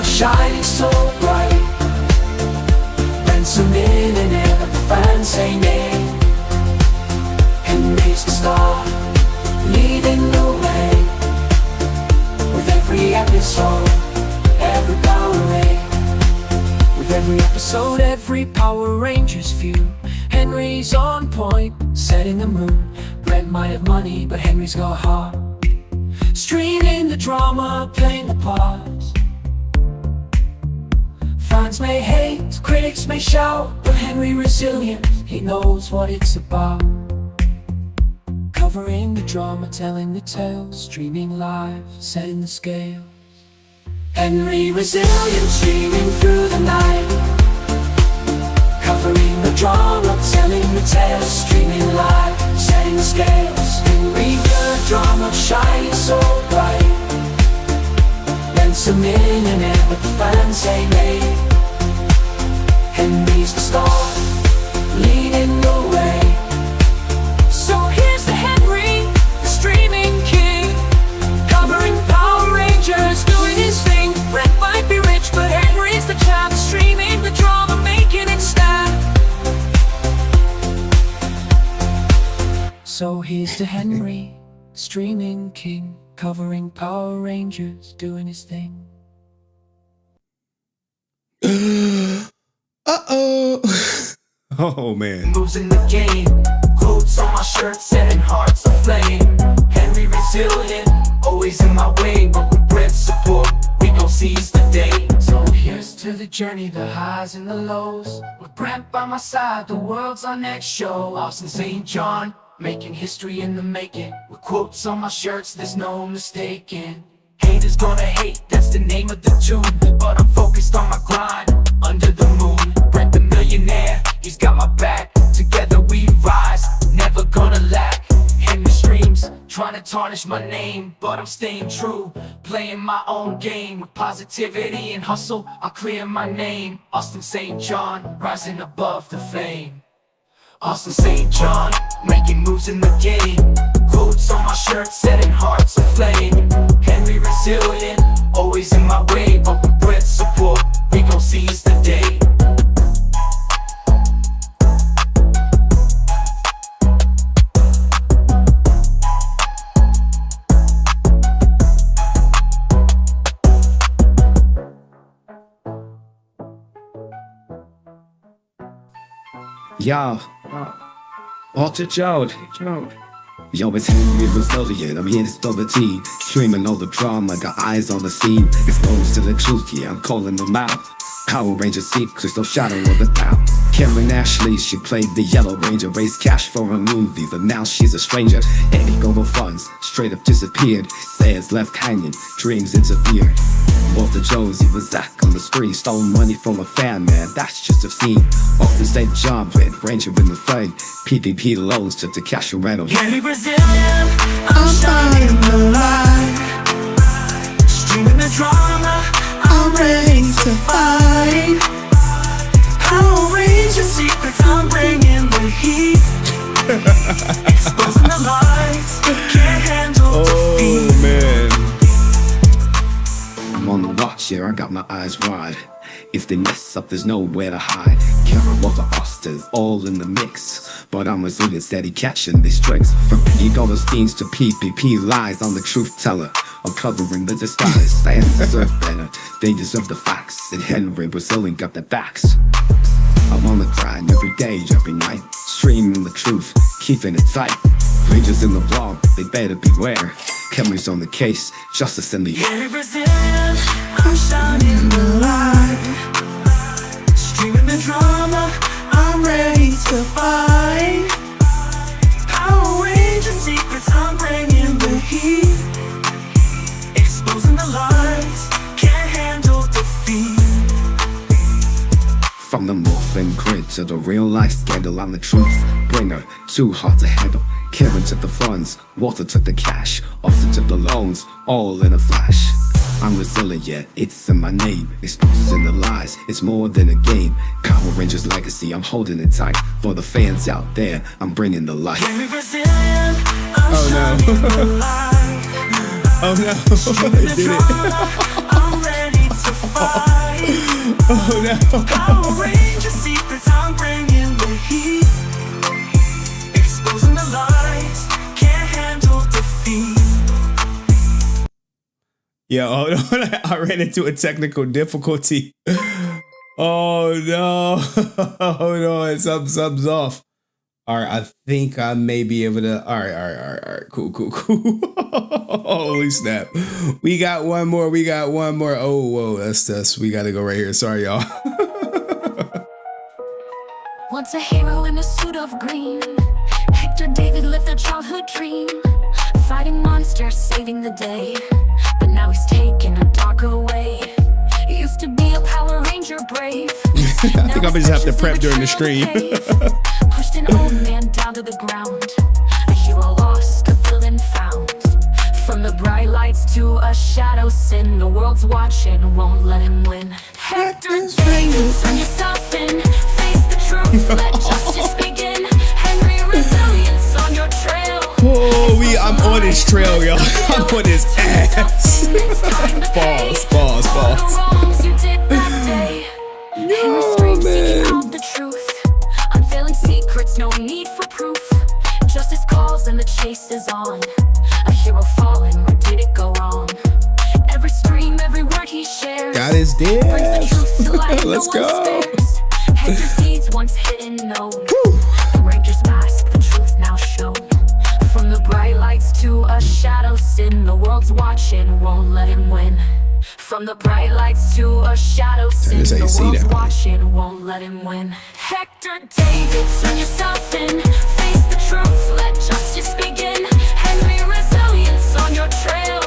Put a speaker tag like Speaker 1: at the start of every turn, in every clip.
Speaker 1: shining so bright. Ransom in and air, let the fans say nay. Henry's the star, leading the way. With every episode, every Power Ranger. With every episode, every Power Rangers view. Henry's on point, setting the mood. Brent might have money, but Henry's got heart. Streaming the drama, playing the parts. Fans may hate, critics may shout, but Henry resilient, he knows what it's about. Covering the drama, telling the tale, streaming live, setting the scale. Henry resilient, streaming through the night. Covering the drama, telling the tale, streaming live, setting the scales. Henry the drama, shining so bright. Ransom in and air, but the fans say nay. Henry's the star, leading the way. So here's the Henry, the streaming king. Covering Power Rangers, doing his thing. Brent might be rich, but Henry's the champ. Streaming the drama, making it snap. So here's to Henry, streaming king, covering Power Rangers, doing his thing.
Speaker 2: Uh-oh. Oh, man.
Speaker 1: Moves in the game, quotes on my shirt, setting hearts aflame. Henry resilient, always in my way, but with Brent's support, we gon' seize the day. So here's to the journey, the highs and the lows. With Brent by my side, the world's our next show. Austin St. John, making history in the making. With quotes on my shirts, there's no mistaking. Haters gonna hate, that's the name of the tune. But I'm focused on my grind, under the moon. Brent the millionaire, he's got my back. Together we rise, never gonna lack. Henry streams, trying to tarnish my name, but I'm staying true, playing my own game. With positivity and hustle, I'll clear my name. Austin St. John, rising above the fame. Austin St. John, making moves in the game. Quotes on my shirt, setting hearts aflame. Henry resilient, always in my way, but with Brent's support, we gon' seize the day.
Speaker 2: Yo, watch it out. Yo, it's Henry Resilient, I'm here to spill the tea. Streaming all the drama, got eyes on the scene. Exposed to the truth, yeah, I'm calling them out. Power Ranger secrets, no shadow of a doubt. Karen Ashley, she played the Yellow Ranger. Raised cash for her movies, and now she's a stranger. Any global funds, straight up disappeared. Says left hanging, dreams interfere. Walter Jones, he was Zach on the screen. Stole money from a fan, man, that's just a scene. Austin St. John, Red Ranger in the flame. PPP loans took the cash and rental.
Speaker 1: Henry resilient, I'm shining the light. Streaming the drama, I'm ready to fight. Power Ranger secrets, I'm bringing the heat. Exposing the lies, can't handle defeat.
Speaker 2: Oh, man. I'm on the watch, yeah, I got my eyes wide. If they mess up, there's nowhere to hide. Karen Walter Austin's all in the mix, but I'm resilient, steady catching these tricks. From $50 fiends to PPP lies, I'm the truth teller. I'm covering the disguise. Fans deserve better, they deserve the facts. And Henry Resilient got their backs. I'm on the grind every day, every night. Streaming the truth, keeping it tight. Rangers in the blog, they better beware. Henry's on the case, justice in the air.
Speaker 1: Henry resilient, I'm shining the light. Streaming the drama, I'm ready to fight. Power Ranger secrets, I'm bringing the heat. Exposing the lies, can't handle defeat.
Speaker 2: From the morphing grid to the real life scandal, I'm the truth bringer, too hard to handle. Karen took the funds, Walter took the cash, Austin took the loans, all in a flash. I'm resilient, yeah, it's in my name. Exposing the lies, it's more than a game. Power Rangers legacy, I'm holding it tight. For the fans out there, I'm bringing the light.
Speaker 1: Henry resilient, I'm shining the light.
Speaker 2: Oh no, I did it.
Speaker 1: I'm ready to fight.
Speaker 2: Oh no.
Speaker 1: Power Ranger secrets, I'm bringing the heat. Exposing the lies, can't handle defeat.
Speaker 2: Yeah, hold on. I ran into a technical difficulty. Oh no. Hold on. Something's off. All right, I think I may be able to. All right. Cool. Holy snap. We got one more. Oh, whoa, that's. We got to go right here. Sorry, y'all.
Speaker 3: Once a hero in a suit of green, Hector David lived a childhood dream, fighting monsters, saving the day. But now he's taken a darker way. He used to be a Power Ranger brave.
Speaker 2: I think I'm gonna just have to prep during the stream.
Speaker 3: Pushed an old man down to the ground. A hero lost, a villain found. From the bright lights to a shadow sin, the world's watching, won't let him win. Hector David, turn yourself in, face the truth, let justice begin. HenryResilient on your trail.
Speaker 2: Oh, I'm on his trail, y'all. I'm on his ass. Balls.
Speaker 3: You did that day. Henry screams, seeking out the truth. Unveiling secrets, no need for proof. Justice calls and the chase is on. A hero fallen, where did it go wrong? Every stream, every word he shares,
Speaker 2: Got his
Speaker 3: brings the
Speaker 2: dance.
Speaker 3: truth to light.
Speaker 2: Let's
Speaker 3: No one
Speaker 2: go.
Speaker 3: spares. Hector's deeds once hidden, known. The Ranger's mask, the truth now shown. From the bright lights to a shadow sin, the world's watching, won't let him win. From the bright lights to a shadow sin,
Speaker 2: this
Speaker 3: the
Speaker 2: AC
Speaker 3: world's
Speaker 2: down.
Speaker 3: watching, won't let him win. Hector David, turn yourself in, face the truth, let justice begin. HenryResilient on your trail,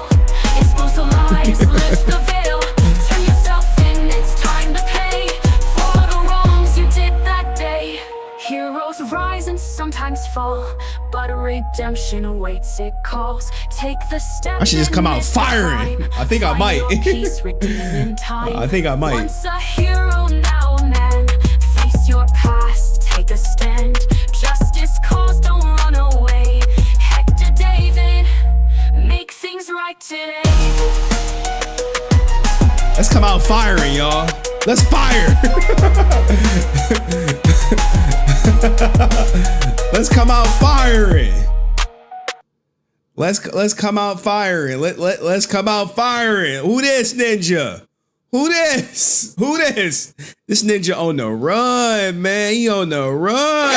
Speaker 3: expose the lies, lift the veil. Turn yourself in, it's time to pay for the wrongs you did that day. Heroes rise and sometimes fall, but redemption awaits, it calls. Take the step.
Speaker 2: I should just come out firing. I think I might.
Speaker 3: Peace, redeem in time.
Speaker 2: I think I might.
Speaker 3: Once a hero, now a man. Face your past, take a stand. Justice calls, don't run away. Hector David, make things right today.
Speaker 2: Let's come out firing, y'all. Let's fire. Let's come out firing. Let's come out firing. Let's come out firing. Who this ninja? Who this? This ninja on the run, man. He on the run.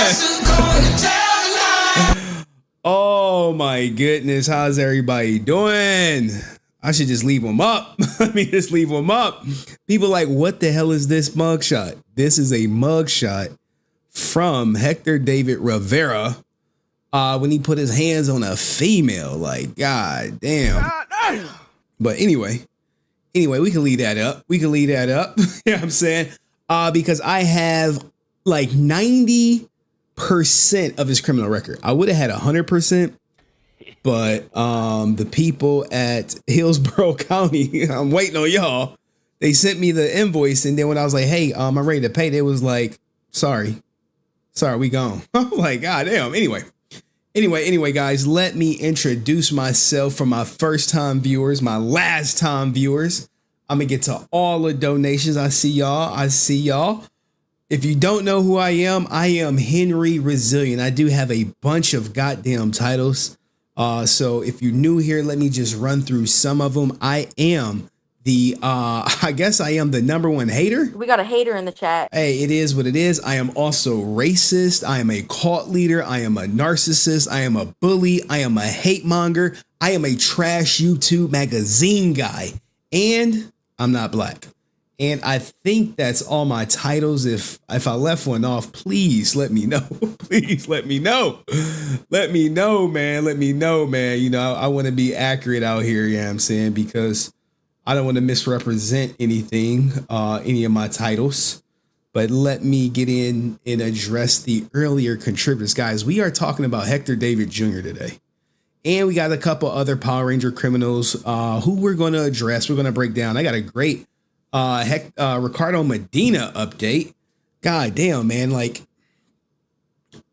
Speaker 2: Oh my goodness. How's everybody doing? I should just leave him up. Let me just leave him up. People like, what the hell is this mugshot? This is a mugshot from Hector David Rivera when he put his hands on a female. Like, god damn. But anyway, we can leave that up. You know what I'm saying? Because I have like 90% of his criminal record. I would have had 100%. But the people at Hillsborough County, I'm waiting on y'all. They sent me the invoice, and then when I was like, "Hey, I'm ready to pay," they was like, "Sorry, we gone." I'm like, "God damn." Anyway, guys, let me introduce myself for my first-time viewers, my last-time viewers. I'm gonna get to all the donations. I see y'all. If you don't know who I am HenryResilient. I do have a bunch of goddamn titles. So if you're new here, let me just run through some of them. I am the number one hater.
Speaker 4: We got a hater in the chat.
Speaker 2: Hey, it is what it is. I am also racist. I am a cult leader. I am a narcissist. I am a bully. I am a hate monger. I am a trash YouTube magazine guy. And I'm not black. And I think that's all my titles. If I left one off, please let me know. Please let me know. Let me know, man. You know, I want to be accurate out here, you know what I'm saying? Because I don't want to misrepresent anything, any of my titles. But let me get in and address the earlier contributors. Guys, we are talking about Hector David Jr. today. And we got a couple other Power Ranger criminals who we're going to address. We're going to break down. I got a great Ricardo Medina update. God damn, man. Like,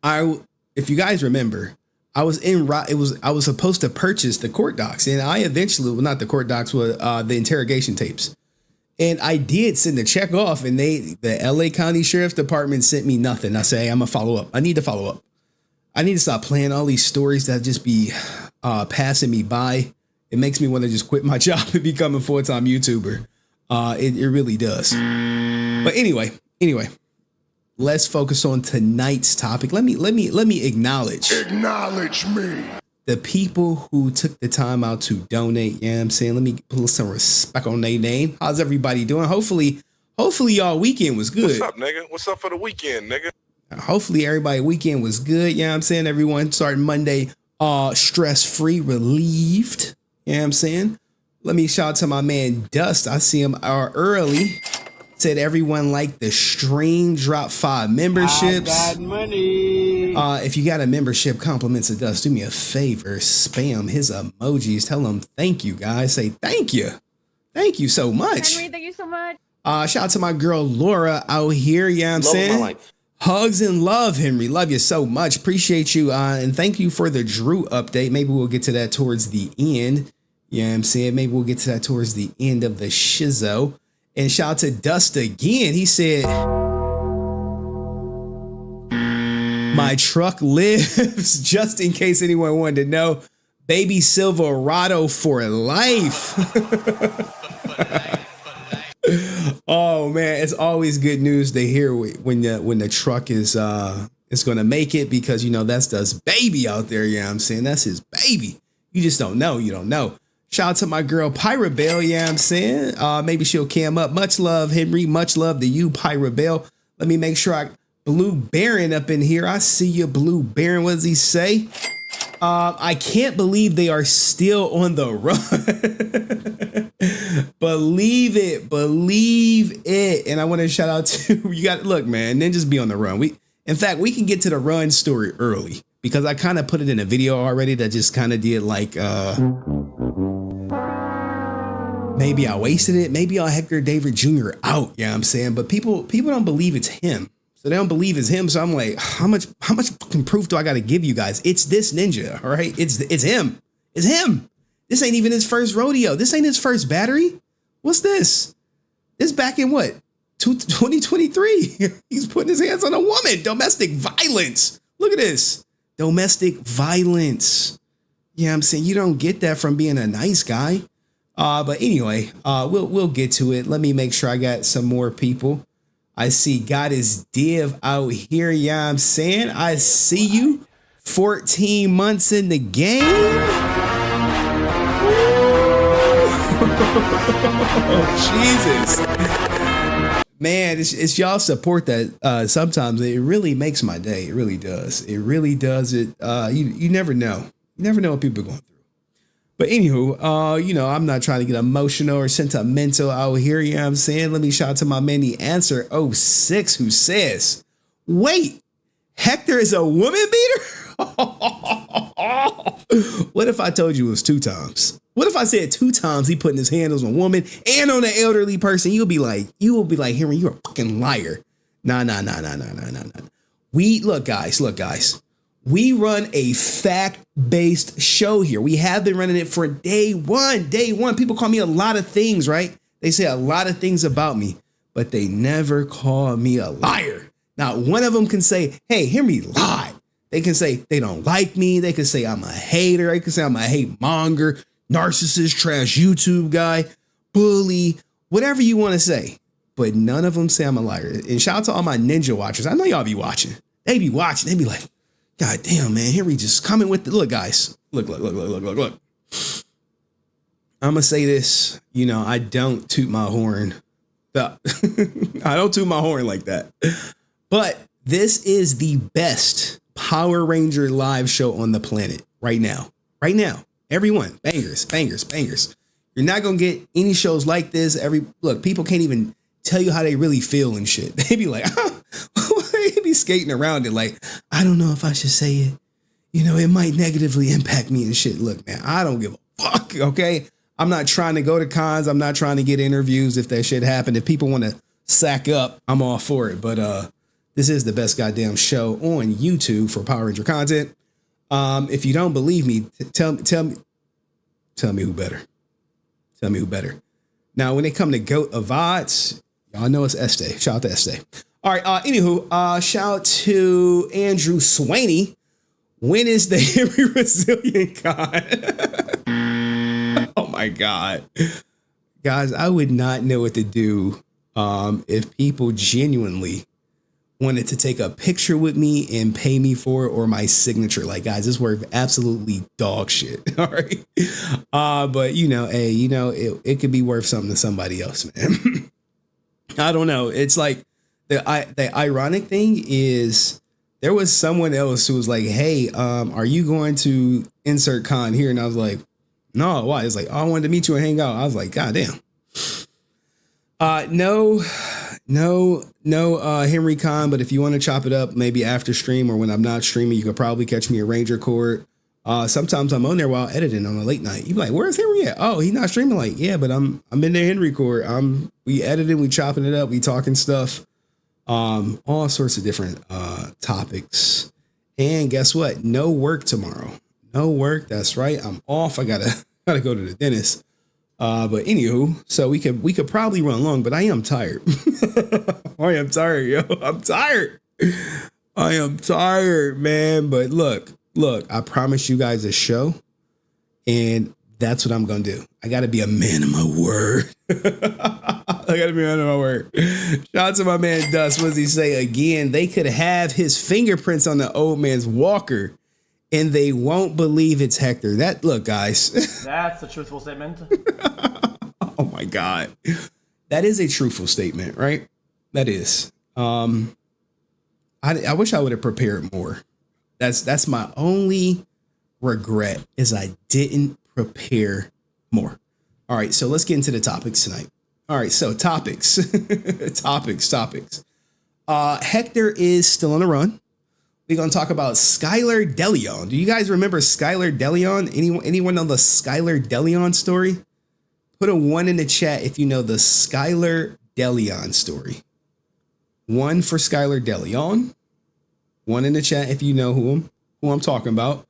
Speaker 2: if you guys remember, I was supposed to purchase the court docs, and I eventually, well, not the court docs, but the interrogation tapes.
Speaker 4: And I did send the check off, and the LA County Sheriff's Department sent me nothing. I say, hey, I'm gonna follow up. I need to follow up. I need to stop playing all these stories that just be passing me by. It makes me want to just quit my job and become a full-time YouTuber. It really does. But anyway, let's focus on tonight's topic. Let me acknowledge
Speaker 5: me.
Speaker 4: the people who took the time out to donate. Yeah, I'm saying, let me put some respect on their name. How's everybody doing? Hopefully y'all weekend was good.
Speaker 5: What's up, nigga? What's up for the weekend, nigga?
Speaker 4: Hopefully everybody weekend was good. Yeah, I'm saying, everyone starting Monday stress-free, relieved. Yeah, I'm saying. Let me shout out to my man Dust. I see him early. Said everyone liked the stream. Drop 5 memberships.
Speaker 6: I got money.
Speaker 4: If you got a membership, compliments of Dust, do me a favor. Spam his emojis. Tell him thank you, guys. Say thank you. Thank you so much.
Speaker 7: Henry, thank you so much.
Speaker 4: Shout out to my girl Laura out here. Yeah, I'm saying.
Speaker 6: My life.
Speaker 4: Hugs and love, Henry. Love you so much. Appreciate you. And thank you for the Drew update. Maybe we'll get to that towards the end. Yeah, I'm saying, maybe we'll get to that towards the end of the shizzo. And shout out to Dust again. He said, my truck lives, just in case anyone wanted to know. Baby Silverado for life. Oh man, it's always good news to hear when the truck is going to make it, because you know that's Dust's baby out there. Yeah, I'm saying, that's his baby. You just don't know. You don't know. Shout out to my girl Pyra Bell. Yeah, I'm saying, maybe she'll cam up. Much love, Henry. Much love to you, Pyra Bell. Let me make sure Blue Baron up in here. I see you, Blue Baron. What does he say? I can't believe they are still on the run. Believe it. And I want to shout out to look, man, then just be on the run. In fact, we can get to the run story early, because I kind of put it in a video already that just kind of did like, maybe I wasted it. Maybe I'll Hector David Jr. out. Yeah, I'm saying, but people don't believe it's him. So they don't believe it's him. So I'm like, how much fucking proof do I got to give you guys? It's this ninja. All right. It's him. It's him. This ain't even his first rodeo. This ain't his first battery. What's this? This back in what? 2023. He's putting his hands on a woman. Domestic violence. Look at this. Domestic violence. Yeah, I'm saying, you don't get that from being a nice guy. But anyway, we'll get to it. Let me make sure I got some more people. I see God is Div out here. Yeah, I'm saying, I see you. 14 months in the game. Oh, Jesus. Man, it's y'all support that sometimes it really makes my day. It really does. It really does. You never know. You never know what people are going through. But anywho, I'm not trying to get emotional or sentimental out here. You know what I'm saying? Let me shout out to my man, the Answer 06, who says, wait, Hector is a woman beater? What if I told you it was 2 times? What if I said 2 times he putting his hands on a woman and on an elderly person? You will be like, Henry, you're a fucking liar. Nah. Look, guys. We run a fact-based show here. We have been running it for day one. People call me a lot of things, right? They say a lot of things about me, but they never call me a liar. Now, one of them can say, hey, Henry lied. They can say they don't like me. They can say I'm a hater. They can say I'm a hate monger, narcissist, trash YouTube guy, bully, whatever you want to say. But none of them say I'm a liar. And shout out to all my ninja watchers. I know y'all be watching. They be watching. They be like, God damn, man, Henry just coming with the look, guys. Look. I'm gonna say this. I don't toot my horn. I don't toot my horn like that. But this is the best Power Ranger live show on the planet right now. Everyone, bangers. You're not gonna get any shows like this. People can't even tell you how they really feel and shit. They be like, they be skating around it like, I don't know if I should say it. It might negatively impact me and shit. Look, man, I don't give a fuck, okay? I'm not trying to go to cons. I'm not trying to get interviews if that shit happened. If people want to sack up, I'm all for it. But this is the best goddamn show on YouTube for Power Ranger content. If you don't believe me, tell me who better. Tell me who better. Now, when it come to GOAT of VODs, y'all know it's Este. Shout out to Este. All right. Anywho, shout out to Andrew Swaney. When is the Henry Resilient Con? Oh my God. Guys, I would not know what to do if people genuinely wanted to take a picture with me and pay me for it or my signature. Like, guys, it's worth absolutely dog shit. All right. But hey, it could be worth something to somebody else, man. I don't know. It's like the ironic thing is there was someone else who was like, hey, are you going to insert con here? And I was like, no, why? It's like, oh, I wanted to meet you and hang out. I was like, God damn. No, Henry Con, but if you want to chop it up, maybe after stream or when I'm not streaming, you could probably catch me at Ranger Court. Sometimes I'm on there while editing on a late night. You be like, where's Henry at? Oh, he's not streaming. Like, yeah, but I'm in there Henry Court. We editing, we chopping it up, we talking stuff, all sorts of different topics. And guess what? No work tomorrow. No work. That's right. I'm off. I gotta go to the dentist. But anywho, so we could probably run long, but I am tired. I am tired, yo. I'm tired. I am tired, man. But look, I promised you guys a show, and that's what I'm gonna do. I gotta be a man of my word. I gotta be a man of my word. Shout out to my man Dust. What does he say again? They could have his fingerprints on the old man's walker, and they won't believe it's Hector. Look, guys.
Speaker 6: That's a truthful statement.
Speaker 4: Oh my God. That is a truthful statement, right? That is. I wish I would have prepared more. That's my only regret is I didn't prepare more. All right, so let's get into the topics tonight. All right, so topics. topics. Hector is still on the run. We're going to talk about Skyler Delion. Do you guys remember Skyler Delion? Anyone know the Skyler Delion story? Put a 1 in the chat if you know the Skyler Delion story. 1 for Skyler Delion. 1 in the chat if you know who I'm talking about.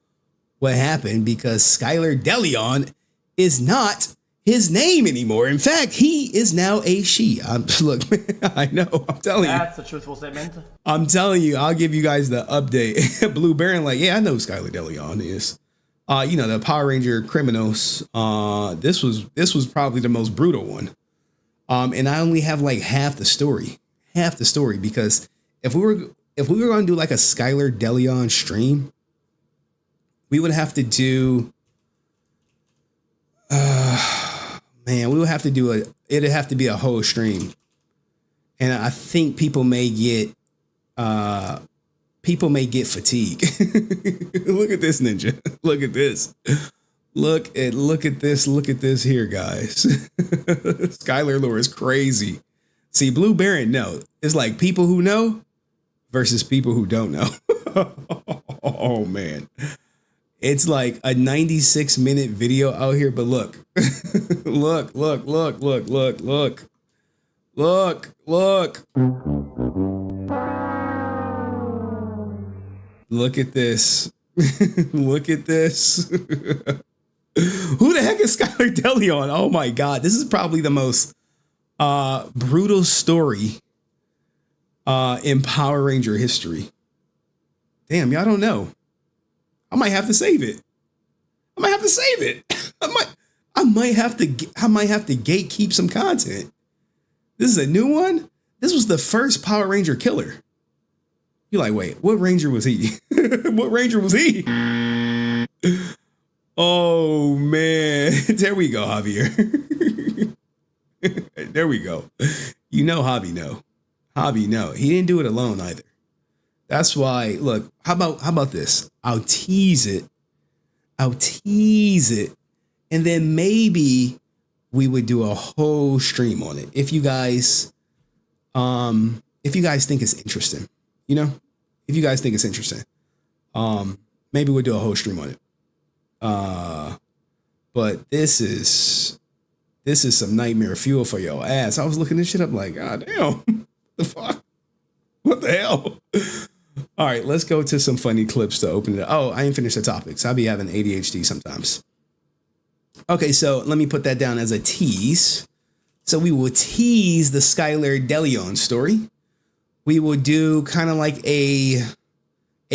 Speaker 4: What happened? Because Skyler Delion is not his name anymore. In fact, he is now a she. Look, I know. I'm telling you.
Speaker 6: That's a truthful statement.
Speaker 4: I'm telling you. I'll give you guys the update. Blue Baron, like, yeah, I know who Skyler Delion is. The Power Ranger criminals. This was probably the most brutal one. And I only have like half the story, because if we were going to do like a Skyler Delion stream, we would have to do. We would have to do it'd have to be a whole stream. And I think people may get fatigue. Look at this ninja. Look at this. Look at this here, guys. Skyler lore is crazy. See, Blue Baron, no. It's like people who know versus people who don't know. Oh man. It's like a 96-minute video out here, but look. Look. Look at this. Look at this. Who the heck is Skyler Delion? Oh my God. This is probably the most brutal story in Power Ranger history. Damn, y'all don't know. I might have to save it. I might have to gatekeep some content. This is a new one. This was the first Power Ranger killer. You're like, wait, what Ranger was he? What Ranger was he? Oh man, there we go, Javier. There we go. You know, Javi know. He didn't do it alone either. That's why, look, how about this? I'll tease it. And then maybe we would do a whole stream on it. If you guys think it's interesting, if you guys think it's interesting, maybe we'll do a whole stream on it. But this is some nightmare fuel for your ass. I was looking this shit up like, God damn, the fuck? What the hell? All right, let's go to some funny clips to open it up. Oh, I ain't finished the topics. I be having ADHD sometimes. Okay, so let me put that down as a tease. So we will tease the Skyler Delion story. We will do kind of like a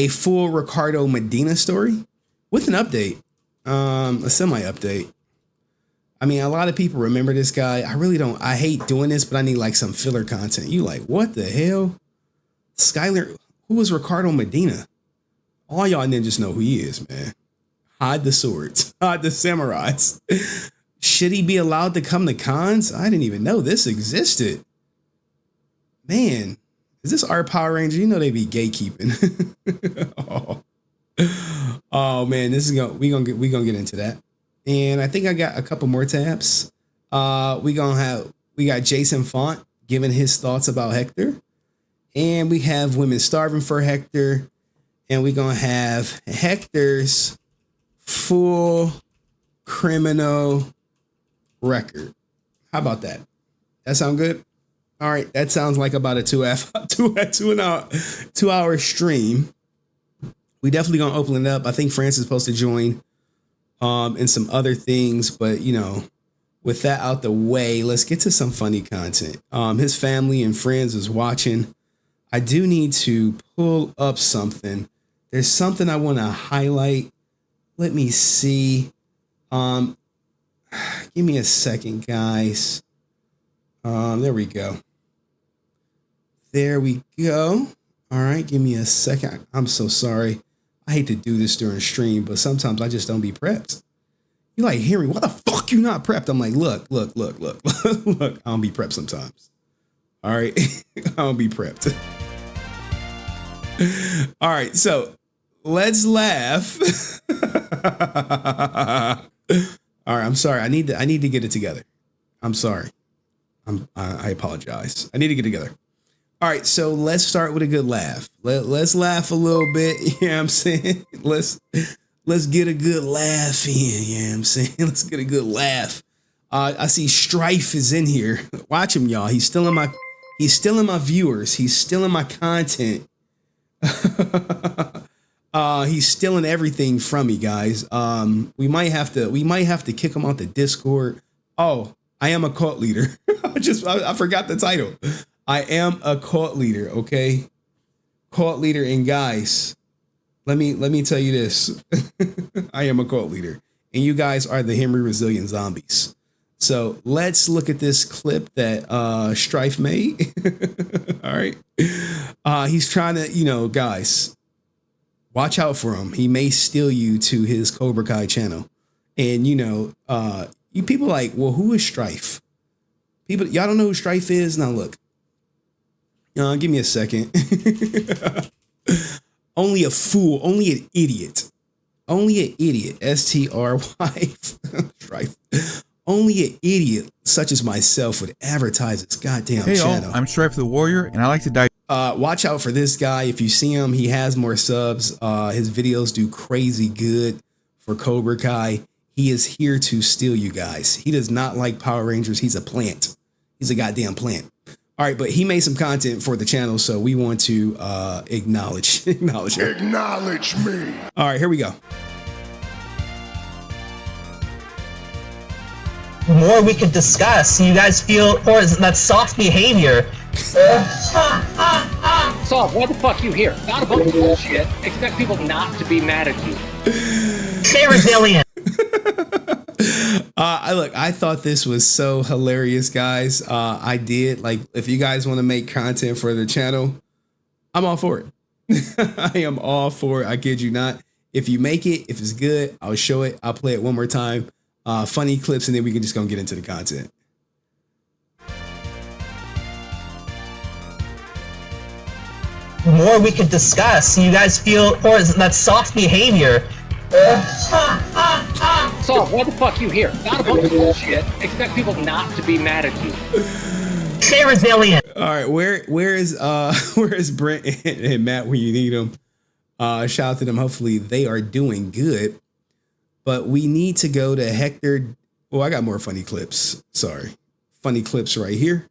Speaker 4: full Ricardo Medina story with an update, a semi update. I mean, a lot of people remember this guy. I really don't. I hate doing this, but I need like some filler content. You like, what the hell? Skyler, who was Ricardo Medina? All y'all ninjas know who he is, man. Hide the swords, hide the samurais. Should he be allowed to come to cons? I didn't even know this existed. Man, is this our Power Ranger? You know they be gatekeeping. Oh man, this is we gonna get into that. And I think I got a couple more tabs. We got Jason Font giving his thoughts about Hector. And we have women starving for Hector. And we're going to have Hector's full criminal record. How about that? That sound good? All right. That sounds like about a 2 hour stream. We definitely going to open it up. I think France is supposed to join and some other things. But, you know, with that out the way, let's get to some funny content. His family and friends is watching. I do need to pull up something. There's something I want to highlight. Let me see. Give me a second, guys. There we go. There we go. All right, give me a second. I'm so sorry. I hate to do this during stream, but sometimes I just don't be prepped. You're like, Henry, why the fuck you not prepped? I'm like, look. Look, I don't be prepped sometimes. All right, I don't be prepped. All right, so let's laugh. All right, I'm sorry. I need to get it together. I'm sorry. I apologize. I need to get it together. All right, so let's start with a good laugh. Let's laugh a little bit. You know what I'm saying? Let's get a good laugh in. You know what I'm saying? Let's get a good laugh. I see Strife is in here. Watch him, y'all. He's stealing my viewers. He's stealing my content. He's stealing everything from me, guys. We might have to kick him out the Discord. Oh, I am a cult leader. I forgot the title. I am a cult leader, okay? Cult leader, and guys, let me tell you this. I am a cult leader, and you guys are the Henry Resilient zombies. So let's look at this clip that Strife made. All right. He's trying to, guys, watch out for him. He may steal you to his Cobra Kai channel. And, you people like, well, who is Strife? People, y'all don't know who Strife is? Now, look. Give me a second. Only a fool, only an idiot. STRY. Strife. Only an idiot such as myself would advertise this goddamn channel.
Speaker 7: I'm Strife the Warrior, and I like to die.
Speaker 4: Watch out for this guy. If you see him, he has more subs. His videos do crazy good for Cobra Kai. He is here to steal you guys. He does not like Power Rangers. He's a plant. He's a goddamn plant. All right, but he made some content for the channel, so we want to acknowledge him.
Speaker 5: Acknowledge me.
Speaker 4: All right, here we go.
Speaker 8: More we could discuss. You guys feel, or is that soft behavior?
Speaker 9: Saul, why the fuck you here? Not a bunch of bullshit. Expect people not to be mad at you.
Speaker 8: Stay resilient.
Speaker 4: I thought this was so hilarious, guys. I did. Like, if you guys want to make content for the channel, I'm all for it. I am all for it. I kid you not. If you make it, if it's good, I'll show it. I'll play it one more time. Funny clips, and then we can just go get into the content.
Speaker 8: More we could discuss. You guys feel, or is that soft behavior?
Speaker 9: Saul, why the fuck you here? Not a bunch of bullshit. Expect people not to be mad at you.
Speaker 8: Stay resilient.
Speaker 4: All right, where is Brent and Matt when you need them? Shout out to them. Hopefully they are doing good. But we need to go to Hector. Oh, I got more funny clips. Sorry. Funny clips right here.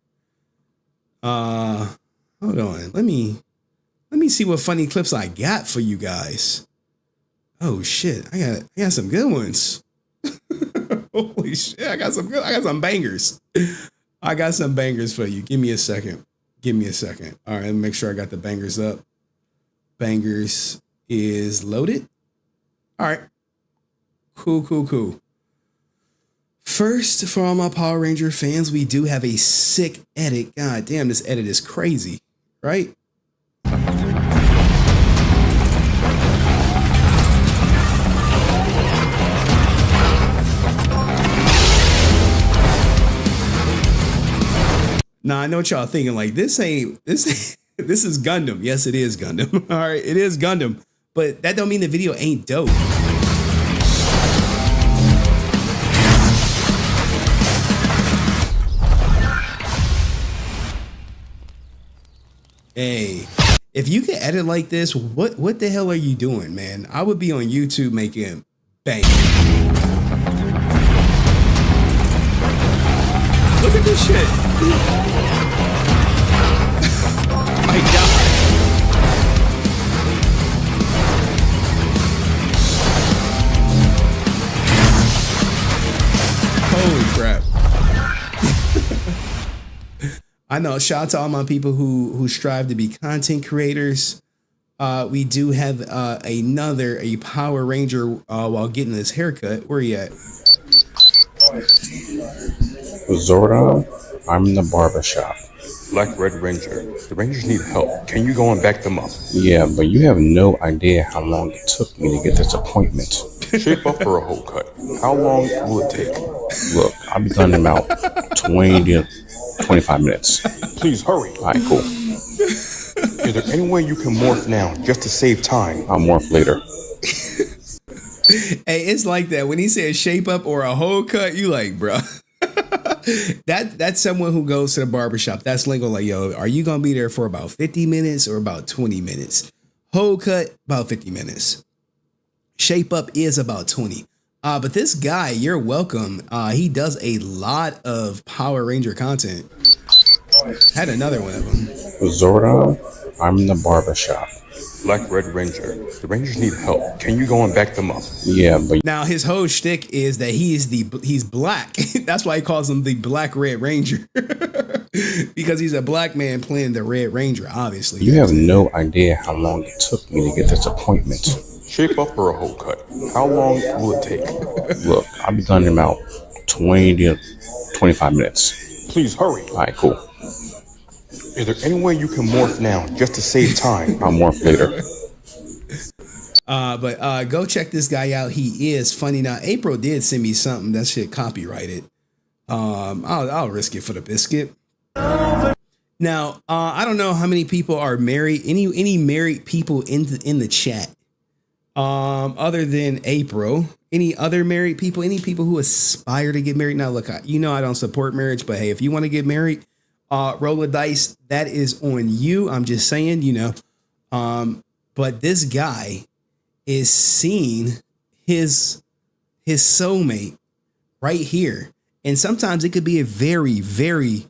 Speaker 4: Hold on. Let me see what funny clips I got for you guys. Oh shit. I got some good ones. Holy shit. I got some bangers. I got some bangers for you. Give me a second. Give me a second. All right, let me make sure I got the bangers up. Bangers is loaded. All right. Cool. First, for all my Power Ranger fans, we do have a sick edit. God damn, this edit is crazy, right? Now, I know what y'all thinking, like, this is Gundam. Yes, it is Gundam. All right, it is Gundam. But that don't mean the video ain't dope. Hey, if you can edit like this, what the hell are you doing, man? I would be on YouTube making bang. Look at this shit. My God. Holy crap. I know. Shout out to all my people who strive to be content creators. We do have a Power Ranger while getting his haircut. Where he at?
Speaker 10: Zordon, I'm in the barber shop. Black Red Ranger. The Rangers need help. Can you go and back them up? Yeah, but you have no idea how long it took me to get this appointment. Shape up for a whole cut. How long will it take? Look, I'll be done in about 20 to 25 minutes. Please hurry. All right, cool. Is there any way you can morph now just to save time? I'll morph later.
Speaker 4: Hey, it's like that. When he says shape up or a whole cut, you like, bro. That's someone who goes to the barbershop. That's lingo like, yo, are you going to be there for about 50 minutes or about 20 minutes? Whole cut, about 50 minutes. Shape up is about 20. But this guy, you're welcome. He does a lot of Power Ranger content. Had another one of them.
Speaker 10: Zordon, I'm in the barber shop. Black Red Ranger. The Rangers need help. Can you go and back them up? Yeah, but
Speaker 4: now his whole shtick is that he's black. That's why he calls him the Black Red Ranger. Because he's a black man playing the Red Ranger, obviously.
Speaker 10: You have no idea how long it took me to get this appointment. Shape up for a whole cut. How long will it take? Look, I'll be done in about 20 to 25 minutes. Please hurry. All right, cool. Is there any way you can morph now just to save time? I'll morph later.
Speaker 4: But go check this guy out. He is funny. Now, April did send me something that shit copyrighted. I'll risk it for the biscuit. Now, I don't know how many people are married. Any married people in the chat? Other than April, any other married people? Any people who aspire to get married? Now, look, I don't support marriage, but hey, if you want to get married, roll a dice. That is on you. I'm just saying, but this guy is seeing his soulmate right here. And sometimes it could be a very, very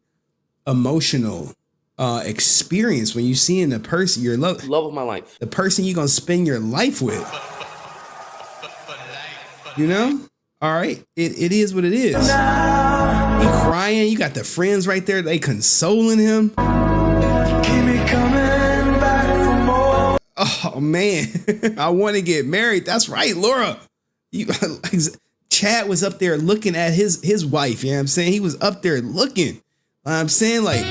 Speaker 4: emotional experience when you seeing the person you're love of my life, the person you're gonna spend your life with. All right, it is what it is. He crying. You got the friends right there. They consoling him. Keep me coming back for more. Oh man, I want to get married. That's right, Laura. Chad was up there looking at his wife. You know what I'm saying? He was up there looking. I'm saying, like,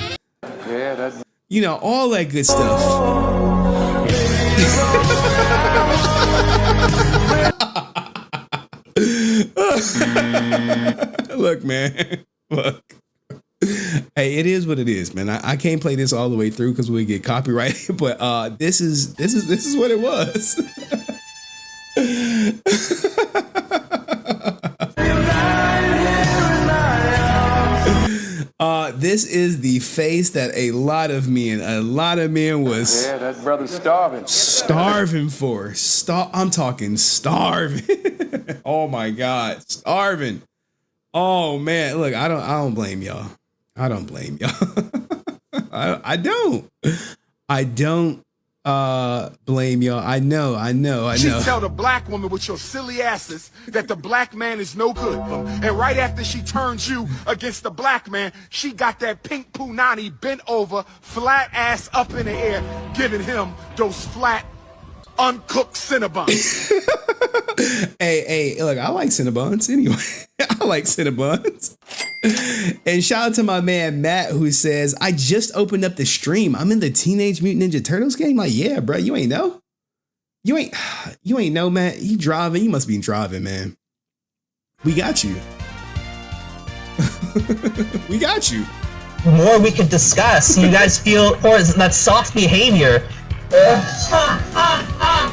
Speaker 4: yeah, that's all that good stuff. Look, man. Look. Hey, it is what it is, man. I can't play this all the way through because we get copyrighted, but this is what it was. This is the face that a lot of men was
Speaker 11: that brother's starving
Speaker 4: for. I'm talking starving. Oh my God, starving. Oh man, look, I don't blame y'all. I don't blame y'all. I don't Blame y'all. I know.
Speaker 5: She tell the black woman with your silly asses that the black man is no good. And right after she turns you against the black man, she got that pink punani bent over, flat ass up in the air, giving him those flat, uncooked Cinnabons.
Speaker 4: Hey, look, I like Cinnabons anyway. I like Cinnabons. And shout out to my man Matt, who says, I just opened up the stream. I'm in the Teenage Mutant Ninja Turtles game. Like, yeah, bro, you ain't know? You ain't know, man. You driving. You must be driving, man. We got you. We got you.
Speaker 8: More we could discuss. You guys feel that soft behavior.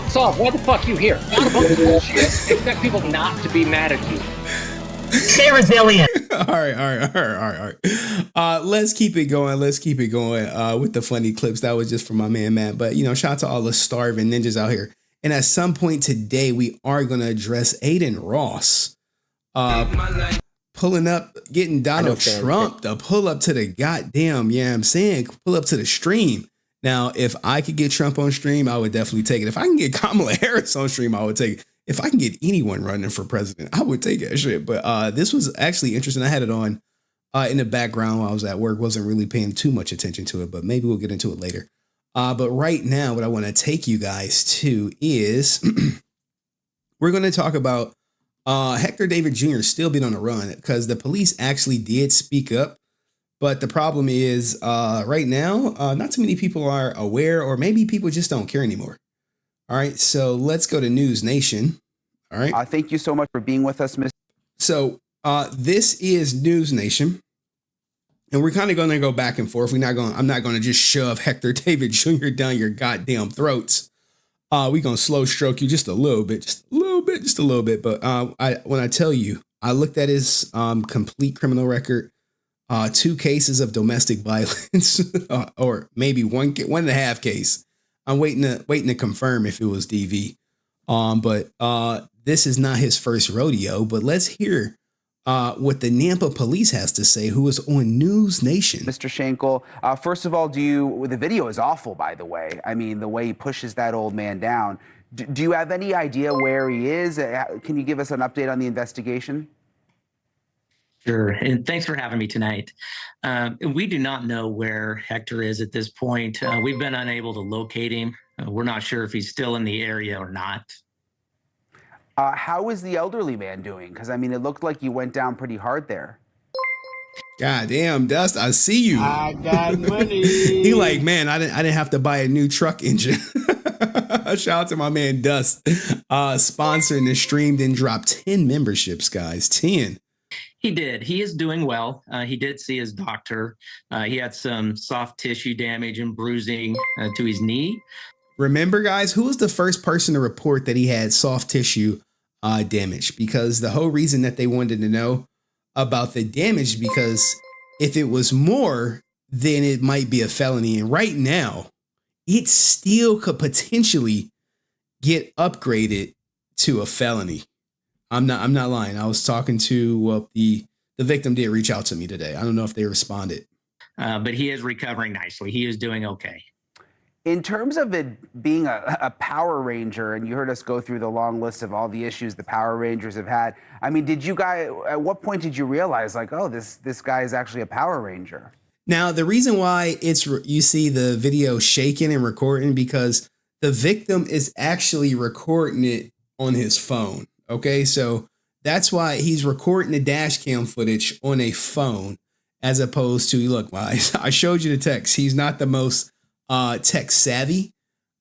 Speaker 9: Soft, why the fuck you here? Not a bunch of bullshit. Expect people not to be mad at you.
Speaker 8: Stay resilient.
Speaker 4: All right. Let's keep it going. With the funny clips. That was just for my man Matt. But shout out to all the starving ninjas out here. And at some point today, we are going to address Aiden Ross pulling up, getting Donald Trump to pull up to the goddamn, pull up to the stream. Now, if I could get Trump on stream, I would definitely take it. If I can get Kamala Harris on stream, I would take it. If I can get anyone running for president, I would take that shit. But this was actually interesting. I had it on in the background while I was at work. Wasn't really paying too much attention to it, but maybe we'll get into it later. But right now, what I want to take you guys to is we're going to talk about Hector David Jr. still being on the run because the police actually did speak up. But the problem is right now, not too many people are aware, or maybe people just don't care anymore. All right, so let's go to News Nation. All right.
Speaker 12: Thank you so much for being with us, Mr.
Speaker 4: So this is News Nation. And we're kind of going to go back and forth. I'm not going to just shove Hector David Jr. down your goddamn throats. We're going to slow stroke you just a little bit. But when I tell you, I looked at his complete criminal record, 2 cases of domestic violence, or maybe one and a half case. I'm waiting to confirm if it was DV. But this is not his first rodeo. But let's hear what the Nampa police has to say, who is on News Nation.
Speaker 12: Mr. Schenkel, first of all, the video is awful, by the way. I mean, the way he pushes that old man down. Do you have any idea where he is? Can you give us an update on the investigation?
Speaker 13: Sure, and thanks for having me tonight. We do not know where Hector is at this point. We've been unable to locate him. We're not sure if he's still in the area or not.
Speaker 12: How is the elderly man doing? Because, I mean, it looked like you went down pretty hard there.
Speaker 4: God damn, Dust, I see you.
Speaker 11: I got money.
Speaker 4: He like, man, I didn't have to buy a new truck engine. Shout out to my man Dust. Sponsoring the stream, then dropped 10 memberships, guys. 10.
Speaker 13: He did. He is doing well. He did see his doctor. He had some soft tissue damage and bruising to his knee.
Speaker 4: Remember, guys, who was the first person to report that he had soft tissue damage? Because the whole reason that they wanted to know about the damage, because if it was more, then it might be a felony. And right now, it still could potentially get upgraded to a felony. I'm not lying. I was talking to the victim did reach out to me today. I don't know if they responded.
Speaker 13: But he is recovering nicely. He is doing okay.
Speaker 12: In terms of it being a Power Ranger, and you heard us go through the long list of all the issues the Power Rangers have had. I mean, at what point did you realize, like, oh, this guy is actually a Power Ranger?
Speaker 4: Now, the reason why you see the video shaking and recording, because the victim is actually recording it on his phone. Okay, so that's why he's recording the dash cam footage on a phone, as opposed to, look, I showed you the text. He's not the most tech savvy,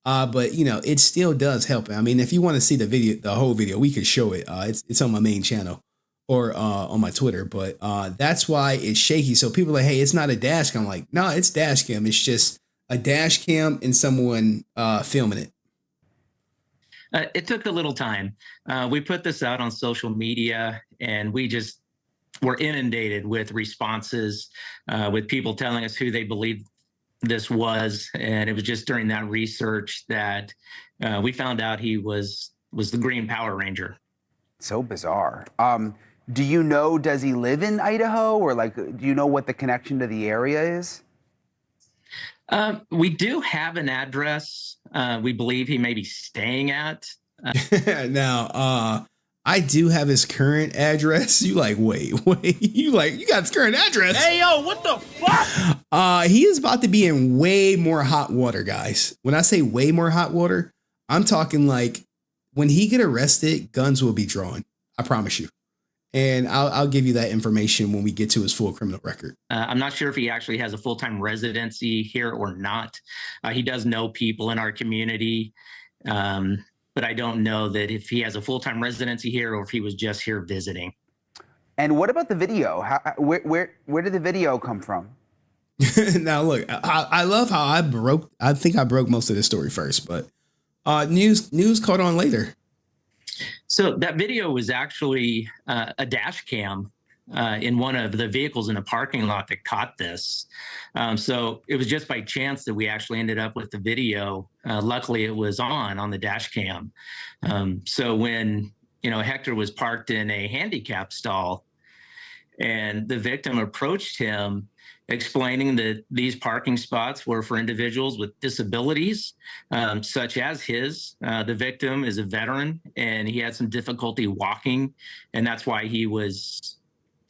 Speaker 4: but it still does help. I mean, if you want to see the whole video, we could show it. It's on my main channel or on my Twitter, but that's why it's shaky. So people are like, hey, it's not a dash cam. I'm like, no, it's dash cam. It's just a dash cam and someone filming it.
Speaker 13: It took a little time. We put this out on social media, and we just were inundated with responses, with people telling us who they believe this was. And it was just during that research that we found out he was the Green Power Ranger.
Speaker 12: So bizarre. Do you know, does he live in Idaho, or do you know what the connection to the area is?
Speaker 13: We do have an address. We believe he may be staying at.
Speaker 4: Now, I do have his current address. You like, wait, you got his current address.
Speaker 6: Hey, yo, what the fuck?
Speaker 4: He is about to be in way more hot water, guys. When I say way more hot water, I'm talking like when he get arrested, guns will be drawn. I promise you. And I'll give you that information when we get to his full criminal record.
Speaker 13: I'm not sure if he actually has a full-time residency here or not. He does know people in our community, but I don't know that if he has a full-time residency here or if he was just here visiting.
Speaker 12: And what about the video? Where did the video come from?
Speaker 4: Now, look, I love how I think I broke most of the story first, but news caught on later.
Speaker 13: So that video was actually a dash cam in one of the vehicles in a parking lot that caught this. So it was just by chance that we actually ended up with the video. Luckily, it was on the dash cam. So when, Hector was parked in a handicap stall and the victim approached him, explaining that these parking spots were for individuals with disabilities, such as his. The victim is a veteran and he had some difficulty walking, and that's why he was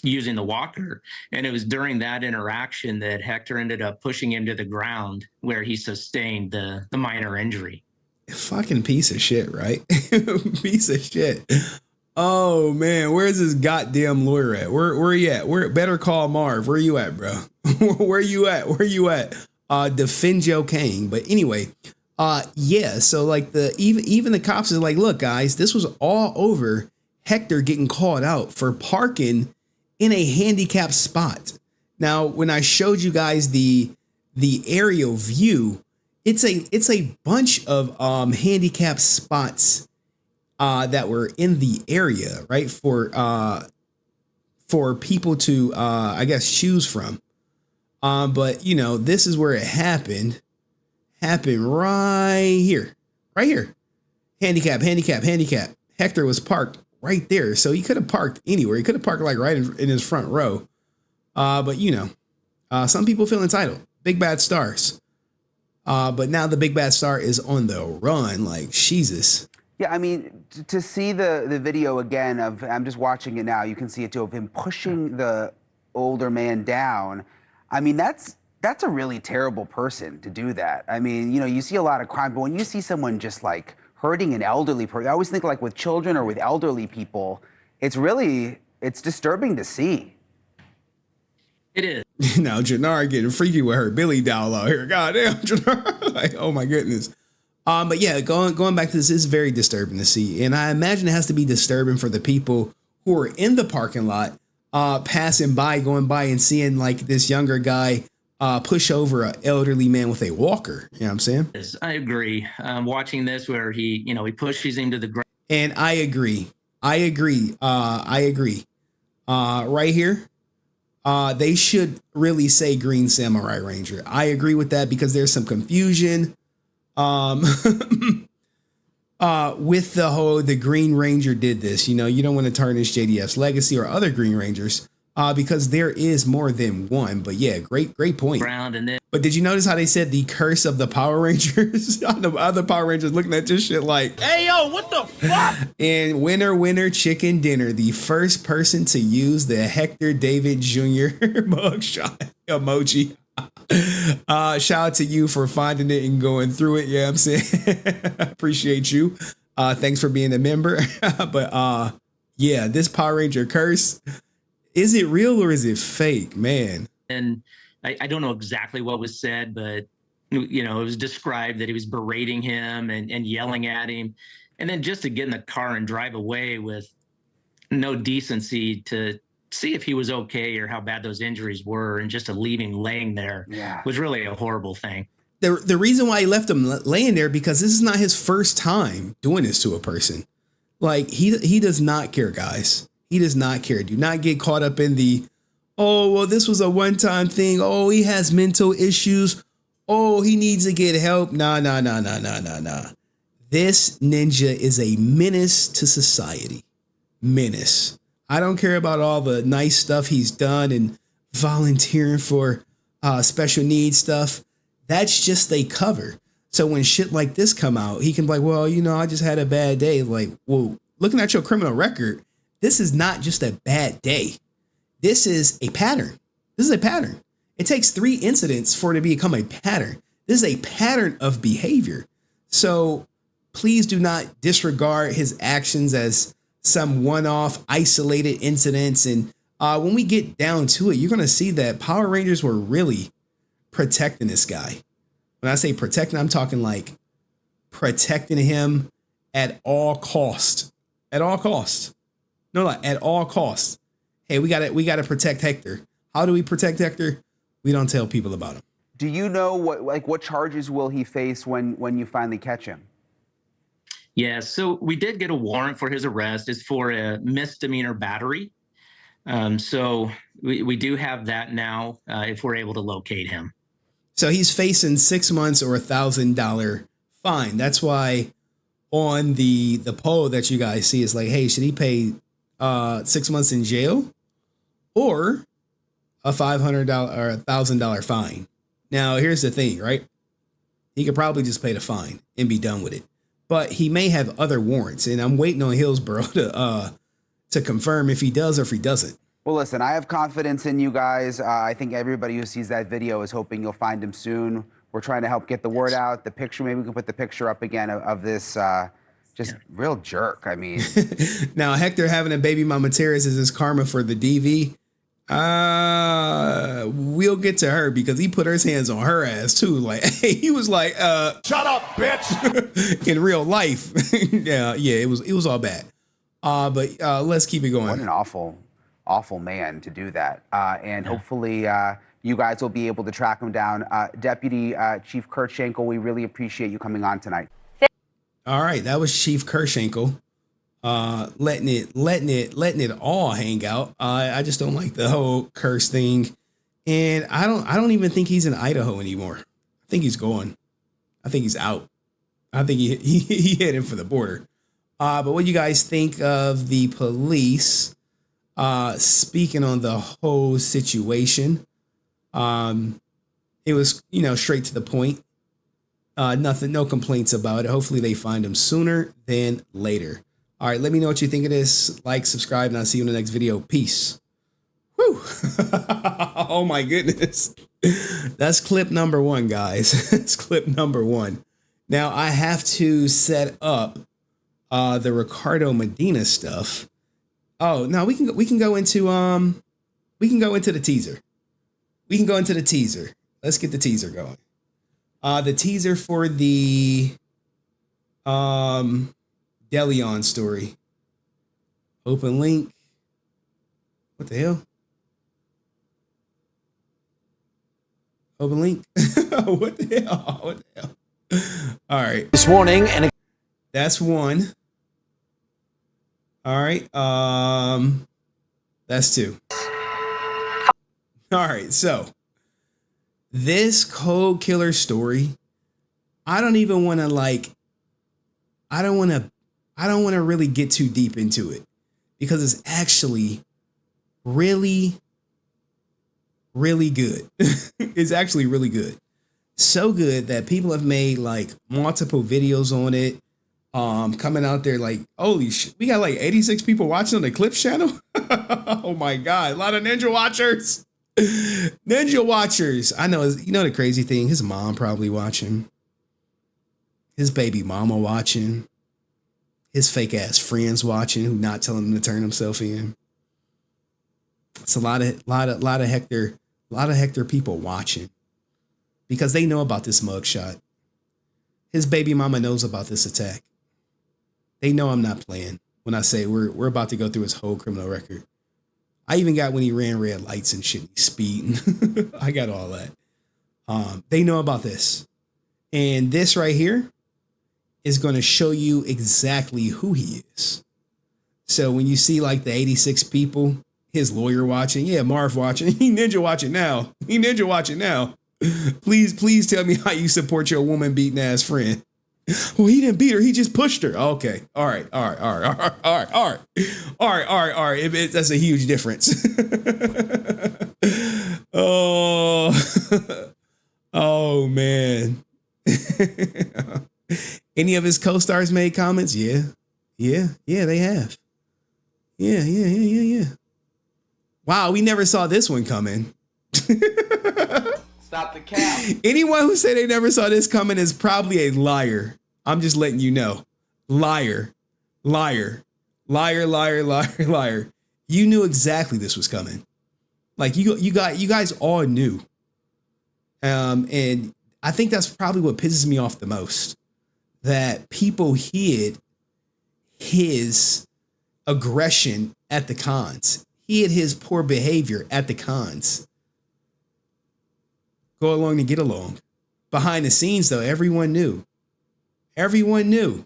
Speaker 13: using the walker. And it was during that interaction that Hector ended up pushing him to the ground where he sustained the minor injury.
Speaker 4: Fucking piece of shit, right? Piece of shit. Oh man, where's this goddamn lawyer at? Where you at? Better call Marv. Where you at, bro? Where you at? Defend Joe Kane. But anyway, yeah. So like even the cops is like, look, guys, this was all over Hector getting called out for parking in a handicapped spot. Now, when I showed you guys the aerial view, it's a bunch of handicapped spots that were in the area, right? For people to, I guess, choose from. But this is where it happened right here. Handicap. Hector was parked right there. So he could have parked anywhere. He could have parked like right in his front row. But some people feel entitled. Big bad stars. But now the big bad star is on the run. Like, Jesus.
Speaker 12: Yeah, I mean, to see the video again of, I'm just watching it now, you can see it too, of him pushing the older man down. I mean, that's a really terrible person to do that. I mean, you see a lot of crime, but when you see someone just like hurting an elderly person, I always think like with children or with elderly people, it's disturbing to see.
Speaker 13: It is.
Speaker 4: Now, Jannar getting freaky with her Billy doll out here. Goddamn, Jannar. Like, oh my goodness. But yeah, going back to this is very disturbing to see. And I imagine it has to be disturbing for the people who are in the parking lot, passing by, going by and seeing like this younger guy push over an elderly man with a walker. You know what I'm saying?
Speaker 13: Yes, I agree. Watching this where he pushes him to the ground.
Speaker 4: And I agree. Right here. They should really say Green Samurai Ranger. I agree with that because there's some confusion. With the Green Ranger did this, you don't want to tarnish JDF's legacy or other Green Rangers, because there is more than one. But yeah, great point. But did you notice how they said the curse of the Power Rangers? The other Power Rangers looking at this shit like,
Speaker 6: hey, yo, what the fuck? And
Speaker 4: winner, chicken dinner. The first person to use the Hector David Jr. mugshot emoji. Shout out to you for finding it and going through it. Yeah, I'm saying appreciate you. Thanks for being a member. But yeah, this Power Ranger curse, is it real or is it fake, man?
Speaker 13: And I don't know exactly what was said, but it was described that he was berating him and yelling at him, and then just to get in the car and drive away with no decency to see if he was okay or how bad those injuries were, and just to leave him laying there was really a horrible thing.
Speaker 4: The reason why he left him laying there, because this is not his first time doing this to a person. Like, he does not care, guys. He does not care. Do not get caught up in the, oh, well, this was a one-time thing. Oh, he has mental issues. Oh, he needs to get help. Nah. This ninja is a menace to society. Menace. I don't care about all the nice stuff he's done and volunteering for special needs stuff. That's just they cover. So when shit like this come out, he can be like, well, I just had a bad day. Like, well, looking at your criminal record, this is not just a bad day. This is a pattern. This is a pattern. It takes 3 incidents for it to become a pattern. This is a pattern of behavior. So please do not disregard his actions as some one-off isolated incidents. And when we get down to it, you're going to see that Power Rangers were really protecting this guy. When I say protecting, I'm talking like protecting him at all cost. At all cost. No, like at all costs. Hey, we gotta protect Hector. How do we protect Hector? We don't tell people about him.
Speaker 12: Do you know what charges will he face when you finally catch him?
Speaker 13: Yeah, so we did get a warrant for his arrest. It's for a misdemeanor battery. So we do have that now if we're able to locate him.
Speaker 4: So he's facing 6 months or $1,000 fine. That's why on the poll that you guys see is like, hey, should he pay 6 months in jail or a $500 or $1,000 fine? Now, here's the thing, right? He could probably just pay the fine and be done with it. But he may have other warrants, and I'm waiting on Hillsborough to confirm if he does or if he doesn't.
Speaker 12: Well, listen, I have confidence in you guys. I think everybody who sees that video is hoping you'll find him soon. We're trying to help get the word out. The picture, maybe we can put the picture up again of this real jerk. I mean.
Speaker 4: Now, Hector having a baby mama Terrace is his karma for the DV. We'll get to her because he put his hands on her ass too. Like, hey, he was like,
Speaker 5: shut up, bitch.
Speaker 4: In real life. yeah, it was all bad. But let's keep it going.
Speaker 12: What an awful man to do that. And hopefully you guys will be able to track him down. Deputy Chief Kurt Schenkel, we really appreciate you coming on tonight.
Speaker 4: All right, that was Chief Kurt Schenkel. Letting it all hang out. I just don't like the whole curse thing. And I don't even think he's in Idaho anymore. I think he's gone. I think he's out. I think he heading for the border. But what do you guys think of the police speaking on the whole situation? It was, straight to the point. Nothing, no complaints about it. Hopefully they find him sooner than later. All right, let me know what you think of this. Like, subscribe, and I'll see you in the next video. Peace. Whew. Oh, my goodness. That's clip number 1, guys. That's clip number 1. Now, I have to set up the Ricardo Medina stuff. Oh, no, we can go into the teaser. We can go into the teaser. Let's get the teaser going. The teaser for the Delion story. Open link. What the hell? Open link. What the hell? What the hell? All right.
Speaker 14: This warning and
Speaker 4: that's one. All right. That's 2. All right. So this code killer story, I don't want to really get too deep into it because it's actually really, really good. It's actually really good. So good that people have made like multiple videos on it. Coming out there like, holy shit, we got like 86 people watching on the Clips channel. Oh my God. A lot of Ninja Watchers. Ninja Watchers. I know, the crazy thing, his mom probably watching. His baby mama watching. His fake ass friends watching who not telling him to turn himself in. It's a lot of Hector people watching because they know about this mugshot. His baby mama knows about this attack. They know I'm not playing when I say we're about to go through his whole criminal record. I even got when he ran red lights and shit, he's speeding. I got all that. They know about this. And this right here is going to show you exactly who he is. So when you see like the 86 people, his lawyer watching, yeah, Marv watching, he ninja watching now. He ninja watching now. Please tell me how you support your woman beating ass friend. Well, he didn't beat her. He just pushed her. Okay. All right. That's a huge difference. Oh, Oh man. Any of his co-stars made comments? Yeah, they have. Yeah. Wow, we never saw this one coming.
Speaker 11: Stop the cap.
Speaker 4: Anyone who said they never saw this coming is probably a liar. I'm just letting you know. Liar. You knew exactly this was coming. Like you guys all knew. And I think that's probably what pisses me off the most. That people hid his aggression at the cons. Hid his poor behavior at the cons. Go along to get along. Behind the scenes, though, everyone knew. Everyone knew.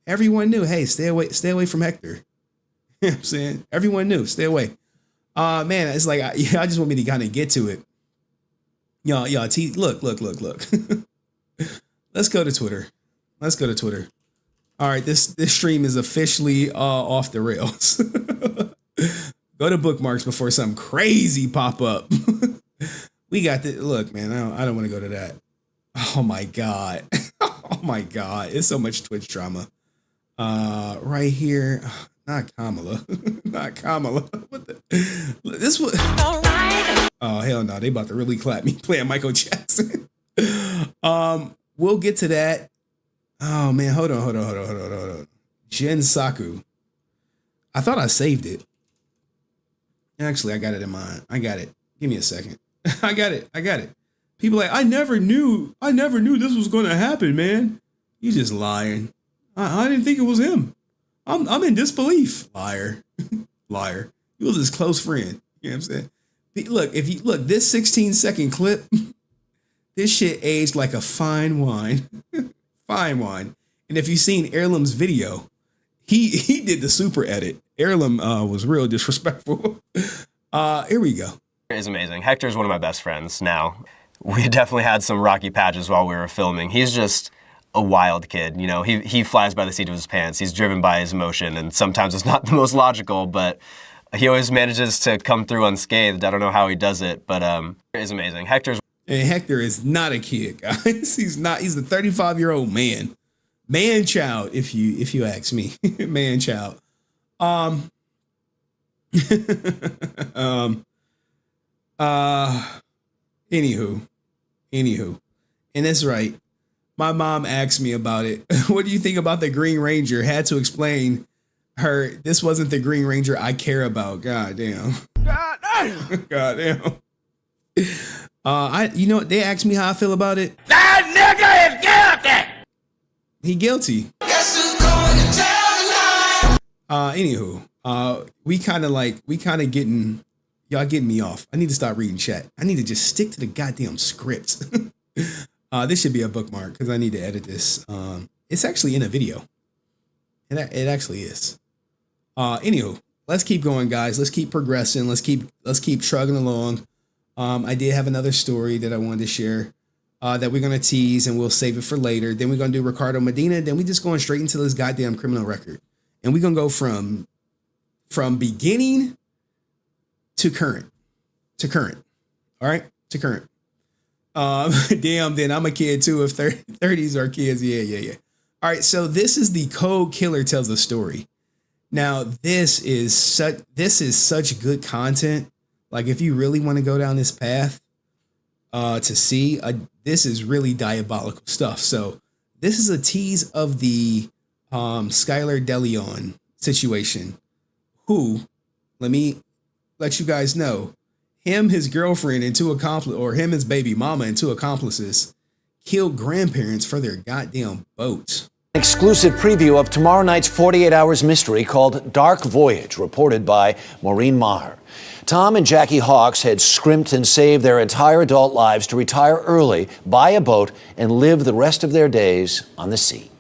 Speaker 4: Hey, stay away from Hector. You know what I'm saying? Everyone knew. Stay away. Man, it's like I just want me to kind of get to it. Y'all, look. Let's go to Twitter. All right, this stream is officially off the rails. Go to bookmarks before something crazy pop up. We got the look, man. I don't want to go to that. Oh my god. It's so much Twitch drama. Right here. Not Kamala. What the? This was. Oh hell no! They about to really clap me playing Michael Jackson. We'll get to that. Oh man, hold on. Jin Saku. I thought I saved it. Actually, I got it in mind. I got it. Give me a second. I got it. People like, I never knew this was gonna happen, man. You just lying. I didn't think it was him. I'm in disbelief. Liar. He was his close friend. You know what I'm saying? Look, if you look, this 16-second clip, this shit aged like a fine wine. Fine wine. And if you've seen Heirloom's video, he did the super edit. Heirloom was real disrespectful. Here we go.
Speaker 14: Is amazing. Hector's one of my best friends now. We definitely had some rocky patches while we were filming. He's just a wild kid. You know, he flies by the seat of his pants. He's driven by his emotion, and sometimes it's not the most logical, but he always manages to come through unscathed. I don't know how he does it, but is amazing. Hector
Speaker 4: is not a kid, guys. He's not. He's a 35-year-old man. Man child, if you ask me. Man child. Anywho. And that's right. My mom asked me about it. What do you think about the Green Ranger? Had to explain her, this wasn't the Green Ranger I care about. God damn. You know, they asked me how I feel about it.
Speaker 6: That nigga is guilty.
Speaker 4: He guilty.
Speaker 6: Guess who's going to tell the lie?
Speaker 4: Anywho, we kind of getting, y'all getting me off. I need to stop reading chat. I need to just stick to the goddamn script. This should be a bookmark because I need to edit this. It's actually in a video. It actually is. Anywho, let's keep going, guys. Let's keep progressing. Let's keep trugging along. I did have another story that I wanted to share that we're gonna tease and we'll save it for later. Then we're gonna do Ricardo Medina. Then we just going straight into this goddamn criminal record, and we're gonna go from beginning to current. All right, to current. Damn, then I'm a kid too. If 30s are kids, yeah. All right, so this is the Code Killer Tells a Story. Now, this is such good content. Like, if you really want to go down this path, to see, this is really diabolical stuff. So, this is a tease of the Skyler Delion situation. Who, let me let you guys know, him, his girlfriend, and his baby mama and two accomplices killed grandparents for their goddamn boat.
Speaker 15: Exclusive preview of tomorrow night's 48 Hours mystery called Dark Voyage, reported by Maureen Maher. Tom and Jackie Hawks had scrimped and saved their entire adult lives to retire early, buy a boat, and live the rest of their days on the sea.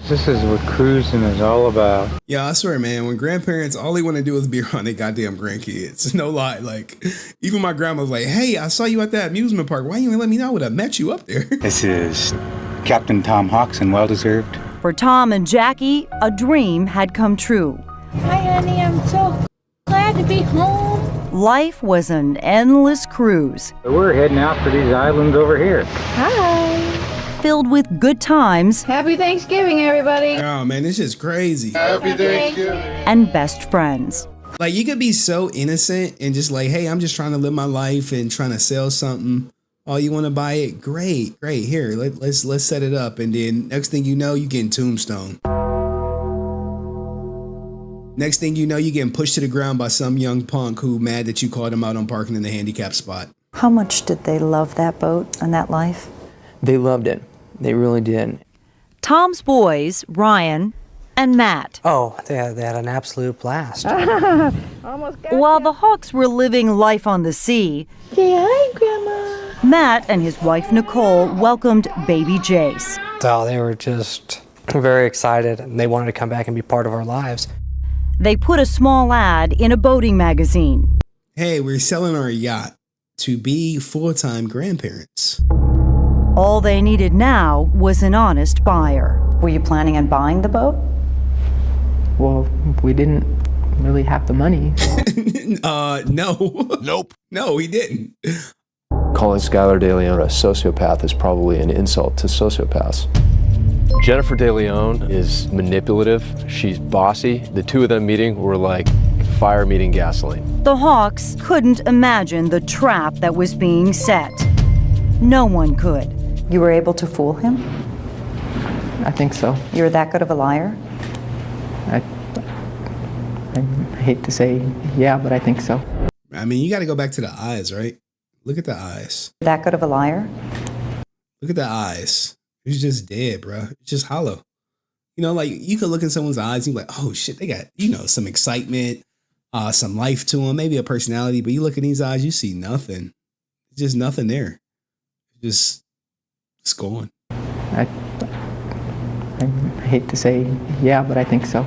Speaker 16: This is what cruising is all about.
Speaker 4: Yeah, I swear, man, when grandparents, all they want to do is be around their goddamn grandkids. No lie. Like, even my grandma was like, hey, I saw you at that amusement park. Why you ain't let me know? I would have met you up there.
Speaker 16: This is Captain Tom Hawks and well-deserved.
Speaker 17: For Tom and Jackie, a dream had come true.
Speaker 18: Hi, honey. I'm so glad to be home.
Speaker 17: Life was an endless cruise.
Speaker 9: We're heading out for these islands over here.
Speaker 17: Hi. Filled with good times.
Speaker 18: Happy Thanksgiving, everybody.
Speaker 4: Oh man, it's just crazy.
Speaker 18: Happy Thanksgiving.
Speaker 17: And best friends.
Speaker 4: Like you could be so innocent and just like, hey, I'm just trying to live my life and trying to sell something. Oh, you want to buy it? Great. Here, let's set it up, and then next thing you know, you getting tombstone. Next thing you know, you getting pushed to the ground by some young punk who mad that you called him out on parking in the handicap spot.
Speaker 19: How much did they love that boat and that life?
Speaker 20: They loved it. They really did.
Speaker 17: Tom's boys, Ryan and Matt.
Speaker 21: Oh, they had an absolute blast.
Speaker 17: While the Hawks were living life on the sea,
Speaker 18: Say hi, Grandma.
Speaker 17: Matt and his wife Nicole welcomed baby Jace.
Speaker 21: So they were just very excited, and they wanted to come back and be part of our lives.
Speaker 17: They put a small ad in a boating magazine.
Speaker 4: Hey, we're selling our yacht to be full-time grandparents.
Speaker 17: All they needed now was an honest buyer.
Speaker 19: Were you planning on buying the boat?
Speaker 20: Well, we didn't really have the money.
Speaker 4: No. Nope. No, we didn't.
Speaker 22: Calling Skyler Delion a sociopath is probably an insult to sociopaths. Jennifer Delion is manipulative. She's bossy. The two of them meeting were like fire meeting gasoline.
Speaker 17: The Hawks couldn't imagine the trap that was being set. No one could.
Speaker 19: You were able to fool him?
Speaker 20: I think so.
Speaker 19: You're that good of a liar?
Speaker 20: I hate to say yeah, but I think so.
Speaker 4: I mean, you got to go back to the eyes, right? Look at the eyes.
Speaker 19: That good of a liar?
Speaker 4: Look at the eyes. It's just dead, bro. It's just hollow. You know, like you could look in someone's eyes and you're like, oh shit, they got, you know, some excitement, some life to them, maybe a personality, but you look in these eyes, you see nothing. It's just nothing there. It's gone.
Speaker 20: I hate to say yeah, but I think so.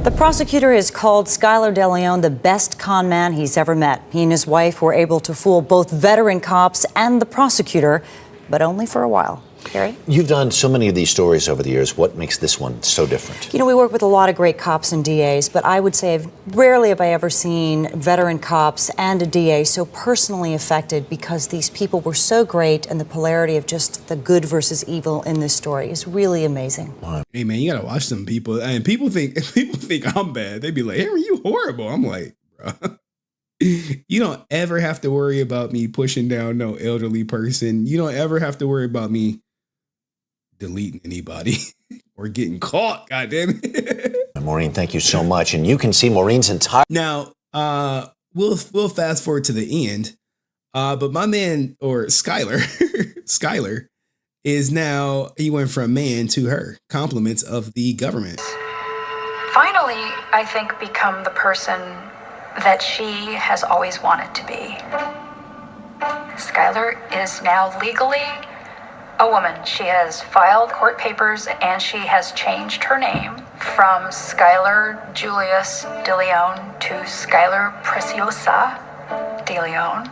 Speaker 19: The prosecutor has called Skyler Delion the best con man he's ever met. He and his wife were able to fool both veteran cops and the prosecutor, but only for a while. Gary?
Speaker 15: You've done so many of these stories over the years. What makes this one so different?
Speaker 19: You know, we work with a lot of great cops and DAs, but I would say rarely have I ever seen veteran cops and a DA so personally affected because these people were so great, and the polarity of just the good versus evil in this story is really amazing.
Speaker 4: Hey man, you gotta watch them people. And people think I'm bad. They be like, Henry, you horrible. I'm like, bro. You don't ever have to worry about me pushing down no elderly person. You don't ever have to worry about me deleting anybody or getting caught. God damn it.
Speaker 15: Maureen, thank you so much. And you can see Maureen's entire.
Speaker 4: Now, we'll fast forward to the end. But my man, or Skyler, is now, he went from man to her. Compliments of the government.
Speaker 23: Finally, I think, become the person that she has always wanted to be. Skyler is now legally a woman. She has filed court papers and she has changed her name from Skyler Julius DeLeon to Skyler Preciosa DeLeon.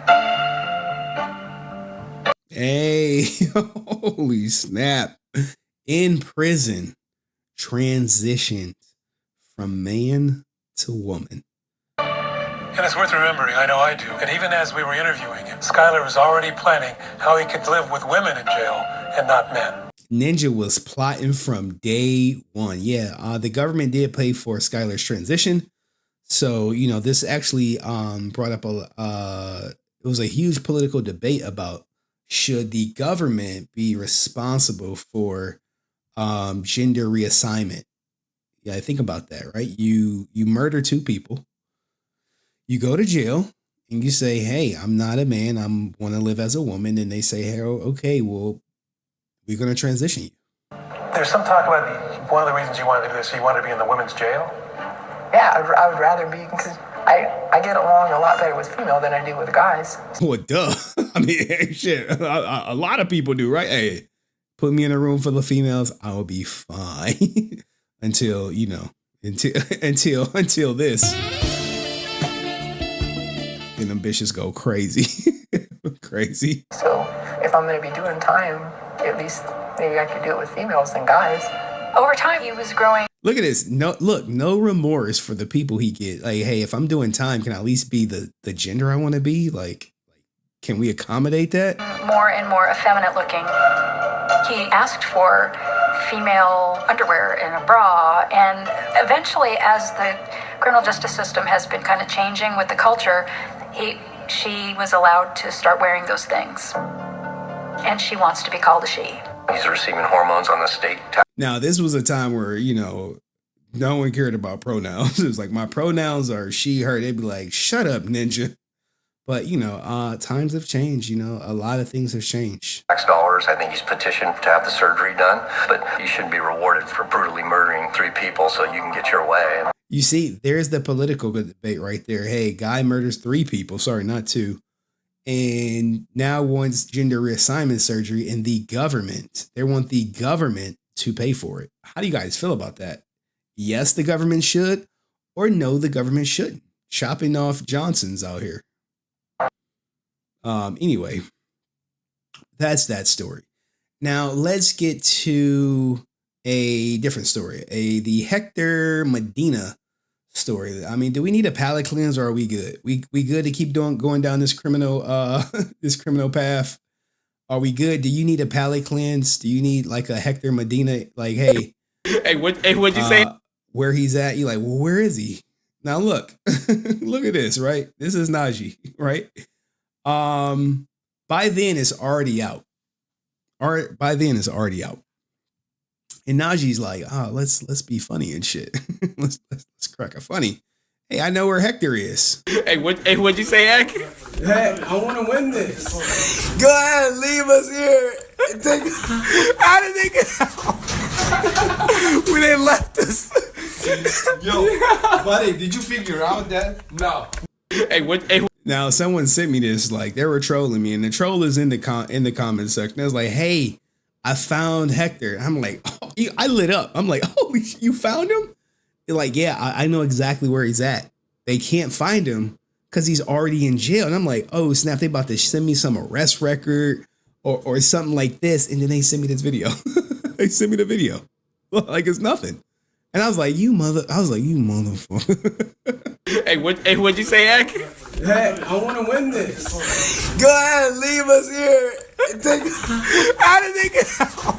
Speaker 4: Hey, holy snap. In prison, transitioned from man to woman.
Speaker 24: And it's worth remembering, I know I do, that even as we were interviewing him, Skyler was already planning how he could live with women in jail and not men.
Speaker 4: Ninja was plotting from day one. Yeah, the government did pay for Skyler's transition. So, you know, this actually brought up it was a huge political debate about should the government be responsible for gender reassignment. Yeah, think about that, right? You murder two people. You go to jail and you say, hey, I'm not a man. I want to live as a woman. And they say, hey, okay, well, we're going to transition you.
Speaker 24: There's some talk about one of the reasons you wanted to do this, you wanted to be in the women's jail?
Speaker 25: Yeah, I would rather be, because I get along a lot better with female than I do with guys.
Speaker 4: Well, duh. I mean, hey, shit, a lot of people do, right? Hey, put me in a room full of females, I'll be fine. until this. And them bitches go crazy. Crazy.
Speaker 25: So if I'm going to be doing time, at least maybe I could do it with females than guys.
Speaker 23: over time, he was growing
Speaker 4: Look at this. No remorse for the people he get. Like, hey, if I'm doing time, can I at least be the gender I want to be? Like, can we accommodate that?
Speaker 23: more and more effeminate looking. He asked for female underwear and a bra, and eventually, as the criminal justice system has been kind of changing with the culture, she was allowed to start wearing those things. And she wants to be called a she.
Speaker 1: He's receiving hormones on the state tax.
Speaker 4: Now, this was a time where, no one cared about pronouns. It was like, my pronouns are she, her. They'd be like, shut up, ninja. But, times have changed. A lot of things have changed.
Speaker 1: Tax dollars. I think he's petitioned to have the surgery done, but you shouldn't be rewarded for brutally murdering 3 people so you can get your way.
Speaker 4: You see, there's the political debate right there. Hey, guy murders 3 people. Sorry, not 2. And now wants gender reassignment surgery, and they want the government to pay for it. How do you guys feel about that? Yes, the government should, or no, the government shouldn't. Chopping off Johnsons out here. Anyway, that's that story. Now let's get to a different story. The Hector Medina story. I mean, do we need a palate cleanse, or are we good? We good to keep going down this criminal path? Are we good? Do you need a palate cleanse? Do you need like a Hector Medina? Like, hey,
Speaker 2: what'd you say?
Speaker 4: Where he's at? You like, well, where is he? Now look, look at this, right? This is Najee, right? By then it's already out. By then it's already out. And Najee's like, let's be funny and shit. let's crack a funny. Hey, I know where Hector is.
Speaker 2: What'd you say, Heck?
Speaker 11: Hey, I want to win this. Go ahead, leave us here. And take
Speaker 2: How did they get out? When they left us.
Speaker 11: Yo, buddy, did you figure out that?
Speaker 2: No.
Speaker 4: Now, someone sent me this, like, they were trolling me, and the troll is in the comment section. They was like, hey, I found Hector. I'm like, oh, I lit up. I'm like, holy shit, you found him? They're like, yeah, I know exactly where he's at. They can't find him because he's already in jail. And I'm like, oh, snap, they about to send me some arrest record or something like this. And then they send me this video. They sent me the video. Like, it's nothing. And I was like, you motherfucker.
Speaker 2: What'd you say, Heck?
Speaker 11: Hey, I want to win this. Go ahead, leave us here. And take
Speaker 2: How did they get out?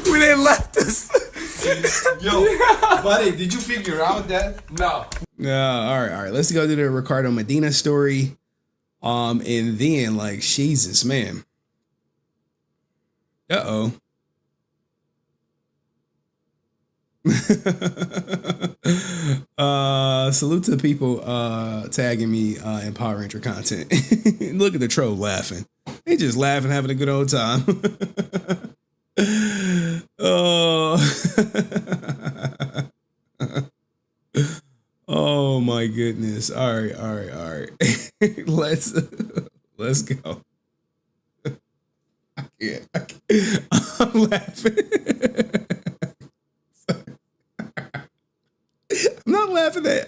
Speaker 2: When they left us.
Speaker 11: Yo, buddy, did you figure out that?
Speaker 2: No.
Speaker 4: All right. Let's go to the Ricardo Medina story. And then, like, Jesus, man. Uh-oh. Salute to the people tagging me in Power Ranger content. Look at the troll laughing. They just laughing, having a good old time. Oh my goodness. All right. Let's go. I can't. I'm laughing.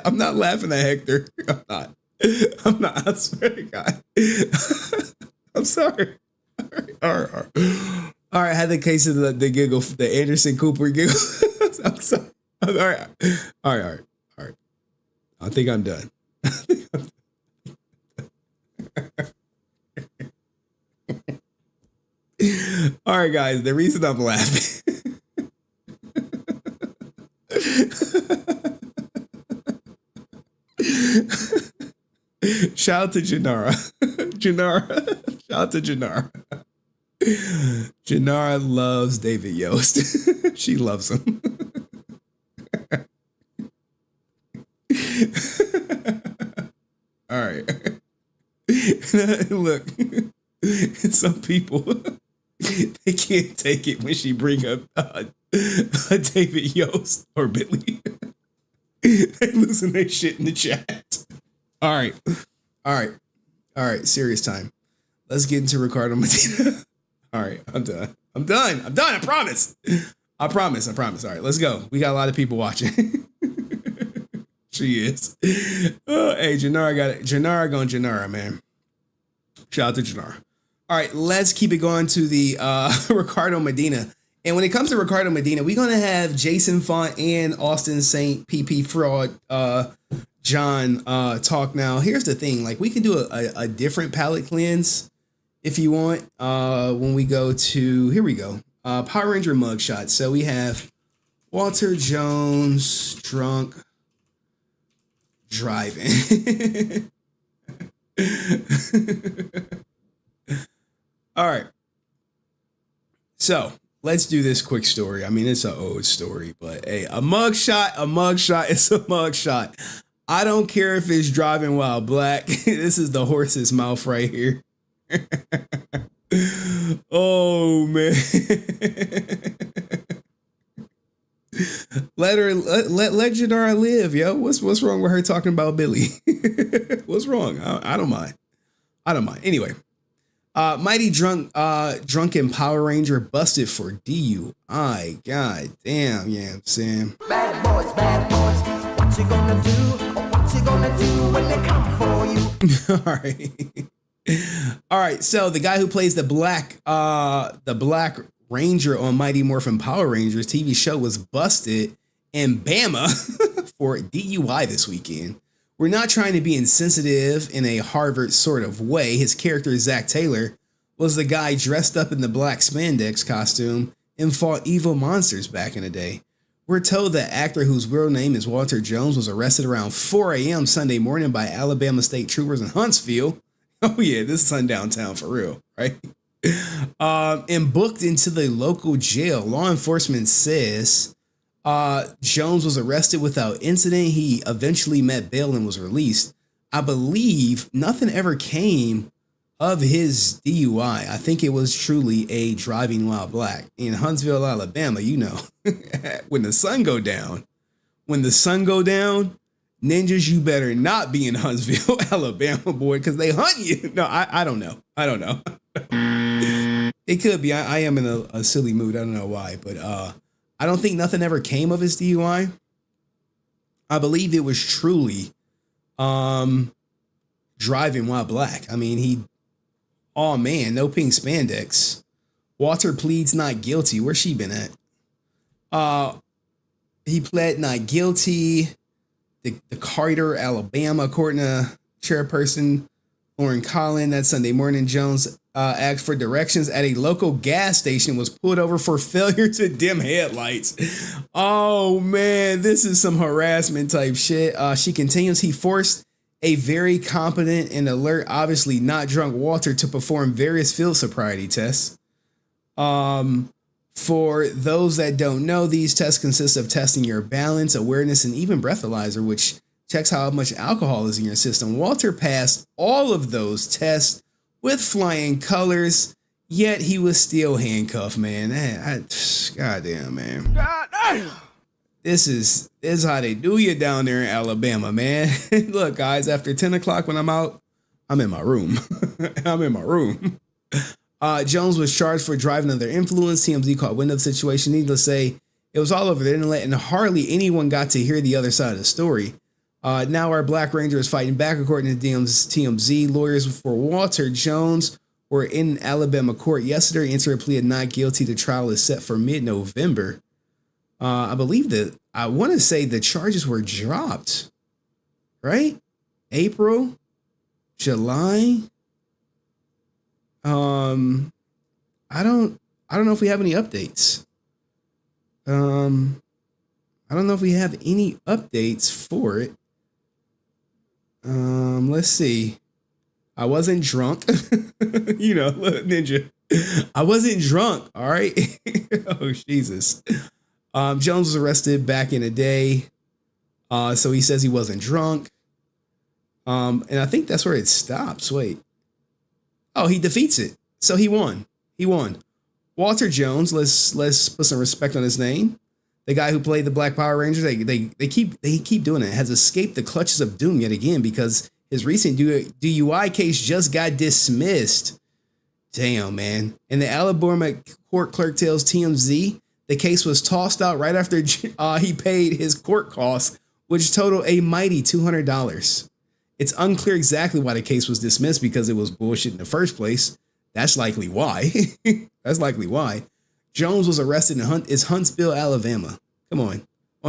Speaker 4: I'm not laughing at Hector. I'm not. I swear to God. I'm sorry. All right. I had the case of the giggle, the Anderson Cooper giggle. I'm sorry. All right. I think I'm done. All right, guys. The reason I'm laughing. Shout out to Janara. Shout out to Janara. Janara loves David Yost. She loves him. All right. Look, some people, they can't take it when she bring up David Yost or Billy. They losing their shit in the chat. All right. Serious time. Let's get into Ricardo Medina. All right. I'm done. I promise. All right. Let's go. We got a lot of people watching. She is. Hey, Janara got it. Janara going Janara, man. Shout out to Janara. All right. Let's keep it going to the Ricardo Medina. And when it comes to Ricardo Medina, we're gonna have Jason Font and Austin St. PP Fraud John talk now. Here's the thing, like we can do a different palette cleanse if you want. When we go to here we go. Power Ranger mugshot. So we have Walter Jones drunk driving. All right. So let's do this quick story. I mean, it's an old story, but hey, a mugshot is a mugshot. I don't care if it's driving while black. This is the horse's mouth right here. Oh man. Let Jadara live, yo. What's wrong with her talking about Billy? What's wrong? I don't mind. Anyway, mighty drunken Power Ranger busted for DUI. God damn, yeah, I'm saying.
Speaker 6: Bad boys, what you gonna do? What you gonna do when they come for you?
Speaker 4: All right. So the guy who plays the Black Ranger on Mighty Morphin Power Rangers TV show was busted in Bama for DUI this weekend. We're not trying to be insensitive in a Harvard sort of way. His character, Zach Taylor, was the guy dressed up in the black spandex costume and fought evil monsters back in the day. We're told the actor, whose real name is Walter Jones, was arrested around 4 a.m. Sunday morning by Alabama State troopers in Huntsville. Oh yeah, this is sundown town for real, right? And booked into the local jail. Law enforcement says Jones was arrested without incident. He eventually met bail and was released. I believe nothing ever came of his DUI. I think it was truly a driving while black. In Huntsville, Alabama, you know, when the sun go down, ninjas, you better not be in Huntsville, Alabama, boy, because they hunt you. No, I don't know. It could be. I am in a silly mood. I don't know why, but I don't think nothing ever came of his DUI. I believe it was truly driving while black. I mean, oh man, no pink spandex. Walter pleads not guilty. Where's she been at? He pled not guilty. The Carter, Alabama, according to chairperson Lauren Collin, that Sunday morning, Jones asked for directions at a local gas station, was pulled over for failure to dim headlights. Oh man, this is some harassment type shit. She continues, he forced a very competent and alert, obviously not drunk Walter to perform various field sobriety tests. For those that don't know, these tests consist of testing your balance, awareness, and even breathalyzer, which checks how much alcohol is in your system. Walter passed all of those tests with flying colors, yet he was still handcuffed, man. Goddamn, man. Goddamn. This is how they do you down there in Alabama, man. Look, guys, after 10 o'clock when I'm out, I'm in my room. Jones was charged for driving under influence. TMZ caught wind of the situation. Needless to say, it was all over the internet and hardly anyone got to hear the other side of the story. Now our Black Ranger is fighting back. According to TMZ, lawyers for Walter Jones were in Alabama court yesterday. Entered a plea of not guilty. The trial is set for mid-November. I believe I want to say the charges were dropped, right? April, July. I don't know if we have any updates. I don't know if we have any updates for it. Let's see. I wasn't drunk. You know, Ninja. I wasn't drunk. All right. Oh, Jesus. Jones was arrested back in the day. So he says he wasn't drunk. And I think that's where it stops. Wait. Oh, he defeats it. So he won. Walter Jones, let's put some respect on his name. The guy who played the Black Power Rangers, they keep doing it, has escaped the clutches of doom yet again because his recent DUI case just got dismissed. Damn, man. And the Alabama court clerk tells TMZ the case was tossed out right after he paid his court costs, which totaled a mighty $200. It's unclear exactly why the case was dismissed because it was bullshit in the first place. That's likely why. Jones was arrested in Huntsville, Alabama. Come on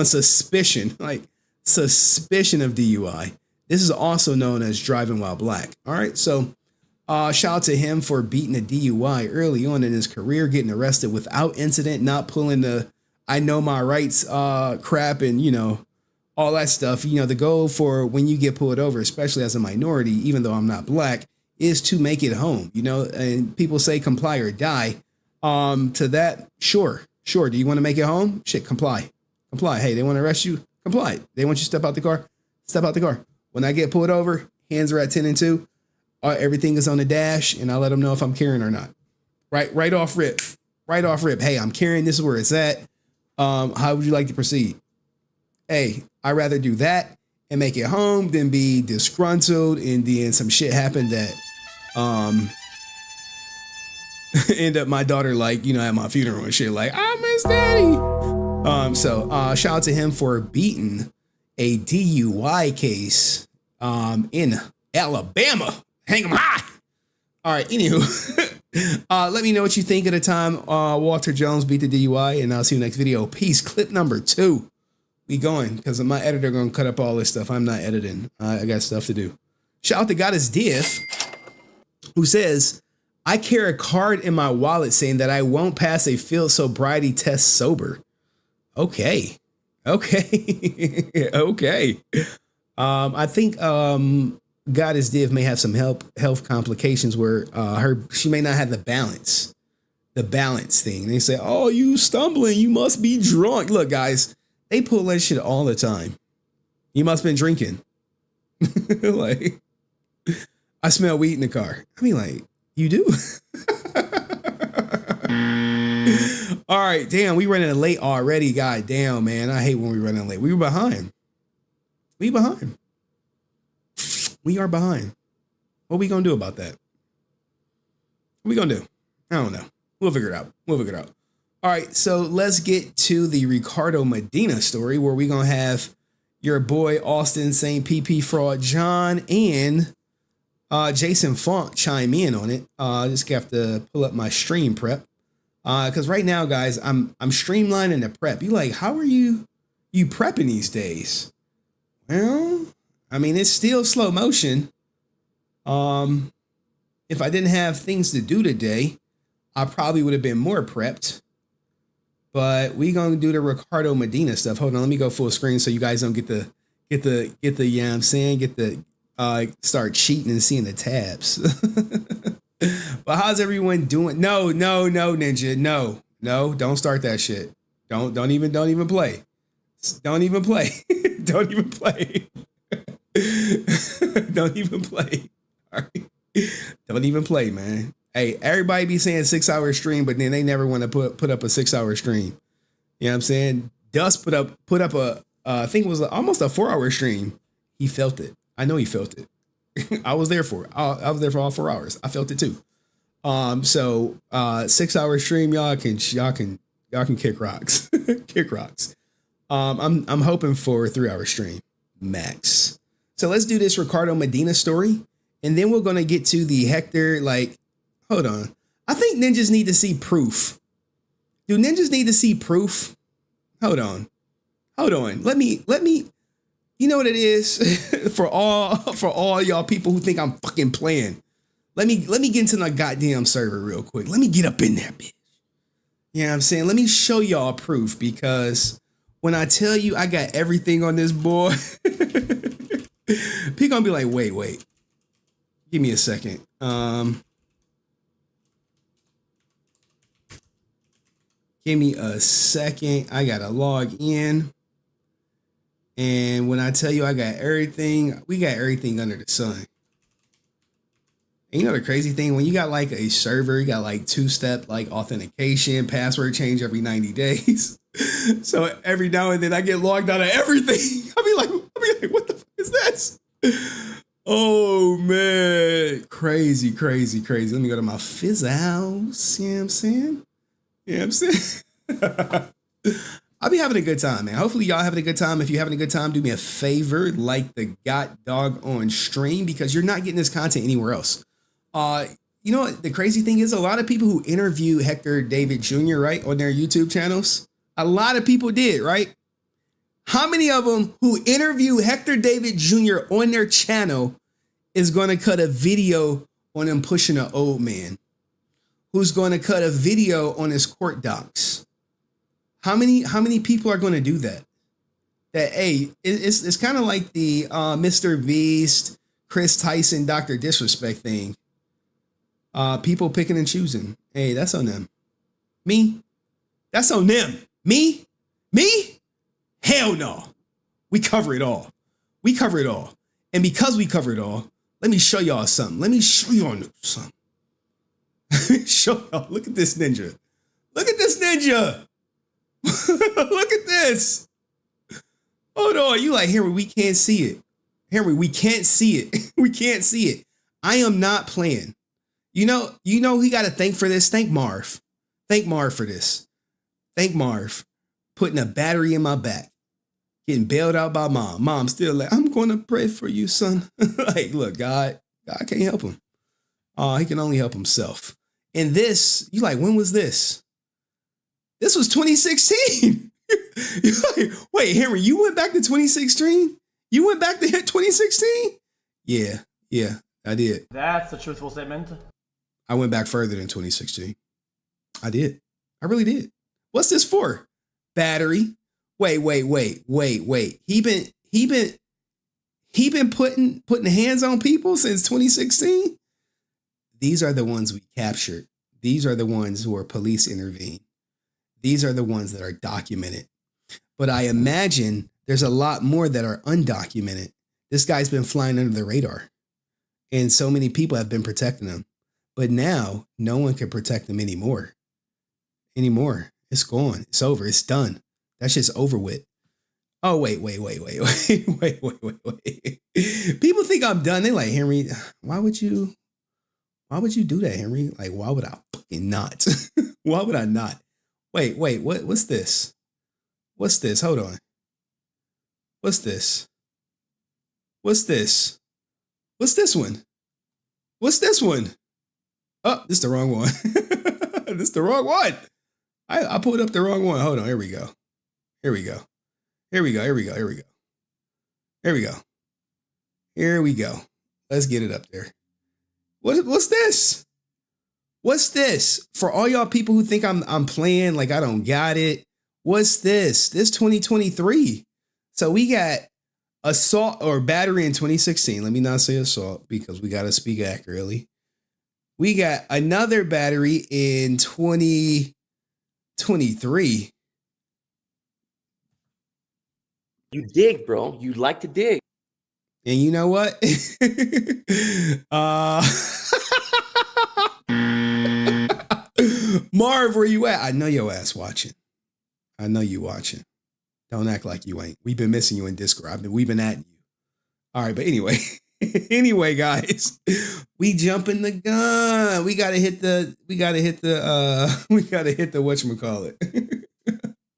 Speaker 4: suspicion, like suspicion of DUI. This is also known as driving while black. All right, so shout out to him for beating a DUI early on in his career, getting arrested without incident, not pulling the I know my rights crap and, you know, all that stuff. You know, the goal for when you get pulled over, especially as a minority, even though I'm not black, is to make it home, you know, and people say comply or die. To that, sure. Do you want to make it home? Shit, comply. Hey, they want to arrest you? Comply. They want you to step out the car? Step out the car. When I get pulled over, hands are at 10 and 2. Everything is on the dash, and I let them know if I'm carrying or not. Right off rip. Hey, I'm carrying. This is where it's at. How would you like to proceed? Hey, I'd rather do that and make it home than be disgruntled and then some shit happened that end up my daughter, like, you know, at my funeral and shit, like, I miss daddy. So shout out to him for beating a DUI case in Alabama. Hang 'em high. All right, anywho, let me know what you think of the time Walter Jones beat the DUI, and I'll see you next video. Peace. Clip number 2. We going, because my editor going to cut up all this stuff. I'm not editing. I got stuff to do. Shout out to Goddess Diff, who says, I carry a card in my wallet saying that I won't pass a field sobriety test sober. Okay. I think Goddess Div may have some health complications where she may not have the balance thing. They say, oh, you stumbling, you must be drunk. Look, guys, they pull that shit all the time. You must have been drinking. Like, I smell weed in the car. I mean, like, you do? All right, damn, we running late already. God damn, man. I hate when we running late. We were behind. We are behind. What we gonna do about that? What we gonna do? I don't know. We'll figure it out. All right, so let's get to the Ricardo Medina story, where we gonna have your boy Austin St. PP Fraud John and Jason Funk chime in on it. I just have to pull up my stream prep. Because right now, guys, I'm streamlining the prep. You like, how are you prepping these days? Well, I mean, it's still slow motion. If I didn't have things to do today, I probably would have been more prepped. But we gonna do the Ricardo Medina stuff. Hold on, let me go full screen so you guys don't get the yeah, I'm saying start cheating and seeing the tabs. But how's everyone doing? No, Ninja. No, don't start that shit. Don't even play. Don't even play. Don't even play. Don't even play. All right. Don't even play, man. Hey, everybody be saying 6-hour stream, but then they never want to put up a 6-hour stream. You know what I'm saying? Dust put up a I think it was almost a 4-hour stream. He felt it. I know he felt it. I was there for it. I was there for all 4 hours. I felt it too. So 6-hour stream, y'all can kick rocks. Kick rocks. I'm hoping for a 3-hour stream max. So let's do this Ricardo Medina story, and then we're gonna get to the Hector. Like, hold on. I think ninjas need to see proof. Do ninjas need to see proof? Hold on. Let me. You know what it is for all y'all people who think I'm fucking playing. Let me get into the goddamn server real quick. Let me get up in there, bitch. You know what I'm saying? Let me show y'all proof, because when I tell you I got everything on this boy, people gonna be like, wait. Give me a second. Give me a second. I gotta log in. And when I tell you I got everything, we got everything under the sun. And you know the crazy thing, when you got like a server, you got like 2-step like authentication, password change every 90 days. So every now and then I get logged out of everything. I'll be like, what the fuck is this? Oh man, crazy. Let me go to my fizz house. You know what I'm saying? I'll be having a good time, man. Hopefully y'all having a good time. If you're having a good time, do me a favor, like the God Dog on stream, because you're not getting this content anywhere else. you know what the crazy thing is? A lot of people who interview Hector David Jr., right, on their YouTube channels, a lot of people did, right? How many of them who interview Hector David Jr. on their channel is going to cut a video on him pushing an old man? Who's going to cut a video on his court docs? How many people are going to do that? That, hey, it's kind of like the Mr. Beast, Chris Tyson, Dr. Disrespect thing. People picking and choosing. Hey, that's on them. Me? That's on them. Me? Hell no. We cover it all. We cover it all. And because we cover it all, let me show y'all something. Let me show y'all something. Show y'all. Look at this ninja. Look at this ninja. Look at this. Hold on. You like, Henry, we can't see it. Henry, we can't see it. We can't see it. I am not playing. You know he got to thank for this. Thank Marv. Thank Marv for this. Thank Marv. Putting a battery in my back. Getting bailed out by mom. Mom still like, I'm going to pray for you, son. Like, look, God can't help him. He can only help himself. And this, you like, when was this? This was 2016. You're like, wait, Henry, you went back to 2016? You went back to 2016? Yeah, I did.
Speaker 3: That's a truthful statement.
Speaker 4: I went back further than 2016. I did. I really did. What's this for? Battery. Wait. He been putting hands on people since 2016. These are the ones we captured. These are the ones who are police intervened. These are the ones that are documented. But I imagine there's a lot more that are undocumented. This guy's been flying under the radar. And so many people have been protecting him. But now no one can protect him anymore. It's gone. It's over. It's done. That shit's over with. Oh, wait. People think I'm done. They like, Henry, why would you do that, Henry? Like, why would I fucking not? Why would I not? Wait, what's this? What's this? Hold on. What's this? What's this? What's this one? What's this one? Oh, this is the wrong one. This is the wrong one. I pulled up the wrong one. Hold on. Here we go. Here we go. Let's get it up there. What's this? What's this? For all y'all people who think I'm playing like I don't got it. What's this? This 2023. So we got assault or battery in 2016. Let me not say assault because we got to speak accurately. We got another battery in 2023.
Speaker 7: You dig, bro. You like to dig.
Speaker 4: And you know what? Marv, where you at? I know your ass watching. I know you watching. Don't act like you ain't. We've been missing you in Discord. We've been at you. All right, but anyway. Anyway, guys, we jumping the gun. We gotta hit the whatchamacallit.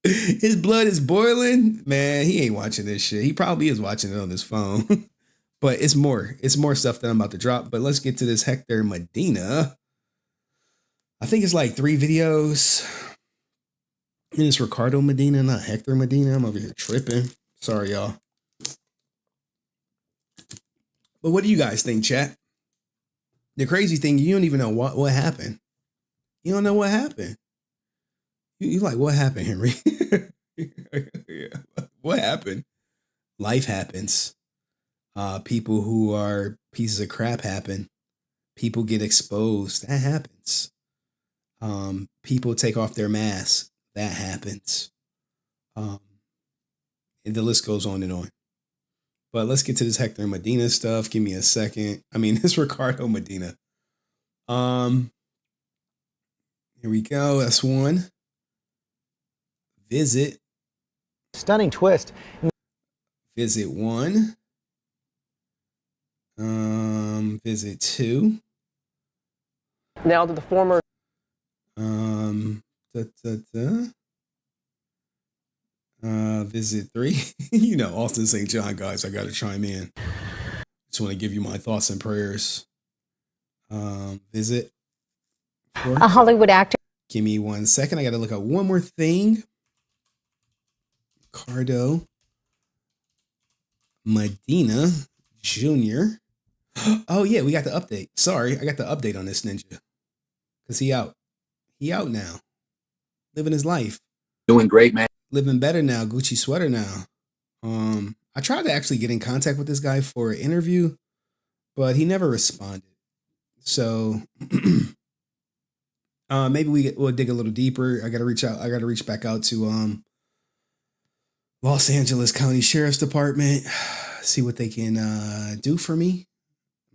Speaker 4: His blood is boiling. Man, he ain't watching this shit. He probably is watching it on his phone. But it's more stuff that I'm about to drop. But let's get to this Hector Medina. I think it's like 3 videos. And it's Ricardo Medina, not Hector Medina. I'm over here tripping. Sorry, y'all. But what do you guys think, chat? The crazy thing, you don't even know what happened. You don't know what happened. You like, what happened, Henry? What happened? Life happens. People who are pieces of crap happen. People get exposed. That happens. People take off their masks. That happens. And the list goes on and on. But let's get to this Hector Medina stuff. Give me a second. I mean, this Ricardo Medina. Here we go. That's one. Visit.
Speaker 7: Stunning twist.
Speaker 4: Visit 1. Visit 2.
Speaker 7: Now to the former.
Speaker 4: Visit 3. You know, Austin St. John, guys. I got to chime in. Just want to give you my thoughts and prayers. Visit.
Speaker 3: A Hollywood actor.
Speaker 4: Give me 1 second. I got to look at one more thing. Hector Medina Jr. Oh yeah, we got the update. Sorry, I got the update on this ninja. Cause he out. He out now. Living his life.
Speaker 5: Doing great, man.
Speaker 4: Living better now. Gucci sweater now. I tried to actually get in contact with this guy for an interview, but he never responded. So maybe we'll dig a little deeper. I gotta reach out. I gotta reach back out to Los Angeles County Sheriff's Department. See what they can do for me.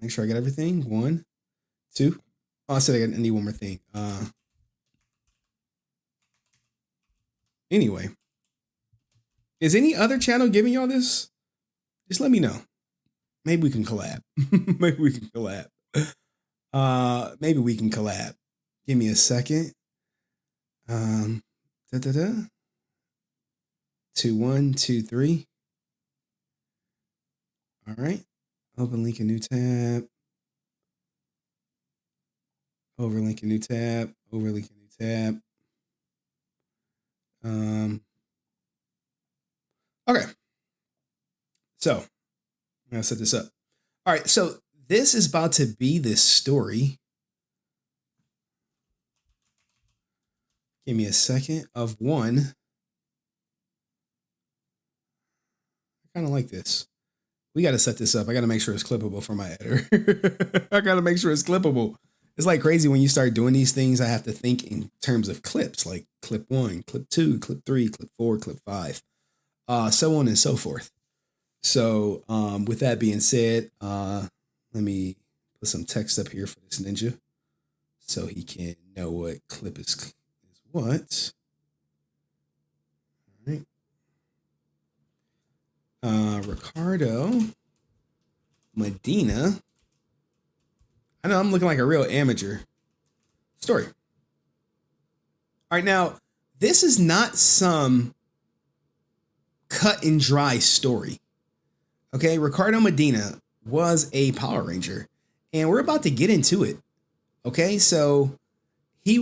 Speaker 4: Make sure I got everything. 1, 2. Oh, I said I need one more thing. Anyway, is any other channel giving y'all this? Just let me know. Maybe we can collab. Maybe we can collab. Maybe we can collab. Give me a second. 2, 1, 2, 3. All right. Open link a new tab. Overlink a new tab. Overlink a new tab. Okay. So I'm gonna set this up. All right. So this is about to be this story. Give me a second of one. I kind of like this. We got to set this up. I got to make sure it's clippable for my editor. I got to make sure it's clippable. It's like crazy when you start doing these things. I have to think in terms of clips, like clip 1, clip 2, clip 3, clip 4, clip 5, so on and so forth. So with that being said, let me put some text up here for this ninja so he can know what clip is what. All right. Hector Medina. I know I'm looking like a real amateur. Story. All right, now, this is not some cut and dry story. Okay, Hector Medina was a Power Ranger, and we're about to get into it. Okay, so he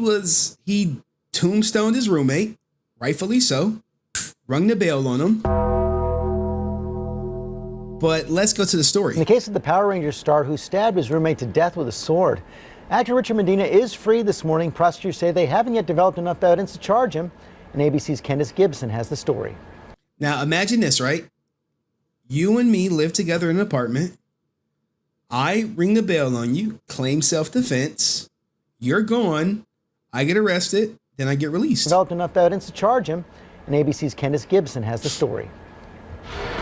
Speaker 4: tombstoned his roommate, rightfully so, rung the bell on him. But let's go to the story.
Speaker 8: In the case of the Power Ranger star who stabbed his roommate to death with a sword, actor Hector Medina is free this morning. Prosecutors say they haven't yet developed enough evidence to charge him, and ABC's Candace Gibson has the story.
Speaker 4: Now imagine this, right? You and me live together in an apartment. I ring the bell on you, claim self-defense. You're gone. I get arrested. Then I get released.
Speaker 8: Developed enough evidence to charge him, and ABC's Candace Gibson has the story.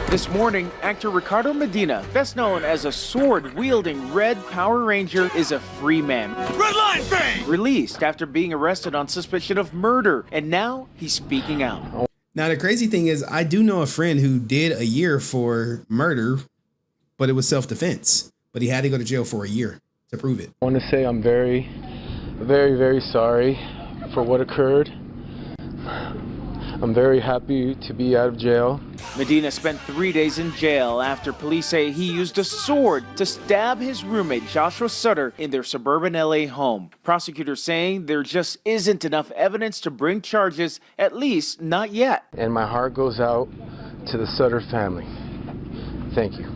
Speaker 10: This morning, actor Hector Medina, best known as a sword-wielding Red Power Ranger, is a free man. Red line bang! Released after being arrested on suspicion of murder, and now he's speaking out.
Speaker 4: Now, the crazy thing is, I do know a friend who did a year for murder, but it was self-defense. But he had to go to jail for a year to prove it.
Speaker 22: I want to say I'm very, very, very sorry for what occurred. I'm very happy to be out of jail.
Speaker 10: Medina spent 3 days in jail after police say he used a sword to stab his roommate Joshua Sutter in their suburban LA home. Prosecutors saying there just isn't enough evidence to bring charges, at least not yet.
Speaker 22: And my heart goes out to the Sutter family. Thank you.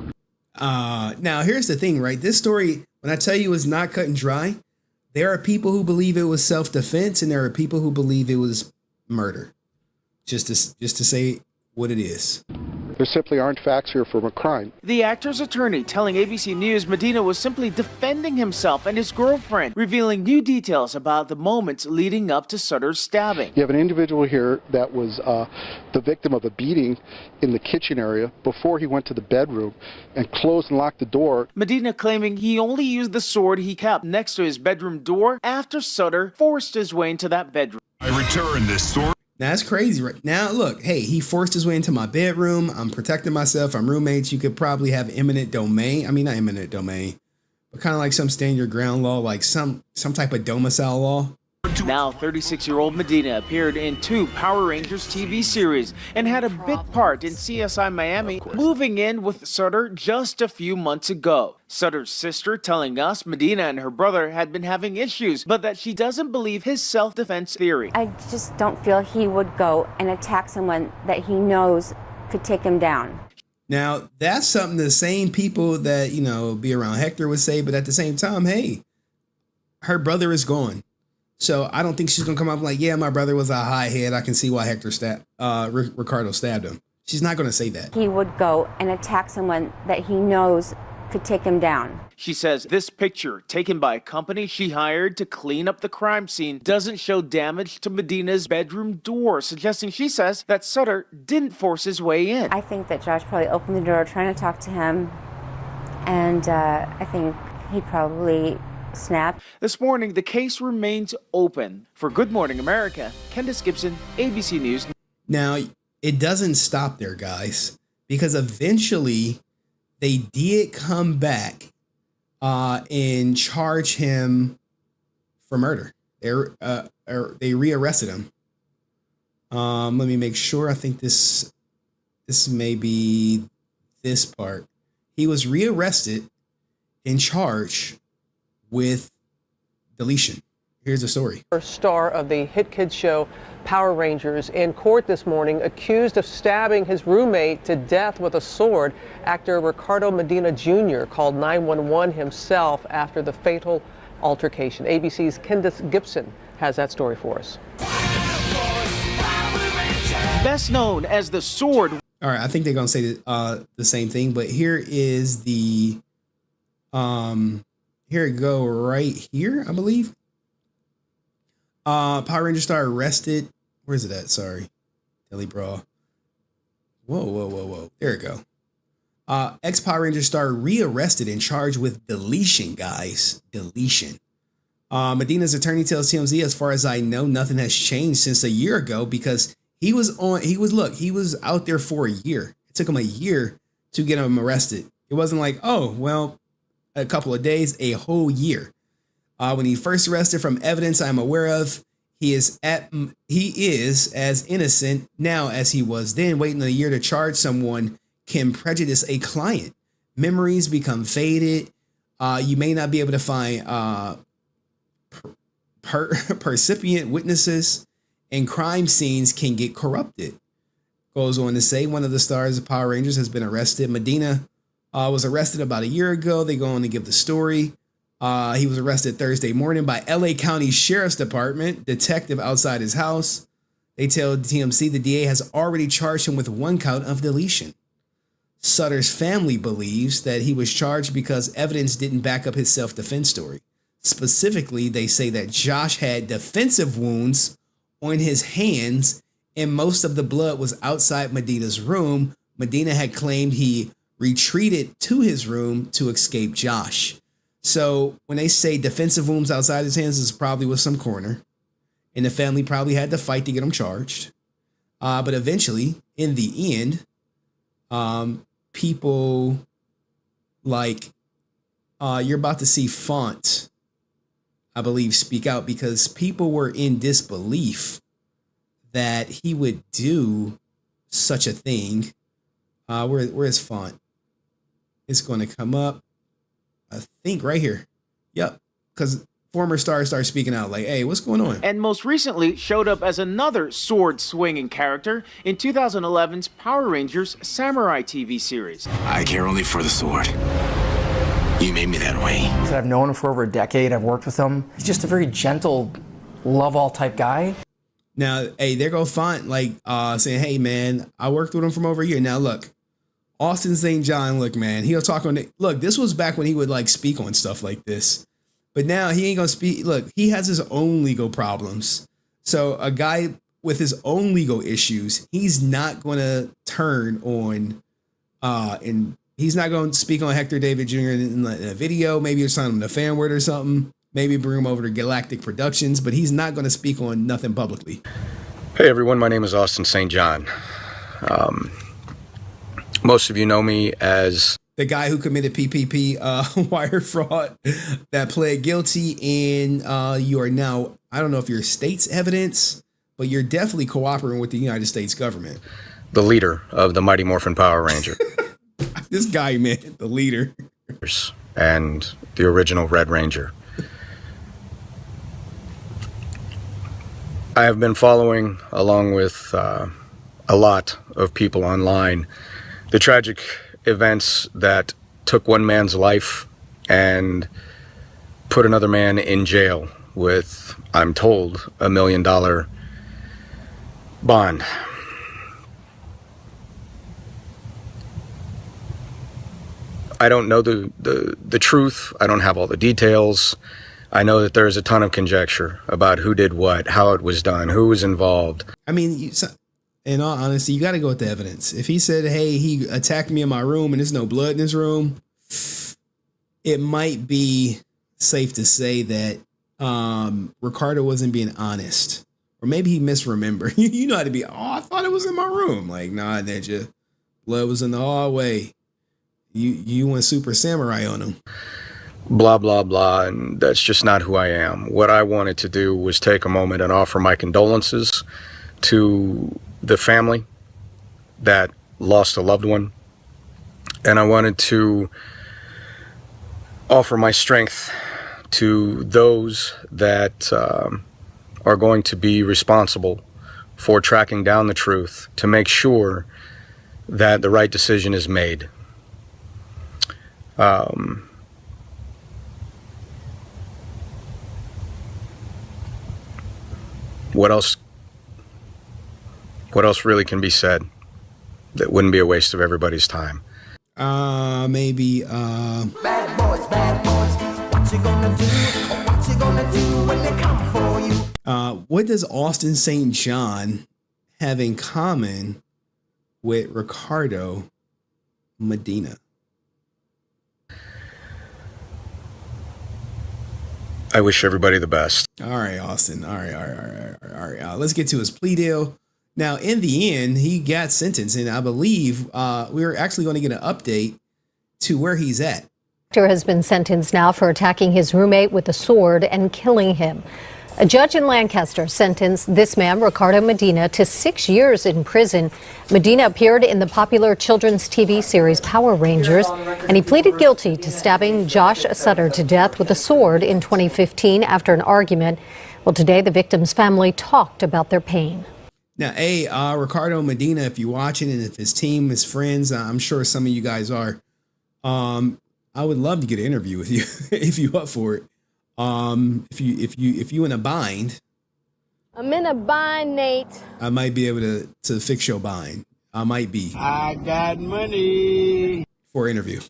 Speaker 4: Now, here's the thing, right? This story, when I tell you it's not cut and dry, there are people who believe it was self-defense and there are people who believe it was murder. Just to say what it is.
Speaker 13: There simply aren't facts here from a crime.
Speaker 10: The actor's attorney telling ABC News Medina was simply defending himself and his girlfriend, revealing new details about the moments leading up to Sutter's stabbing.
Speaker 13: You have an individual here that was the victim of a beating in the kitchen area before he went to the bedroom and closed and locked the door.
Speaker 10: Medina claiming he only used the sword he kept next to his bedroom door after Sutter forced his way into that bedroom.
Speaker 26: I returned this sword.
Speaker 4: Now, that's crazy, right? Now, look, hey, he forced his way into my bedroom. I'm protecting myself. I'm roommates. You could probably have eminent domain. I mean, not eminent domain, but kind of like some stand your ground law, like some type of domicile law.
Speaker 10: Now, 36-year-old Medina appeared in 2 Power Rangers TV series and had a big part in CSI Miami, moving in with Sutter just a few months ago. Sutter's sister telling us Medina and her brother had been having issues, but that she doesn't believe his self-defense theory.
Speaker 3: I just don't feel he would go and attack someone that he knows could take him down.
Speaker 4: Now, that's something the same people that, you know, be around Hector would say, but at the same time, hey, her brother is gone. So I don't think she's going to come up like, yeah, my brother was a hothead. I can see why Ricardo stabbed him. She's not going to say that.
Speaker 3: He would go and attack someone that he knows could take him down.
Speaker 10: She says this picture, taken by a company she hired to clean up the crime scene, doesn't show damage to Medina's bedroom door, suggesting, she says, that Sutter didn't force his way in.
Speaker 3: I think that Josh probably opened the door trying to talk to him, and I think he probably snapped.
Speaker 10: This morning, the case remains open. For Good Morning America, Candace Gibson, ABC News.
Speaker 4: Now, it doesn't stop there, guys, because eventually they did come back and charge him for murder. They rearrested him. Let me make sure. I think this may be this part. He was rearrested and charged with deletion. Here's the story.
Speaker 5: Star of the hit kids show Power Rangers in court this morning, accused of stabbing his roommate to death with a sword. Actor Hector Medina Jr. called 911 himself after the fatal altercation. ABC's Candace Gibson has that story for us.
Speaker 10: Best known as the Sword.
Speaker 4: All right, I think they're gonna say the same thing, but here is the here it go right here, I believe. Power Ranger star arrested. Where's it at? Sorry. Daily Brawl. Whoa. There it go. Ex-Power Ranger star rearrested and charged with deletion, guys. Deletion. Medina's attorney tells TMZ, as far as I know, nothing has changed since a year ago, because he was out there for a year. It took him a year to get him arrested. It wasn't like, oh, well, a couple of days, a whole year. When he first arrested, from evidence I'm aware of, he is as innocent now as he was then. Waiting a year to charge someone can prejudice a client. Memories become faded. You may not be able to find percipient witnesses, and crime scenes can get corrupted. Goes on to say one of the stars of Power Rangers has been arrested. Medina was arrested about a year ago. They go on to give the story. He was arrested Thursday morning by LA County Sheriff's Department detective outside his house. They tell TMZ the DA has already charged him with 1 count of deletion. Sutter's family believes that he was charged because evidence didn't back up his self-defense story. Specifically, they say that Josh had defensive wounds on his hands and most of the blood was outside Medina's room. Medina had claimed he retreated to his room to escape Josh. So when they say defensive wounds outside his hands, is probably with some coroner, and the family probably had to fight to get him charged. But eventually, in the end, people like you're about to see Font, I believe, speak out, because people were in disbelief that he would do such a thing. Where is Font? It's going to come up, I think, right here. Yep, because former stars start speaking out like, hey, what's going on?
Speaker 10: And most recently showed up as another sword-swinging character in 2011's Power Rangers Samurai TV series.
Speaker 11: I care only for the sword. You made me that way.
Speaker 20: I've known him for over a decade. I've worked with him. He's just a very gentle, love-all type guy.
Speaker 4: Now, hey, there go Font, like, saying, hey, man, I worked with him for over a year. Now, look, Austin St. John, look, man, he'll talk on it. Look, this was back when he would, like, speak on stuff like this. But now he ain't going to speak. Look, he has his own legal problems. So a guy with his own legal issues, he's not going to turn on, and he's not going to speak on Hector David Jr. in a video. Maybe he'll sign him to fan word or something. Maybe bring him over to Galactic Productions, but he's not going to speak on nothing publicly.
Speaker 12: Hey everyone, my name is Austin St. John. Most of you know me as...
Speaker 4: the guy who committed PPP wire fraud that pled guilty, and you are now, I don't know if you're state's evidence, but you're definitely cooperating with the United States government.
Speaker 12: The leader of the Mighty Morphin Power Ranger.
Speaker 4: This guy, man, the leader.
Speaker 12: And the original Red Ranger. I have been following, along with a lot of people online, the tragic events that took one man's life and put another man in jail with, I'm told, $1 million bond. I don't know the truth. I don't have all the details. I know that there is a ton of conjecture about who did what, how it was done, who was involved.
Speaker 4: I mean, in all honesty, you got to go with the evidence. If he said, hey, he attacked me in my room and there's no blood in his room, it might be safe to say that Ricardo wasn't being honest. Or maybe he misremembered. You know how to be, I thought it was in my room. Like, nah, ninja. Blood was in the hallway. You went Super Samurai on him.
Speaker 12: Blah, blah, blah. And that's just not who I am. What I wanted to do was take a moment and offer my condolences to the family that lost a loved one. And I wanted to offer my strength to those that are going to be responsible for tracking down the truth to make sure that the right decision is made. What else really can be said that wouldn't be a waste of everybody's time?
Speaker 4: Maybe
Speaker 6: Bad boys, what you gonna do? What you gonna do when they come for you?
Speaker 4: What does Austin St. John have in common with Ricardo Medina?
Speaker 12: I wish everybody the best.
Speaker 4: All right, Austin. All right. Let's get to his plea deal. Now, in the end, he got sentenced, and I believe we're actually going to get an update to where he's at.
Speaker 9: Hector has been sentenced now for attacking his roommate with a sword and killing him. A judge in Lancaster sentenced this man, Ricardo Medina, to 6 years in prison. Medina appeared in the popular children's TV series Power Rangers, and he pleaded guilty to stabbing Josh Sutter to death with a sword in 2015 after an argument. Well, today the victim's family talked about their pain.
Speaker 4: Now, Ricardo Medina, if you're watching and if his team, his friends, I'm sure some of you guys are, I would love to get an interview with you if you up for it. If you in a bind,
Speaker 14: I'm in a bind, Nate.
Speaker 4: I might be able to fix your bind. I might be.
Speaker 11: I got money.
Speaker 4: For an interview.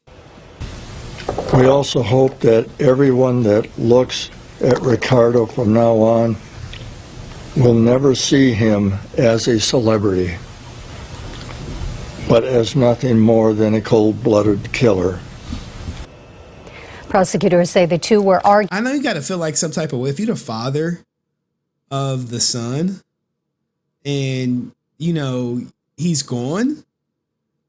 Speaker 16: We also hope that everyone that looks at Ricardo from now on will never see him as a celebrity, but as nothing more than a cold-blooded killer.
Speaker 9: Prosecutors say the two were arguing.
Speaker 4: I know you got to feel like some type of way. If you're the father of the son and, he's gone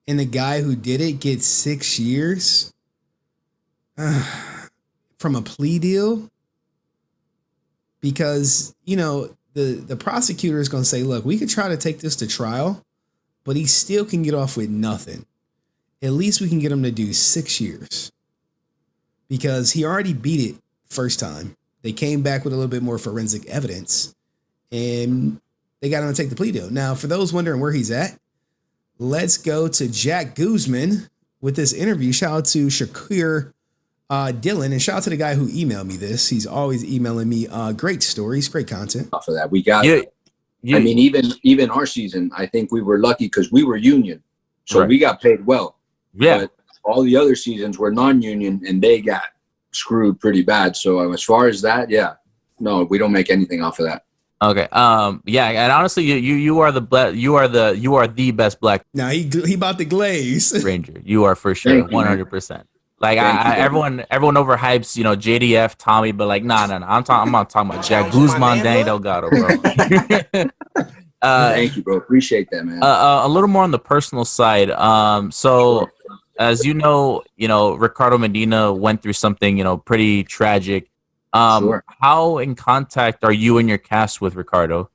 Speaker 4: and the guy who did it gets 6 years from a plea deal because, the prosecutor is going to say, look, we could try to take this to trial, but he still can get off with nothing. At least we can get him to do 6 years. Because he already beat it first time. They came back with a little bit more forensic evidence and they got him to take the plea deal. Now, for those wondering where he's at, let's go to Jack Guzman with this interview. Shout out to Shakir Dylan and shout out to the guy who emailed me this. He's always emailing me great stories, great content.
Speaker 18: Off of that, we got I mean, even our season, I think we were lucky because we were union. So we got paid well.
Speaker 21: Yeah. But
Speaker 18: all the other seasons were non-union and they got screwed pretty bad. So as far as that, no, we don't make anything off of that.
Speaker 21: Okay. Yeah, and honestly, you are the best black.
Speaker 4: Now he about to glaze.
Speaker 21: Ranger. You are for sure 100%. Like everyone overhypes, JDF, Tommy, but like nah. I'm not talking about Jack Guzman, Danny Delgado, bro.
Speaker 18: Thank you, bro. Appreciate that, man.
Speaker 21: A little more on the personal side. So as you know, Ricardo Medina went through something, pretty tragic.
Speaker 18: Sure.
Speaker 21: How in contact are you and your cast with Ricardo?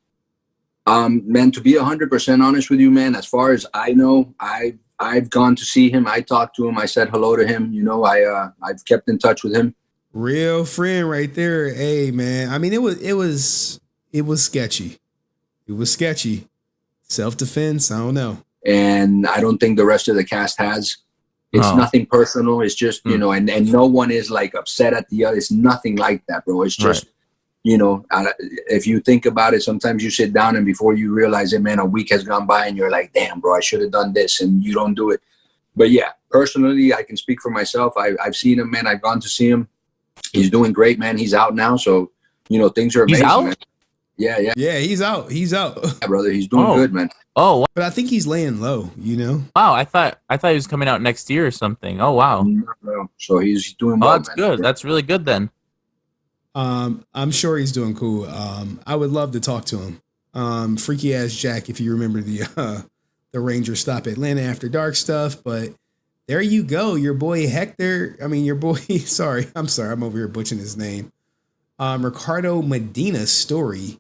Speaker 18: Man, to be 100% honest with you, man, as far as I know, I've gone to see him. I talked to him. I said hello to him. I've kept in touch with him.
Speaker 4: Real friend right there. Hey, man. I mean, it was sketchy. It was sketchy. Self-defense. I don't know.
Speaker 18: And I don't think the rest of the cast has. It's nothing personal. It's just, and no one is like upset at the other. It's nothing like that, bro. It's just, if you think about it, sometimes you sit down and before you realize it, man, a week has gone by and you're like, damn, bro, I should have done this, and you don't do it. But yeah, personally, I can speak for myself. I've seen him, man. I've gone to see him. He's doing great, man. He's out now. So, things are amazing, man. Yeah.
Speaker 4: Yeah, he's out.
Speaker 18: Yeah, brother. He's doing good, man.
Speaker 21: Oh, wow.
Speaker 4: But I think he's laying low,
Speaker 21: Wow, I thought he was coming out next year or something. Oh, wow.
Speaker 18: No. So he's doing well,
Speaker 21: that's
Speaker 18: man.
Speaker 21: good. That's really good then.
Speaker 4: I'm sure he's doing cool. I would love to talk to him. Freaky ass Jack, if you remember the Ranger Stop Atlanta After Dark stuff. But there you go, your boy Hector. I mean, your boy. Sorry, I'm over here butchering his name. Ricardo Medina's story.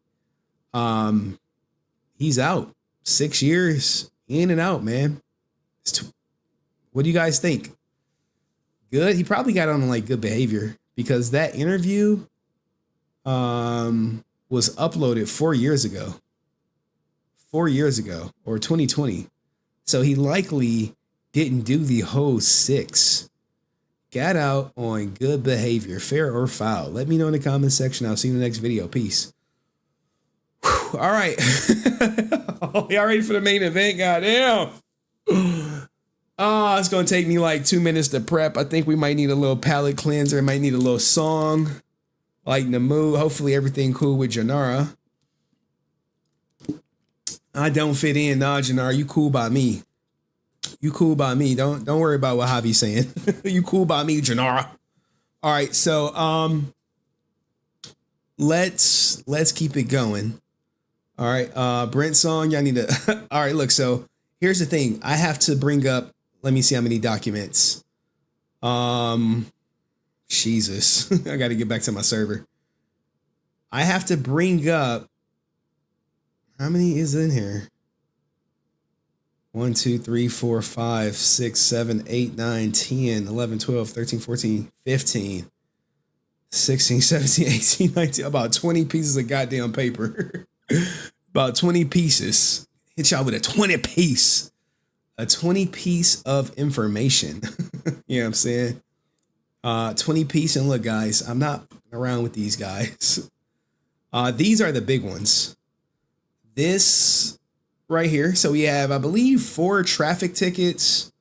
Speaker 4: He's out 6 years in and out, man. What do you guys think? Good. He probably got on like good behavior because that interview was uploaded 4 years ago. 4 years ago, or 2020. So he likely didn't do the whole 6. Got out on good behavior, fair or foul. Let me know in the comment section. I'll see you in the next video. Peace. Whew. All right. Y'all ready for the main event? Goddamn. It's going to take me like 2 minutes to prep. I think we might need a little palate cleanser. Might need a little song. Like the mood. Hopefully everything cool with Janara. I don't fit in. Nah, Janara, you cool by me. You cool by me. Don't worry about what Javi's saying. You cool by me, Janara. All right, so let's keep it going. All right, Brent song, y'all need to. All right, look. So here's the thing. I have to bring up. Let me see how many documents. Jesus, I got to get back to my server. I have to bring up. How many is in here? 1, 2, 3, 4, 5, 6, 7, 8, 9, 10, 11, 12, 13, 14, 15, 16, 17, 18, 19. About 20 pieces of goddamn paper. About 20 pieces. Hit y'all with a 20 piece. A 20 piece of information. You know what I'm saying? 20 piece. And look, guys, I'm not around with these guys. These are the big ones. This right here. So we have, I believe, 4 traffic tickets,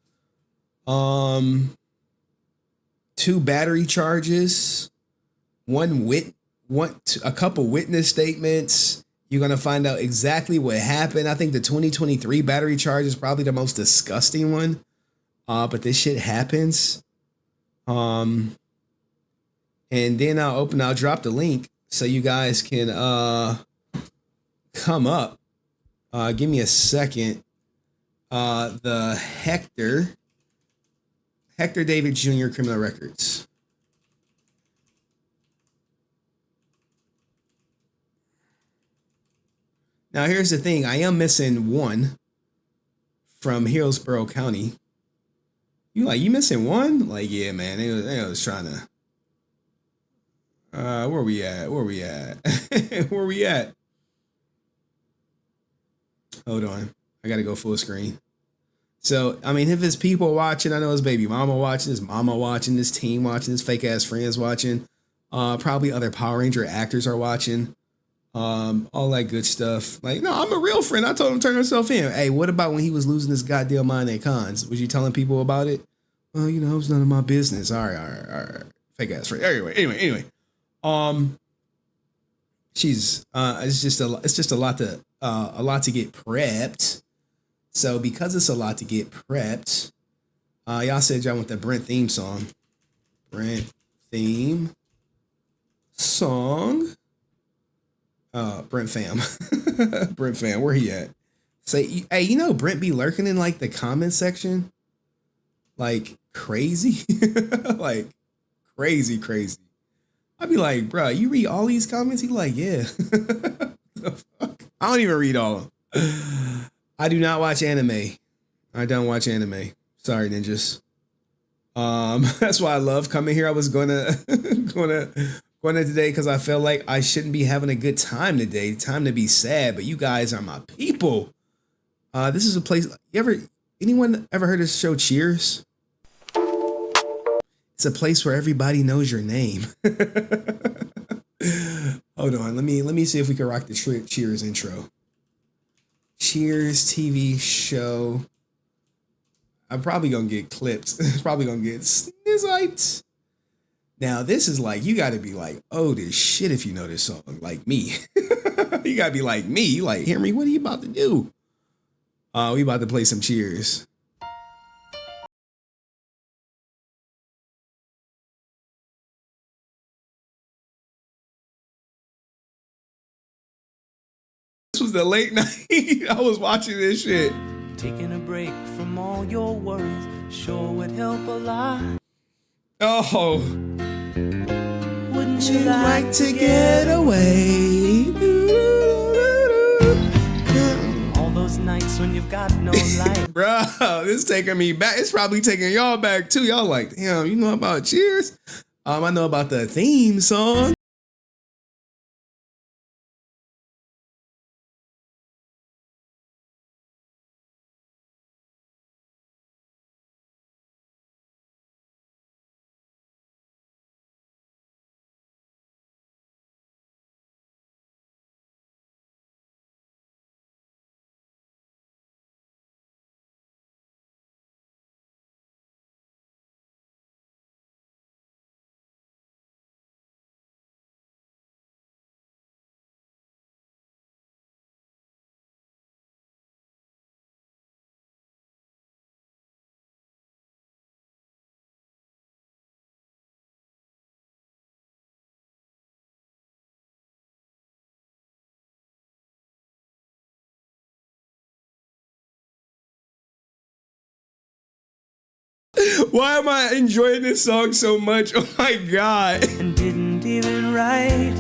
Speaker 4: 2 battery charges, a couple witness statements. You're going to find out exactly what happened. I think the 2023 battery charge is probably the most disgusting one. But this shit happens. And then I'll drop the link so you guys can come up. Give me a second. The Hector David Jr. criminal records. Now, here's the thing. I am missing one from Hillsborough County. You missing one? Like, yeah, man. They was trying to. Where we at? Where we at? Hold on. I got to go full screen. So, I mean, if it's people watching, I know his baby mama watching, his mama watching, his team watching, his fake ass friends watching. Probably other Power Ranger actors are watching. All that good stuff. Like, no, I'm a real friend. I told him to turn himself in. Hey, what about when he was losing his goddamn mind at cons? Was you telling people about it? Well, it was none of my business. All right. Fake ass friend. Anyway. It's just a lot to get prepped. So because it's a lot to get prepped, y'all said y'all want the Brent theme song. Brent theme song. Brent fam. Brent fam, where he at? Say, hey, Brent be lurking in like the comment section. like crazy, like crazy, crazy. I'd be like, bro, you read all these comments? He like, yeah. The fuck? I don't even read all of them. I do not watch anime. I don't watch anime. Sorry, ninjas. That's why I love coming here. I was gonna today because I felt like I shouldn't be having a good time today. Time to be sad, but you guys are my people. This is a place. Anyone ever heard of the show Cheers? It's a place where everybody knows your name. Hold on, let me see if we can rock the Cheers intro. Cheers TV show. I'm probably gonna get clipped. Probably gonna get snizziped. Now this is like, you gotta be like, oh this shit if you know this song, like me. You gotta be like me, like Henry, what are you about to do? We about to play some Cheers. This was the late night. I was watching this shit.
Speaker 6: Taking a break from all your worries sure would help a lot.
Speaker 4: Oh.
Speaker 6: Wouldn't you like to get
Speaker 4: away?
Speaker 6: All those nights when you've got no light.
Speaker 4: Bro, this is taking me back. It's probably taking y'all back too. Y'all like, damn, you know about Cheers? I know about the theme song. Why am I enjoying this song so much? Oh my God.
Speaker 6: And didn't even write.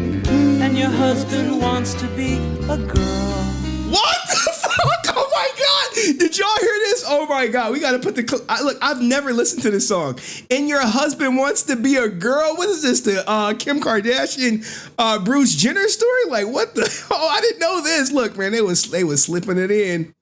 Speaker 6: And your husband wants to be a girl.
Speaker 4: What the fuck? Oh my God. Did y'all hear this? Oh my God. We got to put the clip. Look, I've never listened to this song. And your husband wants to be a girl? What is this? The Kim Kardashian, Bruce Jenner story? Like what the? Oh, I didn't know this. Look, man, they was slipping it in.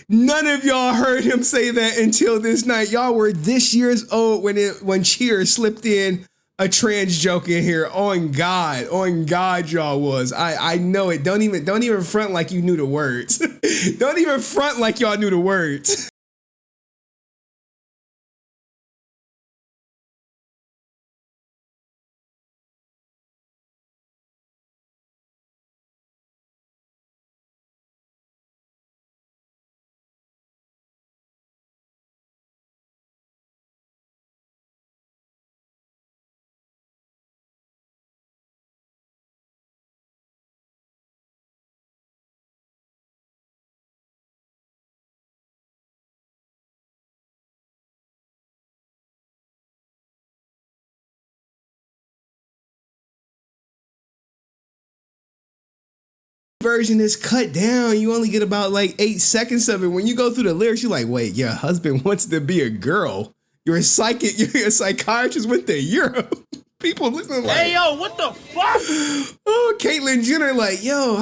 Speaker 4: None of y'all heard him say that until this night. Y'all were this years old when Cheers slipped in a trans joke in here. On God, y'all was. I know it. Don't even front like you knew the words. Don't even front like y'all knew the words. Version is cut down. You only get about like 8 seconds of it. When you go through the lyrics, you're like, wait, your husband wants to be a girl. You're a psychiatrist went to Europe. People listening like,
Speaker 6: Hey, yo, what the fuck?
Speaker 4: Oh, Caitlyn Jenner like, yo,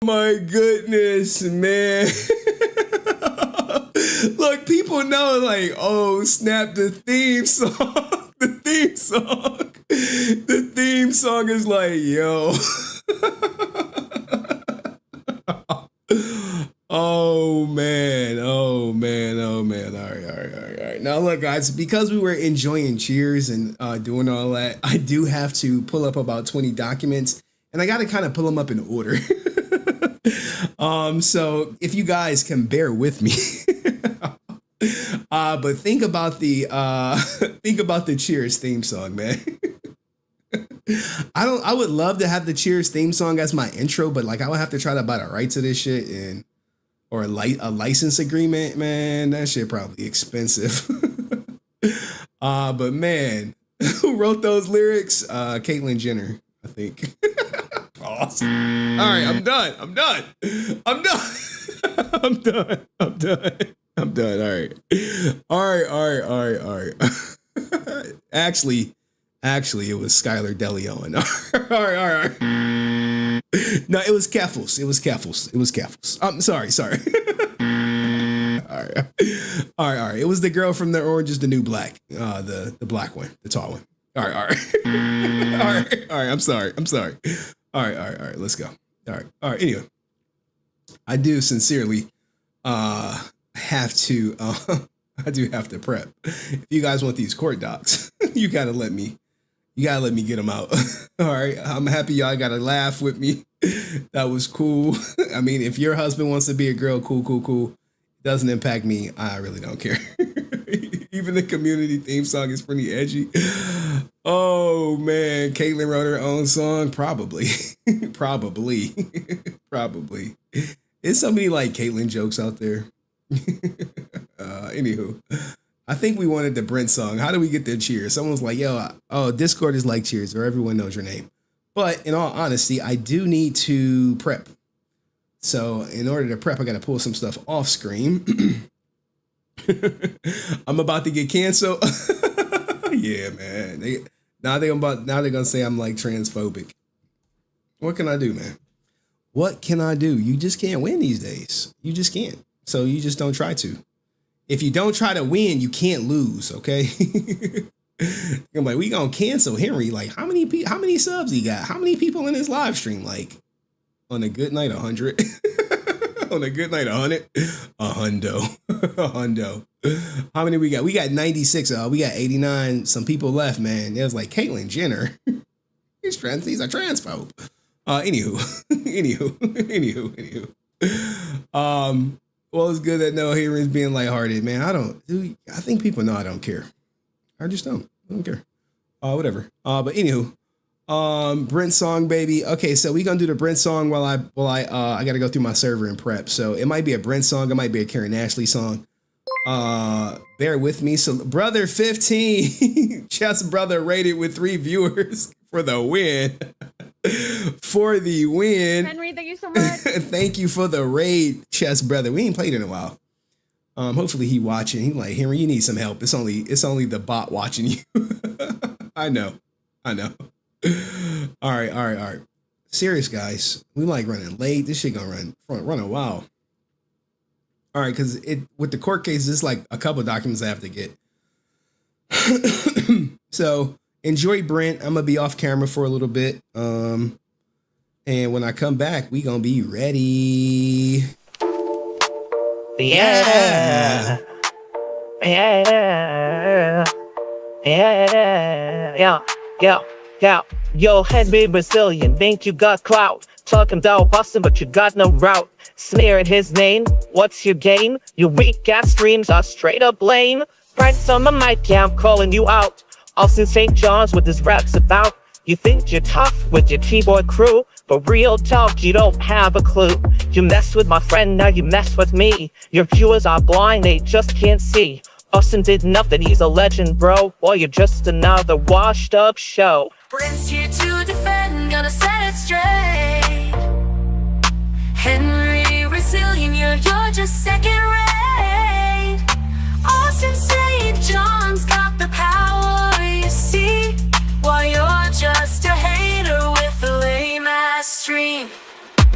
Speaker 4: my goodness, man. Look, people know, like, oh, snap, the theme song. The theme song. The theme song is like, yo. Oh man. All right. Now look, guys, because we were enjoying Cheers and doing all that, I do have to pull up about 20 documents, and I got to kind of pull them up in order. So if you guys can bear with me, but think about the Cheers theme song, man. I would love to have the Cheers theme song as my intro, but like I would have to try to buy the rights to this shit or a license agreement, man. That shit probably expensive. But man, who wrote those lyrics? Caitlyn Jenner, I think. Awesome. All right, I'm done. All right. Actually, it was Skyler Delion. All right. No, it was Keffels. I'm sorry. All right. It was the girl from The Orange is the New Black. The black one, the tall one. All right. All right. I'm sorry. All right. Let's go. All right. Anyway, I do sincerely have to. I do have to prep. If you guys want these court docs, you gotta let me get them out. All right. I'm happy y'all got to laugh with me. That was cool. I mean, if your husband wants to be a girl, cool. Doesn't impact me. I really don't care. Even the community theme song is pretty edgy. Oh man, Caitlyn wrote her own song. Probably. There's so many like Caitlyn jokes out there. Anywho, I think we wanted the Brent song. How do we get the Cheers? Someone's like, Discord is like Cheers, or everyone knows your name. But in all honesty, I do need to prep. So in order to prep, I got to pull some stuff off screen. I'm about to get canceled. Yeah, man. Now they're gonna say I'm like transphobic. What can I do, man? What can I do? You just can't win these days. You just can't. So you just don't try to. If you don't try to win, you can't lose, okay? I'm like, we gonna cancel Henry. Like, how many subs he got? How many people in his live stream? Like, on a good night, 100. On a good night, 100. A hundo. How many we got? We got 96. We got 89. Some people left, man. It was like Caitlyn Jenner. He's a transphobe. Anywho. Well, it's good that Noah Henry's being lighthearted, man. I think people know I don't care. I just don't. I don't care. Whatever. But anywho, Brent song, baby. Okay, so we gonna do the Brent song while I gotta go through my server and prep. So it might be a Brent song, it might be a Karen Ashley song. Bear with me. So brother 15, Chess brother rated with 3 viewers for the win. For the win.
Speaker 15: Henry, thank you so much.
Speaker 4: Thank you for the raid, Chess brother. We ain't played in a while. Hopefully he watching. He like, Henry, you need some help. It's only the bot watching you. I know. All right. Serious guys. We like running late. This shit gonna run a while. All right, because with the court case, it's like a couple documents I have to get. So enjoy Brent. I'm gonna be off camera for a little bit. And when I come back, we gonna be ready.
Speaker 17: Yeah. Yo, HenryResilient, think you got clout. Talking about Boston, but you got no route. Smearing his name, what's your game? Your weak ass streams are straight up lame. Friends on my mic, yeah, I'm calling you out. Austin St. John's with his raps about. You think you're tough with your keyboard crew, but real talk, you don't have a clue. You mess with my friend, now you mess with me. Your viewers are blind, they just can't see. Austin did nothing, he's a legend, bro. Boy, you're just another washed up show.
Speaker 6: Brent's here to defend, gonna set it straight. HenryResilient, you're just second rate. Austin St. John's got the power, you see. While you're just a hater with a lame ass stream.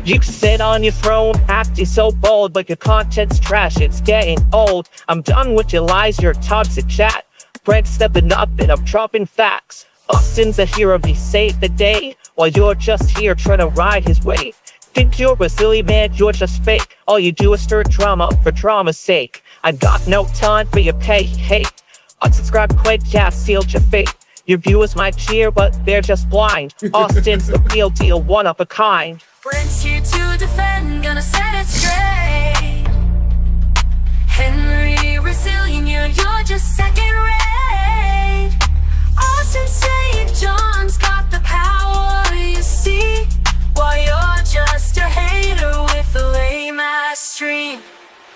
Speaker 17: You sit on your throne, acting so bold, but your content's trash, it's getting old. I'm done with your lies, your toxic chat. Brent's stepping up and I'm dropping facts. Austin's a hero, he saved the day, while you're just here trying to ride his wave. Think you're a silly man, you're just fake. All you do is stir drama for drama's sake. I got no time for your pay hate. Unsubscribe quick, yeah, sealed your fate. Your viewers might cheer, but they're just blind. Austin's the real deal, one of a kind.
Speaker 6: Brent's here to defend, gonna set it straight. Henry Resilient, you're just second rate. Austin St. John's got the power, you see, while you're just a hater with a lame ass stream.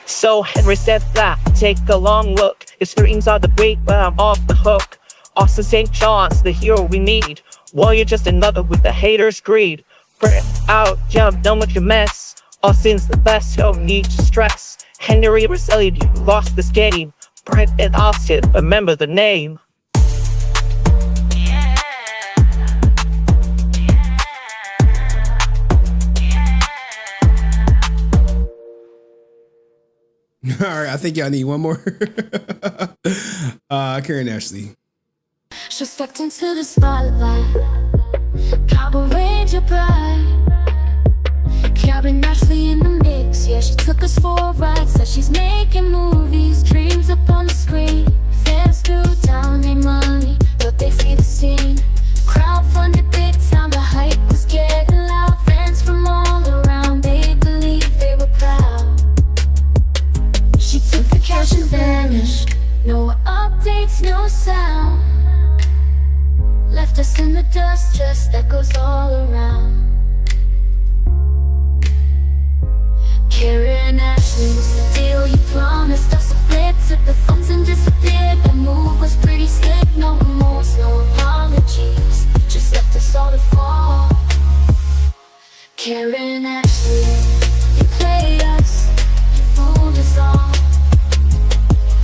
Speaker 17: So Henry said that, take a long look. His streams are the bait, but I'm off the hook. Austin St. John's, the hero we need, while you're just another with the haters' greed. Brent out, jump, done with your mess. Austin's the best, don't need to stress. Henry Resilient, you lost this game. Brent and Austin, remember the name.
Speaker 4: All right, I think y'all need one more. Karen Ashley.
Speaker 6: She stepped into the spotlight, Power Ranger pride. Karen Ashley in the mix, yeah, she took us for a ride. Said she's making movies, dreams up on the screen. Fans threw down their money, but they see the scene. Crowdfunded big time, the hype was getting loud. Fans from all around, they believed they were proud. She took the cash and vanished, no updates, no sound. Left us in the dust, just echoes all around. Karen Ashley was the deal you promised us. A flip, took the funds and disappeared. The move was pretty slick, no remorse, no apologies. Just left us all to fall. Karen Ashley, you played us, you fooled us all.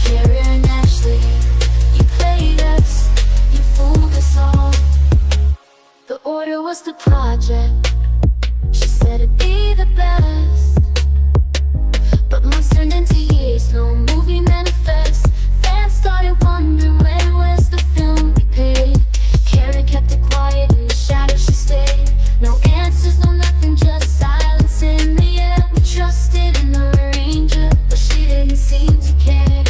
Speaker 6: Karen Ashley, you played us, you fooled us all. The order was the project, she said it'd be the best. But months turned into years, no movie manifest. Fans started wondering where's the film we paid. Karen kept it quiet, in the shadows she stayed. No answers, no nothing, just silence in the air. We trusted in the arranger, but she didn't seem to care.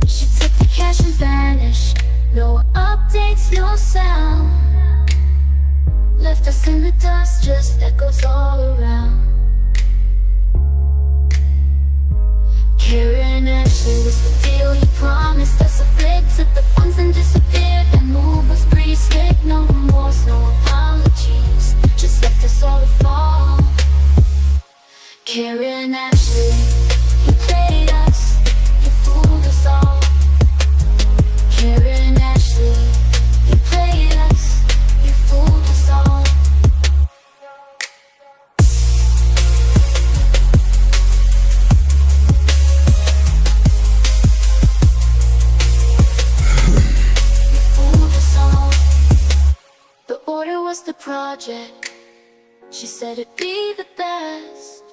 Speaker 6: She took the cash and vanished, no updates, no sound. Left us in the dust, just echoes all around. Karen Ashley was the deal you promised us. A flick, took the funds and disappeared. That move was pretty slick, no remorse, no apologies. Just left us all to fall. Karen Ashley, you played us, you fooled us all. Karen Ashley, you played us, you fooled us all. The order was the project, she said it'd be the best.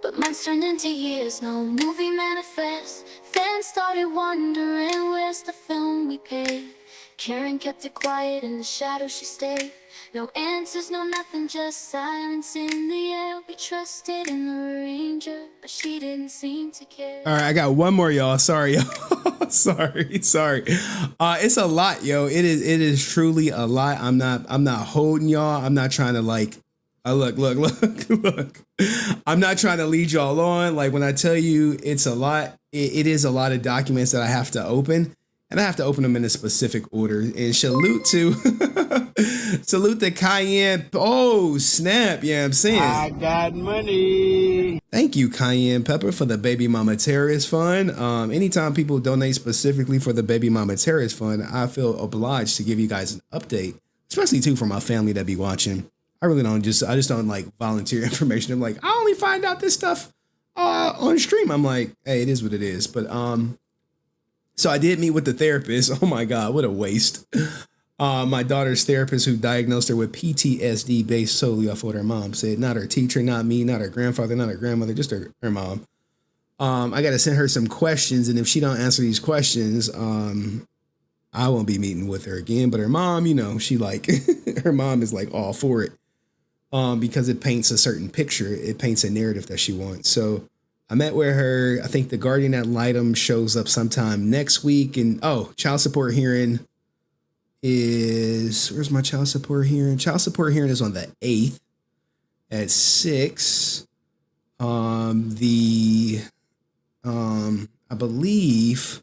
Speaker 6: But months turned into years, no movie manifest. Fans started wondering where's the film we paid. Karen kept it quiet, in the shadows she stayed. No answers, no nothing, just silence in the air. We trusted in the arranger, but she didn't seem to care.
Speaker 4: All right, I got one more, y'all. Sorry, y'all. sorry. It's a lot, yo. It is truly a lot. I'm not holding y'all. I'm not trying to like, look. I'm not trying to lead y'all on. Like when I tell you it's a lot, it is a lot of documents that I have to open. And I have to open them in a specific order. And salute to Cayenne. Oh, snap. Yeah, I'm saying.
Speaker 11: I got money.
Speaker 4: Thank you, Cayenne Pepper, for the Baby Mama Terrorist Fund. Anytime people donate specifically for the Baby Mama Terrorist Fund, I feel obliged to give you guys an update, especially too for my family that be watching. I just don't like volunteer information. I'm like, I only find out this stuff on stream. I'm like, hey, it is what it is. But so I did meet with the therapist. Oh my God, what a waste. My daughter's therapist, who diagnosed her with PTSD based solely off what her mom said. Not her teacher, not me, not her grandfather, not her grandmother, just her mom. I got to send her some questions, and if she don't answer these questions, I won't be meeting with her again. But her mom, you know, she like her mom is like all for it, because it paints a certain picture. It paints a narrative that she wants. So I met with her. I think the guardian ad litem shows up sometime next week. And child support hearing is, where's my child support hearing? Child support hearing is on the 8th at 6. I believe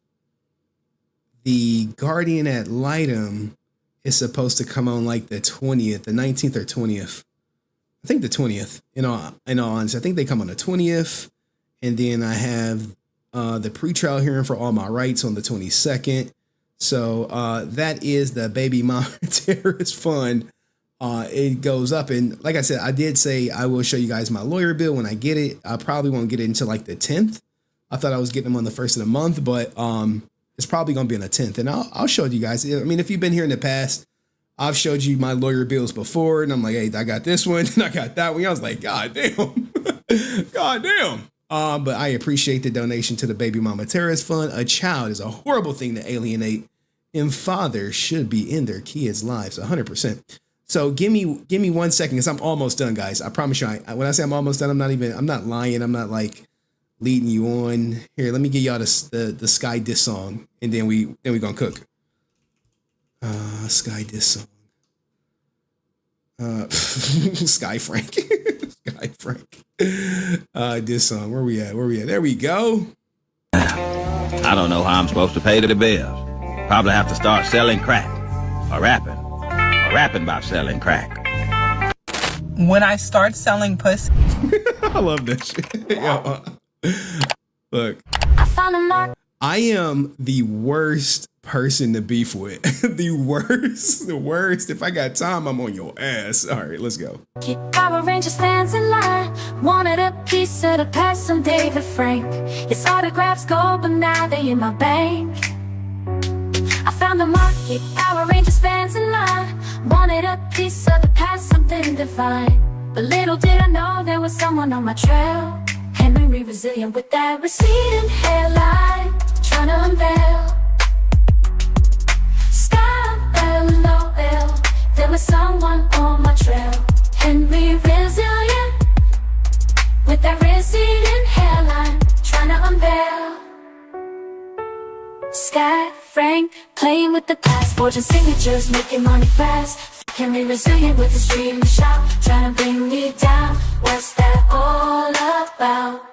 Speaker 4: the guardian ad litem is supposed to come on like the 20th, the 19th or 20th. I think the 20th, in all honesty. I think they come on the 20th. And then I have the pretrial hearing for all my rights on the 22nd. So that is the baby mama terrorist fund. It goes up. And like I said, I did say I will show you guys my lawyer bill when I get it. I probably won't get it until like the 10th. I thought I was getting them on the 1st of the month, but it's probably going to be on the 10th. And I'll show you guys. I mean, if you've been here in the past, I've showed you my lawyer bills before. And I'm like, hey, I got this one and I got that one. I was like, God damn. God damn. But I appreciate the donation to the Baby Mama Terrorist Fund. A child is a horrible thing to alienate, and fathers should be in their kids' lives 100%. So give me 1 second, because I'm almost done, guys. I promise you. When I say I'm almost done, I'm not lying. I'm not like leading you on. Here, let me give y'all the Sky Diss song, and then we gonna cook. Sky Diss song. Sky Frank. Sky Frank. This song. Where we at? There we go.
Speaker 15: I don't know how I'm supposed to pay the bills. Probably have to start selling crack. Or rapping. Or rapping about selling crack.
Speaker 19: When I start selling pussy.
Speaker 4: I love that shit. Look. I am the worst person to beef with. The worst. If I got time, I'm on your ass. All right, let's go.
Speaker 6: Power Rangers fans in line wanted a piece of the past from David Frank. His autographs go, but now they in my bank. I found the market. Power Rangers fans in line wanted a piece of the past, something divine. But little did I know there was someone on my trail. HenryResilient with that receding hairline, trying to unveil. Skyler, there was someone on my trail. HenryResilient with that receding hairline, trying to unveil. Sky Frank playing with the past, forging signatures, making money fast. HenryResilient with his dream and shout, trying to bring me down. What's that all about?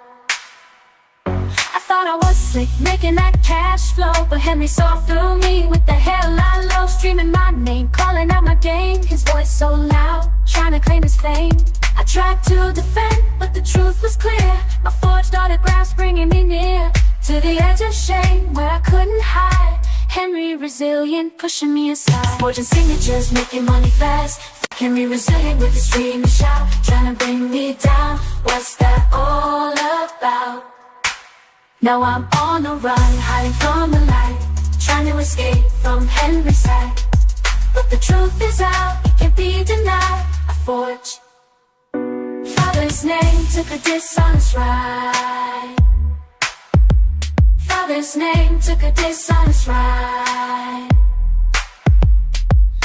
Speaker 6: I thought I was slick, making that cash flow, but Henry saw through me with the hairline low, streaming my name, calling out my game. His voice so loud, trying to claim his fame. I tried to defend, but the truth was clear. My forged autographs bringing me near to the edge of shame, where I couldn't hide. HenryResilient pushing me aside, forging signatures, making money fast. HenryResilient with his dream and shout, trying to bring me down. What's that all about? Now I'm on the run, hiding from the light, trying to escape from Henry's sight. But the truth is out, it can't be denied. I forge Father's name, took a dishonest ride. Father's name, took a dishonest ride.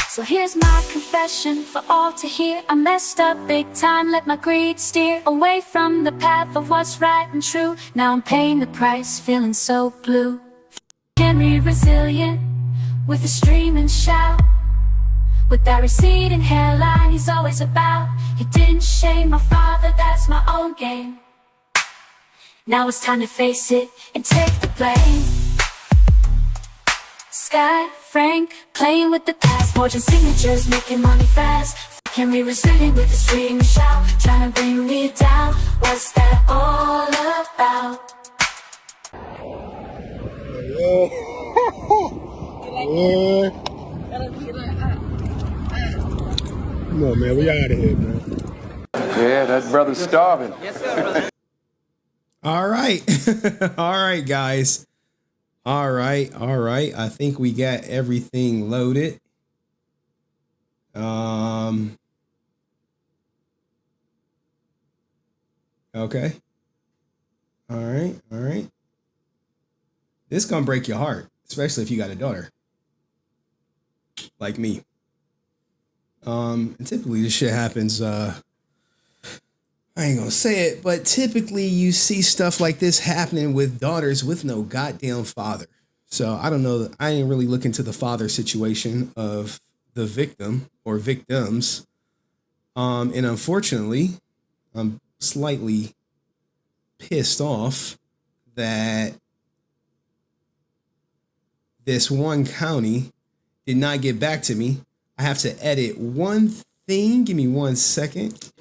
Speaker 6: So here's my confession for all to hear. I messed up big time, let my greed steer away from the path of what's right and true. Now I'm paying the price, feeling so blue. HenryResilient with a stream and shout, with that receding hairline he's always about. He didn't shame my father, that's my own game. Now it's time to face it and take the blame. Sky Frank playing with the past, forging signatures, making money fast. HenryResilient with his dream and shout, trying to bring me down. What's that all about?
Speaker 2: Come on, man. We out of here, man.
Speaker 23: Yeah, that brother's starving.
Speaker 6: Yes, sir, brother.
Speaker 4: All right. All right, guys. All right. I think we got everything loaded. Okay. All right. This gonna break your heart, especially if you got a daughter. Like me. And typically this shit happens, I ain't gonna say it, but typically you see stuff like this happening with daughters with no goddamn father. So I don't know. I didn't really look into the father situation of the victim or victims. And unfortunately, I'm slightly pissed off that this one county did not get back to me. I have to edit one thing. Give me 1 second.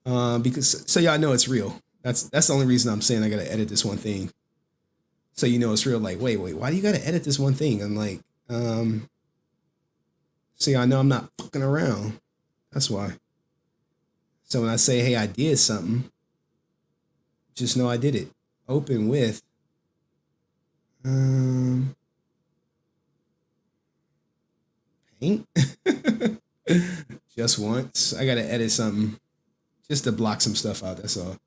Speaker 4: Because so y'all know it's real. That's the only reason I'm saying I gotta edit this one thing. So you know it's real. Like, wait, why do you gotta edit this one thing? I'm like, so y'all know I'm not fucking around. That's why. So when I say, hey, I did something, just know I did it. Open with paint. Just once. I gotta edit something just to block some stuff out. That's all.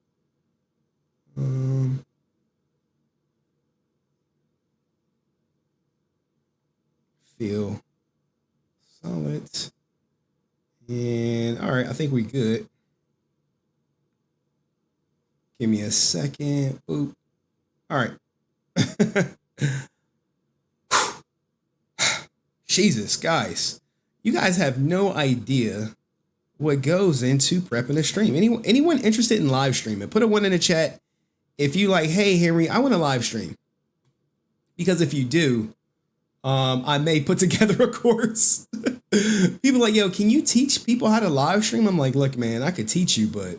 Speaker 4: Feel solid. And all right, I think we good. Give me a second. Boop. All right. Jesus, guys. You guys have no idea what goes into prepping a stream. Anyone interested in live streaming? Put a 1 in the chat if you like, hey, Henry, I want to live stream. Because if you do, I may put together a course. People are like, yo, can you teach people how to live stream? I'm like, look, man, I could teach you, but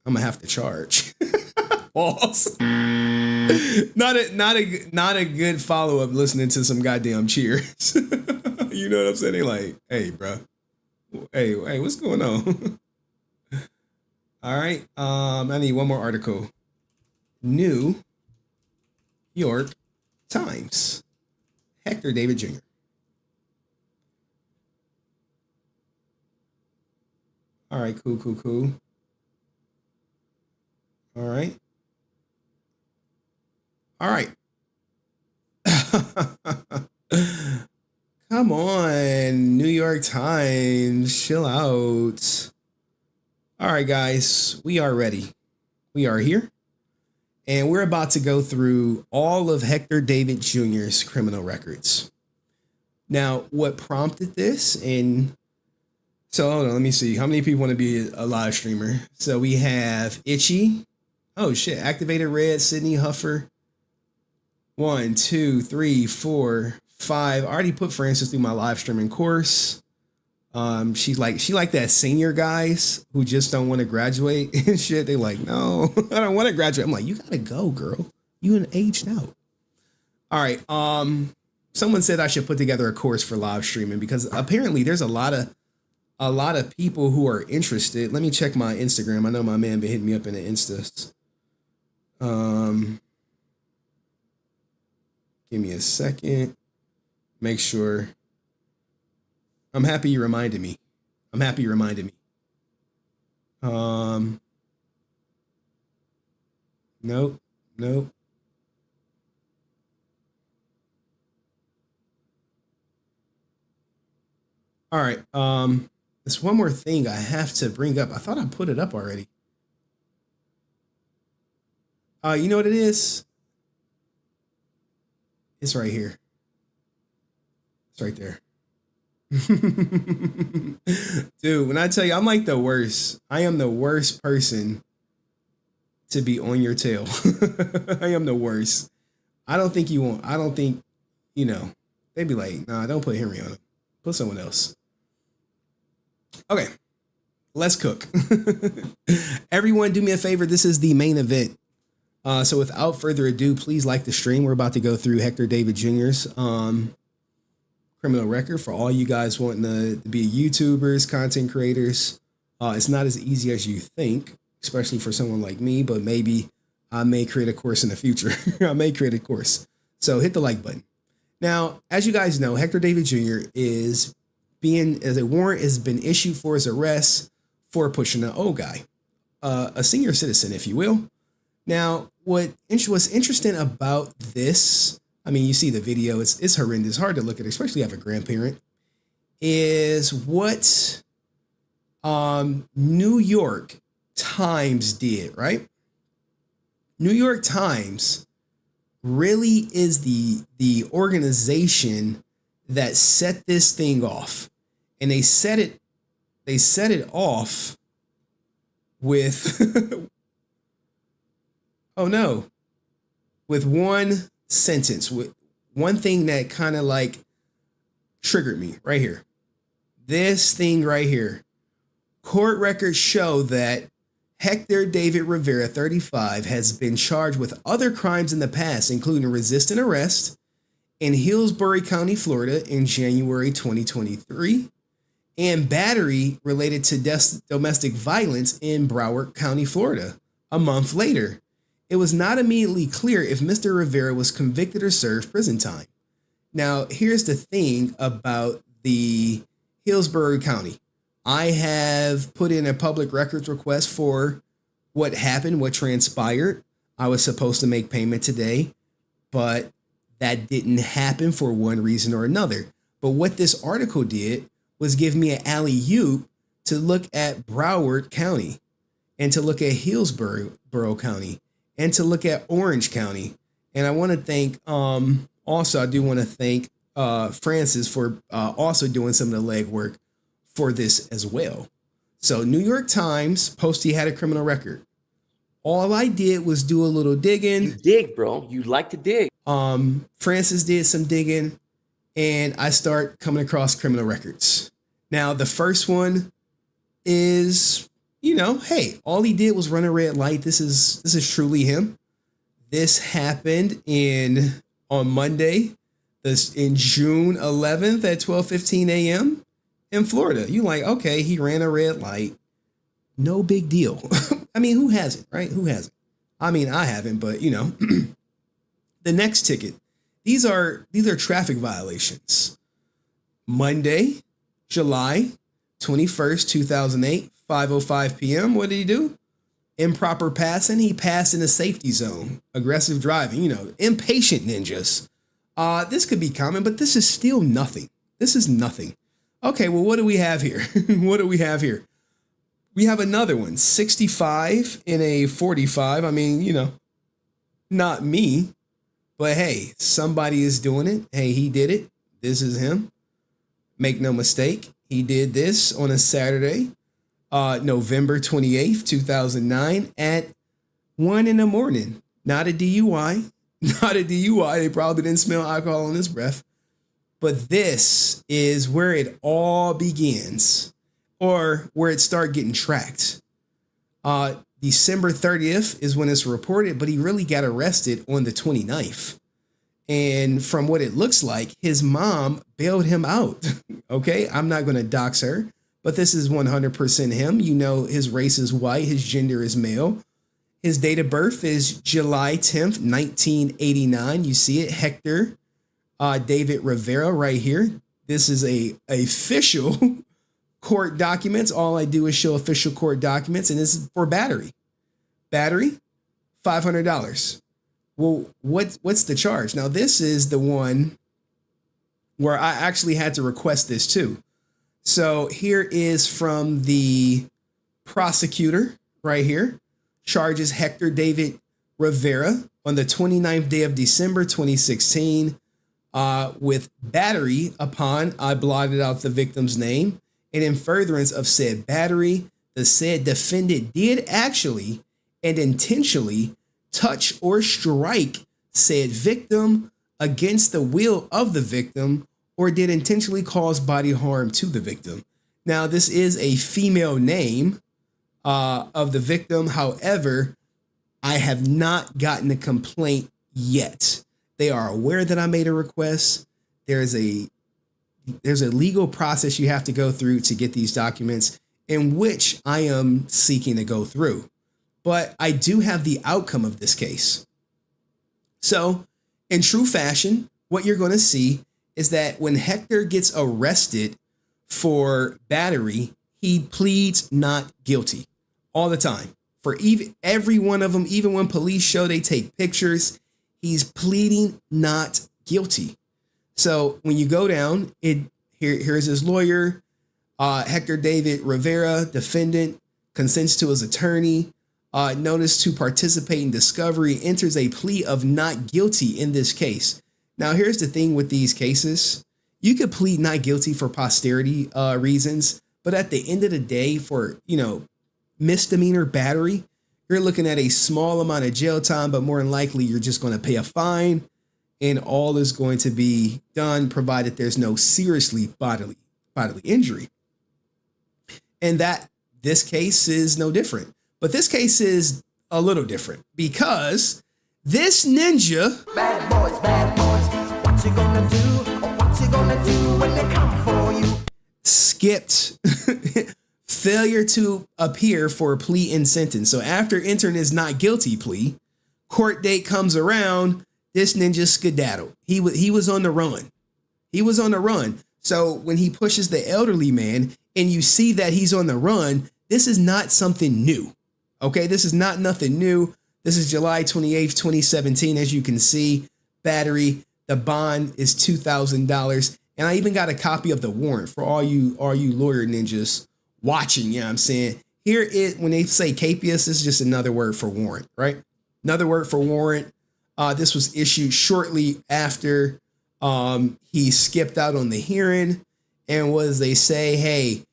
Speaker 4: I'm gonna have to charge. Balls. Not a good follow-up listening to some goddamn cheers. You know what I'm saying? They like, hey, bro. Hey, what's going on? All right. I need one more article. New York Times. Hector David Jr. All right, cool. All right. Come on, New York Times, chill out. All right, guys, we are ready. We are here. And we're about to go through all of Hector David Jr.'s criminal records. Now, what prompted this? And so, hold on, let me see. How many people want to be a live streamer? So we have Itchy. Oh, shit. Activated Red, Sydney Huffer. 1, 2, 3, 4, 5. I already put Francis through my live streaming course. She like that senior guys who just don't want to graduate and shit. They like, no, I don't want to graduate. I'm like, you gotta go, girl. You an aged out. All right. Someone said I should put together a course for live streaming because apparently there's a lot of people who are interested. Let me check my Instagram. I know my man been hitting me up in the Instas. Give me a second. Make sure. I'm happy you reminded me. Nope. All right. There's one more thing I have to bring up. I thought I put it up already. You know what it is? It's right here. It's right there. Dude, when I tell you I'm like the worst, I am the worst person to be on your tail. I am the worst. I don't think, they'd be like, nah, don't put Henry on him. Put someone else. Okay, let's cook. Everyone do me a favor. This is the main event. So without further ado, please like the stream. We're about to go through Hector David Jr.'s criminal record for all you guys wanting to be YouTubers, content creators. It's not as easy as you think, especially for someone like me, but maybe I may create a course in the future. I may create a course. So hit the like button. Now, as you guys know, Hector David Jr. is warrant has been issued for his arrest for pushing an old guy, a senior citizen, if you will. Now, what's interesting about this, I mean, you see the video, it's horrendous, hard to look at, especially if you have a grandparent, is what New York Times did, right? New York Times really is the organization that set this thing off. And they set it off with oh no, with one sentence, with one thing that kind of like triggered me right here. This thing right here. Court records show that Hector David Rivera, 35, has been charged with other crimes in the past, including resisting arrest in Hillsborough County, Florida in January 2023, and battery related to domestic violence in Broward County, Florida, a month later. It was not immediately clear if Mr. Rivera was convicted or served prison time. Now, here's the thing about the Hillsborough County. I have put in a public records request for what happened, what transpired. I was supposed to make payment today, but that didn't happen for one reason or another. But what this article did was give me an alley-oop to look at Broward County and to look at Hillsborough County and to look at Orange County. And I want to thank, also, I do want to thank Francis for also doing some of the legwork for this as well. So New York Times posted he had a criminal record. All I did was do a little digging.
Speaker 1: You dig, bro. You like to dig.
Speaker 4: Francis did some digging, and I start coming across criminal records. Now, the first one is, hey, all he did was run a red light. This is truly him. This happened on Monday, in June 11th at 12:15 a.m. in Florida. You like, okay, he ran a red light. No big deal. I mean, who hasn't, right? Who hasn't? I mean, I haven't, but the next ticket, these are traffic violations. Monday, July 21st, 2008, 5:05 p.m. What did he do? Improper passing. He passed in a safety zone. Aggressive driving, impatient ninjas. This could be common, but this is still nothing. This is nothing. Okay, well, what do we have here? What do we have here? We have another one, 65 in a 45. I mean, not me, but hey, somebody is doing it. Hey, he did it. This is him. Make no mistake. He did this on a Saturday, November 28th, 2009 at 1 a.m. Not a DUI. Not a DUI. They probably didn't smell alcohol on his breath. But this is where it all begins, or where it started getting tracked. December 30th is when it's reported, but he really got arrested on the 29th. And from what it looks like, his mom bailed him out. Okay, I'm not going to dox her, but this is 100% him. His race is white, his gender is male. His date of birth is July 10th, 1989. You see it, Hector David Rivera right here. This is a official court documents. All I do is show official court documents, and this is for battery. Battery, $500. Well, what's the charge? Now, this is the one where I actually had to request this too. So here is from the prosecutor right here. Charges Hector David Rivera on the 29th day of December 2016 with battery upon, I blotted out the victim's name, and in furtherance of said battery, the said defendant did actually and intentionally touch or strike said victim against the will of the victim, or did intentionally cause body harm to the victim. Now, this is a female name of the victim. However, I have not gotten a complaint yet. They are aware that I made a request. There's a legal process you have to go through to get these documents, in which I am seeking to go through. But I do have the outcome of this case. So, in true fashion, what you're going to see is that when Hector gets arrested for battery, he pleads not guilty all the time. For every one of them, even when police show they take pictures, he's pleading not guilty. So when you go down, here's his lawyer, Hector David Rivera, defendant, consents to his attorney, notice to participate in discovery, enters a plea of not guilty in this case. Now, here's the thing with these cases. You could plead not guilty for posterity reasons, but at the end of the day, for, misdemeanor battery, you're looking at a small amount of jail time, but more than likely you're just going to pay a fine and all is going to be done provided there's no seriously bodily injury. And that this case is no different. But this case is a little different because this ninja
Speaker 7: Bad boys, what you gonna do? What you gonna do when they come for you?
Speaker 4: skipped failure to appear for a plea and sentence. So after entering his not guilty plea, court date comes around, this ninja skedaddled. He was on the run. He was on the run. So when he pushes the elderly man and you see that he's on the run, this is not something new. Okay, this is not nothing new. This is July 28th, 2017. As you can see, battery, the bond is $2,000. And I even got a copy of the warrant for all you lawyer ninjas watching. You know what I'm saying? Here it, when they say capias, this is just another word for warrant, right? Another word for warrant. This was issued shortly after he skipped out on the hearing. And was they say, hey,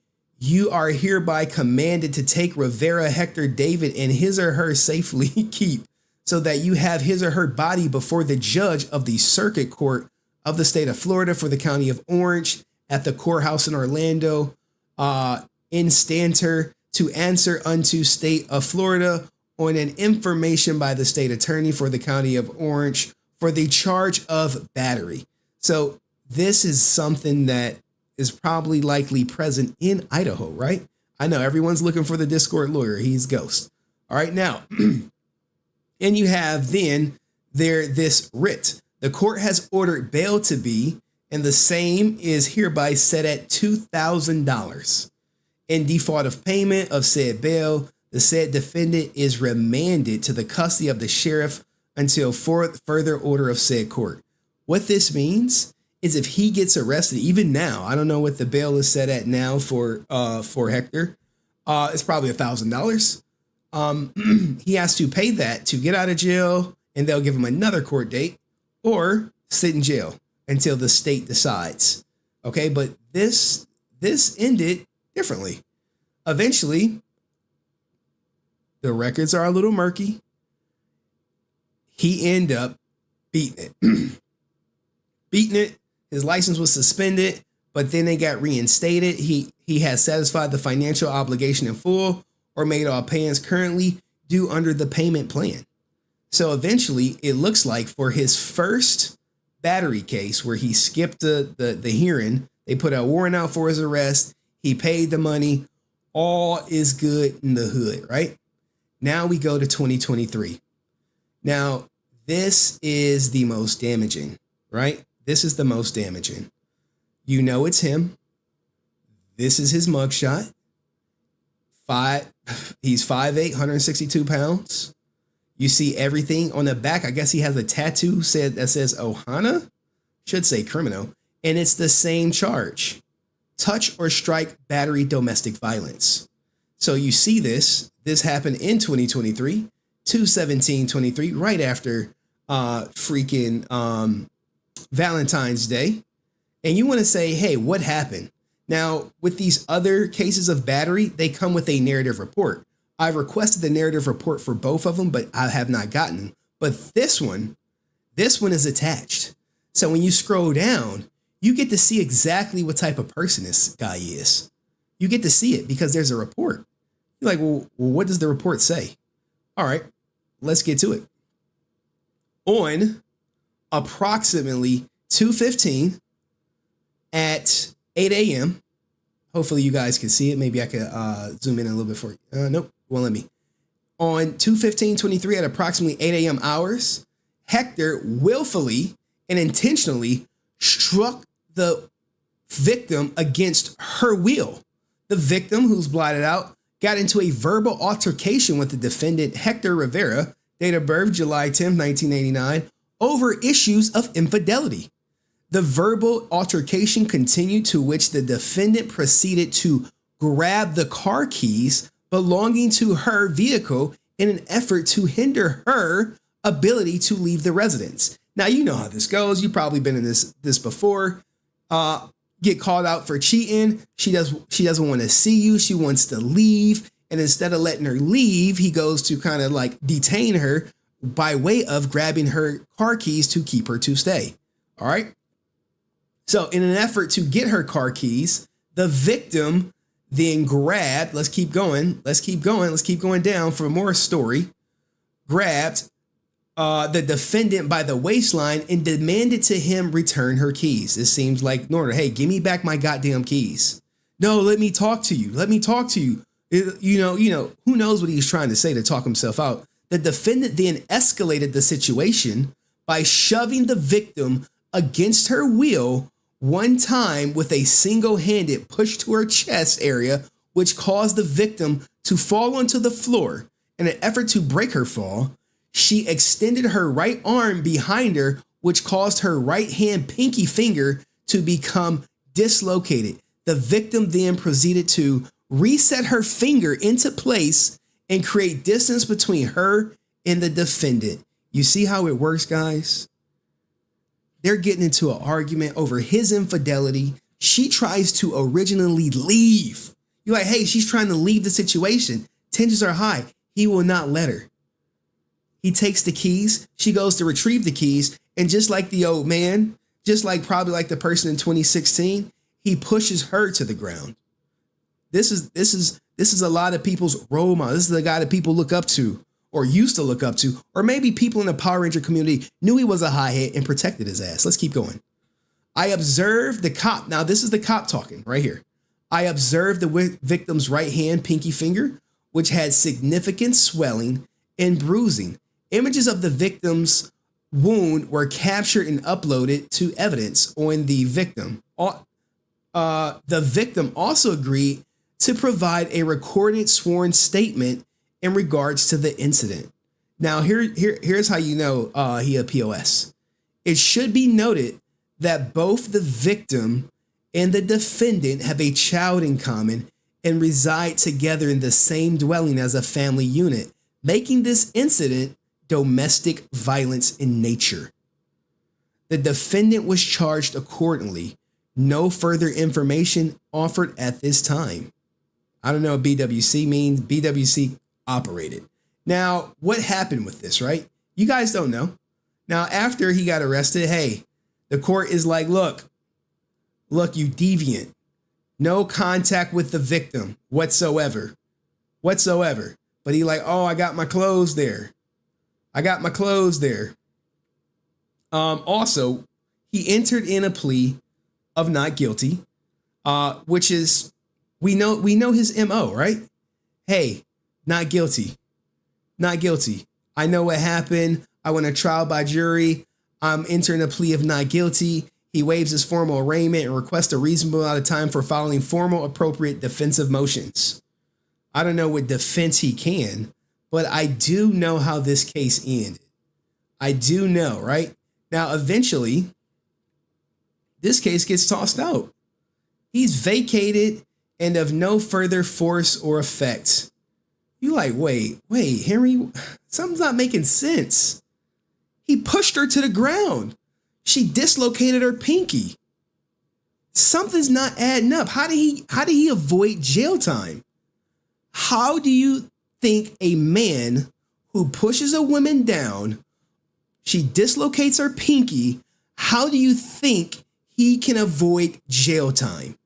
Speaker 4: you are hereby commanded to take Rivera Hector David and his or her safely keep so that you have his or her body before the judge of the circuit court of the state of Florida for the county of Orange at the courthouse in Orlando, instanter to answer unto state of Florida on an information by the state attorney for the county of Orange for the charge of battery. So this is something that is probably likely present in Idaho, right? I know everyone's looking for the Discord lawyer. He's Ghost. All right, now, and you have then this writ. The court has ordered bail to be, and the same is hereby set at $2,000. In default of payment of said bail, the said defendant is remanded to the custody of the sheriff until further order of said court. What this means is if he gets arrested, even now, I don't know what the bail is set at now for Hector. It's probably $1,000. He has to pay that to get out of jail, and they'll give him another court date or sit in jail until the state decides. Okay, but this ended differently. Eventually, the records are a little murky. He ended up beating it. Beating it. His license was suspended, but then they got reinstated. He has satisfied the financial obligation in full or made all payments currently due under the payment plan. So eventually, it looks like for his first battery case where he skipped the hearing, they put a warrant out for his arrest. He paid the money. All is good in the hood, right? Now we go to 2023. Now, this is the most damaging, right? This is the most damaging. You know it's him. This is his mugshot. He's 5'8", 162 pounds. You see everything on the back. I guess he has a tattoo that says Ohana. Should say criminal. And it's the same charge. Touch or strike battery domestic violence. So you see this. This happened in 2023, 2/17/23, right after Valentine's Day. And you want to say, hey, what happened? Now, with these other cases of battery, they come with a narrative report. I've requested the narrative report for both of them, but I have not gotten them. But this one is attached. So when you scroll down, you get to see exactly what type of person this guy is. You get to see it because there's a report. You're like, well, what does the report say? All right, let's get to it. On approximately 2:15 at 8 a.m., hopefully you guys can see it. Maybe I could zoom in a little bit for you. Nope, won't let me. On 2/15/23 at approximately 8 a.m. hours, Hector willfully and intentionally struck the victim against her will. The victim, who's blotted out, got into a verbal altercation with the defendant, Hector Rivera, date of birth July 10, 1989, over issues of infidelity. The verbal altercation continued, to which the defendant proceeded to grab the car keys belonging to her vehicle in an effort to hinder her ability to leave the residence. Now, you know how this goes. You've probably been in this before. Get called out for cheating. She doesn't want to see you. She wants to leave. And instead of letting her leave, he goes to kind of like detain her by way of grabbing her car keys to keep her to stay. All right. So in an effort to get her car keys, the victim then grabbed, let's keep going down for more story, grabbed the defendant by the waistline and demanded to him return her keys. It seems like Norton, hey, give me back my goddamn keys. No, let me talk to you. Let me talk to you. You know, who knows what he's trying to say to talk himself out. The defendant then escalated the situation by shoving the victim against her will one time with a single-handed push to her chest area, which caused the victim to fall onto the floor. In an effort to break her fall, she extended her right arm behind her, which caused her right hand pinky finger to become dislocated. The victim then proceeded to reset her finger into place and create distance between her and the defendant. You see how it works, guys? They're getting into an argument over his infidelity. She tries to originally leave. You're like, hey, she's trying to leave the situation. Tensions are high. He will not let her. He takes the keys. She goes to retrieve the keys. And just like the old man, just like probably like the person in 2016, he pushes her to the ground. This is a lot of people's role model. This is the guy that people look up to or used to look up to, or maybe people in the Power Ranger community knew he was a hothead and protected his ass. Let's keep going. I observed the cop. Now, this is the cop talking right here. I observed the victim's right hand pinky finger, which had significant swelling and bruising. Images of the victim's wound were captured and uploaded to evidence on the victim. The victim also agreed to provide a recorded sworn statement in regards to the incident. Now, here's how you know he a POS. It should be noted that both the victim and the defendant have a child in common and reside together in the same dwelling as a family unit, making this incident domestic violence in nature. The defendant was charged accordingly. No further information offered at this time. I don't know what BWC means. BWC operated. Now, what happened with this, right? You guys don't know. Now, after he got arrested, hey, the court is like, look, you deviant. No contact with the victim whatsoever. But he like, oh, I got my clothes there. Also, he entered in a plea of not guilty, which is, we know his MO, right? Hey, not guilty. I know what happened. I went to trial by jury. I'm entering a plea of not guilty. He waives his formal arraignment and requests a reasonable amount of time for following formal, appropriate defensive motions. I don't know what defense he can, but I do know how this case ended. I do know, right? Now, eventually, this case gets tossed out. He's vacated and of no further force or effect. You like, wait, Henry, something's not making sense. He pushed her to the ground. She dislocated her pinky. Something's not adding up. How did he avoid jail time? How do you think a man who pushes a woman down, she dislocates her pinky, how do you think he can avoid jail time?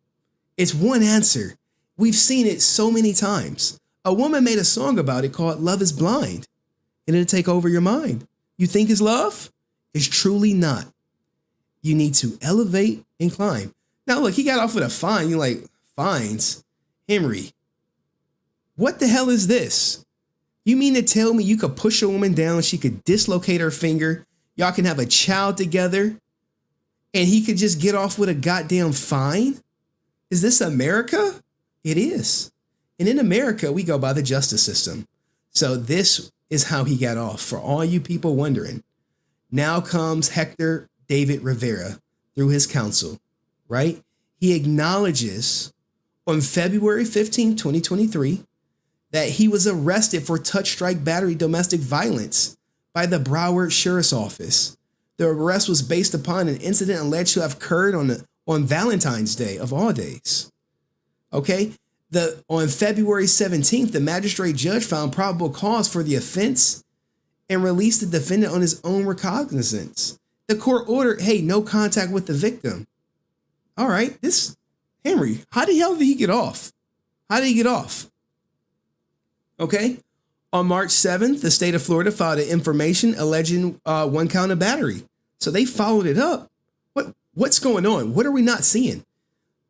Speaker 4: It's one answer. We've seen it so many times. A woman made a song about it called Love is Blind, and it'll take over your mind. You think it's love? It's truly not. You need to elevate and climb. Now, look, he got off with a fine. You're like, fines? Henry, what the hell is this? You mean to tell me you could push a woman down, she could dislocate her finger, y'all can have a child together, and he could just get off with a goddamn fine? Is this America? It is. And in America, we go by the justice system. So this is how he got off. For all you people wondering, now comes Hector David Rivera through his counsel, right? He acknowledges on February 15, 2023, that he was arrested for touch, strike, battery, domestic violence by the Broward Sheriff's Office. The arrest was based upon an incident alleged to have occurred on Valentine's Day of all days. Okay? On February 17th, the magistrate judge found probable cause for the offense and released the defendant on his own recognizance. The court ordered, hey, no contact with the victim. All right, Henry, how the hell did he get off? How did he get off? Okay. On March 7th, the state of Florida filed an information alleging 1 count of battery. So they followed it up. What's going on? What are we not seeing?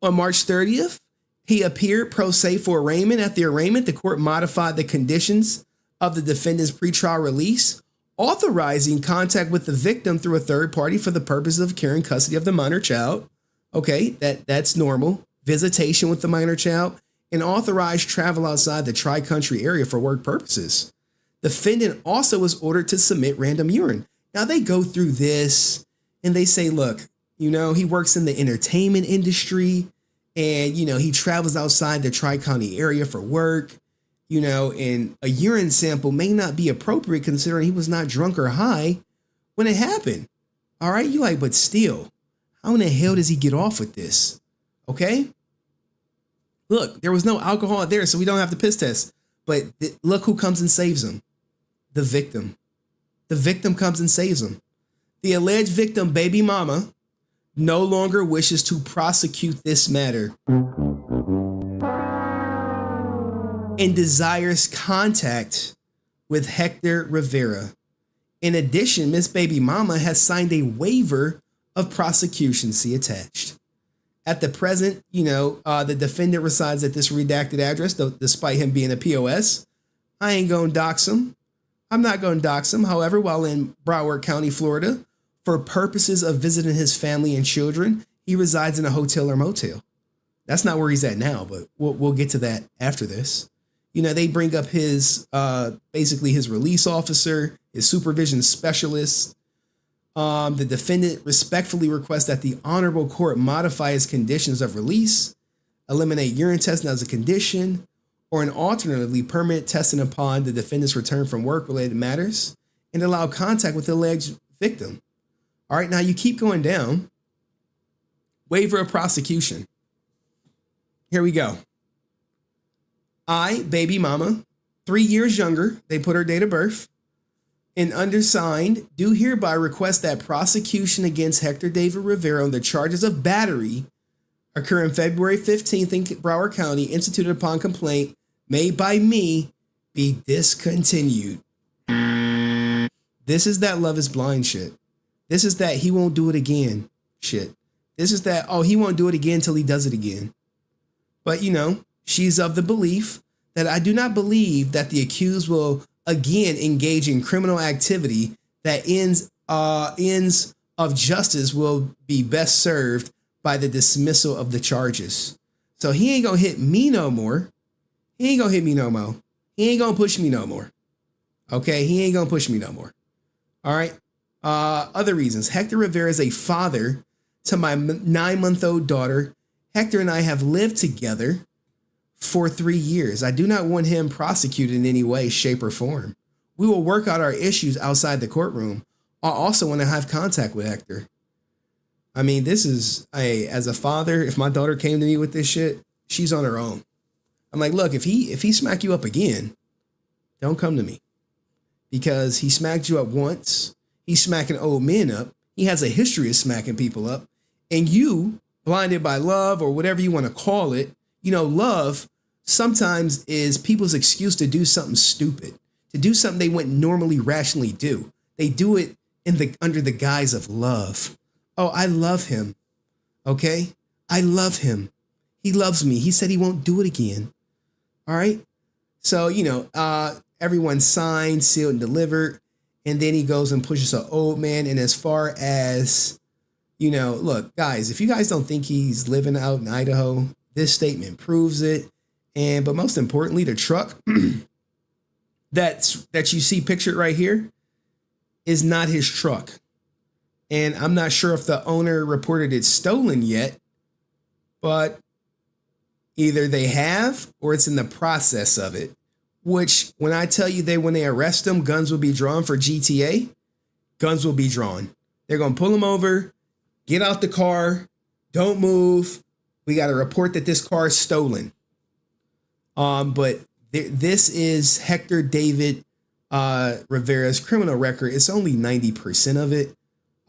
Speaker 4: On March 30th, he appeared pro se for arraignment. At the arraignment, the court modified the conditions of the defendant's pretrial release, authorizing contact with the victim through a third party for the purpose of carrying custody of the minor child. Okay, that's normal. Visitation with the minor child, and authorized travel outside the tri-country area for work purposes. The defendant also was ordered to submit random urine. Now they go through this and they say, look, he works in the entertainment industry and, he travels outside the tri-county area for work, and a urine sample may not be appropriate considering he was not drunk or high when it happened. All right. You like, but still, how in the hell does he get off with this? Okay. Look, there was no alcohol there, so we don't have to piss test. But look who comes and saves him. The victim. The victim comes and saves him. The alleged victim, baby mama, no longer wishes to prosecute this matter and desires contact with Hector Rivera. In addition, Miss Baby Mama has signed a waiver of prosecution. See attached. At the present, the defendant resides at this redacted address, despite him being a POS. I ain't going to dox him. I'm not going to dox him. However, while in Broward County, Florida, for purposes of visiting his family and children, he resides in a hotel or motel. That's not where he's at now, but we'll get to that after this. They bring up his, basically his release officer, his supervision specialist. The defendant respectfully requests that the honorable court modify his conditions of release, eliminate urine testing as a condition, or an alternatively permanent testing upon the defendant's return from work-related matters, and allow contact with the alleged victim. All right, now you keep going down. Waiver of prosecution. Here we go. I, baby mama, 3 years younger, they put her date of birth, and undersigned, do hereby request that prosecution against Hector David Rivera on the charges of battery occurring February 15th in Broward County, instituted upon complaint made by me, be discontinued. This is that love is blind shit. This is that he won't do it again shit. This is that, he won't do it again till he does it again. But, she's of the belief that I do not believe that the accused will again engage in criminal activity that ends of justice will be best served by the dismissal of the charges. So he ain't gonna hit me no more. He ain't gonna hit me no more. He ain't gonna push me no more. Okay, he ain't gonna push me no more. All right. Other reasons. Hector Rivera is a father to my 9-month-old daughter. Hector and I have lived together for 3 years. I do not want him prosecuted in any way, shape, or form. We will work out our issues outside the courtroom. I also want to have contact with Hector. I mean, this is, as a father, if my daughter came to me with this shit, she's on her own. I'm like, look, if he smack you up again, don't come to me. Because he smacked you up once. He's smacking old men up. He has a history of smacking people up. And you, blinded by love or whatever you want to call it, love sometimes is people's excuse to do something stupid, to do something they wouldn't normally rationally do. They do it under the guise of love. Oh, I love him. Okay. I love him. He loves me. He said he won't do it again. All right. So, everyone signed, sealed, and delivered. And then he goes and pushes an old man. And as far as You know, look, guys, if you guys don't think he's living out in Idaho, this statement proves it. But most importantly, the truck that you see pictured right here is not his truck. And I'm not sure if the owner reported it stolen yet, but either they have or it's in the process of it. Which, when I tell you when they arrest him, guns will be drawn for GTA, guns will be drawn. They're going to pull him over, get out the car, don't move. We got to report that this car is stolen. But this is Hector David Rivera's criminal record. It's only 90% of it.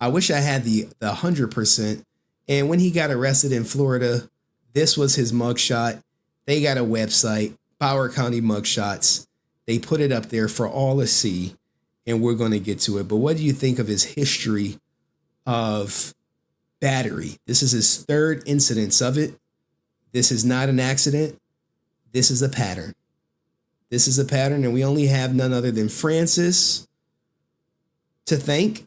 Speaker 4: I wish I had the 100%. And when he got arrested in Florida, this was his mugshot. They got a website, Broward County Mugshots. They put it up there for all to see, and we're going to get to it. But what do you think of his history of battery? This is his third incidence of it. This is not an accident. This is a pattern. This is a pattern, and we only have none other than Francis to thank,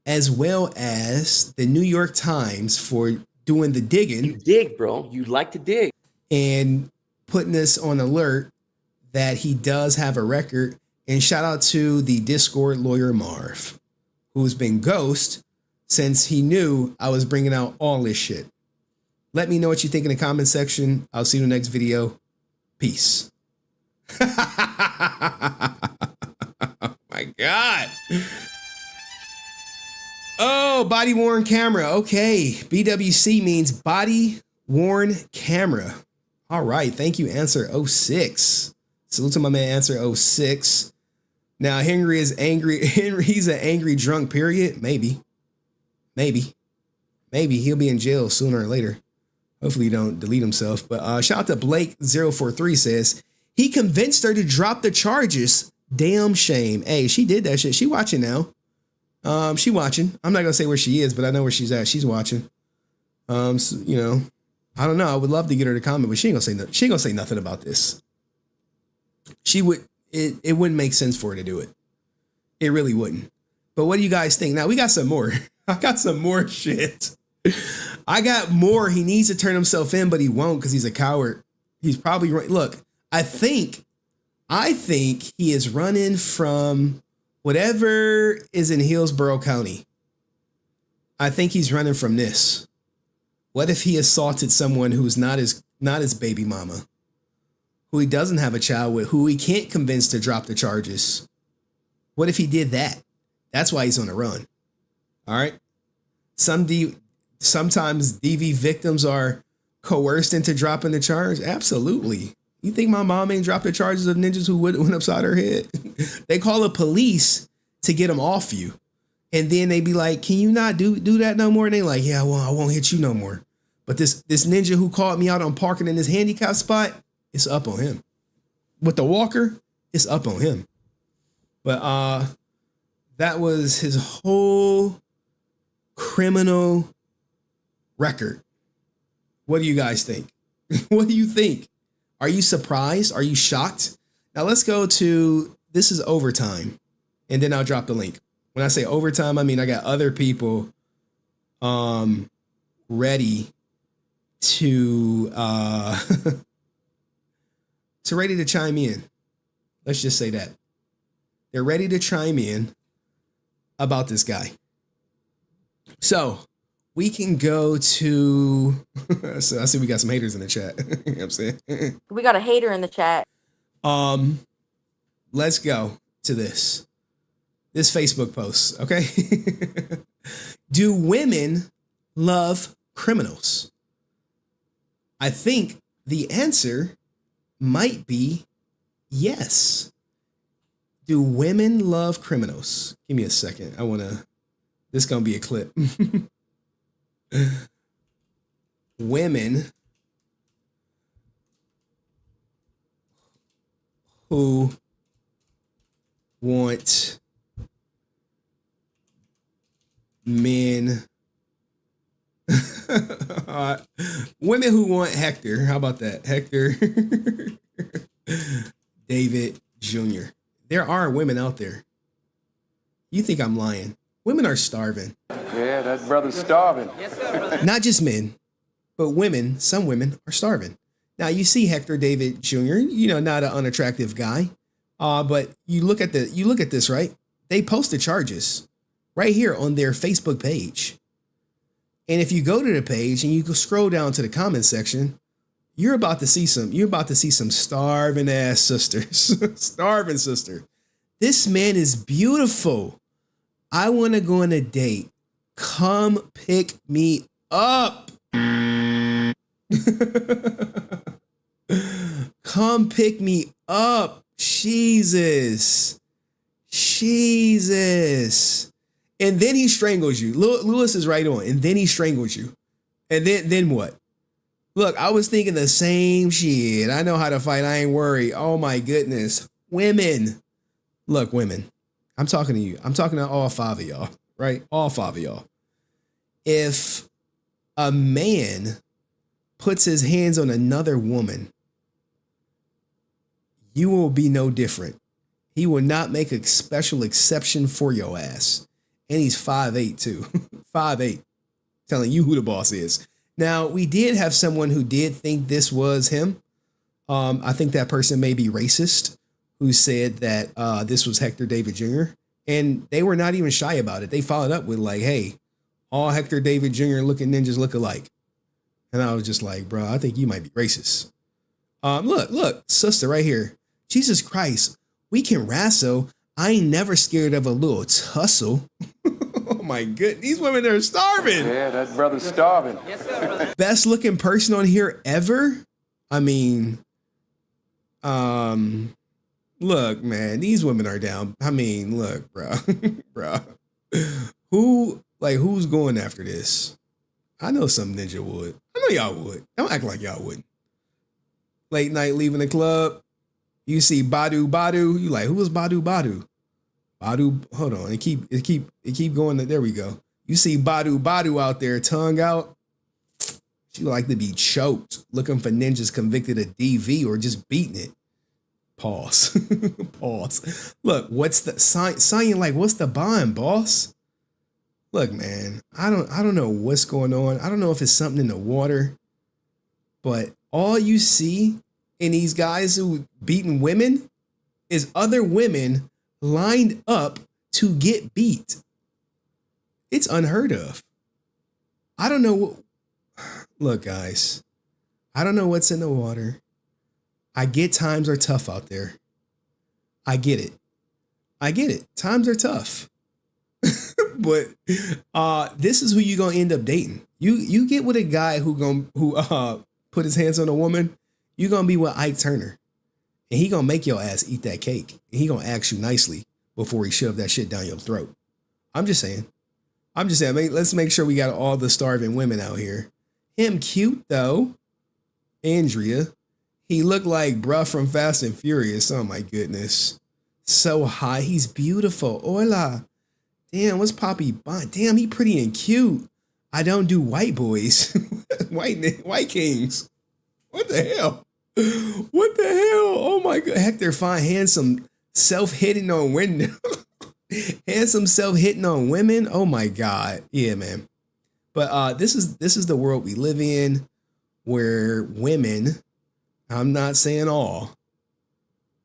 Speaker 4: as well as the New York Times for doing the digging.
Speaker 1: You dig, bro. You like to dig.
Speaker 4: And putting us on alert that he does have a record. And shout out to the Discord lawyer Marv, who's been ghost since he knew I was bringing out all this shit. Let me know what you think in the comment section. I'll see you in the next video. Peace. Oh my God. Oh, body worn camera. Okay. BWC means body worn camera. All right. Thank you, Answer 06. Salute to my man, Answer 06. Now, Henry is angry. He's an angry drunk, period. Maybe. He'll be in jail sooner or later. Hopefully he don't delete himself. But shout out to Blake043 says, he convinced her to drop the charges. Damn shame. Hey, she did that shit. She watching now. She watching. I'm not gonna say where she is, but I know where she's at. She's watching. So, you know, I don't know. I would love to get her to comment, but she ain't gonna say nothing. She ain't gonna say nothing about this. She would. It wouldn't make sense for her to do it. It really wouldn't. But what do you guys think? Now we got some more. I got some more shit. I got more. He needs to turn himself in, but he won't because he's a coward. He's probably right. Look, I think he is running from whatever is in Hillsborough County. I think he's running from this. What if he assaulted someone who's not his baby mama, who he doesn't have a child with, who he can't convince to drop the charges? What if he did that? That's why he's on the run. All right. Sometimes DV victims are coerced into dropping the charge. Absolutely. You think my mom ain't dropped the charges of ninjas who went upside her head? They call the police to get them off you. And then they be like, can you not do that no more? And they like, yeah, well, I won't hit you no more. But this ninja who called me out on parking in this handicap spot, it's up on him. With the walker, it's up on him. But that was his whole criminal record. What do you guys think? What do you think? Are you surprised? Are you shocked? Now let's go to, this is overtime, and then I'll drop the link. When I say overtime, I mean I got other people ready to ready to chime in. Let's just say that. They're ready to chime in about this guy. So we can go to, so I see we got some haters in the chat. You know what I'm saying?
Speaker 8: We got a hater in the chat.
Speaker 4: Let's go to this Facebook post, okay? Do women love criminals? I think the answer might be yes. Do women love criminals? Give me a second. This is going to be a clip. Women who want men, women who want Hector. How about that? Hector David Jr. There are women out there. You think I'm lying. Women are starving.
Speaker 23: Yeah, that brother's starving.
Speaker 4: Not just men, but women. Some women are starving. Now you see Hector David Jr. Not an unattractive guy, but you look at this, right? They posted charges right here on their Facebook page, and if you go to the page and you go scroll down to the comment section, you're about to see some starving ass sisters, starving sister. This man is beautiful. I want to go on a date. Come pick me up. Come pick me up. Jesus. And then he strangles you. Lewis is right on. And then he strangles you. And then what? Look, I was thinking the same shit. I know how to fight. I ain't worried. Oh my goodness. Women. Look, women. I'm talking to you. I'm talking to all 5 of y'all, right? All 5 of y'all. If a man puts his hands on another woman, you will be no different. He will not make a special exception for your ass. And he's 5'8" too. 5'8". Telling you who the boss is. Now, we did have someone who did think this was him. I think that person may be racist, who said that this was Hector David Jr. And they were not even shy about it. They followed up with like, hey, all Hector David Jr. looking ninjas look alike. And I was just like, bro, I think you might be racist. Look, sister right here. Jesus Christ, we can wrestle. I ain't never scared of a little tussle. Oh my goodness, these women are starving.
Speaker 23: Yeah, that brother's starving.
Speaker 4: Best looking person on here ever. I mean, look, man, these women are down. I mean, look, bro, who's going after this? I know some ninja would. I know y'all would. Don't act like y'all wouldn't. Late night leaving the club. You see Badu. You like, who was Badu? Badu, hold on. It keep going. There we go. You see Badu out there, tongue out. She like to be choked, looking for ninjas convicted of DV or just beating it. Pause. Pause. Look, what's the sign? Like, what's the bond, boss? Look, man, I don't know what's going on. I don't know if it's something in the water, but all you see in these guys who beating women is other women lined up to get beat. It's unheard of. I don't know. Look, guys, I don't know what's in the water. I get times are tough out there. I get it. Times are tough. But this is who you're gonna end up dating. You get with a guy who put his hands on a woman, you're gonna be with Ike Turner. And he gonna make your ass eat that cake. And he gonna ask you nicely before he shove that shit down your throat. I'm just saying. Let's make sure we got all the starving women out here. Him cute though. Andrea. He looked like bruh from Fast and Furious. Oh my goodness. So hot. He's beautiful. Hola. Damn, what's Poppy Bond? Damn, he pretty and cute. I don't do white boys. white kings. What the hell? What the hell? Oh my God. Hector fine, handsome, self-hitting on women. Handsome self-hitting on women. Oh my God. Yeah, man. But this is the world we live in, where women, I'm not saying all,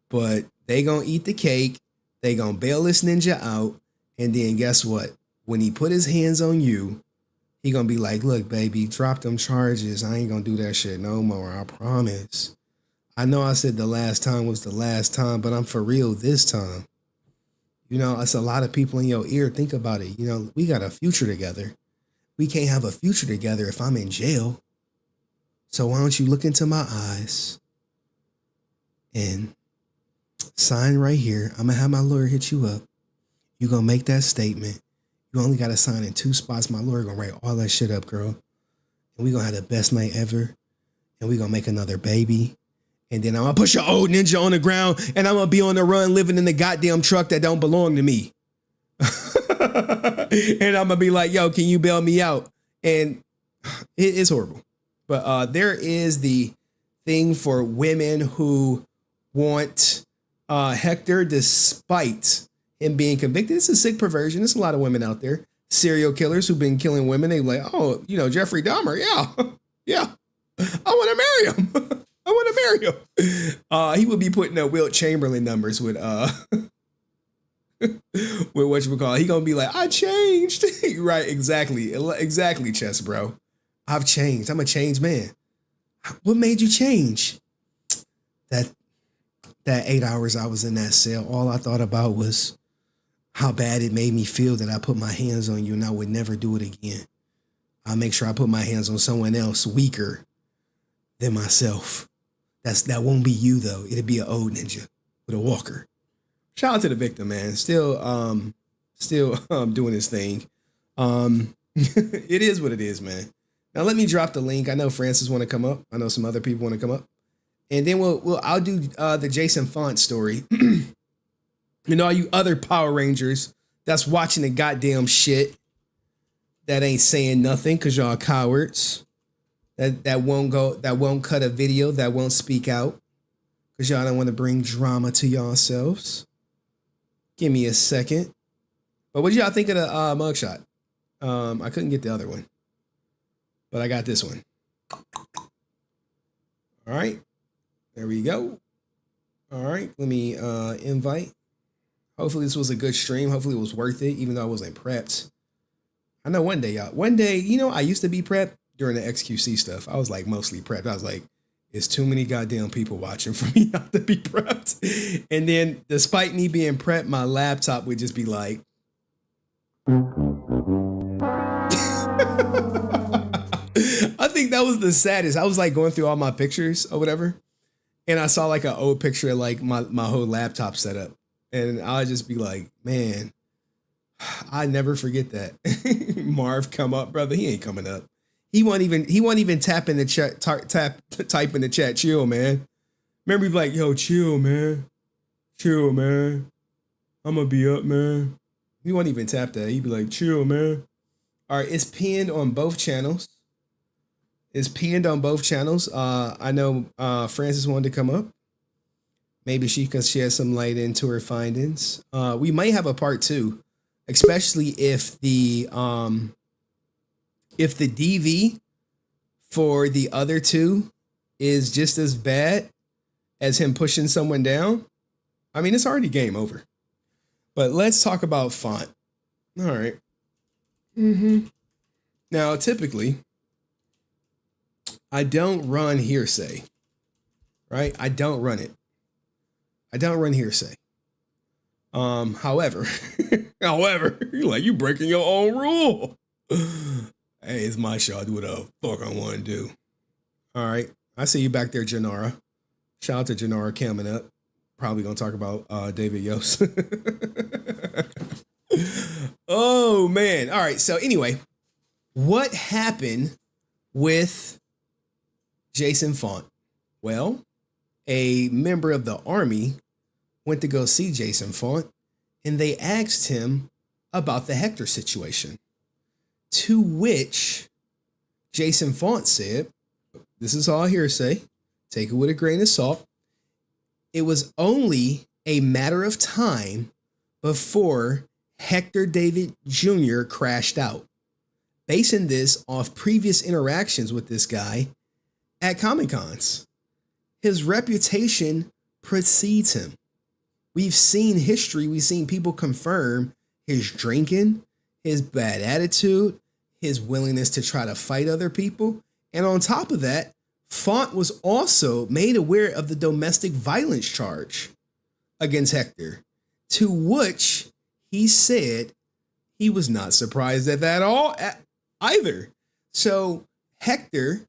Speaker 4: but they gonna eat the cake, they gonna bail this ninja out, and then guess what? When he put his hands on you, he gonna be like, look, baby, drop them charges. I ain't gonna do that shit no more. I promise. I know I said the last time was the last time, but I'm for real this time. You know, it's a lot of people in your ear. Think about it. You know, we got a future together. We can't have a future together if I'm in jail. So why don't you look into my eyes and sign right here. I'm going to have my lawyer hit you up. You're going to make that statement. You only got to sign in 2 spots. My lawyer going to write all that shit up, girl. And we're going to have the best night ever. And we're going to make another baby. And then I'm going to push your old ninja on the ground and I'm going to be on the run living in the goddamn truck that don't belong to me. And I'm going to be like, yo, can you bail me out? And it's horrible. But there is the thing for women who want Hector despite him being convicted. It's a sick perversion. There's a lot of women out there, serial killers who've been killing women. They like, oh, Jeffrey Dahmer. Yeah. Yeah. I want to marry him. I want to marry him. He would be putting up Wilt Chamberlain numbers with whatchamacallit. He gonna be like, I changed. Right, exactly, Chess, bro. I've changed. I'm a changed man. What made you change? That 8 hours I was in that cell, all I thought about was how bad it made me feel that I put my hands on you and I would never do it again. I'll make sure I put my hands on someone else weaker than myself. That won't be you though. It'll be an old ninja with a walker. Shout out to the victim, man. Still doing his thing. It is what it is, man. Now let me drop the link. I know Francis want to come up. I know some other people want to come up. And then I'll do the Jason Font story. All you other Power Rangers that's watching the goddamn shit that ain't saying nothing because y'all cowards. That won't cut a video, that won't speak out because y'all don't want to bring drama to yourselves. Give me a second. But what did y'all think of the mugshot? I couldn't get the other one, but I got this one. All right, there we go. All right, let me invite. Hopefully this was a good stream. Hopefully it was worth it, even though I wasn't prepped. I know one day, I used to be prepped during the XQC stuff. I was like mostly prepped. I was like, it's too many goddamn people watching for me not to be prepped. And then despite me being prepped, my laptop would just be like, I think that was the saddest. I was like going through all my pictures or whatever. And I saw like an old picture of like my whole laptop setup. And I'll just be like, man, I never forget that. Marv come up, brother. He ain't coming up. He won't even tap in the chat, type in the chat, chill, man. Remember, he'd be like, yo, chill, man. Chill, man. I'm gonna be up, man. He won't even tap that. He'd be like, chill, man. All right, it's pinned on both channels. I know Francis wanted to come up. Maybe she can shed some light into her findings. We might have a part 2, especially if the DV for the other 2 is just as bad as him pushing someone down. I mean, it's already game over. But let's talk about Font. All right. Now, typically, I don't run hearsay, right? I don't run it. I don't run hearsay. However, you're like, you breaking your own rule. Hey, it's my show. I do what the fuck I want to do. All right. I see you back there, Janara. Shout out to Janara coming up. Probably going to talk about David Yost. Oh, man. All right. So anyway, what happened with Jason Font? Well, a member of the Army went to go see Jason Font, and they asked him about the Hector situation. To which Jason Font said, this is all hearsay, take it with a grain of salt. It was only a matter of time before Hector David Jr. crashed out, basing this off previous interactions with this guy at Comic-Cons. His reputation precedes him. We've seen history. We've seen people confirm his drinking, his bad attitude, his willingness to try to fight other people. And on top of that, Font was also made aware of the domestic violence charge against Hector, to which he said he was not surprised at that all either. So Hector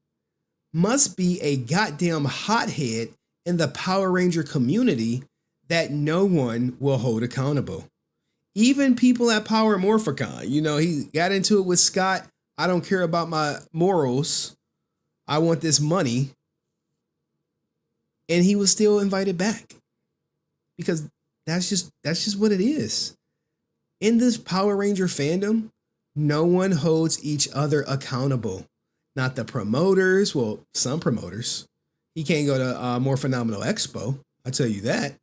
Speaker 4: must be a goddamn hothead in the Power Ranger community that no one will hold accountable. Even people at Power Morphicon, he got into it with Scott. I don't care about my morals. I want this money. And he was still invited back because that's just what it is. In this Power Ranger fandom, no one holds each other accountable. Not the promoters. Well, some promoters. He can't go to More Phenomenal Expo. I'll tell you that.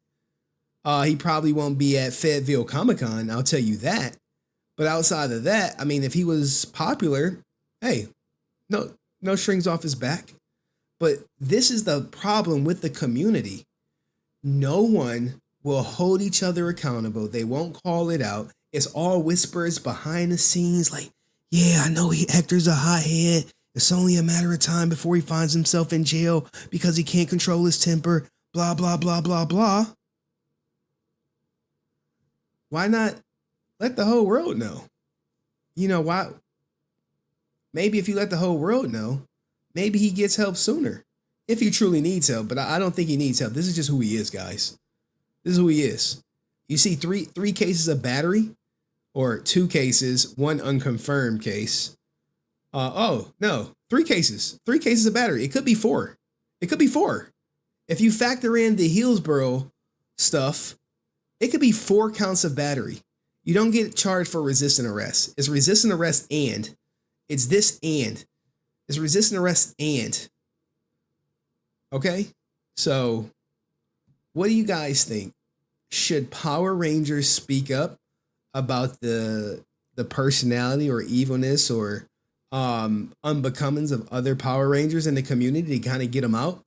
Speaker 4: He probably won't be at Fayetteville Comic-Con, I'll tell you that. But outside of that, I mean, if he was popular, hey, no strings off his back. But this is the problem with the community. No one will hold each other accountable. They won't call it out. It's all whispers behind the scenes like, yeah, I know Hector's a hothead. It's only a matter of time before he finds himself in jail because he can't control his temper, blah, blah, blah, blah, blah. Why not let the whole world know? You know, why? Maybe if you let the whole world know, maybe he gets help sooner. If he truly needs help, but I don't think he needs help. This is just who he is, guys. This is who he is. You see three cases of battery, or 2 cases, 1 unconfirmed case. Oh, no, 3 cases. 3 cases of battery. It could be 4. It could be 4. If you factor in the Hillsborough stuff, it could be 4 counts of battery. You don't get charged for resisting arrest. It's resisting arrest and. It's this and. It's resisting arrest and. Okay? So, what do you guys think? Should Power Rangers speak up about the personality or evilness or unbecomings of other Power Rangers in the community to kind of get them out?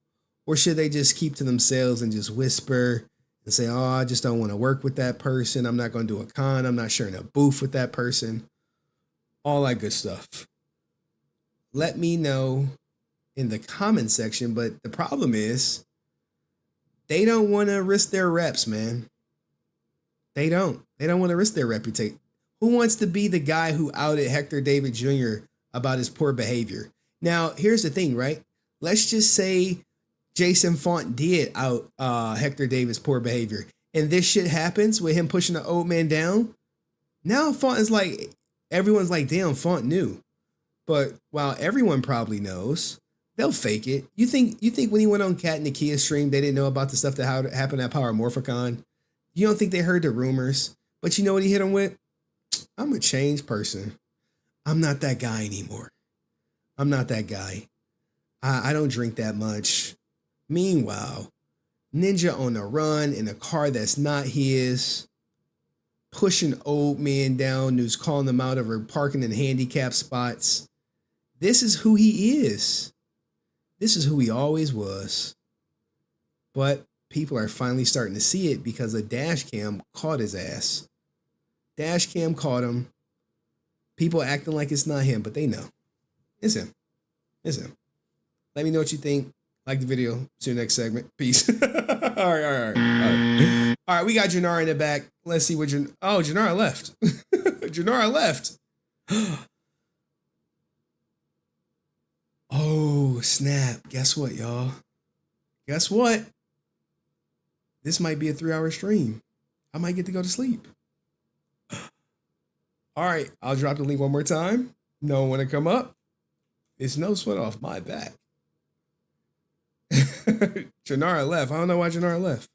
Speaker 4: Or should they just keep to themselves and just whisper and say, oh, I just don't want to work with that person. I'm not going to do a con. I'm not sharing a booth with that person. All that good stuff. Let me know in the comment section. But the problem is they don't want to risk their reps, man. They don't want to risk their reputation. Who wants to be the guy who outed Hector David Jr. about his poor behavior? Now, here's the thing, right? Let's just say Jason Font did out Hector David's poor behavior, and this shit happens with him pushing the old man down. Now Font is like, everyone's like, damn, Font knew. But while everyone probably knows, they'll fake it. You think when he went on Kat and Nakia stream, they didn't know about the stuff that happened at Power Morphicon? You don't think they heard the rumors? But you know what he hit him with? I'm a changed person. I'm not that guy anymore. I'm not that guy. I don't drink that much. Meanwhile, Ninja on the run in a car that's not his, pushing old men down, who's calling them out over parking in handicapped spots. This is who he is. This is who he always was. But people are finally starting to see it because a dash cam caught his ass. Dash cam caught him. People acting like it's not him, but they know. It's him. It's him. Let me know what you think. Like the video. See you next segment. Peace. All right. All right, we got Janara in the back. Let's see what Janara left. Janara left. Oh, snap. Guess what, y'all? Guess what? This might be a 3-hour stream. I might get to go to sleep. All right, I'll drop the link one more time. No one want to come up? It's no sweat off my back. Janara left. I don't know why Janara left.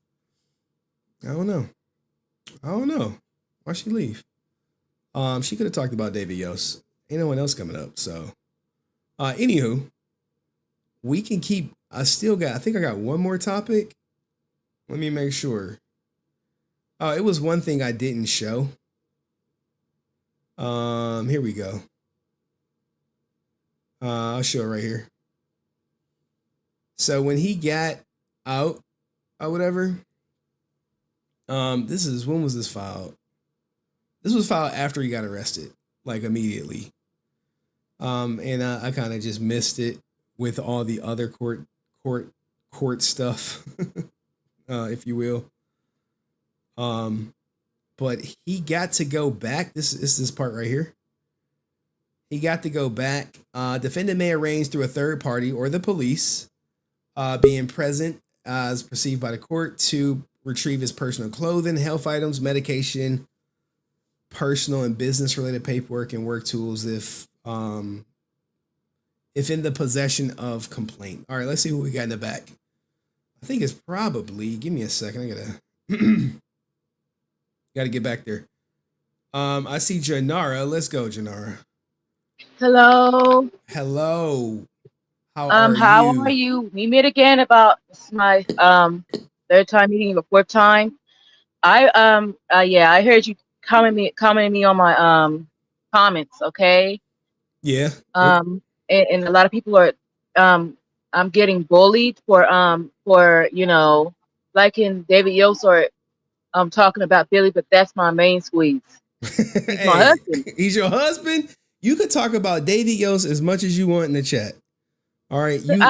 Speaker 4: I don't know. Why'd she leave? She could have talked about David Yost. Ain't no one else coming up. So, anywho, we can keep. I think I got one more topic. Let me make sure. Oh, it was one thing I didn't show. Here we go. I'll show it right here. So when he got out or whatever, when was this filed? This was filed after he got arrested, like immediately. And I kind of just missed it with all the other court stuff, if you will. But he got to go back. This is this part right here. He got to go back. Defendant may arrange through a third party or the police being present as perceived by the court to retrieve his personal clothing, health items, medication, personal and business related paperwork and work tools if in the possession of complaint. All right, let's see what we got in the back. I think it's probably, give me a second. I gotta get back there. I see Janara. Let's go, Janara.
Speaker 8: Hello.
Speaker 4: Hello. How
Speaker 8: are you? We met again about, this is my third time meeting, the fourth time. I heard you commenting me on my comments, okay?
Speaker 4: Yeah.
Speaker 8: And a lot of people are I'm getting bullied for liking David Yost or talking about Billy, but that's my main squeeze. He's my husband.
Speaker 4: He's your husband. You could talk about David Yost as much as you want in the chat. All right,
Speaker 8: and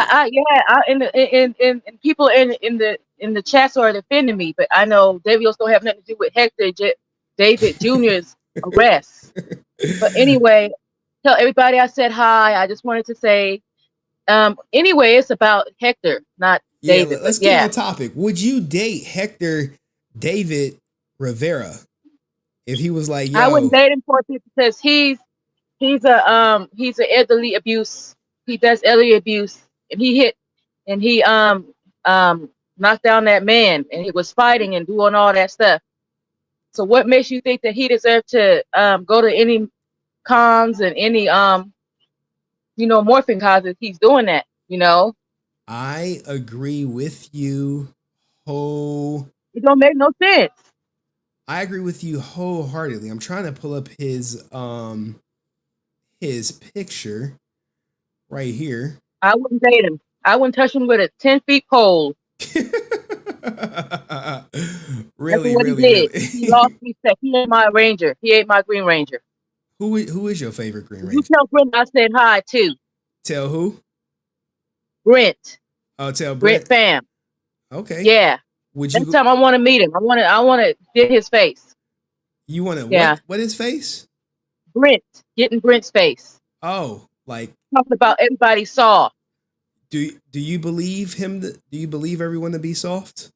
Speaker 8: people in the chats are defending me, but I know David Yost don't have nothing to do with Hector David Jr.'s arrest. But anyway, tell everybody I said hi. I just wanted to say, anyway, it's about Hector, not David.
Speaker 4: Let's get on the topic. Would you date Hector David Rivera if he was like, yo?
Speaker 8: I wouldn't date him because he's an elderly abuse. He does elderly abuse, and he knocked down that man, and he was fighting and doing all that stuff. So what makes you think that he deserved to go to any cons and any morphing causes? He's doing that,
Speaker 4: I agree with you.
Speaker 8: It don't make no sense.
Speaker 4: I agree with you wholeheartedly. I'm trying to pull up his picture right here.
Speaker 8: I wouldn't date him. I wouldn't touch him with a 10-foot pole.
Speaker 4: Really?
Speaker 8: He did. He lost respect. He ain't my ranger. He ain't my Green Ranger.
Speaker 4: Who is your favorite Green Ranger?
Speaker 8: You tell Brent I said hi too.
Speaker 4: Tell who?
Speaker 8: Brent.
Speaker 4: Oh, tell Brent.
Speaker 8: Fam.
Speaker 4: Okay.
Speaker 8: Yeah.
Speaker 4: Would you?
Speaker 8: Next time I want to meet him. I want to get his face.
Speaker 4: You want to?
Speaker 8: Yeah.
Speaker 4: What his face?
Speaker 8: Brent. Getting Brent's face.
Speaker 4: Oh, like
Speaker 8: talking about everybody saw.
Speaker 4: Do you believe him? Do you believe everyone to be soft?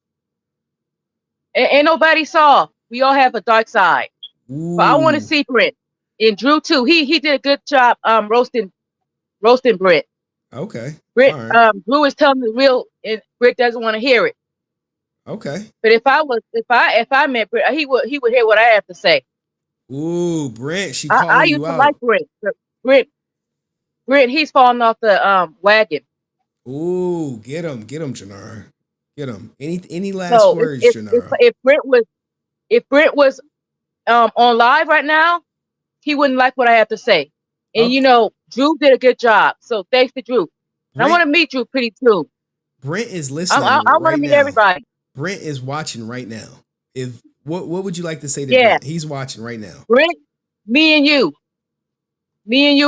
Speaker 8: Ain't nobody saw. We all have a dark side.
Speaker 4: Ooh.
Speaker 8: But I want to see Brent. And Drew too. He did a good job roasting Brent.
Speaker 4: Okay.
Speaker 8: Brent, right. Drew is telling the real, and Brent doesn't want to hear it.
Speaker 4: Okay.
Speaker 8: But if I met Brent, he would hear what I have to say.
Speaker 4: Ooh, Brent, she calling
Speaker 8: I
Speaker 4: you
Speaker 8: used
Speaker 4: out.
Speaker 8: to like Brent. Brent, he's falling off the wagon.
Speaker 4: Ooh, get him, Janara. Get him. Any last words, Janara?
Speaker 8: If Brent was on live right now, he wouldn't like what I have to say. And okay. Drew did a good job. So thanks to Drew. I want to meet Drew pretty soon.
Speaker 4: Brent is listening.
Speaker 8: I want to meet everybody.
Speaker 4: Brent is watching right now. What would you like to say to Brent? He's watching right now.
Speaker 8: Brent, me and you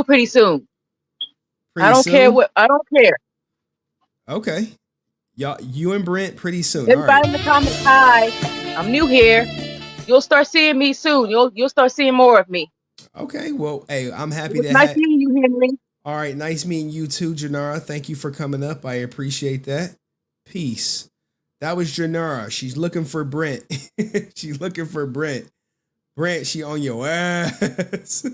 Speaker 8: pretty soon. I don't care.
Speaker 4: Okay. Y'all, you and Brent pretty soon.
Speaker 8: Everybody in the comments, hi. I'm new here. You'll start seeing me soon. You'll start seeing more of me.
Speaker 4: Okay. Well, hey, I'm happy to
Speaker 8: nice meeting you, Henry.
Speaker 4: All right, nice meeting you too, Janara. Thank you for coming up. I appreciate that. Peace. That was Janara. She's looking for Brent. She's looking for Brent. Brent, she on your ass.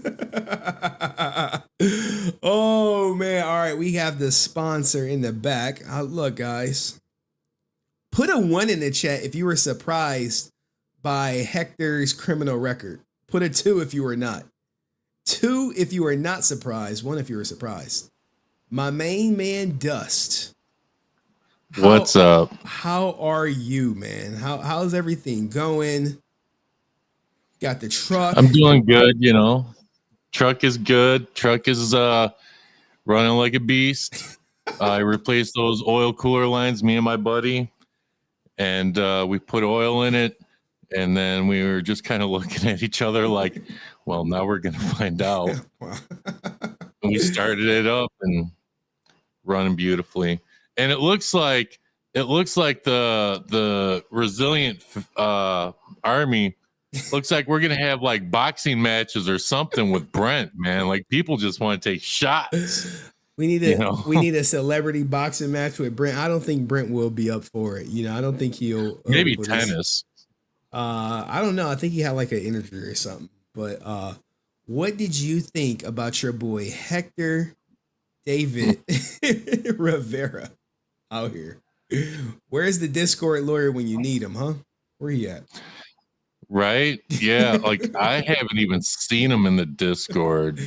Speaker 4: Oh, man. All right, we have the sponsor in the back. Look, guys. Put a 1 in the chat if you were surprised by Hector's criminal record. Put a 2 if you were not. 2 if you were not surprised. 1 if you were surprised. My main man, Dust.
Speaker 3: What's up?
Speaker 4: How are you, man? How's everything going? Got the truck.
Speaker 3: I'm doing good, Truck is good. Truck is running like a beast. I replaced those oil cooler lines, me and my buddy, and we put oil in it. And then we were just kind of looking at each other like, well, now we're going to find out. And we started it up and running beautifully. And it looks like the Resilient Army looks like we're going to have like boxing matches or something with Brent, man. Like people just want to take shots.
Speaker 4: We need a celebrity boxing match with Brent. I don't think Brent will be up for it. I don't think he'll.
Speaker 3: Maybe tennis.
Speaker 4: I don't know. I think he had like an injury or something. But what did you think about your boy Hector David Rivera out here? Where's the Discord lawyer when you need him, huh? Where he at?
Speaker 3: Right? Yeah. Like I haven't even seen him in the Discord.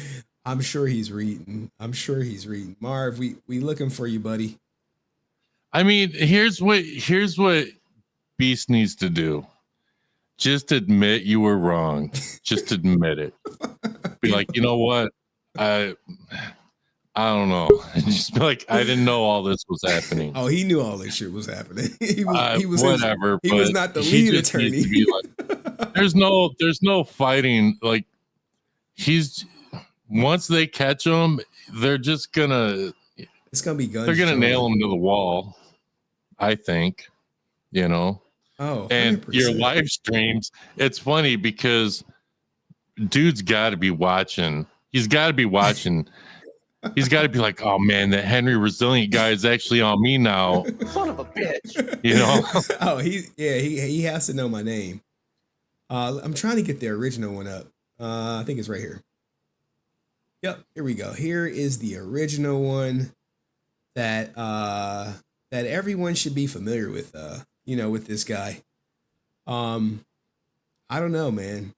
Speaker 4: I'm sure he's reading. Marv, we looking for you, buddy.
Speaker 3: I mean, here's what Beast needs to do. just admit you were wrong. Just admit it. Be like, you know what? I don't know. Just be like, I didn't know all this was happening.
Speaker 4: Oh, he knew all this shit was happening. He was
Speaker 3: whatever.
Speaker 4: He was not the lead attorney.
Speaker 3: Like, there's no fighting. Like once they catch him, they're just gonna.
Speaker 4: It's gonna be guns.
Speaker 3: They're gonna nail him to the wall. I think.
Speaker 4: Oh,
Speaker 3: and
Speaker 4: 100%.
Speaker 3: your live streams. It's funny because dude's got to be watching. He's got to be watching. He's got to be like, oh man, that Henry Resilient guy is actually on me now.
Speaker 11: Son of a bitch.
Speaker 4: Oh, he has to know my name. I'm trying to get the original one up. I think it's right here. Yep, here we go. Here is the original one that everyone should be familiar with. With this guy. I don't know, man.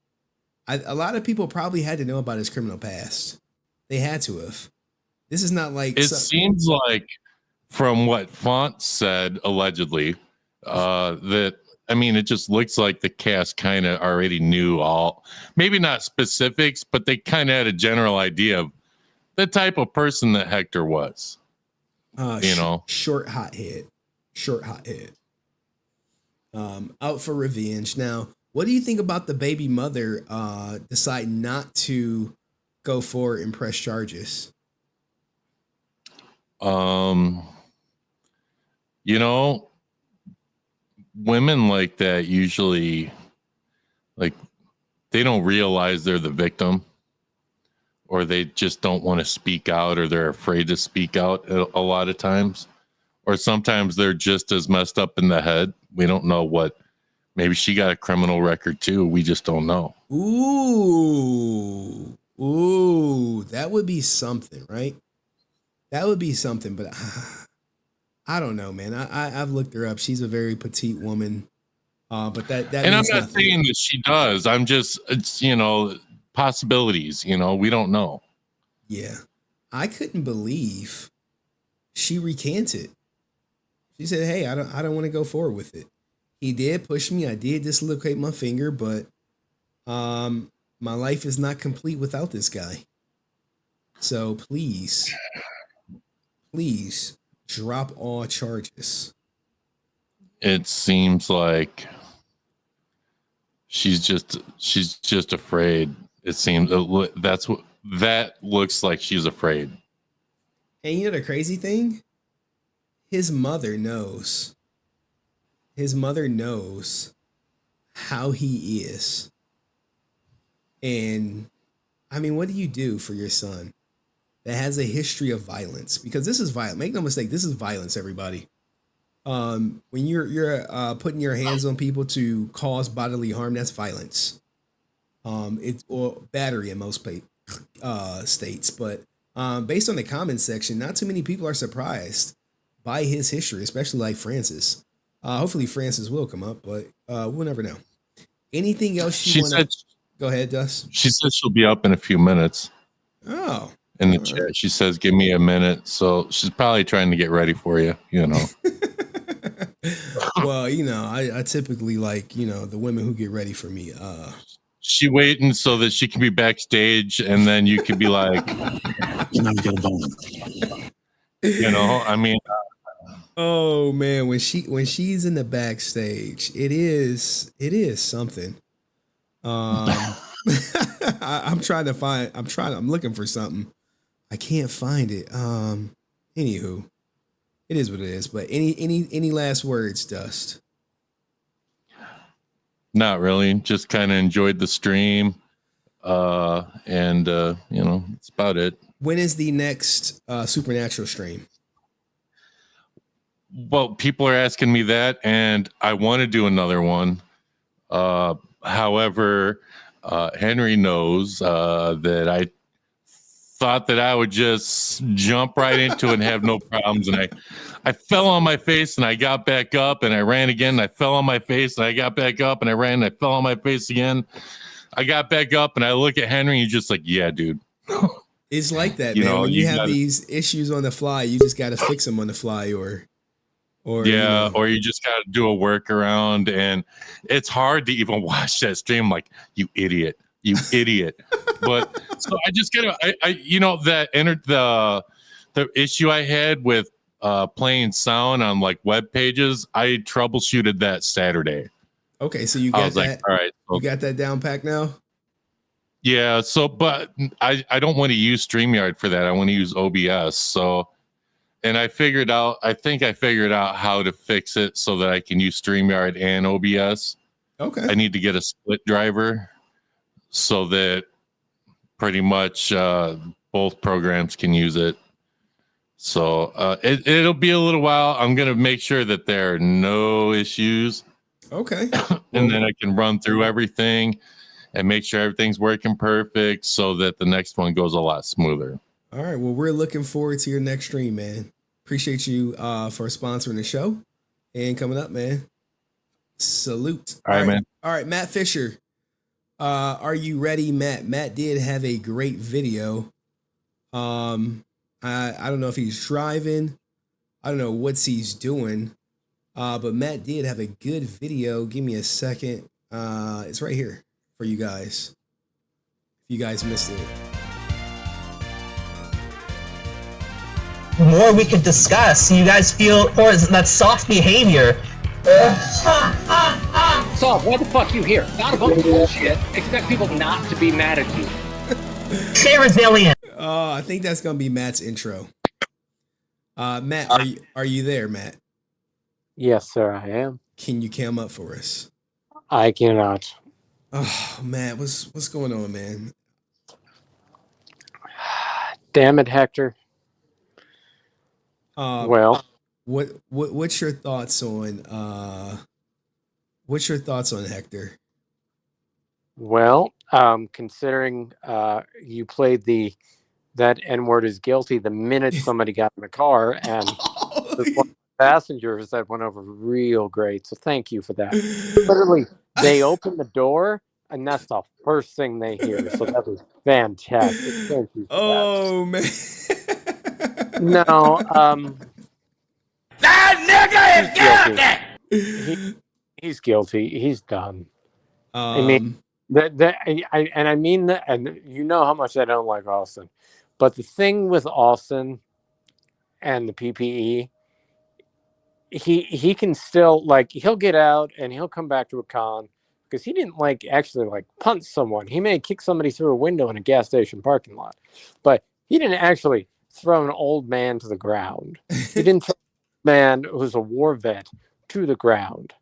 Speaker 4: A lot of people probably had to know about his criminal past. They had to have. This is not like
Speaker 3: it seems like from what Font said allegedly that it just looks like the cast kind of already knew all, maybe not specifics, but they kind of had a general idea of the type of person that Hector was.
Speaker 4: Short hot head. Out for revenge. Now, what do you think about the baby mother deciding not to go forward and press charges?
Speaker 3: Women like that usually, like, they don't realize they're the victim, or they just don't want to speak out, or they're afraid to speak out a lot of times, or sometimes they're just as messed up in the head. We don't know what. Maybe she got a criminal record too. We just don't know.
Speaker 4: Ooh, that would be something, right? That would be something, but I don't know, man. I've looked her up. She's a very petite woman, but that
Speaker 3: and I'm
Speaker 4: means
Speaker 3: not
Speaker 4: nothing.
Speaker 3: saying that she does. I'm just, it's possibilities. We don't know.
Speaker 4: Yeah, I couldn't believe she recanted. She said, "Hey, I don't want to go forward with it. He did push me. I did dislocate my finger, but my life is not complete without this guy. So please drop all charges."
Speaker 3: It seems like she's just afraid. It seems that looks like she's afraid.
Speaker 4: And you know the crazy thing? His mother knows. His mother knows how he is. And what do you do for your son that has a history of violence? Because this is violence. Make no mistake, this is violence, everybody. When you're putting your hands on people to cause bodily harm, that's violence. It's or battery in most states. But based on the comments section, not too many people are surprised by his history, especially like Francis. Hopefully Francis will come up, but we'll never know. Anything else she want to... Go ahead, Dust.
Speaker 3: She says she'll be up in a few minutes.
Speaker 4: Oh.
Speaker 3: In the chat, she says, "Give me a minute." So she's probably trying to get ready for you,
Speaker 4: Well, I typically like, the women who get ready for me.
Speaker 3: She waiting so that she can be backstage, and then you can be like,
Speaker 4: Oh man, when she's in the backstage, it is something. I'm looking for something. I can't find it. Anywho, it is what it is. But any last words, Dust?
Speaker 3: Not really. Just kind of enjoyed the stream. And it's about it.
Speaker 4: When is the next Supernatural stream?
Speaker 3: Well, people are asking me that, and I want to do another one. However, Henry knows that I thought that I would just jump right into it and have no problems. And I fell on my face and I got back up and I ran again. And I fell on my face and I got back up and I ran and I fell on my face again. I got back up and I look at Henry and he's just like, yeah, dude.
Speaker 4: It's like that, man. When you have these issues on the fly, you just got to fix them on the fly or Or
Speaker 3: or you just got to do a workaround, and it's hard to even watch that stream. Like, you idiot. But so I just gotta, that entered the issue I had with playing sound on like web pages. I troubleshooted that Saturday.
Speaker 4: Okay, so you got that.
Speaker 3: Like, all right,
Speaker 4: you got that down pack now.
Speaker 3: Yeah. So, but I don't want to use StreamYard for that. I want to use OBS. So. And I think I figured out how to fix it so that I can use StreamYard and OBS.
Speaker 4: Okay.
Speaker 3: I need to get a split driver so that pretty much both programs can use it. So it'll be a little while. I'm going to make sure that there are no issues.
Speaker 4: Okay.
Speaker 3: And then I can run through everything and make sure everything's working perfect so that the next one goes a lot smoother.
Speaker 4: All right. Well, we're looking forward to your next stream, man. Appreciate you for sponsoring the show and coming up, man. Salute.
Speaker 3: All right, man.
Speaker 4: All right, Matt Fisher. Are you ready, Matt? Matt did have a great video. I don't know if he's driving. I don't know what he's doing. But Matt did have a good video. Give me a second. It's right here for you guys. If you guys missed it.
Speaker 17: More we could discuss. You guys feel, or is that soft behavior?
Speaker 5: Saul, why the fuck you here? Not a bunch of bullshit. Expect people not to be mad at you.
Speaker 17: Stay resilient.
Speaker 4: I think that's gonna be Matt's intro. Matt, are you there, Matt?
Speaker 13: Yes, sir, I am.
Speaker 4: Can you cam up for us?
Speaker 13: I cannot.
Speaker 4: Oh, Matt, what's going on, man?
Speaker 13: Damn it, Hector. Well,
Speaker 4: what's your thoughts on Hector?
Speaker 13: Well, considering you played that N-word is guilty the minute somebody got in the car, and the one passengers that went over real great. So thank you for that. Literally, they opened the door, and that's the first thing they hear. So that was fantastic. Thank you.
Speaker 4: Oh man.
Speaker 13: No,
Speaker 5: that nigga is
Speaker 13: guilty. He's guilty. He's done. I mean, I mean that, and you know how much I don't like Austin, but the thing with Austin and the PPE, he can still, like, he'll get out and he'll come back to a con because he didn't actually punch someone. He may kick somebody through a window in a gas station parking lot, but he didn't actually throw an old man to the ground. He didn't throw a man who's a war vet to the ground.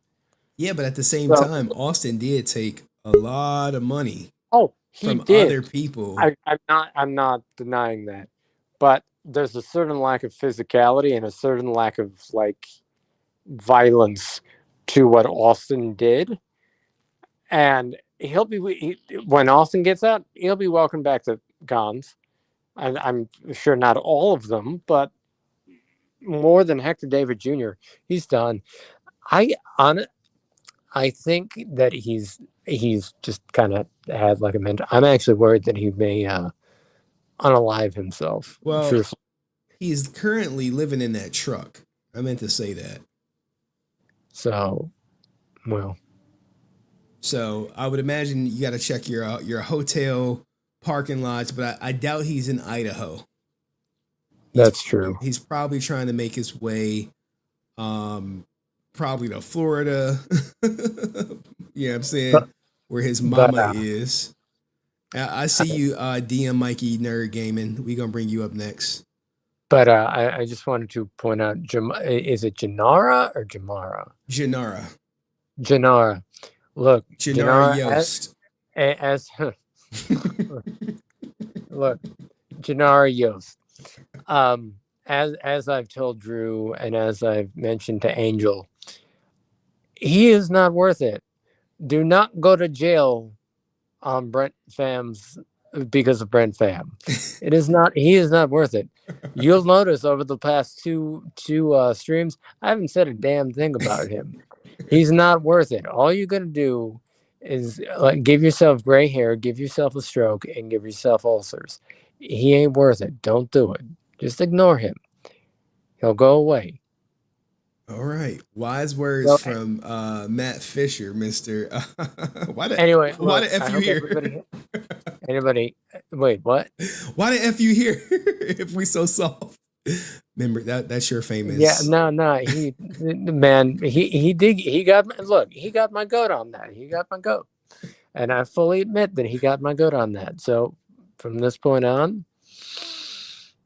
Speaker 4: Yeah, but at the same time, Austin did take a lot of money.
Speaker 13: Oh, he
Speaker 4: from
Speaker 13: did.
Speaker 4: Other people.
Speaker 13: I'm not denying that, but there's a certain lack of physicality and a certain lack of violence to what Austin did, and when Austin gets out, he'll be welcome back to cons. I'm sure not all of them, but more than Hector David Jr. He's done. I think that he's just kind of had a mental. I'm actually worried that he may unalive himself.
Speaker 4: Well, he's currently living in that truck. I meant to say that.
Speaker 13: So
Speaker 4: I would imagine you got to check your hotel parking lots, but I doubt he's in Idaho.
Speaker 13: That's true.
Speaker 4: He's probably trying to make his way, probably to Florida. You know what I'm saying? Where his mama is. I see you, DM Mikey Nerd Gaming. We're going to bring you up next.
Speaker 13: But I just wanted to point out, is it Janara or Jamara?
Speaker 4: Janara.
Speaker 13: Look,
Speaker 4: Janara Yost.
Speaker 13: Look, Janara Yost. As I've told Drew and as I've mentioned to Angel, he is not worth it. Do not go to jail on Brent Fam's because of Brent Pham. He is not worth it. You'll notice over the past two streams, I haven't said a damn thing about him. He's not worth it. All you're gonna do is give yourself gray hair, give yourself a stroke, and give yourself ulcers. He ain't worth it. Don't do it. Just ignore him. He'll go away.
Speaker 4: All right. Wise words from Matt Fisher, Mister. Why the
Speaker 13: Anyway,
Speaker 4: why
Speaker 13: look,
Speaker 4: the
Speaker 13: I
Speaker 4: f you
Speaker 13: hope
Speaker 4: here?
Speaker 13: wait, what?
Speaker 4: Why the f you here? If we so soft. Remember that's your famous.
Speaker 13: Yeah, no, he got my goat on that. He got my goat. And I fully admit that he got my goat on that. So from this point on,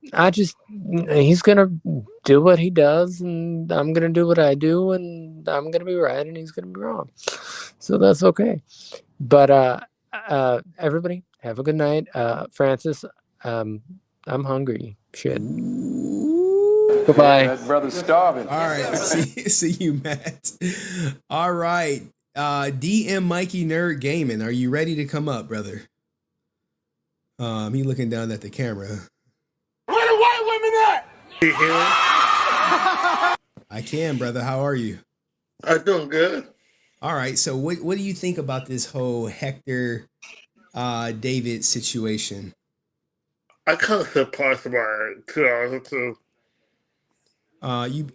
Speaker 13: he's gonna do what he does, and I'm gonna do what I do, and I'm gonna be right, and he's gonna be wrong. So that's okay. But everybody have a good night. Francis, I'm hungry. Shit. Goodbye.
Speaker 23: Yeah, that brother's starving.
Speaker 4: All right. See you, Matt. All right. DM Mikey Nerd Gaming. Are you ready to come up, brother? He looking down at the camera.
Speaker 11: Where the white women at?
Speaker 4: I can, brother. How are you?
Speaker 11: I'm doing good.
Speaker 4: All right. So what do you think about this whole Hector David situation?
Speaker 11: I kind of surprised about it, to be honest with you.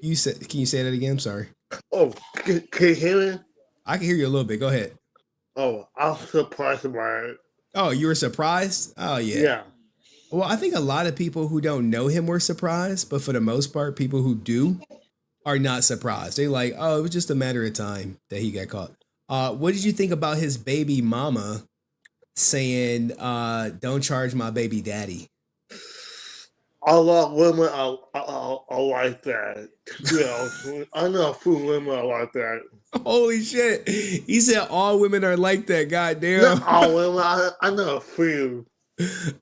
Speaker 4: You said, can you say that again? I'm sorry.
Speaker 11: Oh, can you hear me?
Speaker 4: I can hear you a little bit. Go ahead.
Speaker 11: Oh, I was surprised about it.
Speaker 4: Oh, you were surprised? Oh, yeah.
Speaker 11: Yeah.
Speaker 4: Well, I think a lot of people who don't know him were surprised, but for the most part, people who do are not surprised. They like, oh, it was just a matter of time that he got caught. What did you think about his baby mama saying, don't charge my baby daddy?
Speaker 11: A lot of women are like that. Yeah, I know a few women are like that.
Speaker 4: Holy shit. He said all women are like that. Goddamn.
Speaker 11: Not all women. I know a few.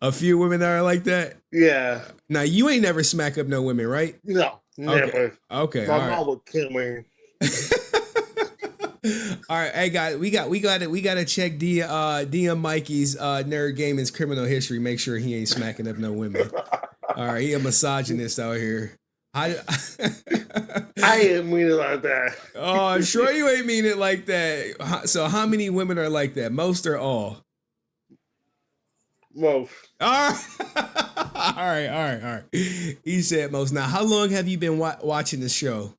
Speaker 4: A few women that are like that?
Speaker 11: Yeah.
Speaker 4: Now, you ain't never smack up no women, right?
Speaker 11: No, never.
Speaker 4: Okay.
Speaker 11: My
Speaker 4: All right.
Speaker 11: mom would kill me.
Speaker 4: All right, hey guys, we got to check DM Mikey's Nerd Gaming's criminal history. Make sure he ain't smacking up no women. All right, he a misogynist out here.
Speaker 11: I didn't mean it like that.
Speaker 4: Oh, sure you ain't mean it like that. So how many women are like that? Most or all?
Speaker 11: Most.
Speaker 4: All right. All right. He said most. Now, how long have you been watching the show?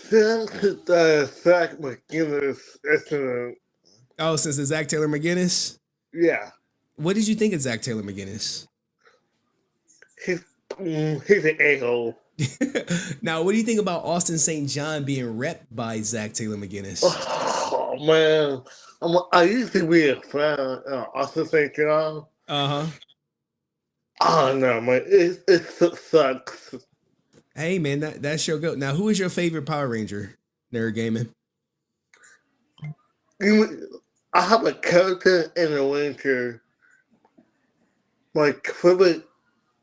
Speaker 11: Since Zach McGinnis incident.
Speaker 4: Oh, since the Zach Taylor McGinnis?
Speaker 11: Yeah.
Speaker 4: What did you think of Zach Taylor McGinnis?
Speaker 11: He's an a-hole.
Speaker 4: Now, what do you think about Austin St. John being repped by Zach Taylor McGinnis?
Speaker 11: Oh, man. I used to be a fan of Austin St. John.
Speaker 4: Uh-huh.
Speaker 11: I don't know, man. It sucks.
Speaker 4: Hey, man, that's your go. Now, who is your favorite Power Ranger, Nerd Gaming?
Speaker 11: I have a character in the Ranger. My favorite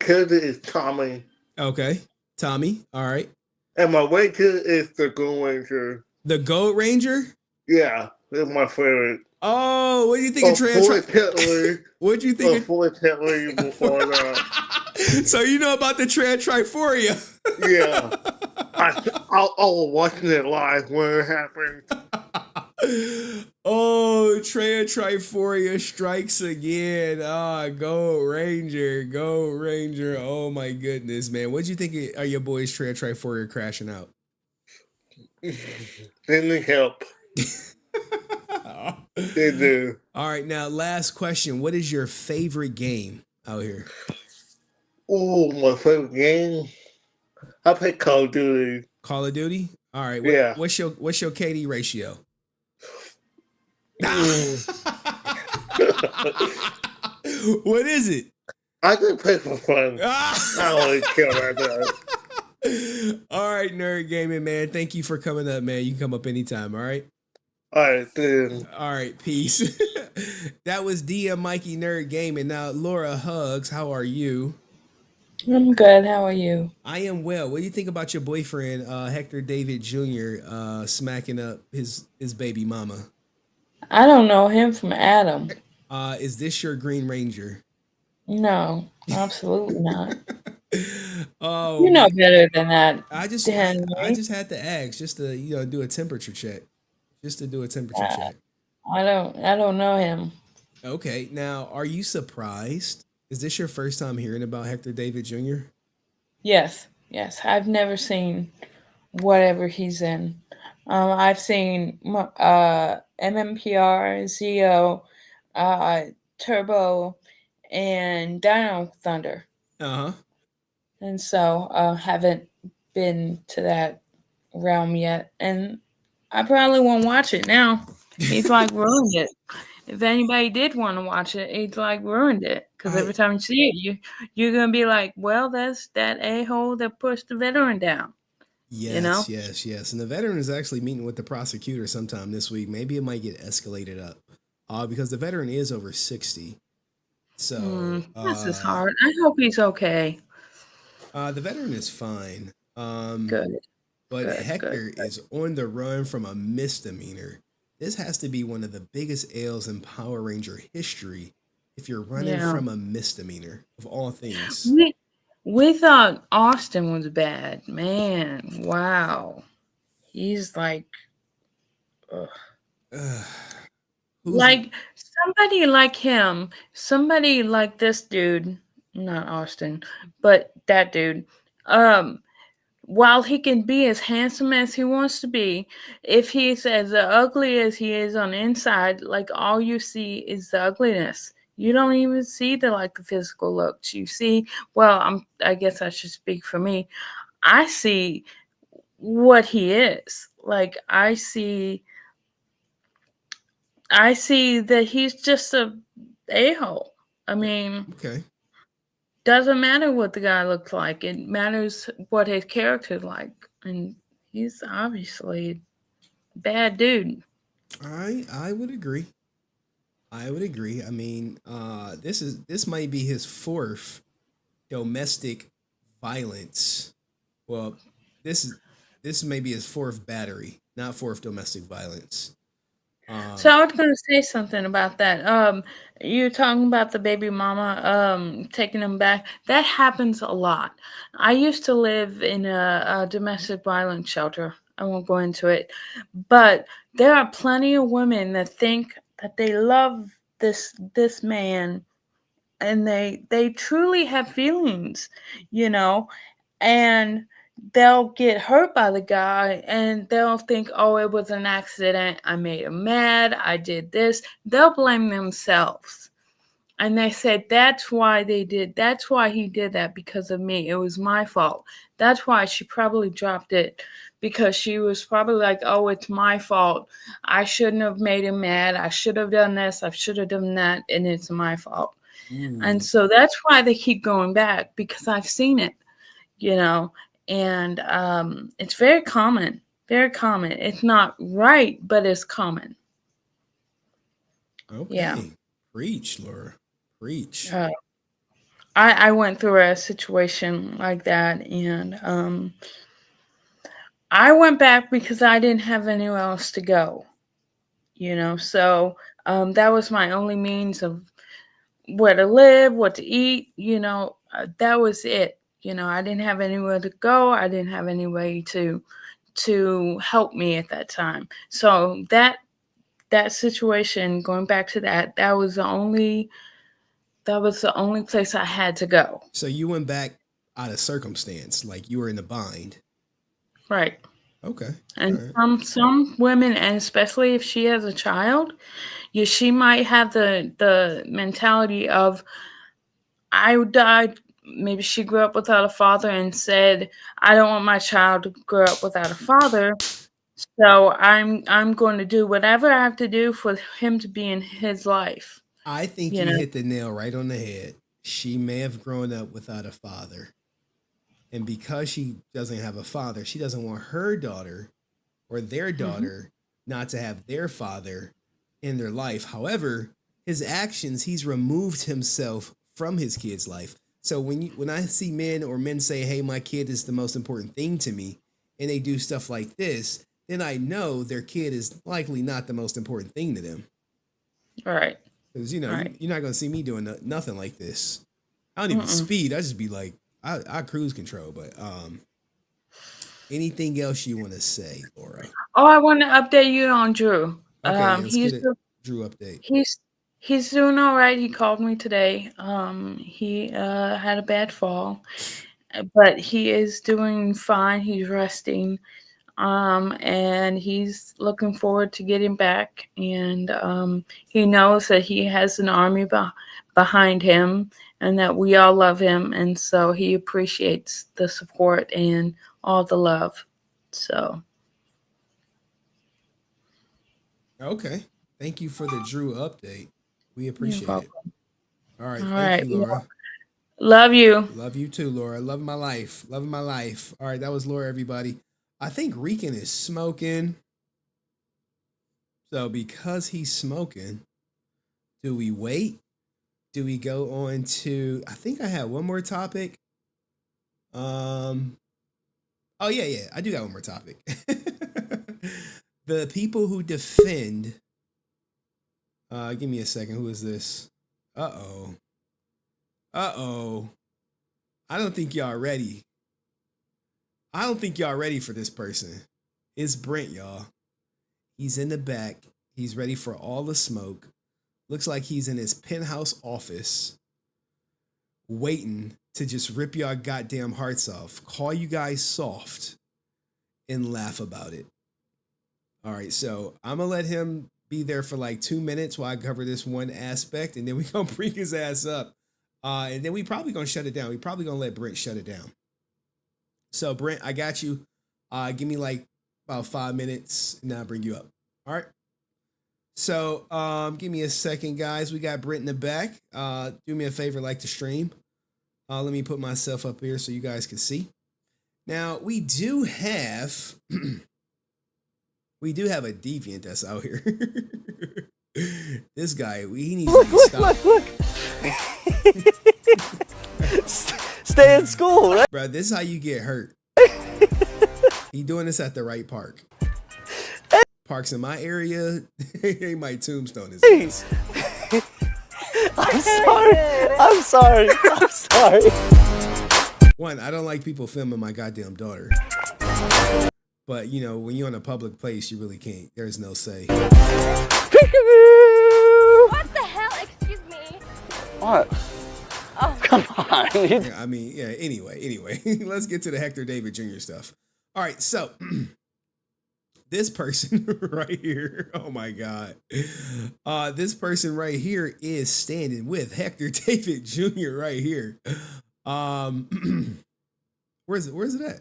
Speaker 11: character is Tommy.
Speaker 4: Okay. Tommy. All right.
Speaker 11: And my Ranger is the Gold Ranger.
Speaker 4: The Gold Ranger?
Speaker 11: Yeah, that's my favorite.
Speaker 4: Oh, what do you think of What do you think
Speaker 11: of before that?
Speaker 4: So you know about the Triforium?
Speaker 11: Yeah. I was watching it live when it happened.
Speaker 4: Oh, Triforium strikes again. Go Ranger. Oh my goodness, man. What'd you think of your boys Triforium crashing out?
Speaker 11: Didn't help. They do.
Speaker 4: All right, now last question. What is your favorite game out here?
Speaker 11: Oh, my favorite game? I play Call of Duty.
Speaker 4: Call of Duty? All right.
Speaker 11: Yeah.
Speaker 4: What's your KD ratio? What is it?
Speaker 11: I can play for fun. I don't really care about that.
Speaker 4: All right, Nerd Gaming, man. Thank you for coming up, man. You can come up anytime, all right?
Speaker 11: All right, dude.
Speaker 4: All right, peace. That was DM Mikey Nerd Gaming. Now, Laura Hugs, how are you?
Speaker 10: I'm good. How are you?
Speaker 4: I am well. What do you think about your boyfriend, Hector David Jr., smacking up his baby mama?
Speaker 10: I don't know him from Adam.
Speaker 4: Is this your Green Ranger?
Speaker 10: No, absolutely not.
Speaker 4: Oh,
Speaker 10: you know better than that.
Speaker 4: I just had to ask, just to do a temperature check, check.
Speaker 10: I don't know him.
Speaker 4: Okay, now are you surprised? Is this your first time hearing about Hector David Jr.?
Speaker 10: Yes. I've never seen whatever he's in. I've seen MMPR, Zeo, Turbo, and Dino Thunder. And so haven't been to that realm yet. And I probably won't watch it now. He's like ruined it. If anybody did want to watch it, he's like ruined it. Because every time you see it, you're gonna be like, well, that's that a-hole that pushed the veteran down.
Speaker 4: Yes, yes. And the veteran is actually meeting with the prosecutor sometime this week. Maybe it might get escalated up. Because the veteran is over 60. So
Speaker 10: this is hard. I hope he's okay.
Speaker 4: The veteran is fine.
Speaker 10: Good.
Speaker 4: But
Speaker 10: Good,
Speaker 4: Hector
Speaker 10: good.
Speaker 4: is on the run from a misdemeanor. This has to be one of the biggest L's in Power Ranger history if you're running from a misdemeanor, of all things.
Speaker 10: We thought Austin was bad. Man, wow. He's like, ugh. Like somebody like him, somebody like this dude, not Austin, but that dude, while he can be as handsome as he wants to be, if he's as ugly as he is on the inside, like all you see is the ugliness. You don't even see the physical looks. You see, well, I guess I should speak for me. I see what he is. Like I see that he's just a a-hole. I mean, doesn't matter what the guy looks like. It matters what his character's like. And he's obviously a bad dude.
Speaker 4: I would agree. I mean, this might be his fourth domestic violence. Well, this may be his fourth battery, not fourth domestic violence.
Speaker 10: So I was going to say something about that. You're talking about the baby mama taking him back. That happens a lot. I used to live in a domestic violence shelter. I won't go into it. But there are plenty of women that think that they love this man and they truly have feelings, and they'll get hurt by the guy and they'll think, oh, it was an accident. I made him mad. I did this. They'll blame themselves. And they said, that's why he did that because of me. It was my fault. That's why she probably dropped it, because she was probably like, oh, it's my fault. I shouldn't have made him mad. I should have done this. I should have done that. And it's my fault. And so that's why they keep going back, because I've seen it, and it's very common. It's not right, but it's common.
Speaker 4: Okay.
Speaker 10: Yeah.
Speaker 4: Preach, Laura. Preach.
Speaker 10: I went through a situation like that, and I went back because I didn't have anywhere else to go, so that was my only means of where to live, what to eat, that was it. I didn't have anywhere to go. I didn't have any way to help me at that time. So that situation, going back to that was the only place I had to go.
Speaker 4: So you went back out of circumstance, like you were in a bind.
Speaker 10: Right.
Speaker 4: Okay.
Speaker 10: And some women, and especially if she has a child, she might have the mentality of, I died. Maybe she grew up without a father and said, I don't want my child to grow up without a father. So I'm going to do whatever I have to do for him to be in his life.
Speaker 4: I think you hit the nail right on the head. She may have grown up without a father. And because she doesn't have a father, she doesn't want her daughter or their daughter not to have their father in their life. However, his actions, he's removed himself from his kid's life. So when I see men say, hey, my kid is the most important thing to me, and they do stuff like this, then I know their kid is likely not the most important thing to them.
Speaker 10: All right.
Speaker 4: Because, you're not going to see me doing nothing like this. I don't even speed. I just be like, I cruise control. But anything else you want to say, Laura?
Speaker 10: Oh, I want to update you on Drew.
Speaker 4: Okay, let's get a Drew update.
Speaker 10: He's doing all right. He called me today. He had a bad fall, but he is doing fine. He's resting. And he's looking forward to getting back. And he knows that he has an army behind him and that we all love him. And so he appreciates the support and all the love. So.
Speaker 4: Okay. Thank you for the Drew update. We appreciate it. All right.
Speaker 10: All
Speaker 4: Thank
Speaker 10: right.
Speaker 4: you, Laura.
Speaker 10: Love you.
Speaker 4: Love you too, Laura. Love my life. Loving my life. All right. That was Laura, everybody. I think Rican is smoking. So because he's smoking, do we wait? Do we go on to, I think I have one more topic. Oh yeah. I do got one more topic. The people who defend, give me a second. Who is this? Uh-oh. I don't think y'all ready. I don't think y'all ready for this person. It's Brent, y'all. He's in the back. He's ready for all the smoke. Looks like he's in his penthouse office waiting to just rip y'all goddamn hearts off, call you guys soft, and laugh about it. All right, so I'm going to let him be there for like 2 minutes while I cover this one aspect, and then we're going to bring his ass up. And then we probably going to shut it down. We probably going to let Brent shut it down. So, Brent, I got you. Give me like about 5 minutes, and I'll bring you up. All right. So, give me a second, guys. We got Brent in the back. Do me a favor, like the stream. Let me put myself up here so you guys can see. Now, we do have... We do have a deviant that's out here. This guy, he needs to be stopped.
Speaker 12: Look. Stay in school, right?
Speaker 4: Bro, this is how you get hurt. He doing this at the right park. Parks in my area, he might tombstone his ass.
Speaker 12: I'm sorry.
Speaker 4: One, I don't like people filming my goddamn daughter. But, you know, when you're in a public place, you really can't. There's no say.
Speaker 14: What the hell? Excuse me.
Speaker 12: What?
Speaker 14: Oh.
Speaker 12: Come on.
Speaker 4: I mean, yeah, anyway. Let's get to the Hector David Jr. stuff. All right, so this person right here, oh my God. This person right here is standing with Hector David Jr. right here. Where's it at?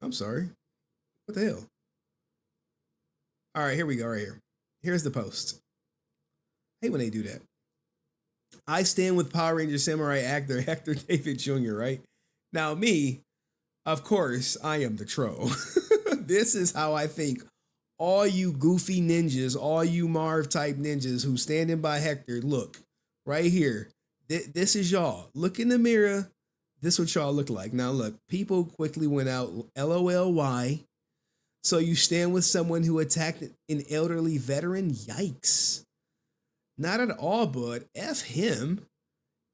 Speaker 4: I'm sorry. What the hell? All right, here we go, right here. Here's the post. I hate when they do that. I stand with Power Ranger Samurai actor Hector David Jr., right? Now, me, of course, I am the troll. This is how I think all you goofy ninjas, all you Marv-type ninjas who standing by Hector, look, right here. This is y'all. Look in the mirror. This is what y'all look like. Now, look, people quickly went out, LOLY. So you stand with someone who attacked an elderly veteran? Yikes. Not at all, bud. F him.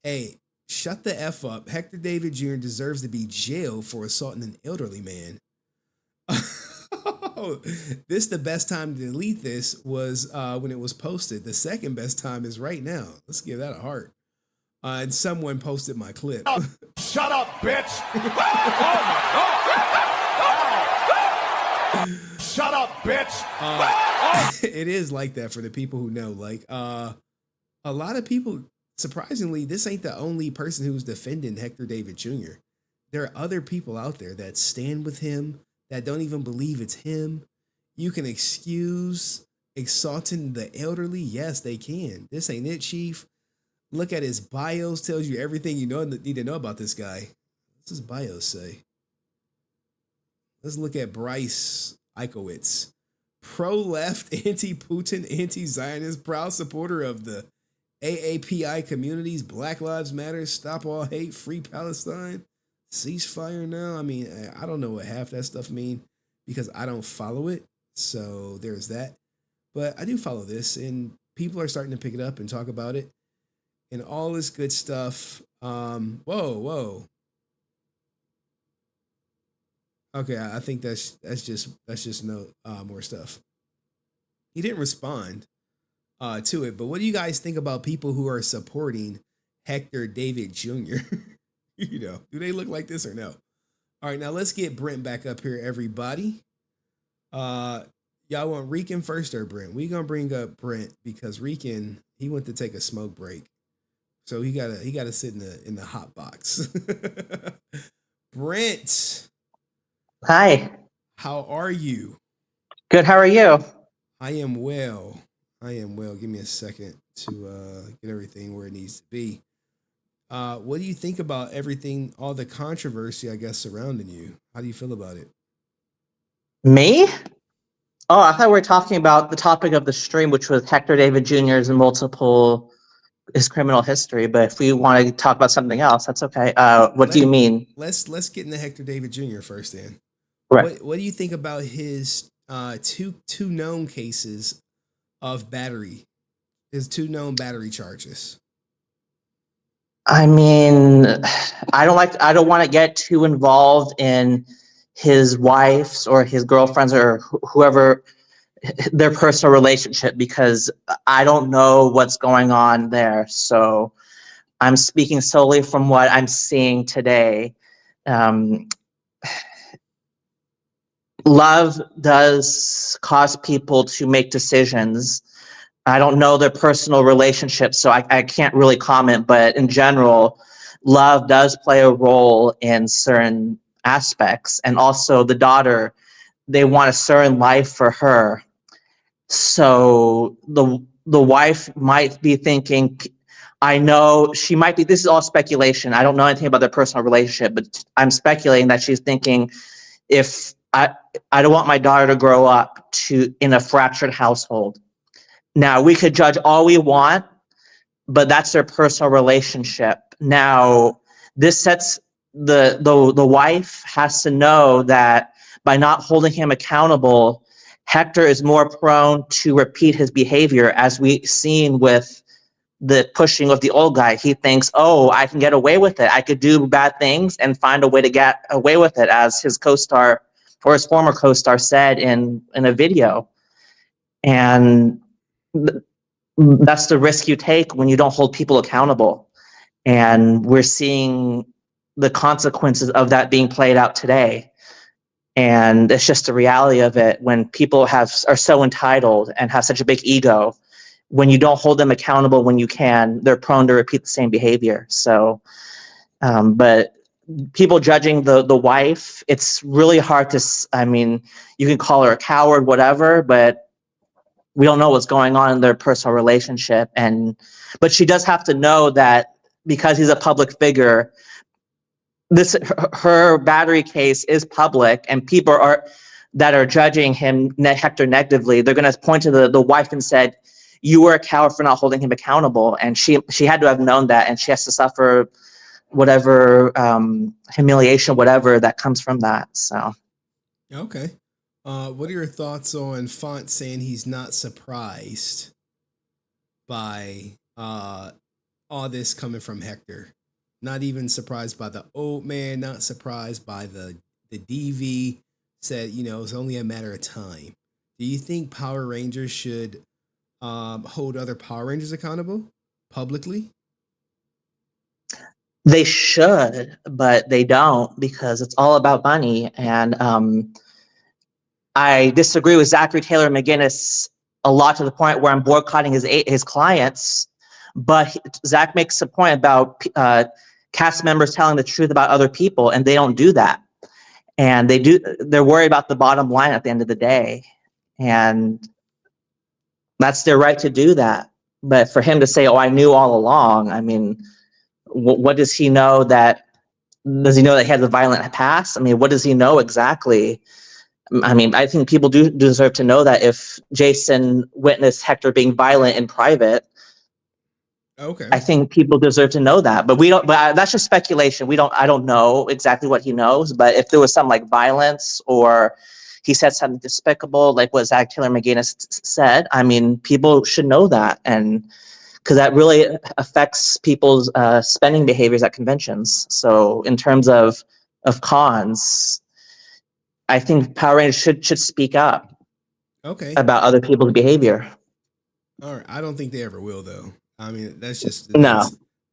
Speaker 4: Hey, shut the F up. Hector David Jr. deserves to be jailed for assaulting an elderly man. This the best time to delete this was when it was posted. The second best time is right now. Let's give that a heart. And someone posted my clip.
Speaker 20: Shut up, bitch! Shut up, bitch!
Speaker 4: It is like that for the people who know. Like, a lot of people, surprisingly, this ain't the only person who's defending Hector David Jr. There are other people out there that stand with him, that don't even believe it's him. You can excuse assaulting the elderly. Yes, they can. This ain't it, Chief. Look at his bios, tells you everything you need to know about this guy. What's his bios say? Let's look at Bryce Eikowitz. Pro-left, anti-Putin, anti-Zionist, proud supporter of the AAPI communities, Black Lives Matter, Stop All Hate, Free Palestine, Ceasefire Now. I mean, I don't know what half that stuff mean because I don't follow it. So there's that. But I do follow this, and people are starting to pick it up and talk about it and all this good stuff. Whoa. Okay, I think that's just no more stuff. He didn't respond to it, but what do you guys think about people who are supporting Hector David Jr.? You know, do they look like this or no? All right, now let's get Brent back up here, everybody. Y'all want Rican first or Brent? We gonna bring up Brent because Rican he went to take a smoke break, so he gotta sit in the hot box. Brent,
Speaker 17: Hi.
Speaker 4: how are you?
Speaker 17: Good. How are you?
Speaker 4: I am well. Give me a second to get everything where it needs to be. What do you think about everything, all the controversy, I guess, surrounding you? How do you feel about it?
Speaker 17: Me? Oh, I thought we were talking about the topic of the stream, which was Hector David Jr.'s his criminal history. But if we want to talk about something else, that's okay. What do you mean?
Speaker 4: Let's get into Hector David Jr. first, then.
Speaker 17: Right.
Speaker 4: What do you think about his two known cases of battery? His two known battery charges.
Speaker 17: I mean, I don't want to get too involved in his wife's or his girlfriend's or whoever their personal relationship because I don't know what's going on there. So I'm speaking solely from what I'm seeing today. Love does cause people to make decisions. I don't know their personal relationship, so I can't really comment, but in general, love does play a role in certain aspects. And also the daughter, they want a certain life for her. So the wife might be thinking, I know she might be, this is all speculation. I don't know anything about their personal relationship, but I'm speculating that she's thinking, if I don't want my daughter to grow up in a fractured household. Now, we could judge all we want, but that's their personal relationship. Now, this sets the wife has to know that by not holding him accountable, Hector is more prone to repeat his behavior, as we've seen with the pushing of the old guy. He thinks, oh, I can get away with it. I could do bad things and find a way to get away with it, as his co-star or his former co-star said in a video. And that's the risk you take when you don't hold people accountable. And we're seeing the consequences of that being played out today. And it's just the reality of it when people are so entitled and have such a big ego. When you don't hold them accountable when you can, they're prone to repeat the same behavior. So, but people judging the wife, it's really hard to, I mean, you can call her a coward, whatever, but we don't know what's going on in their personal relationship. But she does have to know that because he's a public figure, her battery case is public, and people that are judging Hector negatively, they're going to point to the wife and said, you were a coward for not holding him accountable. And she had to have known that, and she has to suffer whatever humiliation, whatever that comes from that. So.
Speaker 4: Okay. What are your thoughts on Font saying he's not surprised by all this coming from Hector? Not even surprised by the old man, not surprised by the DV, said, it's only a matter of time. Do you think Power Rangers should hold other Power Rangers accountable publicly?
Speaker 17: They should, but they don't, because it's all about money. And I disagree with Zachary Taylor McGinnis a lot, to the point where I'm boycotting his clients. But Zach makes a point about cast members telling the truth about other people, and they don't do that. And they're worried about the bottom line at the end of the day. And that's their right to do that. But for him to say, oh, I knew all along, I mean, what does he know? Does he know that he has a violent past? I mean, what does he know exactly? I mean, I think people do deserve to know that if Jason witnessed Hector being violent in private.
Speaker 4: Okay.
Speaker 17: I think people deserve to know that, but we don't. But that's just speculation. I don't know exactly what he knows. But if there was some like violence, or he said something despicable, like what Zach Taylor McGinnis said, I mean, people should know that, and because that really affects people's spending behaviors at conventions. So in terms of cons, I think Power Rangers should speak up.
Speaker 4: Okay.
Speaker 17: About other people's behavior.
Speaker 4: All right. I don't think they ever will, though. I mean, that's just
Speaker 17: no.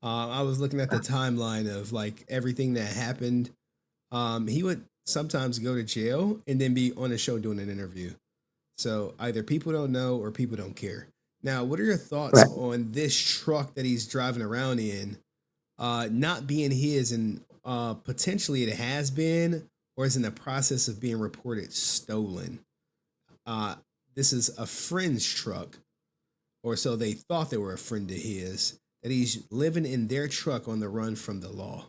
Speaker 4: I was looking at the timeline of like everything that happened He would sometimes go to jail and then be on a show doing an interview. So either people don't know or people don't care. Now, what are your thoughts on this truck that he's driving around in, not being his, and potentially it has been or is in the process of being reported stolen? This is a friend's truck, or so they thought they were a friend of his, that he's living in their truck on the run from the law.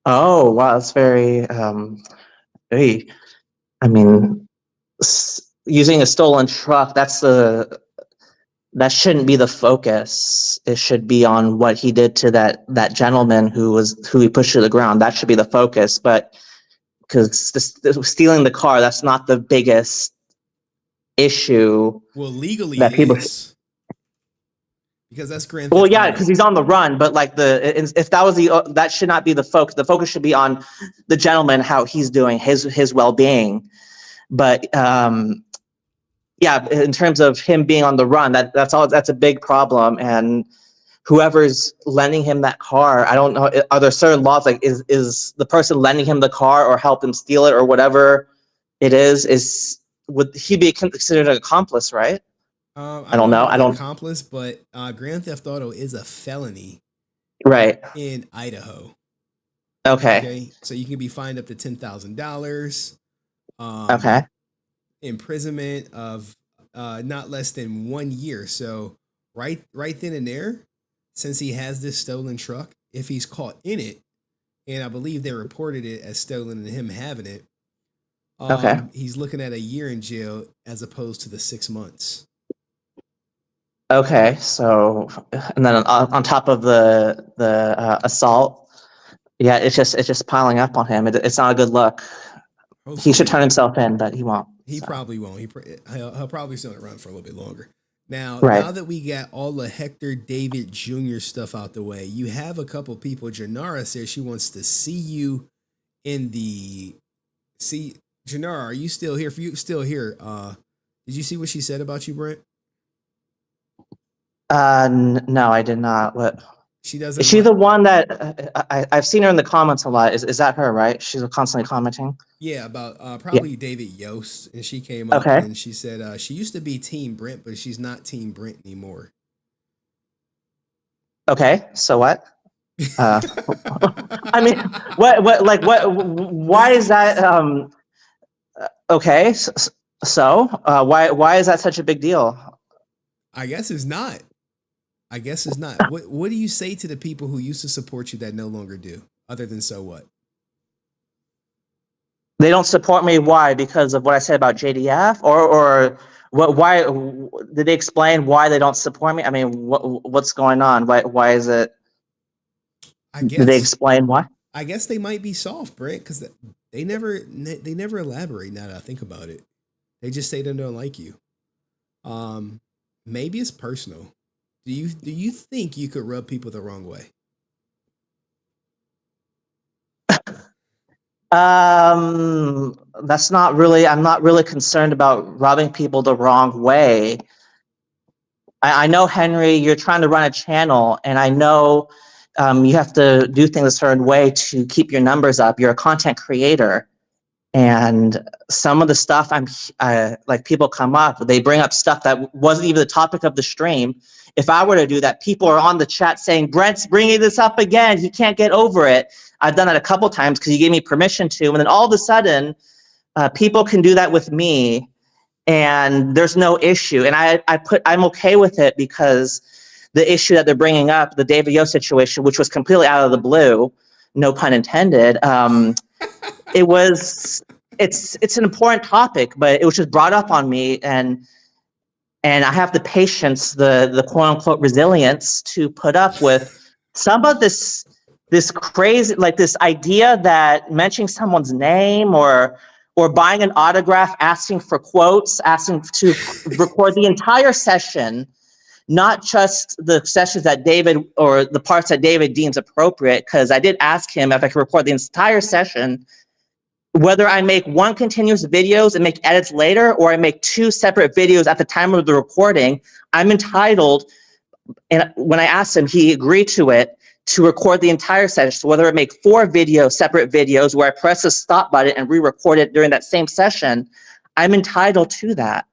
Speaker 17: Oh, wow, that's very, I mean, using a stolen truck, that shouldn't be the focus. It should be on what he did to that gentleman who he pushed to the ground. That should be the focus. But because stealing the car, that's not the biggest issue.
Speaker 4: Well, legally
Speaker 17: that people
Speaker 4: because that's grand.
Speaker 17: Well, yeah, because he's on the run. But like if that was that should not be the focus. The focus should be on the gentleman, how he's doing, his well-being. But yeah, in terms of him being on the run, that's a big problem. And whoever's lending him that car, I don't know, are there certain laws, like is the person lending him the car or help him steal it or whatever it is would he be considered an accomplice, right? I don't know. I don't
Speaker 4: accomplice, but Grand Theft Auto is a felony,
Speaker 17: right,
Speaker 4: in Idaho.
Speaker 17: Okay.
Speaker 4: So you can be fined up to $10,000.
Speaker 17: Okay.
Speaker 4: Imprisonment of not less than 1 year. So right then and there, since he has this stolen truck, if he's caught in it, and I believe they reported it as stolen and him having it,
Speaker 17: okay,
Speaker 4: he's looking at a year in jail as opposed to the 6 months.
Speaker 17: Okay, so and then on top of the assault, yeah, it's just piling up on him. It's not a good look. Hopefully. He should turn himself in, but he won't.
Speaker 4: He probably won't. He'll probably still run for a little bit longer. Now that we got all the Hector David Jr. stuff out the way, you have a couple people. Janara says she wants to see you in the. See, Janara, are you still here? If you still here, did you see what she said about you, Brent?
Speaker 17: No, I did not. What?
Speaker 4: She doesn't.
Speaker 17: Is she the one that I've seen her in the comments a lot? Is that her, right? She's constantly commenting.
Speaker 4: Yeah, about probably David Yost, and she came up and she said she used to be Team Brent, but she's not Team Brent anymore.
Speaker 17: Okay, so what? I mean, what? Why is that? Okay, so why is that such a big deal?
Speaker 4: I guess it's not. What do you say to the people who used to support you that no longer do, other than so what?
Speaker 17: They don't support me. Why? Because of what I said about JDF, or what? Why did they explain why they don't support me? I mean, what's going on? Why is it?
Speaker 4: I guess.
Speaker 17: Did they explain why?
Speaker 4: I guess they might be soft, Brent, because they never elaborate. Now that I think about it, they just say they don't like you. Maybe it's personal. Do you think you could rub people the wrong way?
Speaker 17: That's not really. I'm not really concerned about rubbing people the wrong way. I know, Henry, you're trying to run a channel, and I know you have to do things a certain way to keep your numbers up. You're a content creator. And some of the stuff like people come up, they bring up stuff that wasn't even the topic of the stream. If I were to do that, people are on the chat saying, Brent's bringing this up again. He can't get over it. I've done that a couple times because you gave me permission to. And then all of a sudden, people can do that with me and there's no issue. And I'm okay with it because the issue that they're bringing up, the David Yo situation, which was completely out of the blue, no pun intended, it's an important topic, but it was just brought up on me, and I have the patience, the quote unquote resilience to put up with some of this crazy, like this idea that mentioning someone's name or buying an autograph, asking for quotes, asking to record the entire session, not just the sessions that David or the parts that David deems appropriate, because I did ask him if I could record the entire session. Whether I make one continuous videos and make edits later, or I make two separate videos at the time of the recording, I'm entitled, and when I asked him, he agreed to it, to record the entire session. So whether I make 4 separate videos where I press the stop button and re-record it during that same session, I'm entitled to that.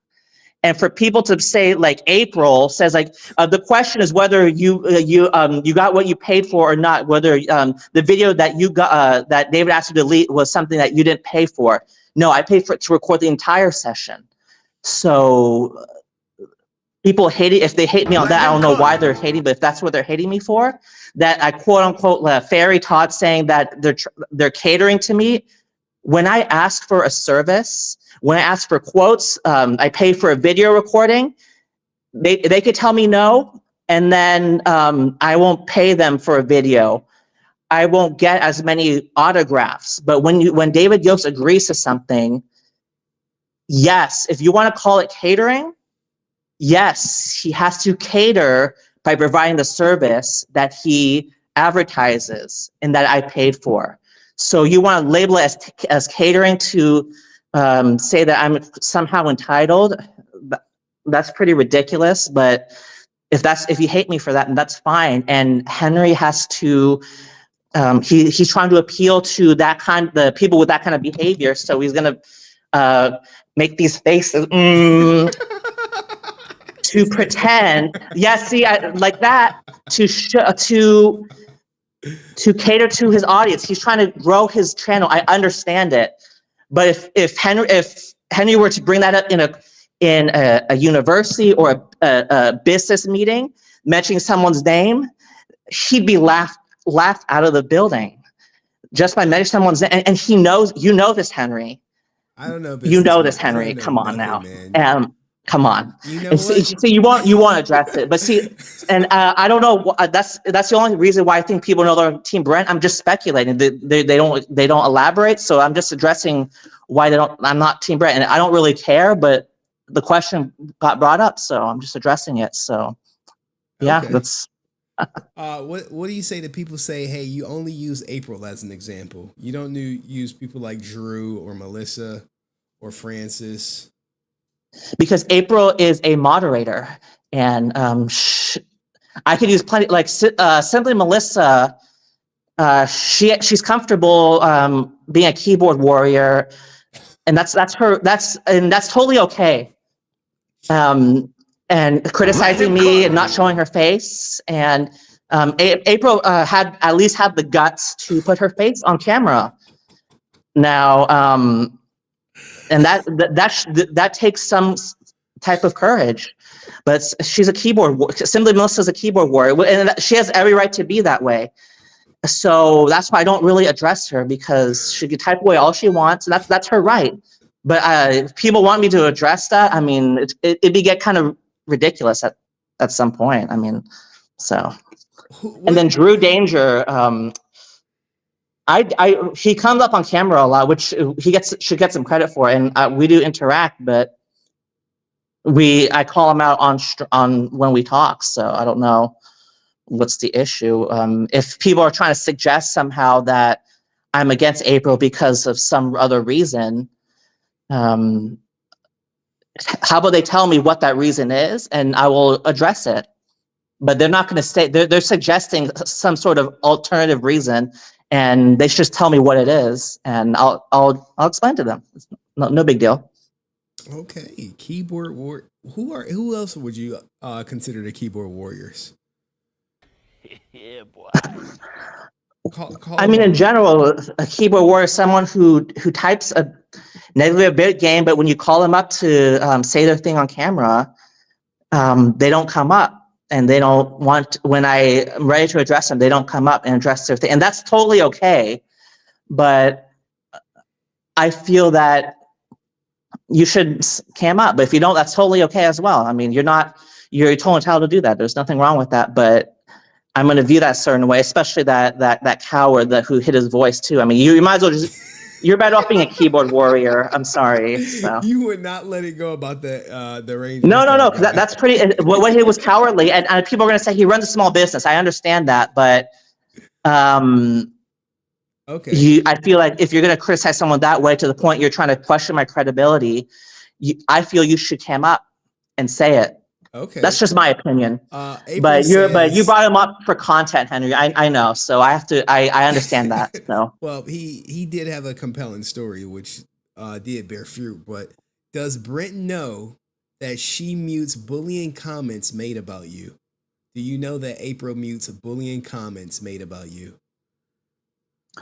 Speaker 17: And for people to say, like April says, like the question is whether you got what you paid for or not. Whether the video that you got that David asked you to delete was something that you didn't pay for. No, I paid for it to record the entire session. So people hate it. If they hate me on that, I don't know why they're hating. But if that's what they're hating me for, that I quote unquote fairy taught saying that they're catering to me. When I ask for a service, when I ask for quotes, I pay for a video recording, they could tell me no, and then I won't pay them for a video. I won't get as many autographs. But when David Yost agrees to something, yes, if you want to call it catering, yes, he has to cater by providing the service that he advertises and that I paid for. So you want to label it as catering to say that I'm somehow entitled? That's pretty ridiculous. But if you hate me for that, that's fine. And Henry has to. He's trying to appeal to the people with that kind of behavior. So he's gonna make these faces to pretend. Yeah, see, like that to cater to his audience. He's trying to grow his channel. I understand it, but if Henry were to bring that up in a university or a business meeting, mentioning someone's name, he'd be laughed out of the building just by mentioning someone's name. And he knows, this, Henry.
Speaker 2: I don't know.
Speaker 17: You know this, Henry. Come on now. Come on. You know see, you want to address it, but see, and I don't know. That's the only reason why I think people know they're on Team Brent. I'm just speculating. They don't elaborate. So I'm just addressing why I'm not Team Brent, and I don't really care. But the question got brought up, so I'm just addressing it. So yeah,
Speaker 2: okay.
Speaker 17: That's.
Speaker 2: What do you say to people say, hey, you only use April as an example? You don't use people like Drew or Melissa or Francis?
Speaker 17: Because April is a moderator, and I could use plenty, like simply Melissa. She's comfortable being a keyboard warrior, and that's her. That's totally okay. And criticizing me and not showing her face, and April had at least the guts to put her face on camera. Now. And that takes some type of courage, but she's a simply Melissa's a keyboard warrior, and she has every right to be that way. So that's why I don't really address her, because she can type away all she wants, and that's her right. But if people want me to address that, I mean, it'd get kind of ridiculous at some point. I mean, so. And then Drew Danger. He comes up on camera a lot, which should get some credit for, and we do interact, but I call him out on when we talk. So I don't know what's the issue. If people are trying to suggest somehow that I'm against April because of some other reason, how about they tell me what that reason is, and I will address it. But they're not going to say they're suggesting some sort of alternative reason. And they should just tell me what it is, and I'll explain to them. It's no big deal.
Speaker 2: Okay, keyboard war. Who else would you consider the keyboard warriors?
Speaker 12: Yeah, boy.
Speaker 17: I mean, in general, a keyboard warrior is someone who types a negatively a bit game, but when you call them up to say their thing on camera, they don't come up. And they don't want, when I'm ready to address them, they don't come up and address their thing. And that's totally okay. But I feel that you should cam up. But if you don't, that's totally okay as well. I mean, you're totally entitled to do that. There's nothing wrong with that. But I'm going to view that a certain way, especially that coward who hit his voice too. I mean, you might as well you're better off being a keyboard warrior. I'm sorry. So.
Speaker 2: You would not let it go about the range.
Speaker 17: No. That's pretty. What he was cowardly, and people are going to say he runs a small business. I understand that, but
Speaker 2: okay.
Speaker 17: I feel like if you're going to criticize someone that way to the point you're trying to question my credibility, I feel you should cam up and say it.
Speaker 2: Okay.
Speaker 17: That's just my opinion.
Speaker 2: April
Speaker 17: But you
Speaker 2: says-
Speaker 17: brought him up for content, Henry. I know, so I have to. I understand that. So
Speaker 2: Well, he did have a compelling story, which did bear fruit. But does Brent know that she mutes bullying comments made about you? Do you know that April mutes bullying comments made about you?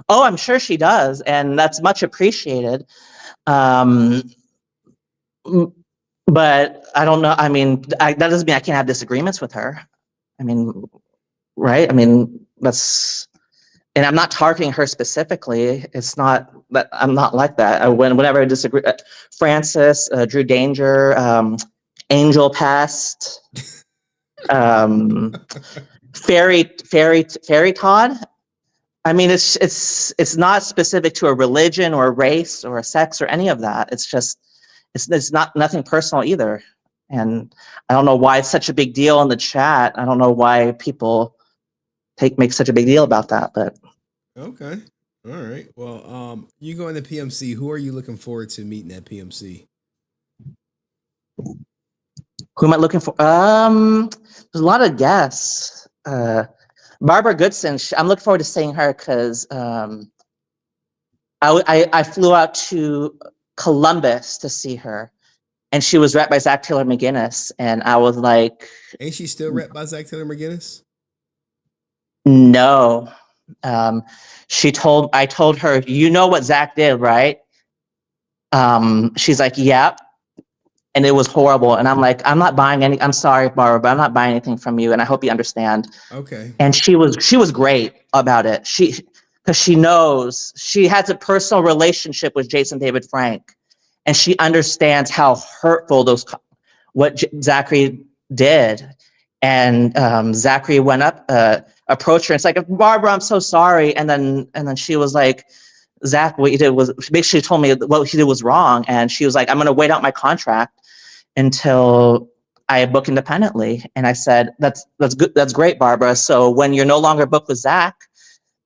Speaker 17: oh, I'm sure she does, and that's much appreciated. But I don't know. I mean, that doesn't mean I can't have disagreements with her. I mean, right? I mean, that's, and I'm not targeting her specifically. It's not that I'm not like that. Whenever I disagree, Francis, Drew Danger, Angel Pest, Fairy Todd. I mean, it's not specific to a religion or a race or a sex or any of that. It's just it's not nothing personal either. And I don't know why it's such a big deal in the chat. I don't know why people make such a big deal about that, but
Speaker 2: Okay. All right. Well, you going to PMC. Who are you looking forward to meeting at PMC?
Speaker 17: who am I looking for? There's a lot of guests. Barbara Goodson, I'm looking forward to seeing her because I flew out to Columbus to see her, and she was rep by Zach Taylor McGinnis, and I was like,
Speaker 2: Ain't she still rep by Zach Taylor McGinnis?
Speaker 17: no. I told her, you know what Zach did, right? She's like, yep. And it was horrible. And I'm like, I'm not buying any. I'm sorry, Barbara, but I'm not buying anything from you. And I hope you understand.
Speaker 2: Okay.
Speaker 17: And she was great about it. Because she knows she has a personal relationship with Jason David Frank, and she understands how hurtful what Zachary did. And Zachary went up, approached her, and it's like, Barbara, I'm so sorry. And then she was like, Zach, what you did was basically told me what he did was wrong. And she was like, I'm going to wait out my contract until I book independently. And I said, that's good. That's great, Barbara. So when you're no longer booked with Zach,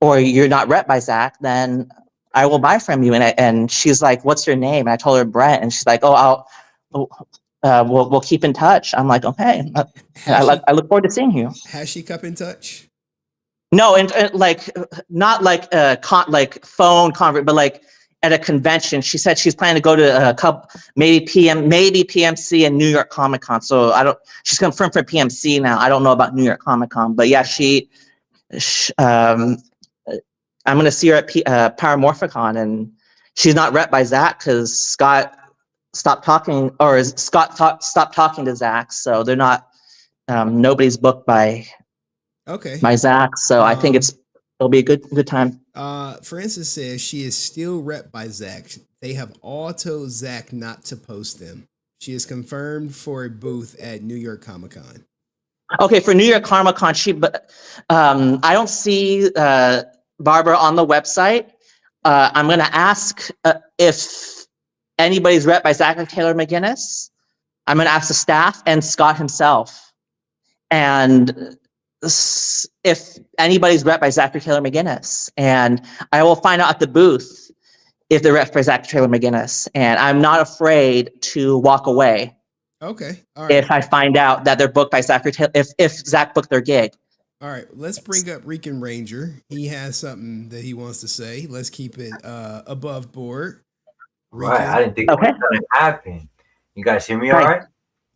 Speaker 17: or you're not rep by Zach, then I will buy from you. And she's like, what's your name? And I told her Brent, and she's like, we'll keep in touch. I'm like, okay. I look forward to seeing you.
Speaker 2: Has she kept in touch?
Speaker 17: No, and like not like phone convert, but like at a convention. She said she's planning to go to a couple, maybe PMC and New York Comic Con. So she's confirmed for PMC now. I don't know about New York Comic Con, but yeah, I'm going to see her at Paramorphicon, and she's not rep by Zach because Scott stopped talking, or Scott stopped talking to Zach. So they're not, nobody's booked by Zach. So I think it'll be a good time.
Speaker 2: Francis says she is still rep by Zach. They have all told Zach not to post them. She is confirmed for a booth at New York Comic Con.
Speaker 17: Okay, for New York Comic Con, I don't see Barbara on the website. I'm going to ask if anybody's rep by Zachary Taylor McGinnis. I'm going to ask the staff and Scott himself. And if anybody's rep by Zachary Taylor McGinnis. And I will find out at the booth if they're rep by Zachary Taylor McGinnis. And I'm not afraid to walk away.
Speaker 2: Okay. All right.
Speaker 17: If I find out that they're booked by Zachary Taylor, if Zach booked their gig.
Speaker 2: All right, let's bring up Rican Ranger. He has something that he wants to say. Let's keep it above board.
Speaker 9: Rican. Right, I didn't think that was going to happen. You guys hear me all right?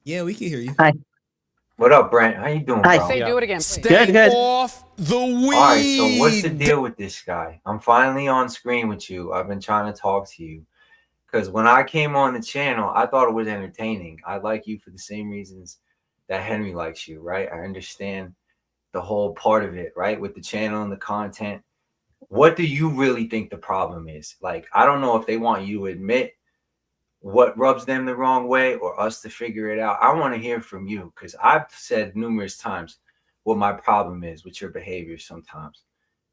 Speaker 2: Yeah, we can hear you.
Speaker 17: Hi.
Speaker 9: What up, Brent? How you doing, bro?
Speaker 14: Say do it again, please.
Speaker 17: Good.
Speaker 20: Off the weed.
Speaker 9: All right, so what's the deal with this guy? I'm finally on screen with you. I've been trying to talk to you. Because when I came on the channel, I thought it was entertaining. I like you for the same reasons that Henry likes you, right? I understand the whole part of it, right? With the channel and the content. What do you really think the problem is? Like, I don't know if they want you to admit what rubs them the wrong way or us to figure it out. I want to hear from you because I've said numerous times what my problem is with your behavior sometimes.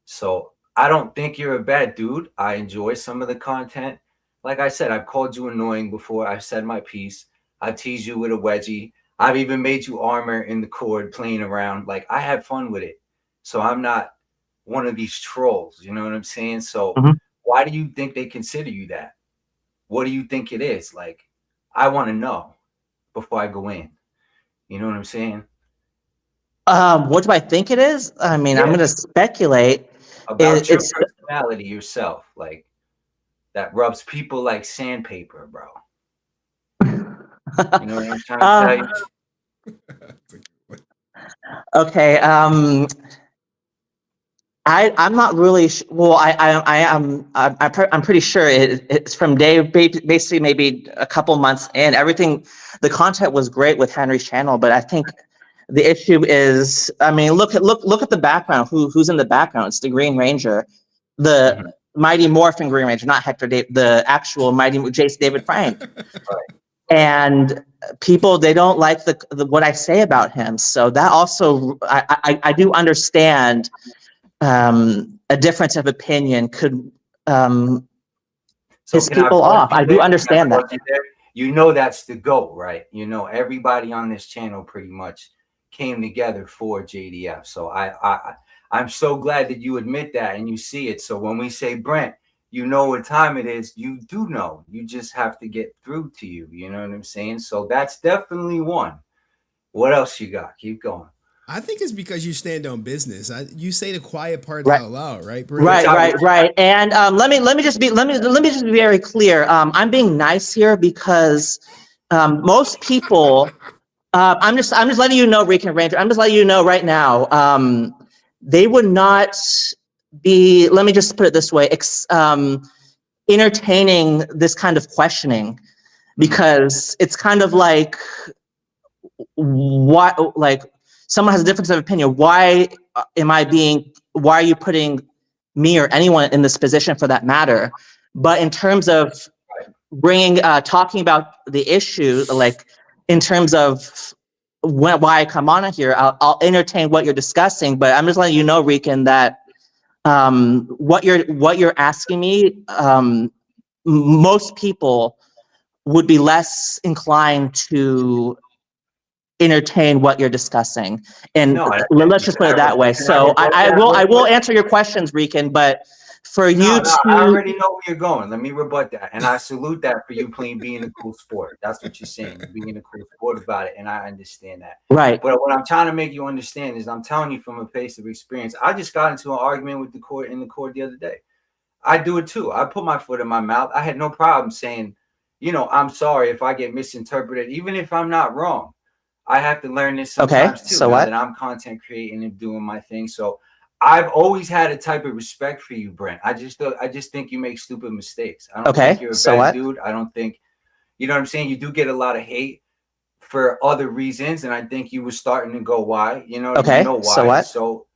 Speaker 9: So I don't think you're a bad dude. I enjoy some of the content. Like I said, I've called you annoying before. I've said my piece. I've teased you with a wedgie. I've even made you armor in the cord playing around. Like, I had fun with it. So I'm not one of these trolls. You know what I'm saying? So why do you think they consider you that? What do you think it is? Like, I want to know before I go in. You know what I'm saying?
Speaker 17: What do I think it is? I mean, I'm
Speaker 9: Yeah.
Speaker 17: gonna speculate.
Speaker 9: About your
Speaker 17: It's
Speaker 9: personality yourself, like that rubs people like sandpaper, bro. You know what I'm trying to tell you?
Speaker 17: okay. I'm not really well. I'm pretty sure it's from basically maybe a couple months in. Everything, the content was great with Henry's channel, but I think the issue is, I mean, look at the background. Who's in the background? It's the Green Ranger, the Mighty Morphin Green Ranger, not Hector David, the actual Mighty Jace David Frank. And people, they don't like the what I say about him. So that also, I do understand. A difference of opinion could piss
Speaker 9: can I
Speaker 17: people
Speaker 9: pause
Speaker 17: off.
Speaker 9: you
Speaker 17: I do
Speaker 9: there?
Speaker 17: understand
Speaker 9: Can I
Speaker 17: that.
Speaker 9: pause you there? You know that's the GOAT, right? You know, everybody on this channel pretty much came together for JDF. So I'm so glad that you admit that and you see it. So when we say Brent, you know what time it is, you do know. You just have to get through to you. You know what I'm saying? So that's definitely one. What else you got? Keep going.
Speaker 2: I think it's because you stand on business. You say the quiet parts
Speaker 17: Right.
Speaker 2: out loud, right, Bree?
Speaker 17: Right. And let me just be very clear. I'm being nice here because most people. I'm just letting you know, Rican Ranger. I'm just letting you know right now. They would not be. Let me just put it this way. Entertaining this kind of questioning, because it's kind of like what like. Someone has a difference of opinion. Why are you putting me or anyone in this position for that matter? But in terms of talking about the issue, like in terms of why I come on here, I'll entertain what you're discussing, but I'm just letting you know, Rican, that what you're asking me, most people would be less inclined to entertain what you're discussing, and let's just put it that way. So I will answer your questions, Rican, but for you to
Speaker 9: I already know where you're going. Let me rebut that, and I salute that for you being a cool sport. That's what you're saying, being a cool sport about it, and I understand that.
Speaker 17: Right.
Speaker 9: But what I'm trying to make you understand is, I'm telling you from a place of experience. I just got into an argument with the court the other day. I do it too. I put my foot in my mouth. I had no problem saying, you know, I'm sorry if I get misinterpreted, even if I'm not wrong. I have to learn this sometimes too.
Speaker 17: So
Speaker 9: now
Speaker 17: what?
Speaker 9: that I'm content creating and doing my thing. So I've always had a type of respect for you, Brent. I just think you make stupid mistakes. I don't think you're a bad dude. I don't think, you know what I'm saying? You do get a lot of hate for other reasons, and I think you were starting to go why. You know, you know why.
Speaker 17: So what?
Speaker 9: So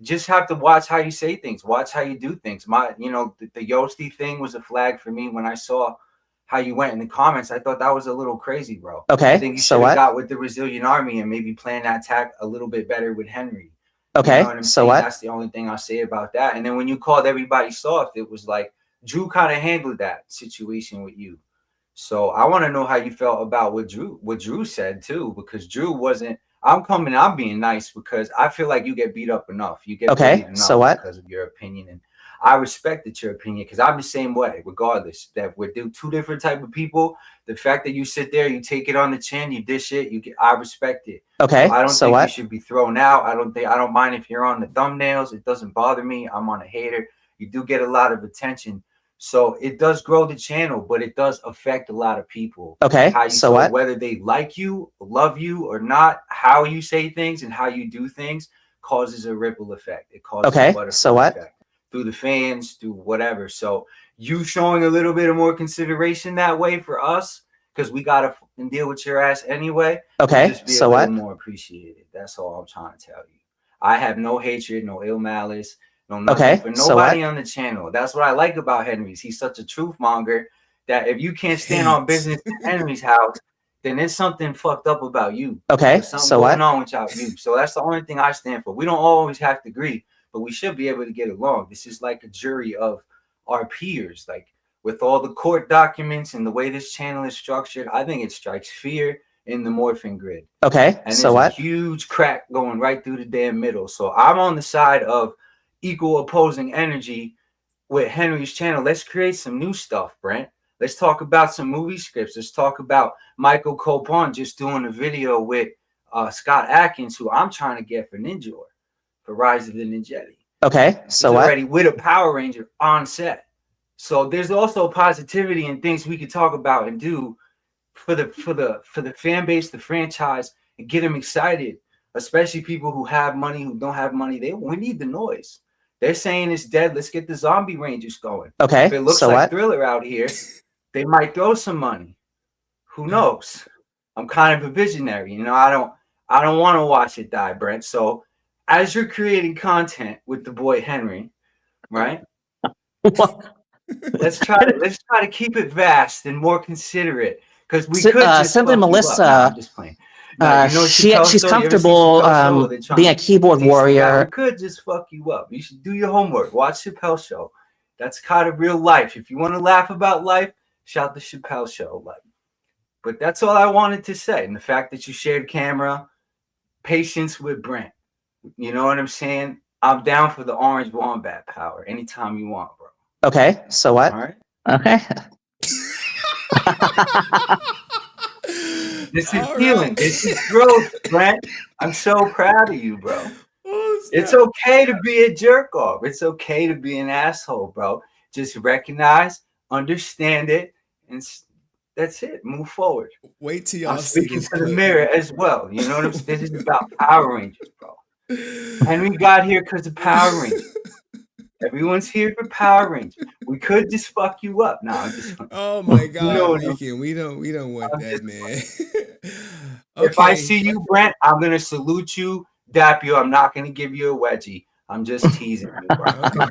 Speaker 9: just have to watch how you say things, watch how you do things. The Yosty thing was a flag for me when I saw how you went in the comments. I thought that was a little crazy, bro. I think you should have got with the Resilient Army and maybe plan that attack a little bit better with Henry. You know what I'm saying? That's the only thing I'll say about that. And then when you called everybody soft, it was like Drew kind of handled that situation with you. So I want to know how you felt about what Drew said too, because Drew wasn't. I'm being nice because I feel like you get beat up enough. You get bullied enough because of your opinion, and I respected your opinion because I'm the same way, regardless. That we're two different type of people. The fact that you sit there, you take it on the chin, you dish it, I respect it.
Speaker 17: Okay.
Speaker 9: So I don't think you should be thrown out. I don't mind if you're on the thumbnails. It doesn't bother me. I'm on a hater. You do get a lot of attention. So it does grow the channel, but it does affect a lot of people.
Speaker 17: Okay.
Speaker 9: How you feel, whether they like you, love you or not, how you say things and how you do things causes a ripple effect. It causes a butterfly effect through the fans, through whatever. So you showing a little bit of more consideration that way for us, because we gotta deal with your ass anyway.
Speaker 17: Okay.
Speaker 9: Just be a little more appreciated. That's all I'm trying to tell you. I have no hatred, no ill malice. No, nothing for nobody on the channel. That's what I like about Henry's. He's such a truth monger that if you can't stand on business in Henry's house, then there's something fucked up about you.
Speaker 17: Okay.
Speaker 9: There's something going on without you. So that's the only thing I stand for. We don't always have to agree, but we should be able to get along. This is like a jury of our peers. Like with all the court documents and the way this channel is structured, I think it strikes fear in the morphing grid.
Speaker 17: Okay.
Speaker 9: And there's a huge crack going right through the damn middle. So I'm on the side of equal opposing energy with Henry's channel. Let's create some new stuff, Brent. Let's talk about some movie scripts. Let's talk about Michael Copon just doing a video with Scott Atkins, who I'm trying to get for Ninja, for Rise of the Ninjetti.
Speaker 17: Okay, so
Speaker 9: He's
Speaker 17: what?
Speaker 9: already with a Power Ranger on set. So there's also positivity and things we could talk about and do for the fan base, the franchise, and get them excited. Especially people who have money, who don't have money. We need the noise. They're saying it's dead. Let's get the Zombie Rangers going.
Speaker 17: Okay,
Speaker 9: If it looks
Speaker 17: so
Speaker 9: like
Speaker 17: what?
Speaker 9: Thriller out here, they might throw some money. Who knows? I'm kind of a visionary. You know, I don't want to watch it die, Brent. So as you're creating content with the boy Henry, right? let's try to keep it vast and more considerate, because we could just
Speaker 17: simply
Speaker 9: fuck you up.
Speaker 17: Melissa.
Speaker 9: No, I'm just playing. No, you know
Speaker 17: she's
Speaker 9: Chappelle Show? You ever seen
Speaker 17: comfortable
Speaker 9: Chappelle Show? They're trying
Speaker 17: being a
Speaker 9: to
Speaker 17: keyboard
Speaker 9: teach the guy.
Speaker 17: warrior.
Speaker 9: We could just fuck you up. You should do your homework. Watch Chappelle Show. That's kind of real life. If you want to laugh about life, shout the Chappelle Show. But that's all I wanted to say. And the fact that you shared camera, patience with Brent. You know what I'm saying? I'm down for the Orange Wombat power anytime you want, bro.
Speaker 17: Okay, so what?
Speaker 9: All right.
Speaker 17: Okay.
Speaker 9: This is healing. This is growth, Brent. I'm so proud of you, bro. It's okay to be a jerk off. It's okay to be an asshole, bro. Just recognize, understand it, and that's it. Move forward.
Speaker 2: Wait till y'all
Speaker 9: I'm
Speaker 2: see
Speaker 9: speaking
Speaker 2: this
Speaker 9: to the
Speaker 2: clip.
Speaker 9: mirror as well. You know what I'm saying? This is about Power Rangers, bro. Henry got here because of Power Rangers. Everyone's here for Power Rangers. We could just fuck you up. No, I'm just.
Speaker 2: Oh my God,
Speaker 9: No,
Speaker 2: Rican, we don't want that, man.
Speaker 9: If I see you, Brent, I'm gonna salute you, dap you. I'm not gonna give you a wedgie. I'm just teasing you, bro.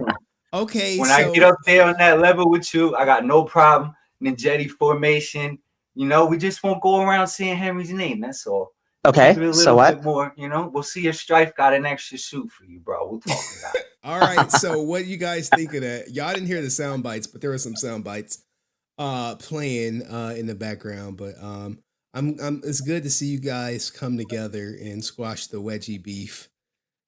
Speaker 2: Okay.
Speaker 9: When I get up there on that level with you, I got no problem. Ninjetti formation. You know, we just won't go around saying Henry's name. That's all.
Speaker 17: Okay,
Speaker 9: Keep it a
Speaker 17: so
Speaker 9: little
Speaker 17: what?
Speaker 9: bit more, you know. We'll see if Strife got an extra suit for you, bro. We'll talk about it.
Speaker 2: All right. So what do you guys think of that? Y'all didn't hear the sound bites, but there were some sound bites playing in the background. But it's good to see you guys come together and squash the wedgie beef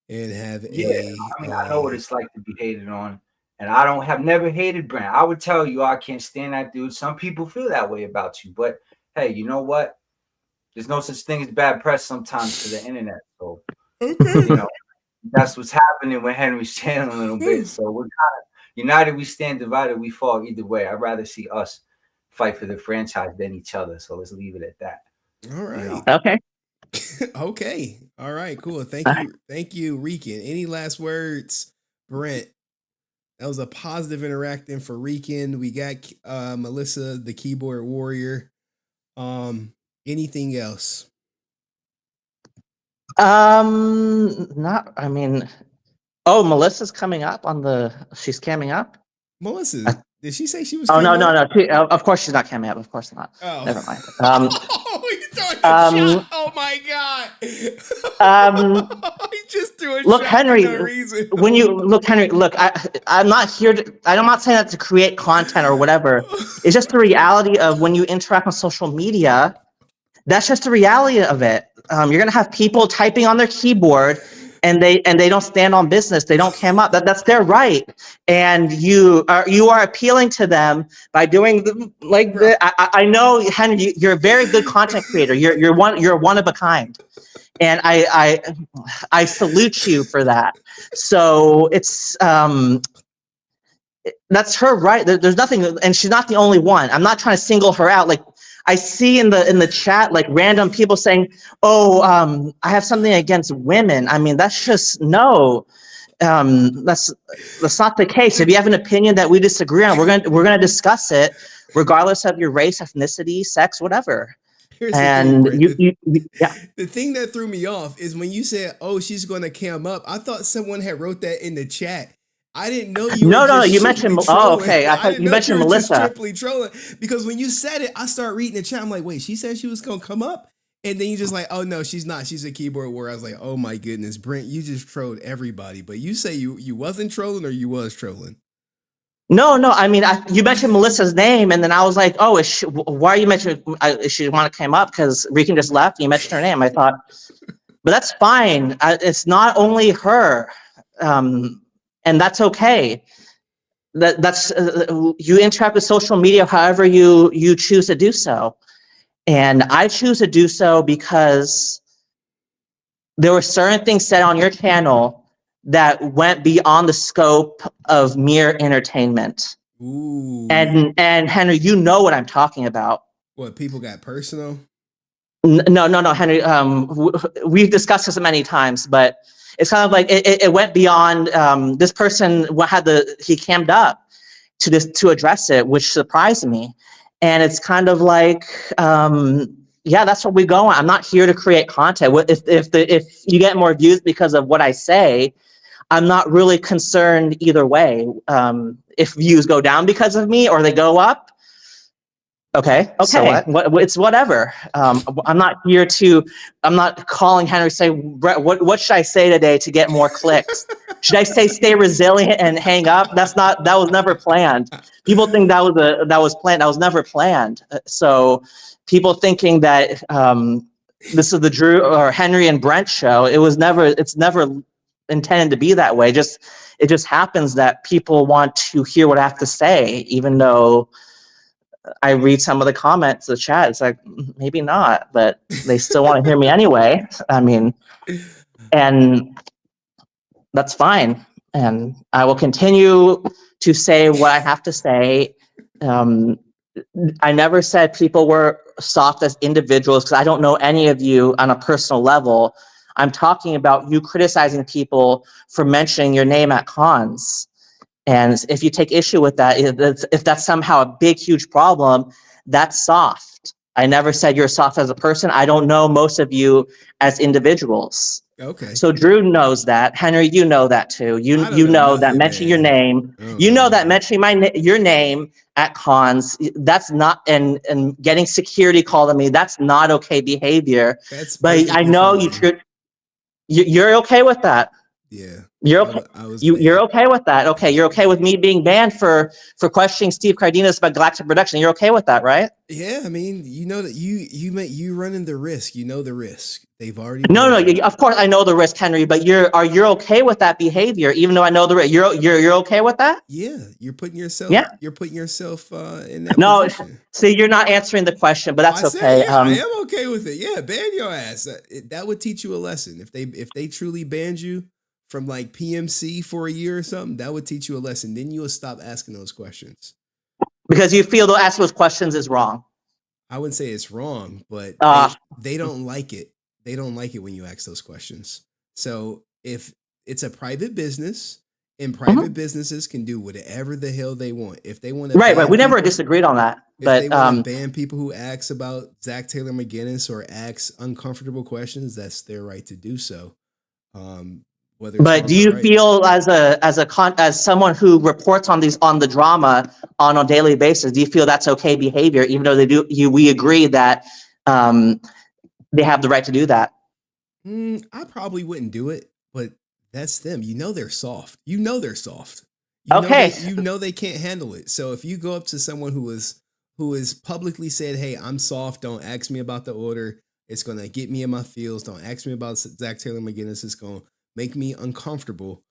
Speaker 2: and have
Speaker 9: I know what it's like to be hated on. And I have never hated Brent. I would tell you I can't stand that dude. Some people feel that way about you, but hey, you know what? There's no such thing as bad press sometimes to the internet. So you know, that's what's happening with Henry's channel a little bit. So we're kind of united we stand, divided we fall. Either way, I'd rather see us fight for the franchise than each other. So let's leave it at that.
Speaker 2: All right.
Speaker 9: You know?
Speaker 17: Okay.
Speaker 2: Okay. All right. Cool. Thank you, Rican. Any last words, Brent? That was a positive interacting for Rican. We got Melissa, the keyboard warrior. Anything else?
Speaker 17: Not. I mean, oh, Melissa's coming up she's camming up.
Speaker 2: Melissa, did she say she was?
Speaker 17: Oh no. Of course she's not camming up. Of course not.
Speaker 2: Oh.
Speaker 17: Never mind.
Speaker 2: Oh my God. He just threw a
Speaker 17: Look,
Speaker 2: shot
Speaker 17: Henry.
Speaker 2: for no reason.
Speaker 17: I'm not here to. I'm not saying that to create content or whatever. It's just the reality of when you interact on social media. That's just the reality of it. You're gonna have people typing on their keyboard, and they don't stand on business. They don't cam up. That's their right, and you are appealing to them by doing I know, Henry, you're a very good content creator. You're one of a kind, and I salute you for that. So it's that's her right. There's nothing, and she's not the only one. I'm not trying to single her out. Like, I see in the chat, like, random people saying, "Oh, I have something against women." I mean, that's just no. That's not the case. If you have an opinion that we disagree on, we're gonna discuss it, regardless of your race, ethnicity, sex, whatever.
Speaker 2: Here's
Speaker 17: And
Speaker 2: the thing,
Speaker 17: yeah.
Speaker 2: The thing that threw me off is when you said, "Oh, she's going to cam up." I thought someone had wrote that in the chat. I didn't know you.
Speaker 17: No.
Speaker 2: Were
Speaker 17: You mentioned. Oh, okay. I thought you mentioned Melissa.
Speaker 2: Triply trolling, because when you said it, I started reading the chat. I'm like, wait, she said she was gonna come up, and then you just like, oh no, she's not. She's a keyboard warrior. I was like, oh my goodness, Brent, you just trolled everybody. But you say you wasn't trolling, or you was trolling?
Speaker 17: No. I mean, you mentioned Melissa's name, and then I was like, oh, why are you mentioning? Is she want to come up because Rican just left? And you mentioned her name. I thought, but that's fine. It's not only her. And that's okay. That's you interact with social media however you choose to do so, and I choose to do so because there were certain things said on your channel that went beyond the scope of mere entertainment.
Speaker 2: Ooh.
Speaker 17: And Henry, you know what I'm talking about.
Speaker 2: What, people got personal?
Speaker 17: No, Henry. We've discussed this many times, but it's kind of like it went beyond. This person he cammed up to address it, which surprised me. And it's kind of like, yeah, that's what we go on. I'm not here to create content. If you get more views because of what I say, I'm not really concerned either way. If views go down because of me or they go up, okay.
Speaker 16: So what?
Speaker 17: It's whatever. I'm not calling Henry say, what should I say today to get more clicks? Should I say stay resilient and hang up? That was never planned. People think that was planned. That was never planned. So people thinking that this is the Drew or Henry and Brent show, it's never intended to be that way. It just happens that people want to hear what I have to say, even though I read some of the comments, the chat. It's like, maybe not, but they still want to hear me anyway. I mean, and that's fine. And I will continue to say what I have to say. I never said people were soft as individuals because I don't know any of you on a personal level. I'm talking about you criticizing people for mentioning your name at cons. And if you take issue with that, if that's somehow a big, huge problem, that's soft. I never said you're soft as a person. I don't know most of you as individuals.
Speaker 2: Okay.
Speaker 17: So Drew knows that. Henry, you know that too. You know that mentioning your name. You know that mentioning your name at cons, that's not, and getting security called on me, that's not okay behavior. But I know you're okay with that.
Speaker 2: Yeah.
Speaker 17: You're okay. You're okay with that. Okay. You're okay with me being banned for questioning Steve Cardenas about Galactic Production. You're okay with that, right?
Speaker 2: Yeah. I mean, you know that you running the risk. You know the risk. They've already.
Speaker 17: No. Of course, I know the risk, Henry. But you're okay with that behavior, even though I know the risk. You're okay with that?
Speaker 2: Yeah. You're putting yourself.
Speaker 17: Yeah.
Speaker 2: You're putting yourself in that.
Speaker 17: No.
Speaker 2: Position.
Speaker 17: See, you're not answering the question, but that's okay.
Speaker 2: I am okay with it. Yeah. Ban your ass. That would teach you a lesson. If they truly banned you from like PMC for a year or something, that would teach you a lesson. Then you will stop asking those questions.
Speaker 17: Because you feel asking those questions is wrong.
Speaker 2: I wouldn't say it's wrong, but they don't like it. They don't like it when you ask those questions. So if it's a private business, and private businesses can do whatever the hell they want. If they want to
Speaker 17: right. We never disagreed on that. But
Speaker 2: they want to ban people who ask about Zach Taylor McGinnis or ask uncomfortable questions, that's their right to do so.
Speaker 17: But do you feel as someone who reports on the drama on a daily basis, do you feel that's okay behavior, even though we agree that they have the right to do that?
Speaker 2: I probably wouldn't do it, but that's them. You know they're soft. You know they can't handle it. So if you go up to someone who is publicly said, "Hey, I'm soft. Don't ask me about the order. It's gonna get me in my feels. Don't ask me about Zach Taylor McGinnis. It's gonna make me uncomfortable,"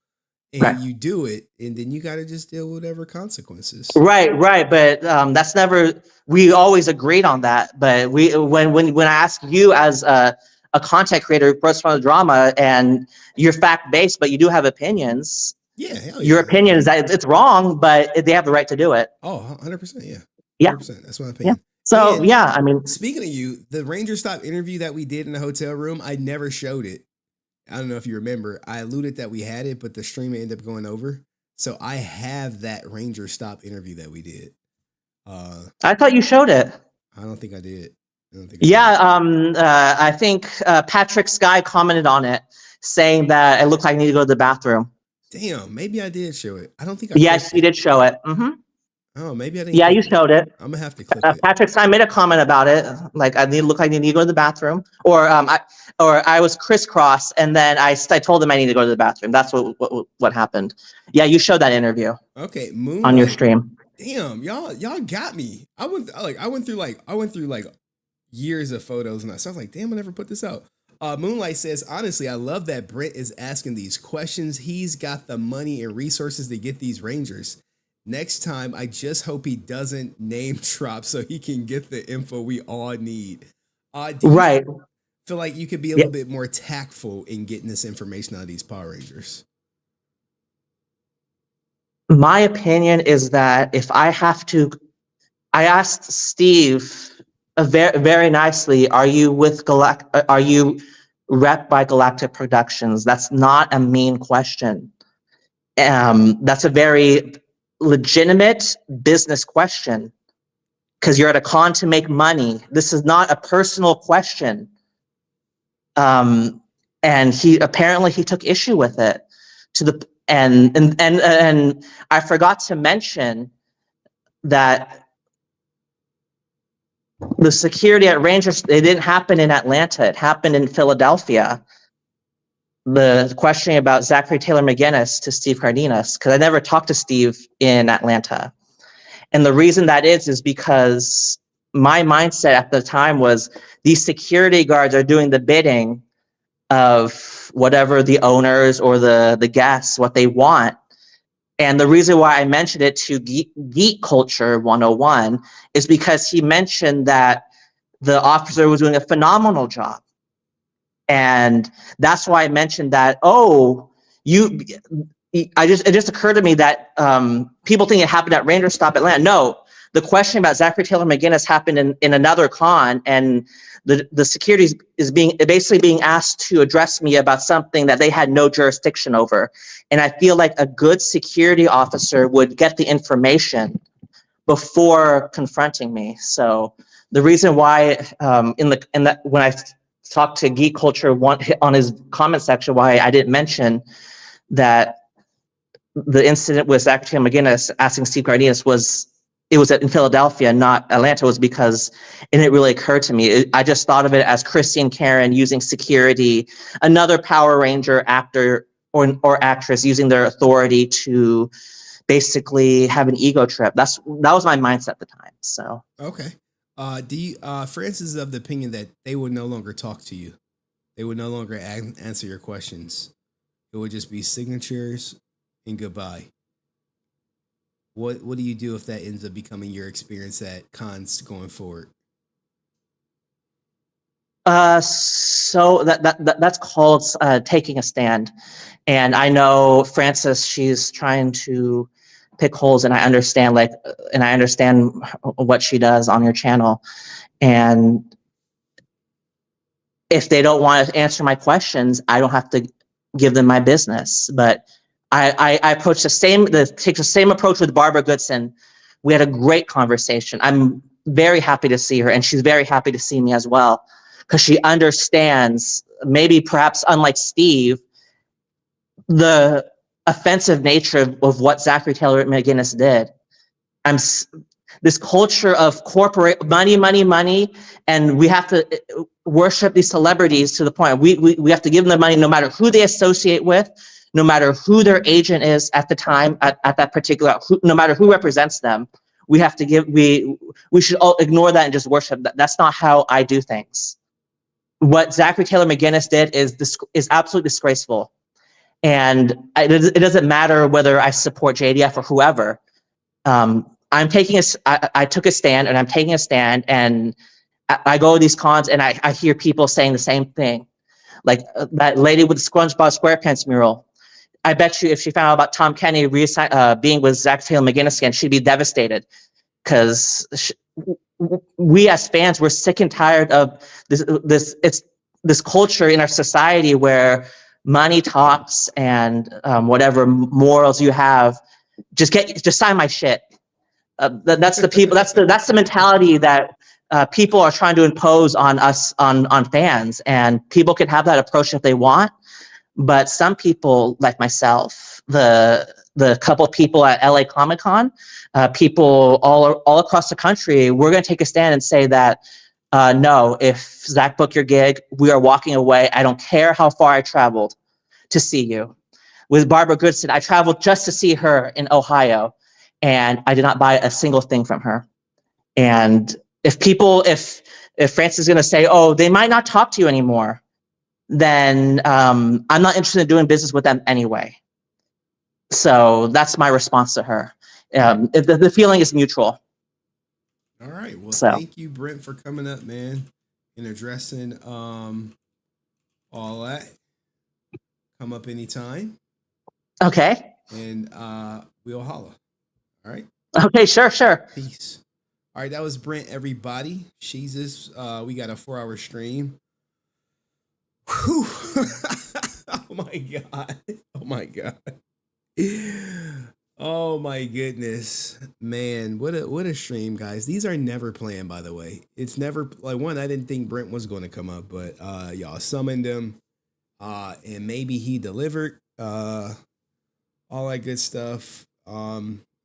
Speaker 2: and you do it, and then you got to just deal with whatever consequences.
Speaker 17: Right. But that's never. We always agreed on that. But when I ask you as a content creator who reports from the drama, and you're fact based, but you do have opinions.
Speaker 2: Yeah.
Speaker 17: Your opinion is that it's wrong, but they have the right to do it.
Speaker 2: Oh, 100%. Yeah. 100%. That's my opinion.
Speaker 17: Yeah. So I mean,
Speaker 2: speaking of you, the Ranger Stop interview that we did in the hotel room, I never showed it. I don't know if you remember. I alluded that we had it, but the stream ended up going over. So I have that Ranger Stop interview that we did.
Speaker 17: I thought you showed it.
Speaker 2: I don't think I did.
Speaker 17: I think Patrick Sky commented on it, saying that it looked like I need to go to the bathroom.
Speaker 2: Damn, maybe I did show it. I don't think I
Speaker 17: Yes, you did show it. Mm-hmm.
Speaker 2: Oh, maybe I didn't.
Speaker 17: Yeah, you showed it.
Speaker 2: I'm gonna have to click it.
Speaker 17: Patrick Sky made a comment about it, like I need to go to the bathroom, or I was crisscross, and then I told him I need to go to the bathroom. That's what happened. Yeah, you showed that interview.
Speaker 2: Okay,
Speaker 17: on your stream.
Speaker 2: Damn, y'all got me. I went through like years of photos, and I was like, damn, I never put this out. Moonlight says, honestly, I love that Brent is asking these questions. He's got the money and resources to get these Rangers. Next time, I just hope he doesn't name drop so he can get the info we all need.
Speaker 17: Right.
Speaker 2: feel like you could be a
Speaker 17: Yeah.
Speaker 2: little bit more tactful in getting this information out of these Power Rangers.
Speaker 17: My opinion is that if I have to, I asked Steve very, very nicely, are you with are you rep by Galactic Productions? That's not a mean question. That's a very legitimate business question because you're at a con to make money. This is not a personal question. And he apparently he took issue with it to the and I forgot to mention that the security at Rangers, it didn't happen in Atlanta. It happened in Philadelphia. The questioning about Zachary Taylor McGinnis to Steve Cardenas, because I never talked to Steve in Atlanta. And the reason that is because my mindset at the time was these security guards are doing the bidding of whatever the owners or the guests, what they want. And the reason why I mentioned it to Geek Culture 101 is because he mentioned that the officer was doing a phenomenal job. And that's why I mentioned that, it just occurred to me that people think it happened at Ranger Stop Atlanta. No, the question about Zachary Taylor McGinnis happened in another con, and the security is basically being asked to address me about something that they had no jurisdiction over. And I feel like a good security officer would get the information before confronting me. So the reason why when I talked to Geek Culture on his comment section, why I didn't mention that the incident with Zachary McGinnis asking Steve Cardenas was in Philadelphia, not Atlanta, was because it didn't really occur to me. I just thought of it as Christy and Karen using security, another Power Ranger actor or actress using their authority to basically have an ego trip. That was my mindset at the time. So
Speaker 2: okay. Francis is of the opinion that they would no longer talk to you. They would no longer answer your questions. It would just be signatures and goodbye. What do you do if that ends up becoming your experience at cons going forward?
Speaker 17: So that's called taking a stand. And I know Frances, she's trying to pick holes, and I understand what she does on your channel. And if they don't want to answer my questions, I don't have to give them my business. But I approach take the same approach with Barbara Goodson. We had a great conversation. I'm very happy to see her, and she's very happy to see me as well, because she understands, maybe perhaps unlike Steve, the offensive nature of what Zachary Taylor McGinnis did. This culture of corporate money, and we have to worship these celebrities to the point we have to give them the money no matter who they associate with, no matter who their agent is at the time, at that particular, no matter who represents them. We have to we should all ignore that and just worship that. That's not how I do things. What Zachary Taylor McGinnis did is absolutely disgraceful. And it doesn't matter whether I support JDF or whoever. I took a stand, and I'm taking a stand, and I go to these cons, and I hear people saying the same thing. Like that lady with the SpongeBob SquarePants mural. I bet you if she found out about Tom Kenny being with Zach Taylor McGinnis again, she'd be devastated, because we as fans, we're sick and tired of this culture in our society where money talks, and whatever morals you have, just sign my shit. That's the mentality that people are trying to impose on us, on fans, and people can have that approach if they want. But some people, like myself, the couple of people at LA Comic Con, people all across the country, we're going to take a stand and say that no, if Zach booked your gig, we are walking away. I don't care how far I traveled to see you. With Barbara Goodson, I traveled just to see her in Ohio, and I did not buy a single thing from her. And if Francis is going to say, oh, they might not talk to you anymore, then I'm not interested in doing business with them anyway. So that's my response to her. The feeling is mutual.
Speaker 2: All right. Well, thank you, Brent, for coming up, man. and addressing all that. Come up anytime.
Speaker 17: Okay.
Speaker 2: And we'll holla. All right.
Speaker 17: Okay, sure.
Speaker 2: Peace. All right, that was Brent, everybody. Jesus, we got a 4-hour stream. Whew. Oh my god. Oh my god. Oh my goodness. Man, what a stream, guys. These are never planned, by the way. It's never like one, I didn't think Brent was going to come up, but y'all summoned him. And maybe he delivered. All that good stuff.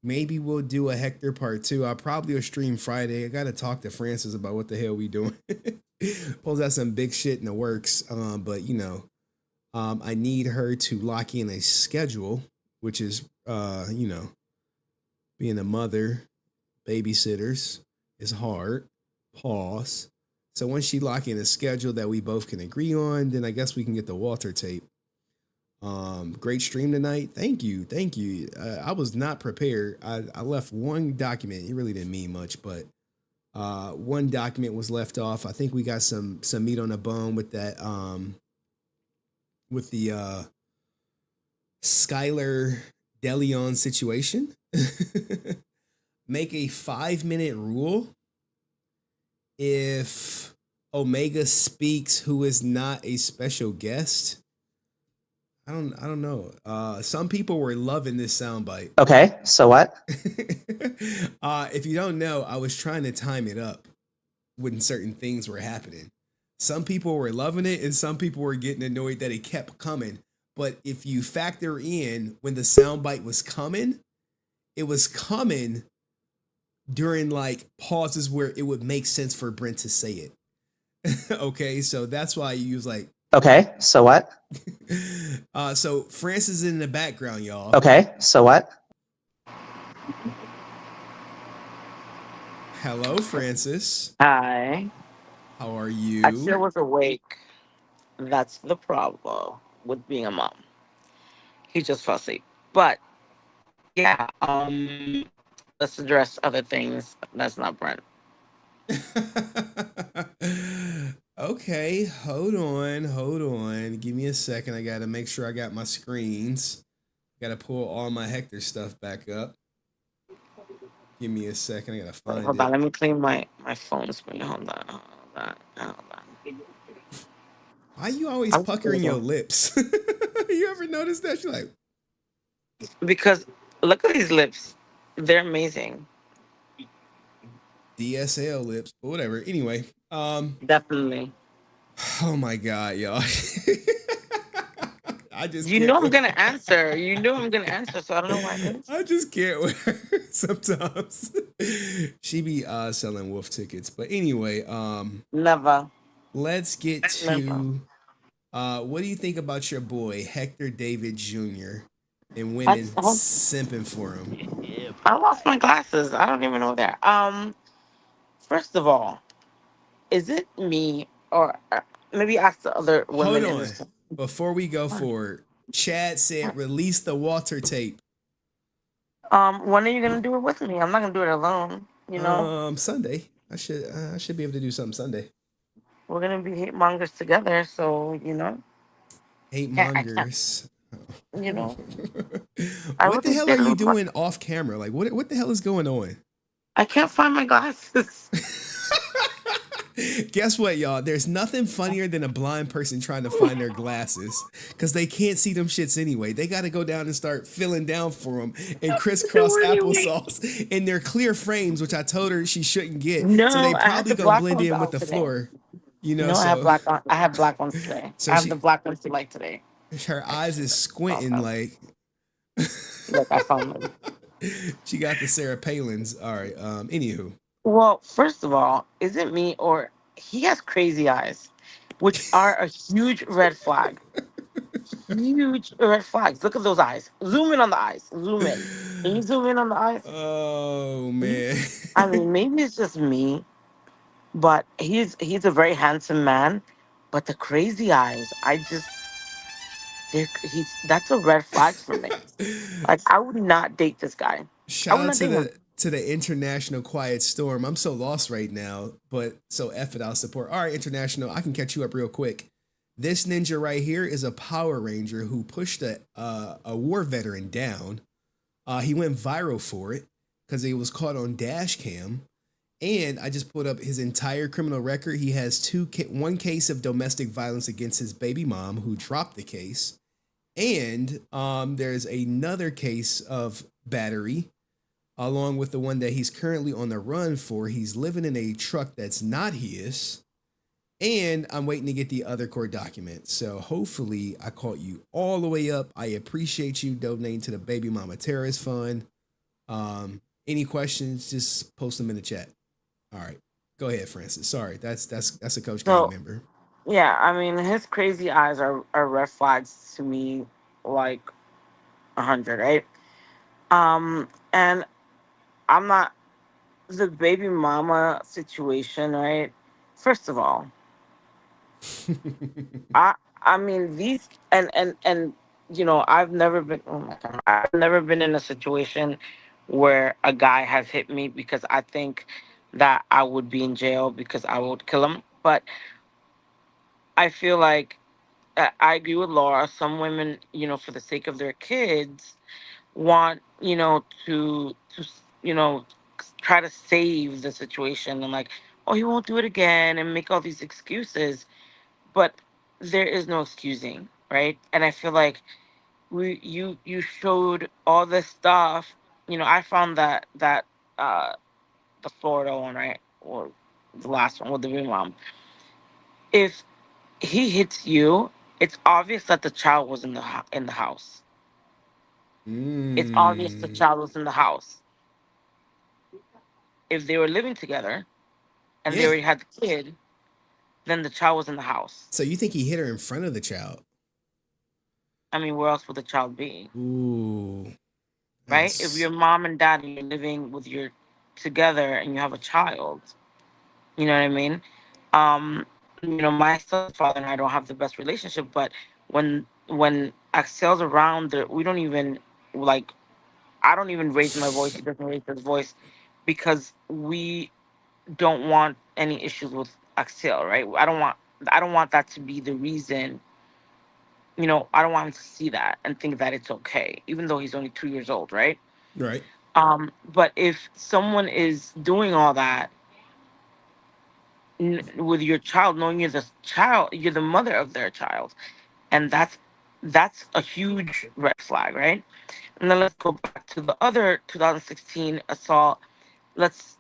Speaker 2: Maybe we'll do a Hector part 2. I'll probably stream Friday. I gotta talk to Francis about what the hell we doing. Pulls out some big shit in the works. But you know, I need her to lock in a schedule, which is you know, being a mother, babysitters is hard. Pause. So once she lock in a schedule that we both can agree on, then I guess we can get the Walter tape. Great stream tonight. Thank you. I was not prepared. I left one document. It really didn't mean much, but one document was left off. I think we got some meat on the bone with that with the Skyler Delion situation. Make a 5-minute rule if Omega speaks who is not a special guest. I don't know. Some people were loving this soundbite.
Speaker 17: Okay, so what?
Speaker 2: If you don't know, I was trying to time it up when certain things were happening. Some people were loving it and some people were getting annoyed that it kept coming. But if you factor in when the soundbite was coming, it was coming during like pauses where it would make sense for Brent to say it. Okay, so that's why you use like,
Speaker 17: Okay, so what?
Speaker 2: So Francis is in the background, y'all.
Speaker 17: Okay, so what?
Speaker 2: Hello, Francis.
Speaker 16: Hi.
Speaker 2: How are you?
Speaker 16: I still was awake. That's the problem with being a mom. He just fell asleep. But yeah, let's address other things. That's not Brent.
Speaker 2: Okay, hold on. Give me a second. I gotta make sure I got my screens. Gotta pull all my Hector stuff back up. Give me a second. I gotta find
Speaker 16: Hold
Speaker 2: it.
Speaker 16: on, let me clean my phone screen. Hold on.
Speaker 2: Why you always puckering your lips? You ever notice that? You're like,
Speaker 16: because look at these lips. They're amazing.
Speaker 2: DSL lips, but whatever. Anyway,
Speaker 16: definitely.
Speaker 2: Oh my god, y'all. I just
Speaker 16: You
Speaker 2: can't
Speaker 16: know I'm
Speaker 2: with-
Speaker 16: gonna answer. You know I'm gonna answer, so I don't know why. It is.
Speaker 2: I just can't with her sometimes. She be selling wolf tickets. But anyway,
Speaker 16: Never.
Speaker 2: Let's get to what do you think about your boy Hector David Jr. and women simping for him?
Speaker 16: I lost my glasses. I don't even know where they're. First of all, is it me or maybe ask the other women?
Speaker 2: Hold on. Before we go forward, Chad said release the Walter tape.
Speaker 16: When are you gonna do it with me? I'm not gonna do it alone. You know.
Speaker 2: Sunday. I should be able to do something Sunday.
Speaker 16: We're gonna be hate mongers together, so you know.
Speaker 2: Hate mongers.
Speaker 16: You know.
Speaker 2: What the hell are you doing off camera? Like what the hell is going on?
Speaker 16: I can't find my glasses.
Speaker 2: Guess what, y'all? There's nothing funnier than a blind person trying to find their glasses because they can't see them shits anyway. They got to go down and start filling down for them and crisscross applesauce in their clear frames, which I told her she shouldn't get.
Speaker 16: No,
Speaker 2: so they
Speaker 16: I had
Speaker 2: probably
Speaker 16: the
Speaker 2: gonna blend
Speaker 16: black
Speaker 2: in
Speaker 16: ones
Speaker 2: with the
Speaker 16: out today.
Speaker 2: floor. You know,
Speaker 16: No,
Speaker 2: so
Speaker 16: I have black on. I have black ones today.
Speaker 2: So
Speaker 16: I have the black ones to like today.
Speaker 2: her eyes is squinting like.
Speaker 16: Look, I found them.
Speaker 2: She got the Sarah Palins. All right. Anywho.
Speaker 16: Well, first of all, is it me or he has crazy eyes, which are a huge red flag. Huge red flags. Look at those eyes. Zoom in on the eyes. Zoom in. Can you zoom in on the eyes?
Speaker 2: Oh man.
Speaker 16: I mean, maybe it's just me, but he's a very handsome man. But the crazy eyes, that's a red flag for me. Like I would not date this guy.
Speaker 2: Shout out to to the International Quiet Storm. I'm so lost right now, but so F it, I'll support. All right, International, I can catch you up real quick. This ninja right here is a Power Ranger who pushed a war veteran down. He went viral for it because he was caught on dash cam. And I just pulled up his entire criminal record. He has one case of domestic violence against his baby mom, who dropped the case. And there's another case of battery, along with the one that he's currently on the run for. He's living in a truck that's not his. And I'm waiting to get the other court documents. So hopefully I caught you all the way up. I appreciate you donating to the Baby Mama Terrorist Fund. Any questions, just post them in the chat. All right. Go ahead, Francis. Sorry, that's a Coach
Speaker 16: So,
Speaker 2: Gang member.
Speaker 16: yeah, I mean, his crazy eyes are red flags to me, like 100, right? And I'm not the baby mama situation, right? First of all, I mean these and I've never been, oh my God, I've never been in a situation where a guy has hit me because I think that I would be in jail because I would kill him. But I feel like I agree with Laura. Some women, for the sake of their kids, want to try to save the situation and like, oh, he won't do it again and make all these excuses. But there is no excusing, right? And I feel like you showed all this stuff. I found that uh the Florida one, right, or the last one with the baby mom. If he hits you, it's obvious that the child was in the house. It's obvious the child was in the house. If they were living together and they
Speaker 2: Yeah.
Speaker 16: already had the kid, then the child was in the house.
Speaker 2: So you think he hit her in front of the child?
Speaker 16: I mean, where else would the child be?
Speaker 2: Ooh.
Speaker 16: Right? If your mom and dad and you're living with your together and you have a child, you know what I mean? My stepfather and I don't have the best relationship, but when Axel's around, we don't even like. I don't even raise my voice. He doesn't raise his voice because we don't want any issues with Axel, right? I don't want that to be the reason. I don't want him to see that and think that it's okay, even though he's only 2 years old, right?
Speaker 2: Right.
Speaker 16: But if someone is doing all that with your child, knowing you're the mother of their child, and that's a huge red flag, right? And then let's go back to the other 2016 assault. Let's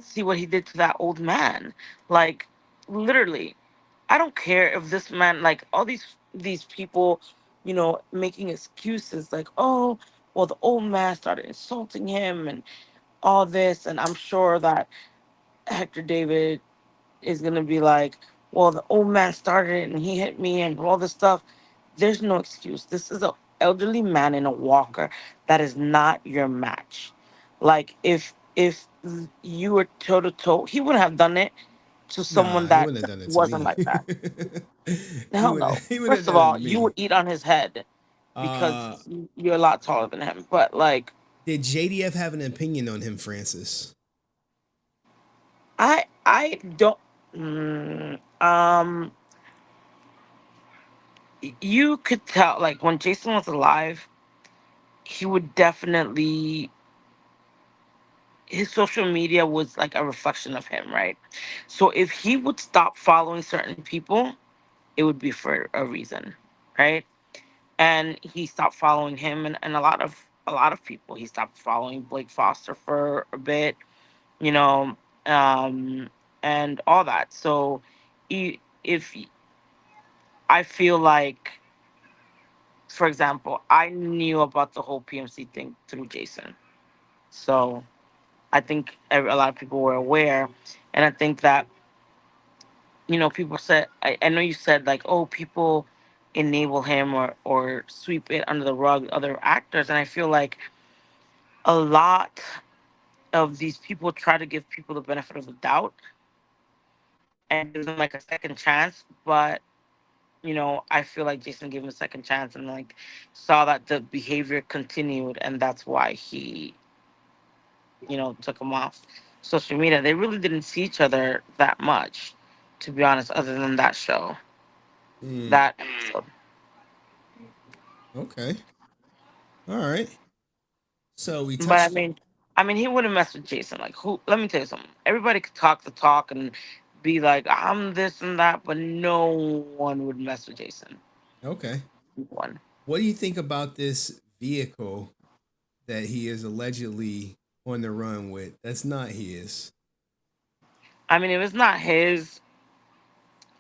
Speaker 16: see what he did to that old man. Like, literally, I don't care if this man, like all these people, making excuses like, oh, well, the old man started insulting him and all this, and I'm sure that Hector David is gonna be like, well, the old man started it and he hit me and all this stuff. There's no excuse. This is an elderly man in a walker that is not your match. Like, if you were toe to toe, he wouldn't have done it to someone
Speaker 2: Nah, he
Speaker 16: that
Speaker 2: wouldn't have done it to
Speaker 16: wasn't
Speaker 2: me.
Speaker 16: like that.
Speaker 2: he
Speaker 16: Hell
Speaker 2: would
Speaker 16: no.
Speaker 2: he would have
Speaker 16: First of
Speaker 2: done it
Speaker 16: all,
Speaker 2: to
Speaker 16: you would
Speaker 2: me.
Speaker 16: eat on his head because
Speaker 2: Uh
Speaker 16: you're a lot taller than him. But like,
Speaker 2: did JDF have an opinion on him, Francis?
Speaker 16: I don't. mm, um, you could tell, like, when Jason was alive, he would definitely, his social media was like a reflection of him, right? So if he would stop following certain people, it would be for a reason, right? And he stopped following him and a lot of people. He stopped following Blake Foster for a bit, you know, um, and all that. So if I feel like, for example, I knew about the whole PMC thing through Jason. So I think a lot of people were aware. And I think that, people said, I know you said like, oh, people enable him or sweep it under the rug, other actors. And I feel like a lot of these people try to give people the benefit of the doubt and give them like a second chance. But, I feel like Jason gave him a second chance and like saw that the behavior continued. And that's why he took him off social media. They really didn't see each other that much, to be honest, other than that show,
Speaker 2: Mm,
Speaker 16: that episode.
Speaker 2: okay. All right. So we
Speaker 16: But
Speaker 2: touched.
Speaker 16: I mean, he wouldn't mess with Jason. Like, who? Let me tell you something. Everybody could talk the talk and be like, I'm this and that, but no one would mess with Jason.
Speaker 2: Okay.
Speaker 16: One.
Speaker 2: What do you think about this vehicle that he is allegedly on the run with? That's not his.
Speaker 16: I mean, if it's not his,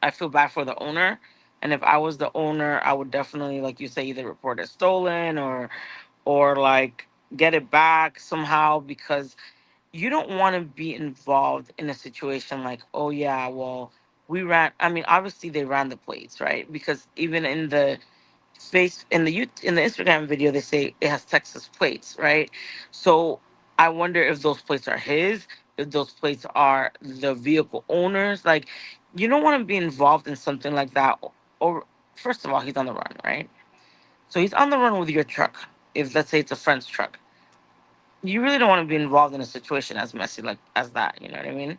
Speaker 16: I feel bad for the owner. And if I was the owner, I would definitely, like you say, either report it stolen or like get it back somehow, because you don't want to be involved in a situation like, oh yeah, well, we ran. I mean, obviously they ran the plates, right? Because even in the in the Instagram video, they say it has Texas plates, right? So I wonder if those plates are his, if those plates are the vehicle owners. Like, you don't want to be involved in something like that. Or first of all, he's on the run, right? So he's on the run with your truck. If let's say it's a friend's truck, you really don't want to be involved in a situation as messy like as that. You know what I mean?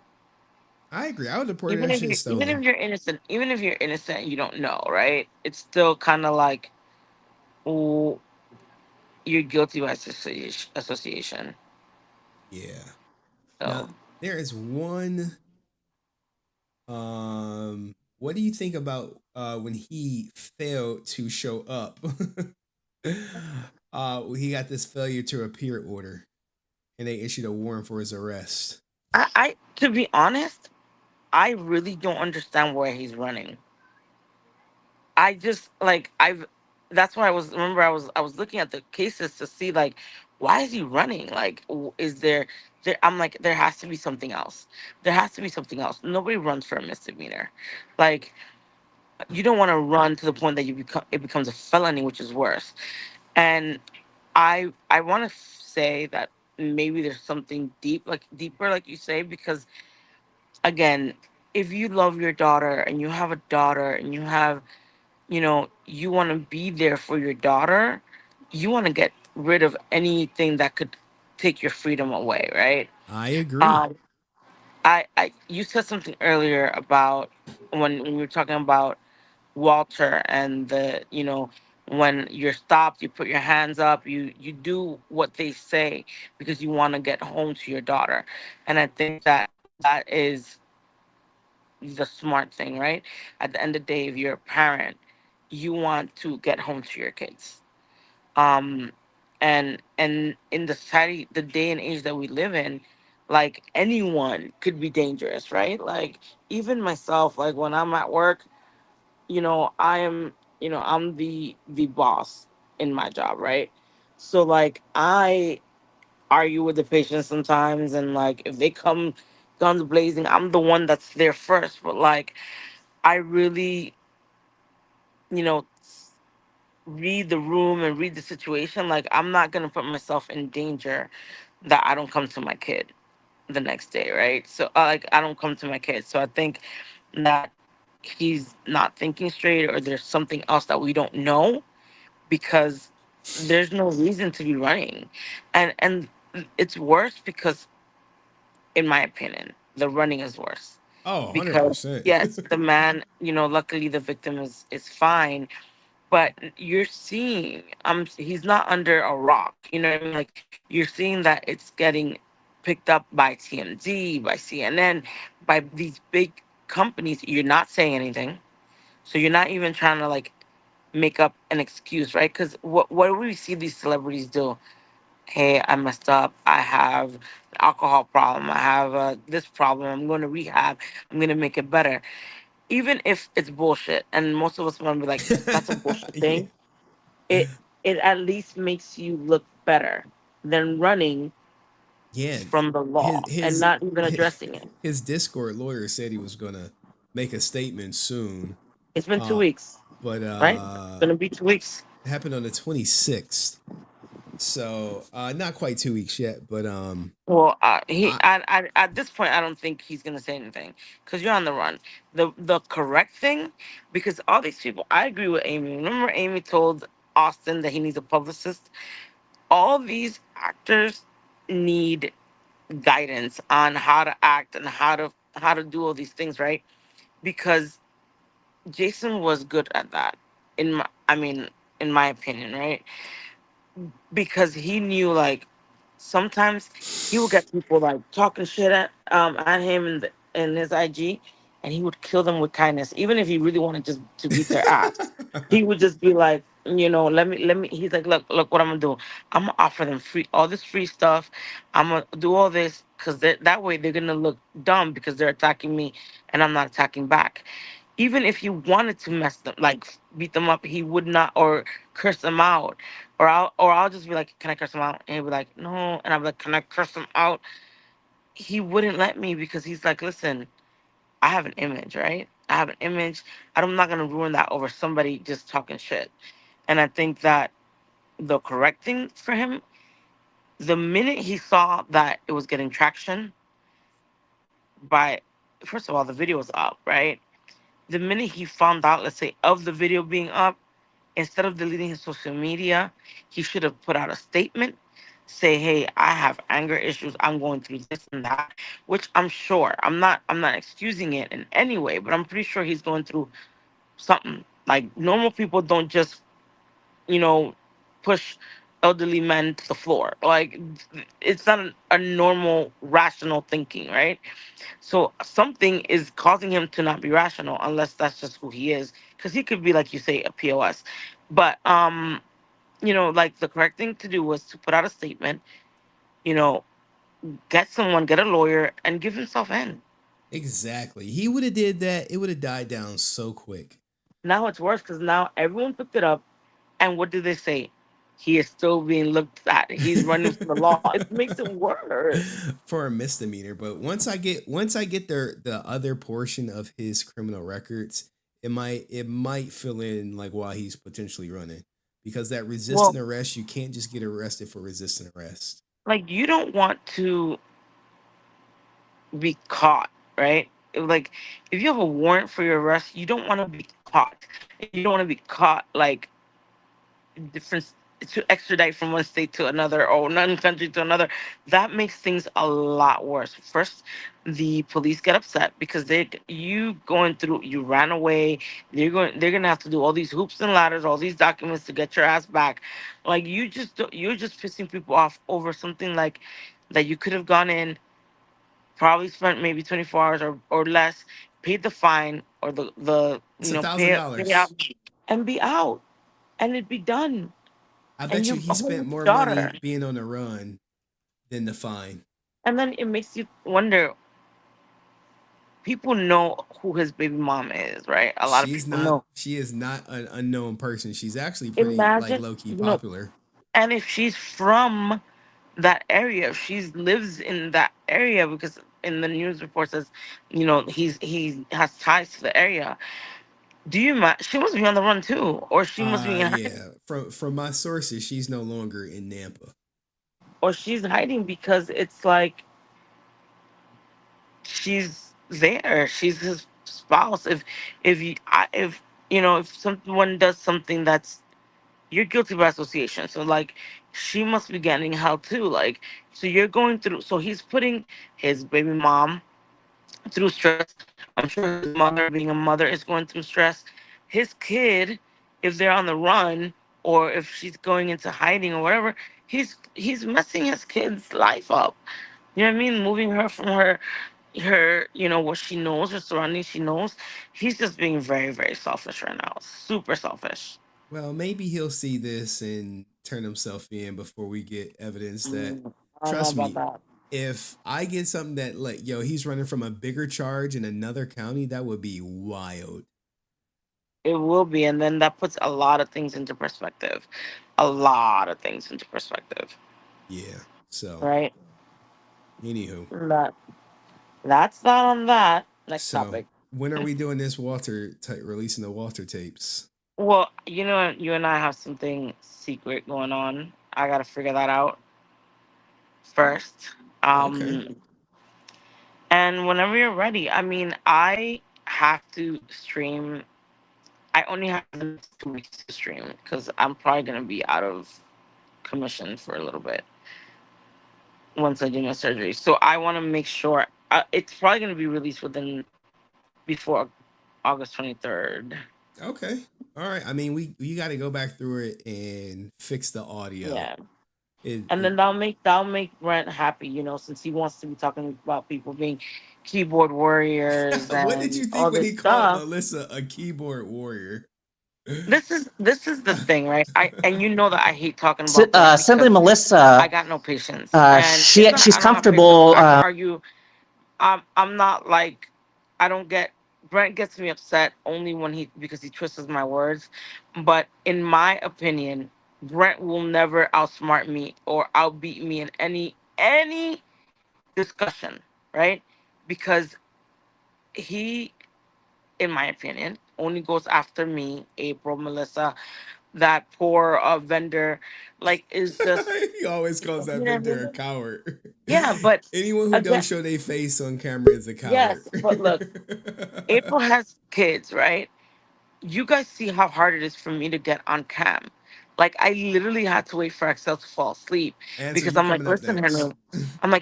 Speaker 2: I agree. I would report that shit
Speaker 16: Even if
Speaker 2: stolen.
Speaker 16: you're innocent, even if you're innocent, you don't know, right? It's still kind of like, oh, you're guilty by association.
Speaker 2: Yeah. Now
Speaker 16: So
Speaker 2: there is one. What do you think about when he failed to show up? He got this failure to appear order, and they issued a warrant for his arrest.
Speaker 16: I to be honest, I really don't understand why he's running. I just like I've that's why I was looking at the cases to see like, why is he running? Like, is there I'm like, there has to be something else. There has to be something else. Nobody runs for a misdemeanor. Like, you don't want to run to the point that it becomes a felony, which is worse. And I want to say that maybe there's something deeper, like you say, because again, if you love your daughter and you have a daughter and you want to be there for your daughter, you want to get rid of anything that could take your freedom away, right?
Speaker 2: I agree.
Speaker 16: Um, I you said something earlier about when we were talking about Walter and when you're stopped, you put your hands up, you do what they say because you want to get home to your daughter. And I think that that is the smart thing, right? At the end of the day, if you're a parent, you want to get home to your kids. Um and in the society, the day and age that we live in, like, anyone could be dangerous, right? Like, even myself, like when I'm at work, I'm the boss in my job, right? So like, I argue with the patients sometimes, and like, if they come guns blazing, I'm the one that's there first. But like, I really, you know read the room and read the situation. Like, I'm not gonna put myself in danger that I don't come to my kid the next day, right? So like, I don't come to my kid. So I think that he's not thinking straight, or there's something else that we don't know, because there's no reason to be running. And it's worse because, in my opinion, the running is worse.
Speaker 2: Oh,
Speaker 16: Because
Speaker 2: 100%.
Speaker 16: yes, the man, luckily the victim is fine, but you're seeing, he's not under a rock. You know what I mean? Like, you're seeing that it's getting picked up by TMZ, by CNN, by these big companies. You're not saying anything, so you're not even trying to like make up an excuse, right? Because what do we see these celebrities do? Hey, I messed up. I have an alcohol problem. I have this problem. I'm going to rehab. I'm going to make it better. Even if it's bullshit, and most of us want to be like, that's a bullshit
Speaker 2: Yeah.
Speaker 16: thing. It at least makes you look better than running
Speaker 2: Yeah.
Speaker 16: from the
Speaker 2: His
Speaker 16: law and
Speaker 2: his
Speaker 16: not even addressing it.
Speaker 2: his Discord lawyer said he was gonna make a statement soon.
Speaker 16: It's been two
Speaker 2: Uh,
Speaker 16: weeks,
Speaker 2: but
Speaker 16: right? It's gonna be 2 weeks.
Speaker 2: it happened on the 26th. So not quite 2 weeks yet, but
Speaker 16: Well,
Speaker 2: I
Speaker 16: at this point, I don't think he's gonna say anything because you're on the run. The correct thing, because all these people, I agree with Amy. Remember, Amy told Austin that he needs a publicist. All these actors need guidance on how to act and how to do all these things, right? Because Jason was good at that. In my opinion, right? Because he knew, like, sometimes he would get people like talking shit at him in his IG, and he would kill them with kindness, even if he really wanted just to beat their ass. He would just be like, let me. He's like, look, what I'm gonna do. I'm gonna offer them all this free stuff. I'm gonna do all this because that way they're gonna look dumb because they're attacking me, and I'm not attacking back. Even if he wanted to mess them, like beat them up, he would not, or curse them out, or I'll just be like, can I curse them out? And he'd be like, no, and I'm like, can I curse them out? He wouldn't let me because he's like, listen, I have an image, right? I have an image. I'm not gonna ruin that over somebody just talking shit. And I think that the correct thing for him, the minute he saw that it was getting traction, by first of all, the video was up, right? The minute he found out, let's say, of the video being up, instead of deleting his social media, he should have put out a statement, say, "Hey, I have anger issues. I'm going through this and that," which I'm sure. I'm not excusing it in any way, but I'm pretty sure he's going through something. Like, normal people don't just, you know, push elderly men to the floor. Like, it's not a normal rational thinking, right? So something is causing him to not be rational, unless that's just who he is. Because he could be, like you say, a POS. But like, the correct thing to do was to put out a statement. You know, get a lawyer, and give himself in.
Speaker 2: Exactly. He would have did that. It would have died down so quick.
Speaker 16: Now it's worse because now everyone picked it up, and what do they say? He is still being looked at. He's running from the law. It makes it worse.
Speaker 2: For a misdemeanor. But once I get the other portion of his criminal records, it might fill in like while he's potentially running. Because that resisting
Speaker 16: Well,
Speaker 2: arrest, you can't just get arrested for resisting arrest.
Speaker 16: like, you don't want to be caught, right? Like, if you have a warrant for your arrest, you don't want to be caught. You don't want to be caught, like, different, to extradite from one state to another, or one country to another. That makes things a lot worse. First, the police get upset because you ran away. They're gonna have to do all these hoops and ladders, all these documents to get your ass back. Like, you're just pissing people off over something like that. You could have gone in, probably spent maybe 24 hours or less, paid the fine, or the
Speaker 2: It's a thousand
Speaker 16: pay out,
Speaker 2: dollars.
Speaker 16: and be out, and it'd be done.
Speaker 2: I
Speaker 16: And
Speaker 2: bet you
Speaker 16: you're
Speaker 2: he
Speaker 16: home
Speaker 2: spent
Speaker 16: with your
Speaker 2: more money
Speaker 16: daughter.
Speaker 2: being on the run than the fine.
Speaker 16: And then it makes you wonder, people know who his baby mom is, right? A lot of
Speaker 2: She's
Speaker 16: people
Speaker 2: not
Speaker 16: know.
Speaker 2: she is not an unknown person. She's actually pretty like
Speaker 16: Imagine,
Speaker 2: low key popular.
Speaker 16: and if she's from that area, if she lives in that area, because in the news report says, he has ties to the area. She must be on the run too, or she must be in hiding,
Speaker 2: Yeah. From my sources, she's no longer in Nampa.
Speaker 16: or she's hiding because it's like she's there. She's his spouse. If someone does something that's, you're guilty by association. So, like, she must be getting hell too. Like, so you're going through. So he's putting his baby mom through stress. I'm sure his mother, being a mother, is going through stress. His kid, if they're on the run, or if she's going into hiding or whatever, he's messing his kid's life up. You know what I mean? Moving her from what she knows, her surroundings she knows. He's just being very, very selfish right now. Super selfish.
Speaker 2: Well, maybe he'll see this and turn himself in before we get evidence that,
Speaker 16: I don't know
Speaker 2: trust
Speaker 16: about
Speaker 2: me,
Speaker 16: that.
Speaker 2: if I get something that like, yo, he's running from a bigger charge in another county, that would be wild.
Speaker 16: It will be, and then that puts a lot of things into perspective. A lot of things into perspective.
Speaker 2: Yeah. So,
Speaker 16: Right?
Speaker 2: anywho.
Speaker 16: That's not on that. Next
Speaker 2: So,
Speaker 16: topic.
Speaker 2: when are we doing this releasing the Walter tapes?
Speaker 16: Well, you and I have something secret going on. I gotta figure that out first.
Speaker 2: Okay.
Speaker 16: And whenever you're ready, I mean, I have to stream. I only have the next 2 weeks to stream because I'm probably gonna be out of commission for a little bit. once I do my surgery. So I want to make sure it's probably going to be released before August 23rd.
Speaker 2: Okay. All right. I mean, we got to go back through it and fix the audio.
Speaker 16: Yeah. And then that'll make Brent happy, you know, since he wants to be talking about people being keyboard warriors and
Speaker 2: What did you
Speaker 16: all
Speaker 2: think when
Speaker 16: this
Speaker 2: he called
Speaker 16: stuff.
Speaker 2: Melissa a keyboard warrior?
Speaker 16: This is the thing, right? And you know that I hate talking about Brent
Speaker 17: Simply
Speaker 16: because
Speaker 17: Melissa,
Speaker 16: I got no patience. And it's not
Speaker 17: she's
Speaker 16: I don't have patience.
Speaker 17: comfortable.
Speaker 16: I can argue. I'm not like I don't get Brent gets me upset only because he twists my words. But in my opinion, Brent will never outsmart me or outbeat me in any discussion, right? Because he, in my opinion, only goes after me, April, Melissa, that poor vendor, like is just
Speaker 2: He always calls that
Speaker 16: you know what I
Speaker 2: vendor a
Speaker 16: mean?
Speaker 2: coward.
Speaker 16: Yeah, but
Speaker 2: Anyone who don't
Speaker 16: again,
Speaker 2: show their face on camera is a coward.
Speaker 16: yes, but look, April has kids, right? You guys see how hard it is for me to get on cam. Like I literally had to wait for Excel to fall asleep
Speaker 2: Answer,
Speaker 16: because
Speaker 2: you
Speaker 16: I'm like,
Speaker 2: coming up
Speaker 16: listen,
Speaker 2: next.
Speaker 16: Henry.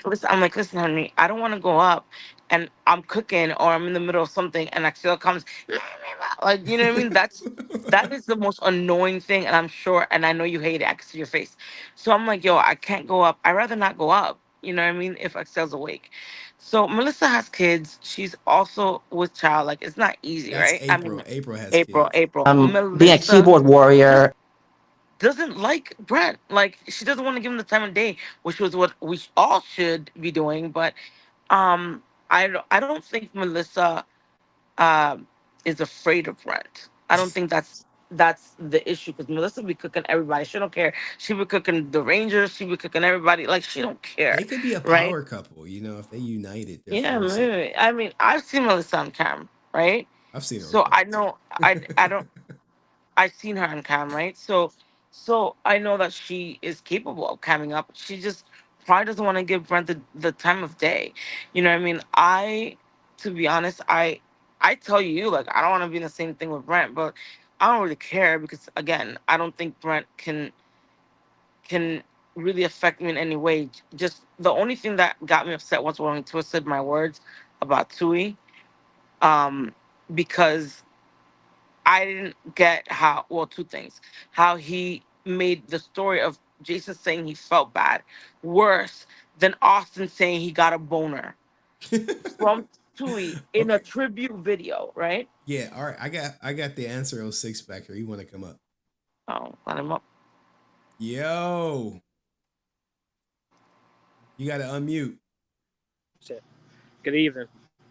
Speaker 16: Listen, Henry. I don't want to go up, and I'm cooking or I'm in the middle of something, and Excel comes, like you know what I mean. That is the most annoying thing, and I'm sure, and I know you hate it. I can see your face. So I'm like, yo, I can't go up. I'd rather not go up. You know what I mean? If Excel's awake. So Melissa has kids. She's also with child. Like it's not easy,
Speaker 2: That's
Speaker 16: right? I
Speaker 2: April.
Speaker 16: mean,
Speaker 2: April has
Speaker 16: April,
Speaker 2: kids.
Speaker 16: April.
Speaker 17: Being a
Speaker 16: Melissa
Speaker 17: keyboard warrior.
Speaker 16: doesn't like Brent. Like she doesn't want to give him the time of day, which was what we all should be doing. But I don't think Melissa is afraid of Brent. I don't think that's the issue because Melissa be cooking everybody. She don't care. She be cooking the Rangers. She be cooking everybody. Like she don't care,
Speaker 2: They could be a
Speaker 16: right?
Speaker 2: power couple, you know, if they united their
Speaker 16: Yeah,
Speaker 2: forces.
Speaker 16: maybe. I mean, I've seen Melissa on cam, right?
Speaker 2: I've seen her on
Speaker 16: So
Speaker 2: camera.
Speaker 16: I know I don't I've seen her on cam, right? So I know that she is capable of camming up. She just probably doesn't want to give Brent the time of day. You know what I mean? To be honest, I tell you, like I don't want to be in the same thing with Brent, but I don't really care because again, I don't think Brent can really affect me in any way. Just the only thing that got me upset was when he twisted my words about Tui, um, because I didn't get how. Well, two things: how he made the story of Jason saying he felt bad worse than Austin saying he got a boner from Tui in a tribute video, right?
Speaker 2: Yeah, all right. I got the answer 06 back here. You want to come up?
Speaker 16: Oh, let him up.
Speaker 2: Yo. You got to unmute.
Speaker 18: Good evening.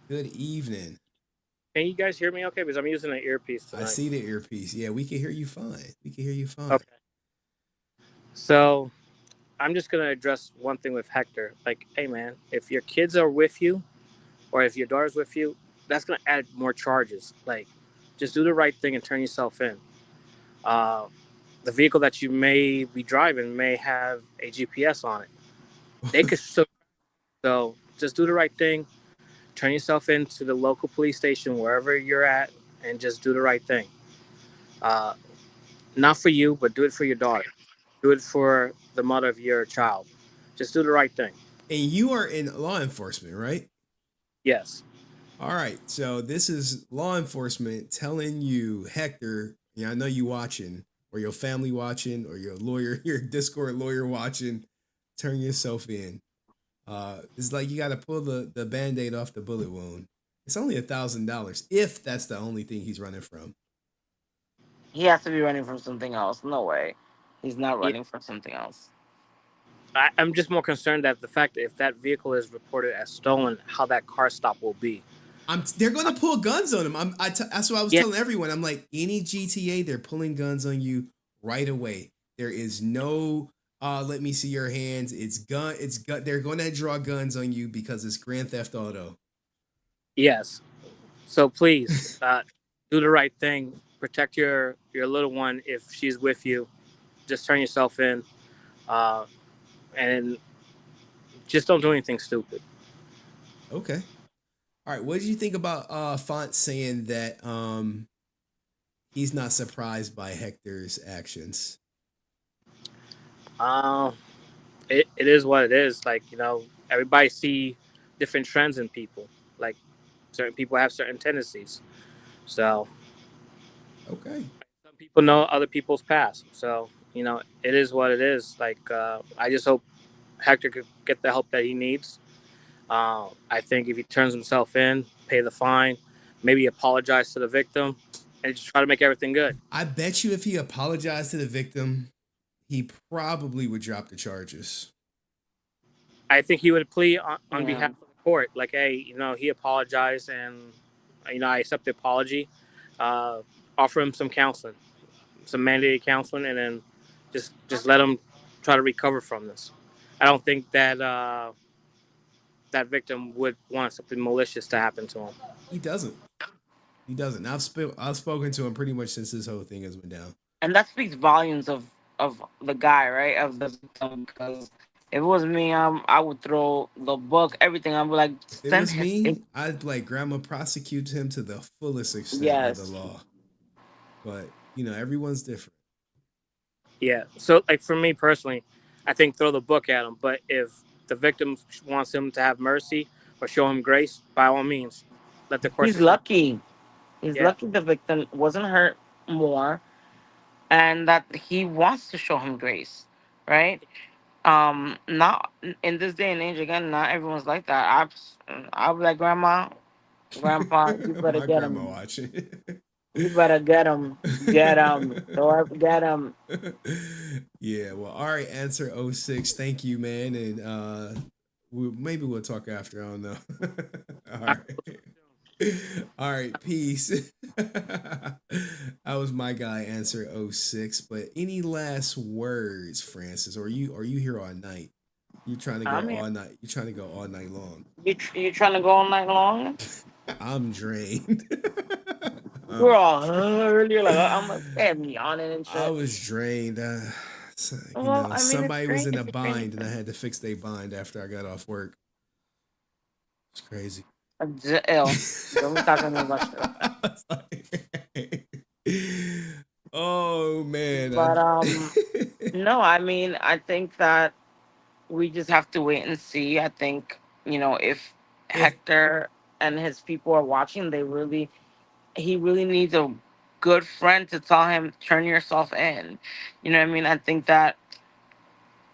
Speaker 2: Good evening.
Speaker 18: Can you guys hear me okay? Because I'm using an earpiece tonight.
Speaker 2: I see the earpiece. Yeah, we can hear you fine. We can hear you fine.
Speaker 18: Okay. So I'm just going to address one thing with Hector. Like, hey, man, if your kids are with you or if your daughter's with you, that's going to add more charges. Like, just do the right thing and turn yourself in. The vehicle that you may be driving may have a GPS on it. They could still. So just do the right thing. Turn yourself into the local police station, wherever you're at, and just do the right thing. Not for you, but do it for your daughter. Do it for the mother of your child. Just do the right thing.
Speaker 2: And you are in law enforcement, right?
Speaker 18: Yes.
Speaker 2: All right. So this is law enforcement telling you, Hector, I know you watching, or your family watching, or your lawyer, your Discord lawyer watching, turn yourself in. It's like you got to pull the Band-Aid off the bullet wound. It's only $1,000 if that's the only thing he's running from.
Speaker 16: He has to be running from something else. No way. He's not running from something else.
Speaker 18: I'm just more concerned that the fact that if that vehicle is reported as stolen, how that car stop will be.
Speaker 2: They're going to pull guns on him. That's what I was telling everyone. I'm like, any GTA, they're pulling guns on you right away. There is no, let me see your hands. It's gun. They're going to draw guns on you because it's Grand Theft Auto.
Speaker 18: Yes. So please do the right thing. Protect your little one if she's with you. Just turn yourself in. And just don't do anything stupid.
Speaker 2: Okay. All right. What did you think about Font saying that he's not surprised by Hector's actions?
Speaker 18: it is what it is. Like, everybody see different trends in people. Like, certain people have certain tendencies. So
Speaker 2: Okay.
Speaker 18: some people know other people's past. So, it is what it is. Like, I just hope Hector could get the help that he needs. I think if he turns himself in, pay the fine, maybe apologize to the victim, and just try to make everything good.
Speaker 2: I bet you if he apologized to the victim, he probably would drop the charges.
Speaker 18: I think he would plea on
Speaker 16: Yeah.
Speaker 18: behalf of the court, like, hey, he apologized, and I accept the apology. Offer him some counseling, some mandated counseling, and then just let him try to recover from this. I don't think that that victim would want something malicious to happen to him.
Speaker 2: He doesn't. He doesn't. I've spoken to him pretty much since this whole thing has been down.
Speaker 16: And that speaks volumes of the guy, right? Of the victim. Because if it was me, I would throw the book, everything. I'd be like,
Speaker 2: If it was me, I'd grandma prosecute him to the fullest extent of the
Speaker 16: Yes.
Speaker 2: law. But everyone's different.
Speaker 18: Yeah. So, like, for me personally, I think throw the book at him. But if the victim wants him to have mercy or show him grace, by all means, let the court
Speaker 16: He's
Speaker 18: system.
Speaker 16: lucky. He's
Speaker 18: Yeah.
Speaker 16: lucky the victim wasn't hurt more, and that he wants to show him grace, right? Not in this day and age. Again, not everyone's like that. I'll be like, grandma, grandpa, you better
Speaker 2: My
Speaker 16: get
Speaker 2: grandma
Speaker 16: him.
Speaker 2: watching.
Speaker 16: You better get him. Get him. Get him.
Speaker 2: Yeah. Well, all right. Answer 06. Thank you, man. And maybe we'll talk after. I don't know. All right. All right, peace. That was my guy, answer 06. But any last words, Francis? Or are you here all night? You trying to go
Speaker 16: I'm here.
Speaker 2: all night? You trying to go all night long?
Speaker 16: You trying to go all night long?
Speaker 2: I'm drained.
Speaker 16: We're all earlier. Like I'm like, damn, yawning and shit.
Speaker 2: I was drained.
Speaker 16: Well, I mean,
Speaker 2: somebody was in a
Speaker 16: it's
Speaker 2: bind, and I had to fix their bind after I got off work. It's crazy.
Speaker 16: Don't be talking about shit.
Speaker 2: Oh man.
Speaker 16: But no, I mean, I think that we just have to wait and see. I think, if Hector and his people are watching, he really needs a good friend to tell him, turn yourself in. You know what I mean? I think that,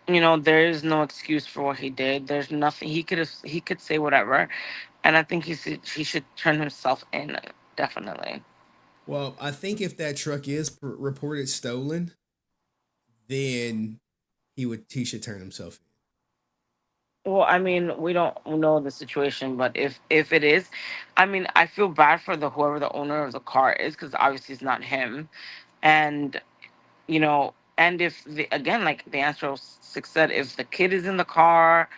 Speaker 16: there is no excuse for what he did. There's nothing he could say whatever. And I think he should turn himself in, definitely.
Speaker 2: Well, I think if that truck is reported stolen, then he should turn himself in.
Speaker 16: Well, I mean, we don't know the situation, but if it is, I mean, I feel bad for whoever the owner of the car is, because obviously it's not him, and and if again, like the answer 6 said, if the kid is in the car,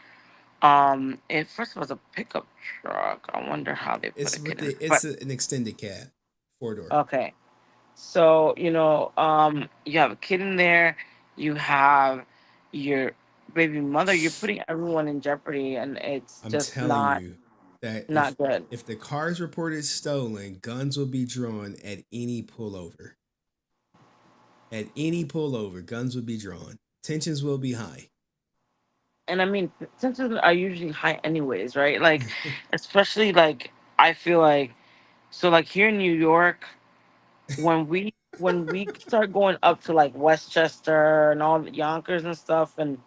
Speaker 16: if first of all it's a pickup truck, I wonder how they put a kid in.
Speaker 2: It's an extended cab, 4-door.
Speaker 16: Okay, so you have a kid in there, you have your baby mother, you're putting everyone in jeopardy, and it's
Speaker 2: I'm
Speaker 16: just
Speaker 2: telling you that
Speaker 16: not good.
Speaker 2: If the car is reported stolen, guns will be drawn at any pullover. At any pullover, guns will be drawn. Tensions will be high.
Speaker 16: And I mean, tensions are usually high anyways, right? Like, especially like I feel like, so like here in New York, when we start going up to like Westchester and all the Yonkers and stuff, and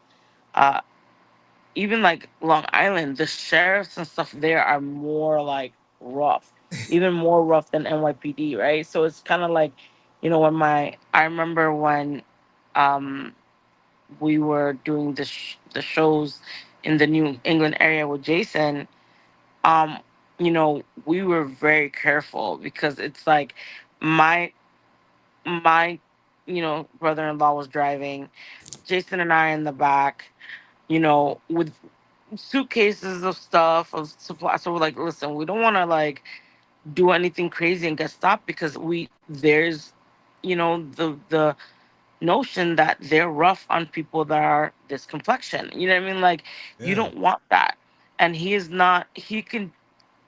Speaker 16: even like Long Island, the sheriffs and stuff there are more like rough, even more rough than NYPD, right? So it's kind of like, I remember when we were doing the shows in the New England area with Jason, um, we were very careful, because it's like my brother-in-law was driving, Jason and I in the back, with suitcases of stuff, of supplies. So we're like, listen, we don't want to like do anything crazy and get stopped, because there's the notion that they're rough on people that are this complexion. You know what I mean? Like, you don't want that. And he can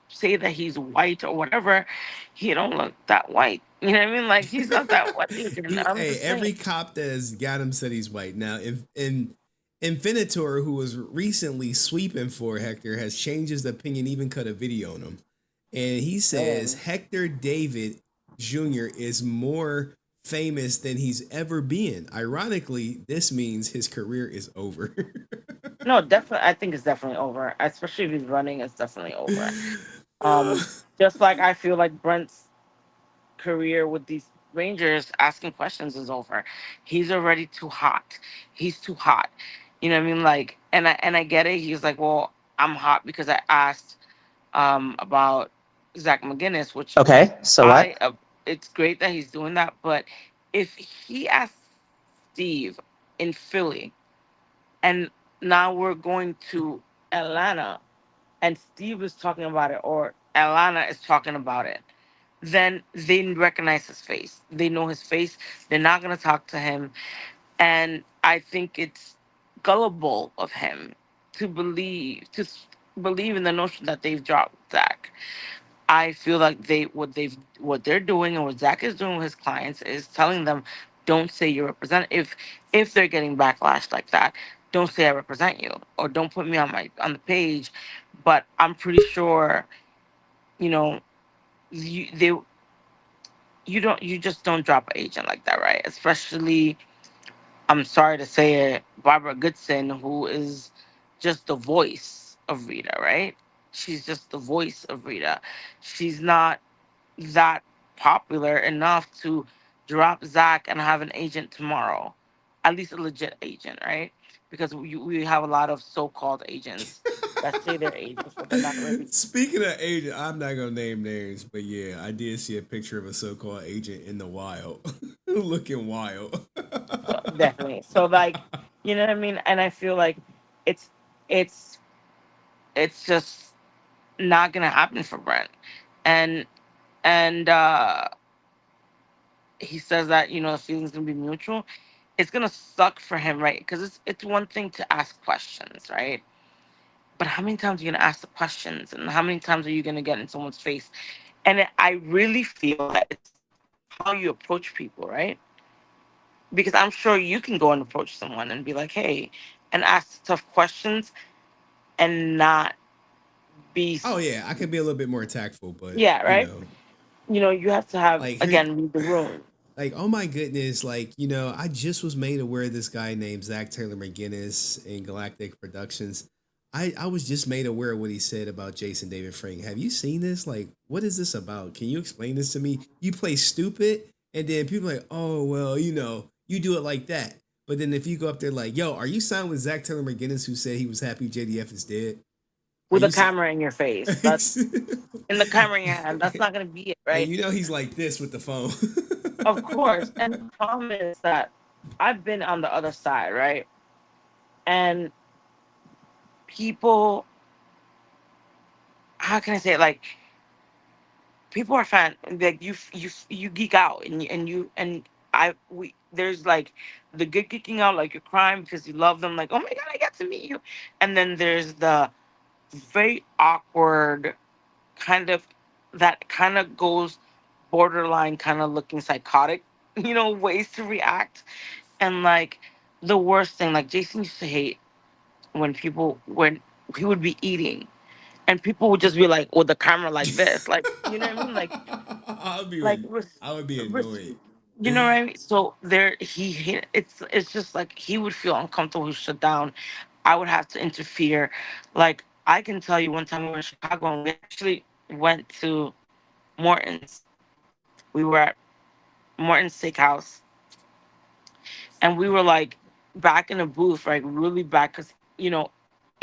Speaker 16: say that he's white or whatever. He don't look that white. You know what I mean? Like, he's not that white.
Speaker 2: Hey, every cop that has got him said he's white. Now, Infinitor, who was recently sweeping for Hector, has changed his opinion, even cut a video on him. And he says Hector David Jr. is more famous than he's ever been. Ironically, this means his career is over.
Speaker 16: No, definitely. I think it's definitely over. Especially if he's running, it's definitely over. Just like I feel like Brent's career with these Rangers asking questions is over. He's already too hot. He's too hot. You know what I mean? Like, and I get it. He's like, well, I'm hot because I asked about Zach McGinnis, which
Speaker 17: Okay, so what?
Speaker 16: It's great that he's doing that, but if he asked Steve in Philly, and now we're going to Atlanta, and Steve is talking about it, or Atlanta is talking about it, then they recognize his face. They know his face. They're not gonna talk to him, and I think it's gullible of him to believe in the notion that they've dropped Zach. I feel like what they're doing and what Zach is doing with his clients is telling them, don't say you represent. If they're getting backlash like that, don't say I represent you, or don't put me on the page. But I'm pretty sure, you know, you just don't drop an agent like that, right? Especially, I'm sorry to say it, Barbara Goodson, who is just the voice of Rita, right? She's just the voice of Rita. She's not that popular enough to drop Zach and have an agent tomorrow, at least a legit agent, right? Because we have a lot of so-called agents that say they're agents, but they're not really.
Speaker 2: Speaking of agent, I'm not gonna name names, but yeah, I did see a picture of a so-called agent in the wild, looking wild.
Speaker 16: Definitely. So like, you know what I mean? And I feel like it's it's it's just not gonna happen for Brent. And and he says that, the feeling's gonna be mutual. It's gonna suck for him, right? Because it's one thing to ask questions, right? But how many times are you gonna ask the questions, and how many times are you gonna get in someone's face? And I really feel that it's how you approach people, right? Because I'm sure you can go and approach someone and be like, hey, and ask tough questions and not be.
Speaker 2: Oh yeah, I could be a little bit more tactful, but
Speaker 16: Yeah, right. You have to have,
Speaker 2: like
Speaker 16: again, read the room.
Speaker 2: like, oh my goodness, like, I just was made aware of this guy named Zach Taylor McGinnis in Galactic Productions. I was just made aware of what he said about Jason David Frank. Have you seen this? Like, what is this about? Can you explain this to me? You play stupid, and then people are like, oh, well, you do it like that. But then if you go up there like, yo, are you signed with Zach Taylor McGinnis, who said he was happy JDF is dead?
Speaker 16: With a camera in your face. That's in the camera in your hand. That's not gonna be it, right?
Speaker 2: And he's like this with the phone.
Speaker 16: Of course. And the problem is that I've been on the other side, right? And people, how can I say it? Like, people are like, you geek out, there's like the good geeking out, like you're crying because you love them, like, oh my god, I got to meet you. And then there's the very awkward that kind of goes borderline, kind of looking psychotic, ways to react. And like, the worst thing, like, Jason used to hate when he would be eating and people would just be like with the camera like this, like, you know what I mean? Like,
Speaker 2: I would be annoyed.
Speaker 16: You know what I mean? So it's just like he would feel uncomfortable, he shut down. I would have to interfere. Like, I can tell you one time we were in Chicago and we actually went to Morton's. We were at Morton's Steakhouse and we were like back in a booth, like really back, because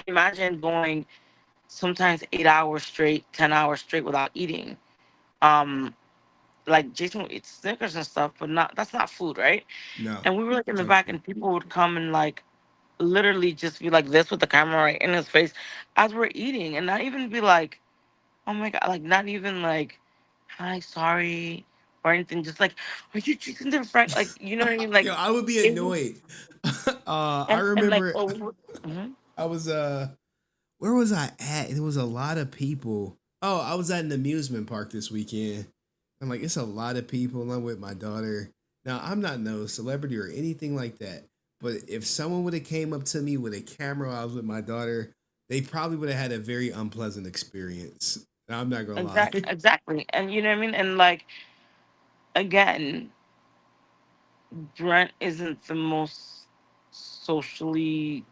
Speaker 16: imagine going sometimes 8 hours straight, 10 hours straight without eating. Like, Jason would eat Snickers and stuff, but that's not food, right?
Speaker 2: No.
Speaker 16: And we were like in the back, and people would come and like literally just be like this with the camera right in his face as we're eating, and not even be like, oh my god, like, not even like, hi, sorry, or anything. Just like, are you Jason David Frank? Like, you know what I mean? Like,
Speaker 2: yo, I would be annoyed. I remember I was where was I at? There was a lot of people. Oh, I was at an amusement park this weekend. I'm like, it's a lot of people, and I'm with my daughter. Now, I'm not no celebrity or anything like that, But if someone would have came up to me with a camera while I was with my daughter, they probably would have had a very unpleasant experience. I'm not gonna lie.
Speaker 16: Exactly. And you know what I mean? And like again, Brent isn't the most socially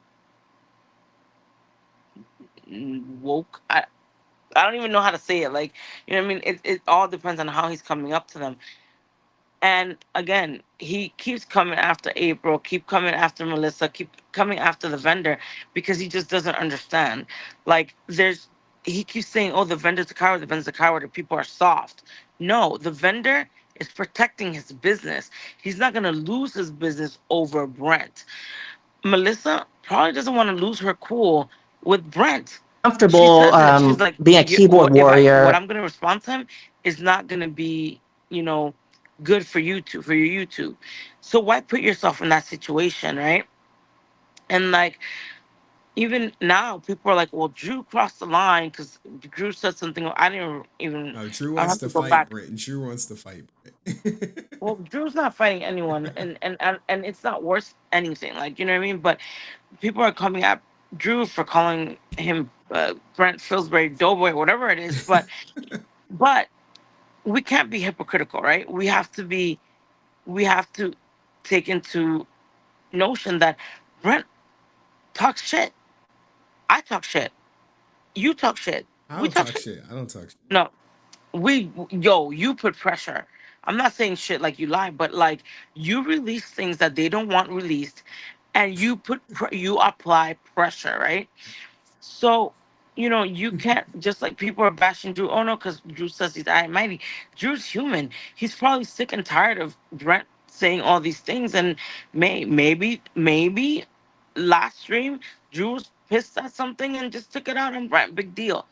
Speaker 16: woke. I don't even know how to say it. Like, you know what I mean? It all depends on how he's coming up to them. And again, he keeps coming after April, keep coming after Melissa, keep coming after the vendor because he just doesn't understand. Like, he keeps saying, "Oh, the vendor's a coward. The vendor's a coward. And people are soft." No, the vendor is protecting his business. He's not gonna lose his business over Brent. Melissa probably doesn't want to lose her cool with Brent. She
Speaker 17: Comfortable
Speaker 16: says it. She's like,
Speaker 17: being a keyboard
Speaker 16: what
Speaker 17: warrior.
Speaker 16: I'm gonna respond to him is not gonna be, good for YouTube, for your YouTube. So why put yourself in that situation, right? And like, even now, people are like, "Well, Drew crossed the line because Drew said something." I didn't even.
Speaker 2: No, Drew
Speaker 16: I
Speaker 2: wants
Speaker 16: have
Speaker 2: to
Speaker 16: to go
Speaker 2: fight
Speaker 16: back.
Speaker 2: Brent. Drew wants to fight Brent.
Speaker 16: Well, Drew's not fighting anyone, and it's not worth anything. Like, you know what I mean? But people are coming at Drew for calling him Brent Fillsbury Doughboy, whatever it is. But we can't be hypocritical, right? We have to take into notion that Brent talks shit. I talk shit. You talk shit.
Speaker 2: I
Speaker 16: We
Speaker 2: don't
Speaker 16: talk
Speaker 2: talk
Speaker 16: shit.
Speaker 2: shit. I don't talk shit.
Speaker 16: No, you put pressure. I'm not saying shit like you lie, but like you release things that they don't want released, and you apply pressure, right? So, you can't just like people are bashing Drew. Oh no, because Drew says he's almighty. Drew's human. He's probably sick and tired of Brent saying all these things, and maybe last stream Drew was pissed at something and just took it out on Brent. Big deal.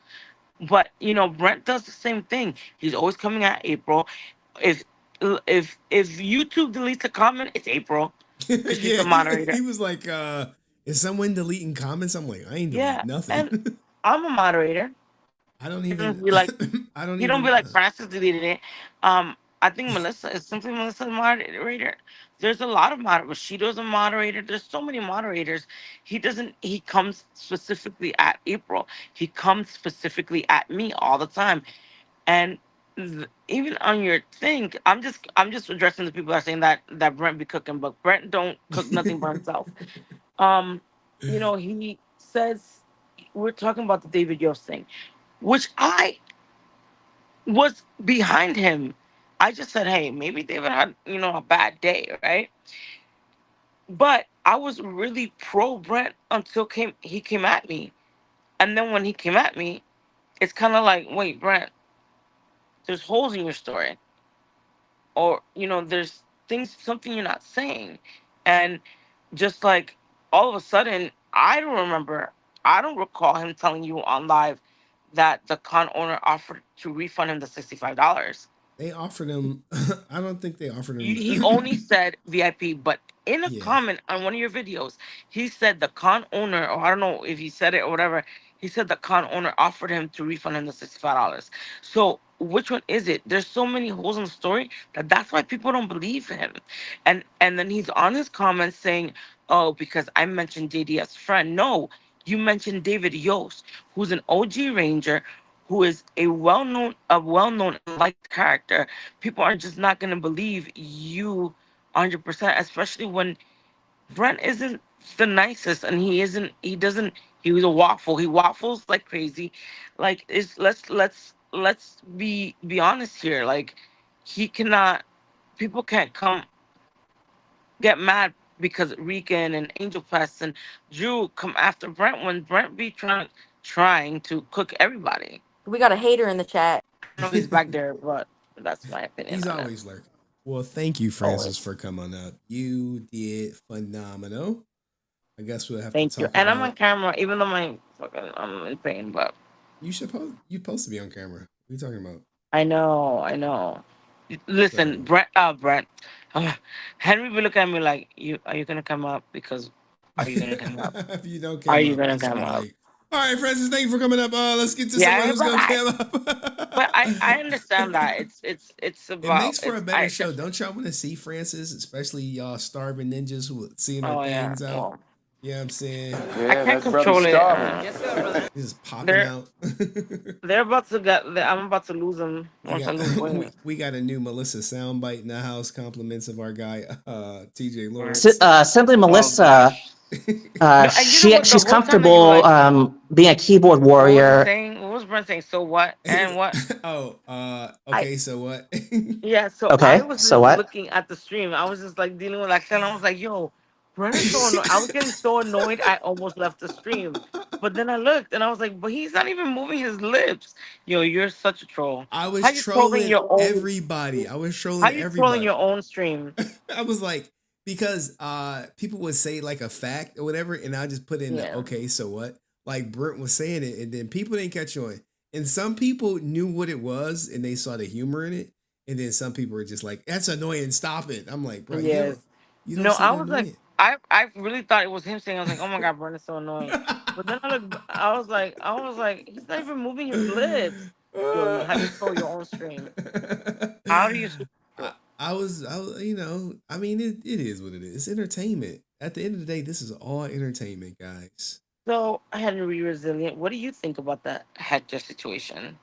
Speaker 16: But Brent does the same thing. He's always coming at April. If if YouTube deletes a comment, it's April because she's
Speaker 2: Yeah,
Speaker 16: the moderator.
Speaker 2: he was like, is someone deleting comments? I'm like, I ain't
Speaker 16: Yeah,
Speaker 2: deleting nothing.
Speaker 16: and I'm a moderator.
Speaker 2: I don't
Speaker 16: He
Speaker 2: even
Speaker 16: don't be like
Speaker 2: I don't
Speaker 16: he don't
Speaker 2: even
Speaker 16: be like Francis deleted it. I think Melissa is simply Melissa's moderator. There's a lot of moderators. Bushido's a moderator. There's so many moderators. He comes specifically at April. He comes specifically at me all the time. And even on your thing, I'm just addressing the people that are saying that Brent be cooking, but Brent don't cook nothing by himself. Um, he says we're talking about the David Yost thing, which I was behind him. I just said, hey, maybe David had, a bad day, right? But I was really pro Brent until he came at me. And then when he came at me, it's kind of like, wait, Brent, there's holes in your story. Or, there's something you're not saying. And just like all of a sudden, I don't recall him telling you on live that the con owner offered to refund him the $65.
Speaker 2: they offered him I don't think they offered him
Speaker 16: He only said VIP, but in a
Speaker 2: Yeah.
Speaker 16: comment on one of your videos, he said the con owner, or I don't know if he said it or whatever, he said the con owner offered him to refund him the $65. So which one is it? There's so many holes in the story that's why people don't believe him. And then he's on his comments saying, oh, because I mentioned JD's friend. No, you mentioned David Yost, who's an OG Ranger, who is a well-known and liked character. People are just not gonna believe you 100%, especially when Brent isn't the nicest, and he was a waffle. He waffles like crazy. Like, let's be honest here. Like, he cannot people can't come get mad because Regan and Angel Pest and Drew come after Brent when Brent be trying to cook everybody.
Speaker 15: We got a hater in the chat.
Speaker 16: I know he's back there, but that's my opinion
Speaker 2: He's
Speaker 16: on it.
Speaker 2: always lurking. Well, thank you, Francis,
Speaker 16: Always.
Speaker 2: for coming up. You did phenomenal. I guess we'll have
Speaker 16: Thank
Speaker 2: to
Speaker 16: you.
Speaker 2: talk
Speaker 16: And I'm
Speaker 2: about.
Speaker 16: on camera, even though I'm in pain, but
Speaker 2: You supposed to be on camera. What are you talking about?
Speaker 16: I know. Listen, Brent, Henry be looking at me like, are you gonna come up? Because are you gonna come up?
Speaker 2: If you don't
Speaker 16: Are
Speaker 2: come
Speaker 16: you
Speaker 2: up,
Speaker 16: gonna
Speaker 2: it's
Speaker 16: come
Speaker 2: gonna be
Speaker 16: up?
Speaker 2: like, All right, Francis, thank you for coming up. Let's get to
Speaker 16: Yeah,
Speaker 2: someone who's
Speaker 16: but
Speaker 2: gonna come up.
Speaker 16: I understand that it's
Speaker 2: It
Speaker 16: about
Speaker 2: makes for a better show. Don't y'all want to see Francis, especially y'all starving ninjas with seeing their
Speaker 16: Oh yeah,
Speaker 2: things out?
Speaker 16: well,
Speaker 2: You know what I'm saying?
Speaker 16: I can't control it.
Speaker 2: Just popping
Speaker 16: They're
Speaker 2: out.
Speaker 16: they're about to get. I'm about to lose them
Speaker 2: We
Speaker 16: once I
Speaker 2: got
Speaker 16: lose weight.
Speaker 2: we got a new Melissa soundbite in the house. Compliments of our guy TJ Lawrence.
Speaker 17: Simply
Speaker 16: Oh,
Speaker 17: Melissa.
Speaker 16: No, and you know what? The
Speaker 17: She's
Speaker 16: whole time that you were
Speaker 17: comfortable
Speaker 16: like,
Speaker 17: being a keyboard
Speaker 16: what was it
Speaker 17: warrior.
Speaker 16: saying? What was Brent saying? So what? And what?
Speaker 2: Okay, so what?
Speaker 16: Yeah, so I
Speaker 17: Okay,
Speaker 16: was
Speaker 17: so
Speaker 16: just
Speaker 17: what?
Speaker 16: looking at the stream. I was just like dealing with that, and I was like, "Yo, Brent is so annoyed." I was getting so annoyed, I almost left the stream. But then I looked, and I was like, "But he's not even moving his lips." Yo, you're such a troll.
Speaker 2: I was
Speaker 16: How you trolling
Speaker 2: trolling
Speaker 16: your own?
Speaker 2: everybody. I was
Speaker 16: How
Speaker 2: trolling
Speaker 16: you trolling
Speaker 2: everybody.
Speaker 16: your own stream?
Speaker 2: I was like, because people would say like a fact or whatever, and I just put in the
Speaker 16: Yeah.
Speaker 2: okay, so what? Like Brent was saying it, and then people didn't catch on. And some people knew what it was and they saw the humor in it. And then some people were just like, that's annoying, stop it. I'm like, bro,
Speaker 16: Yes.
Speaker 2: you don't
Speaker 16: No,
Speaker 2: see
Speaker 16: I
Speaker 2: the
Speaker 16: was like,
Speaker 2: annoying.
Speaker 16: I really thought it was him saying. I was like, "Oh my god, Brent is so annoying." But then I was like, he's not even moving his lips. Yo, how you troll your own stream? How do you?
Speaker 2: I was, you know, I mean, it is what it is. It's entertainment. At the end of the day, this is all entertainment, guys.
Speaker 16: So, Henry Resilient, what do you think about the Hector situation?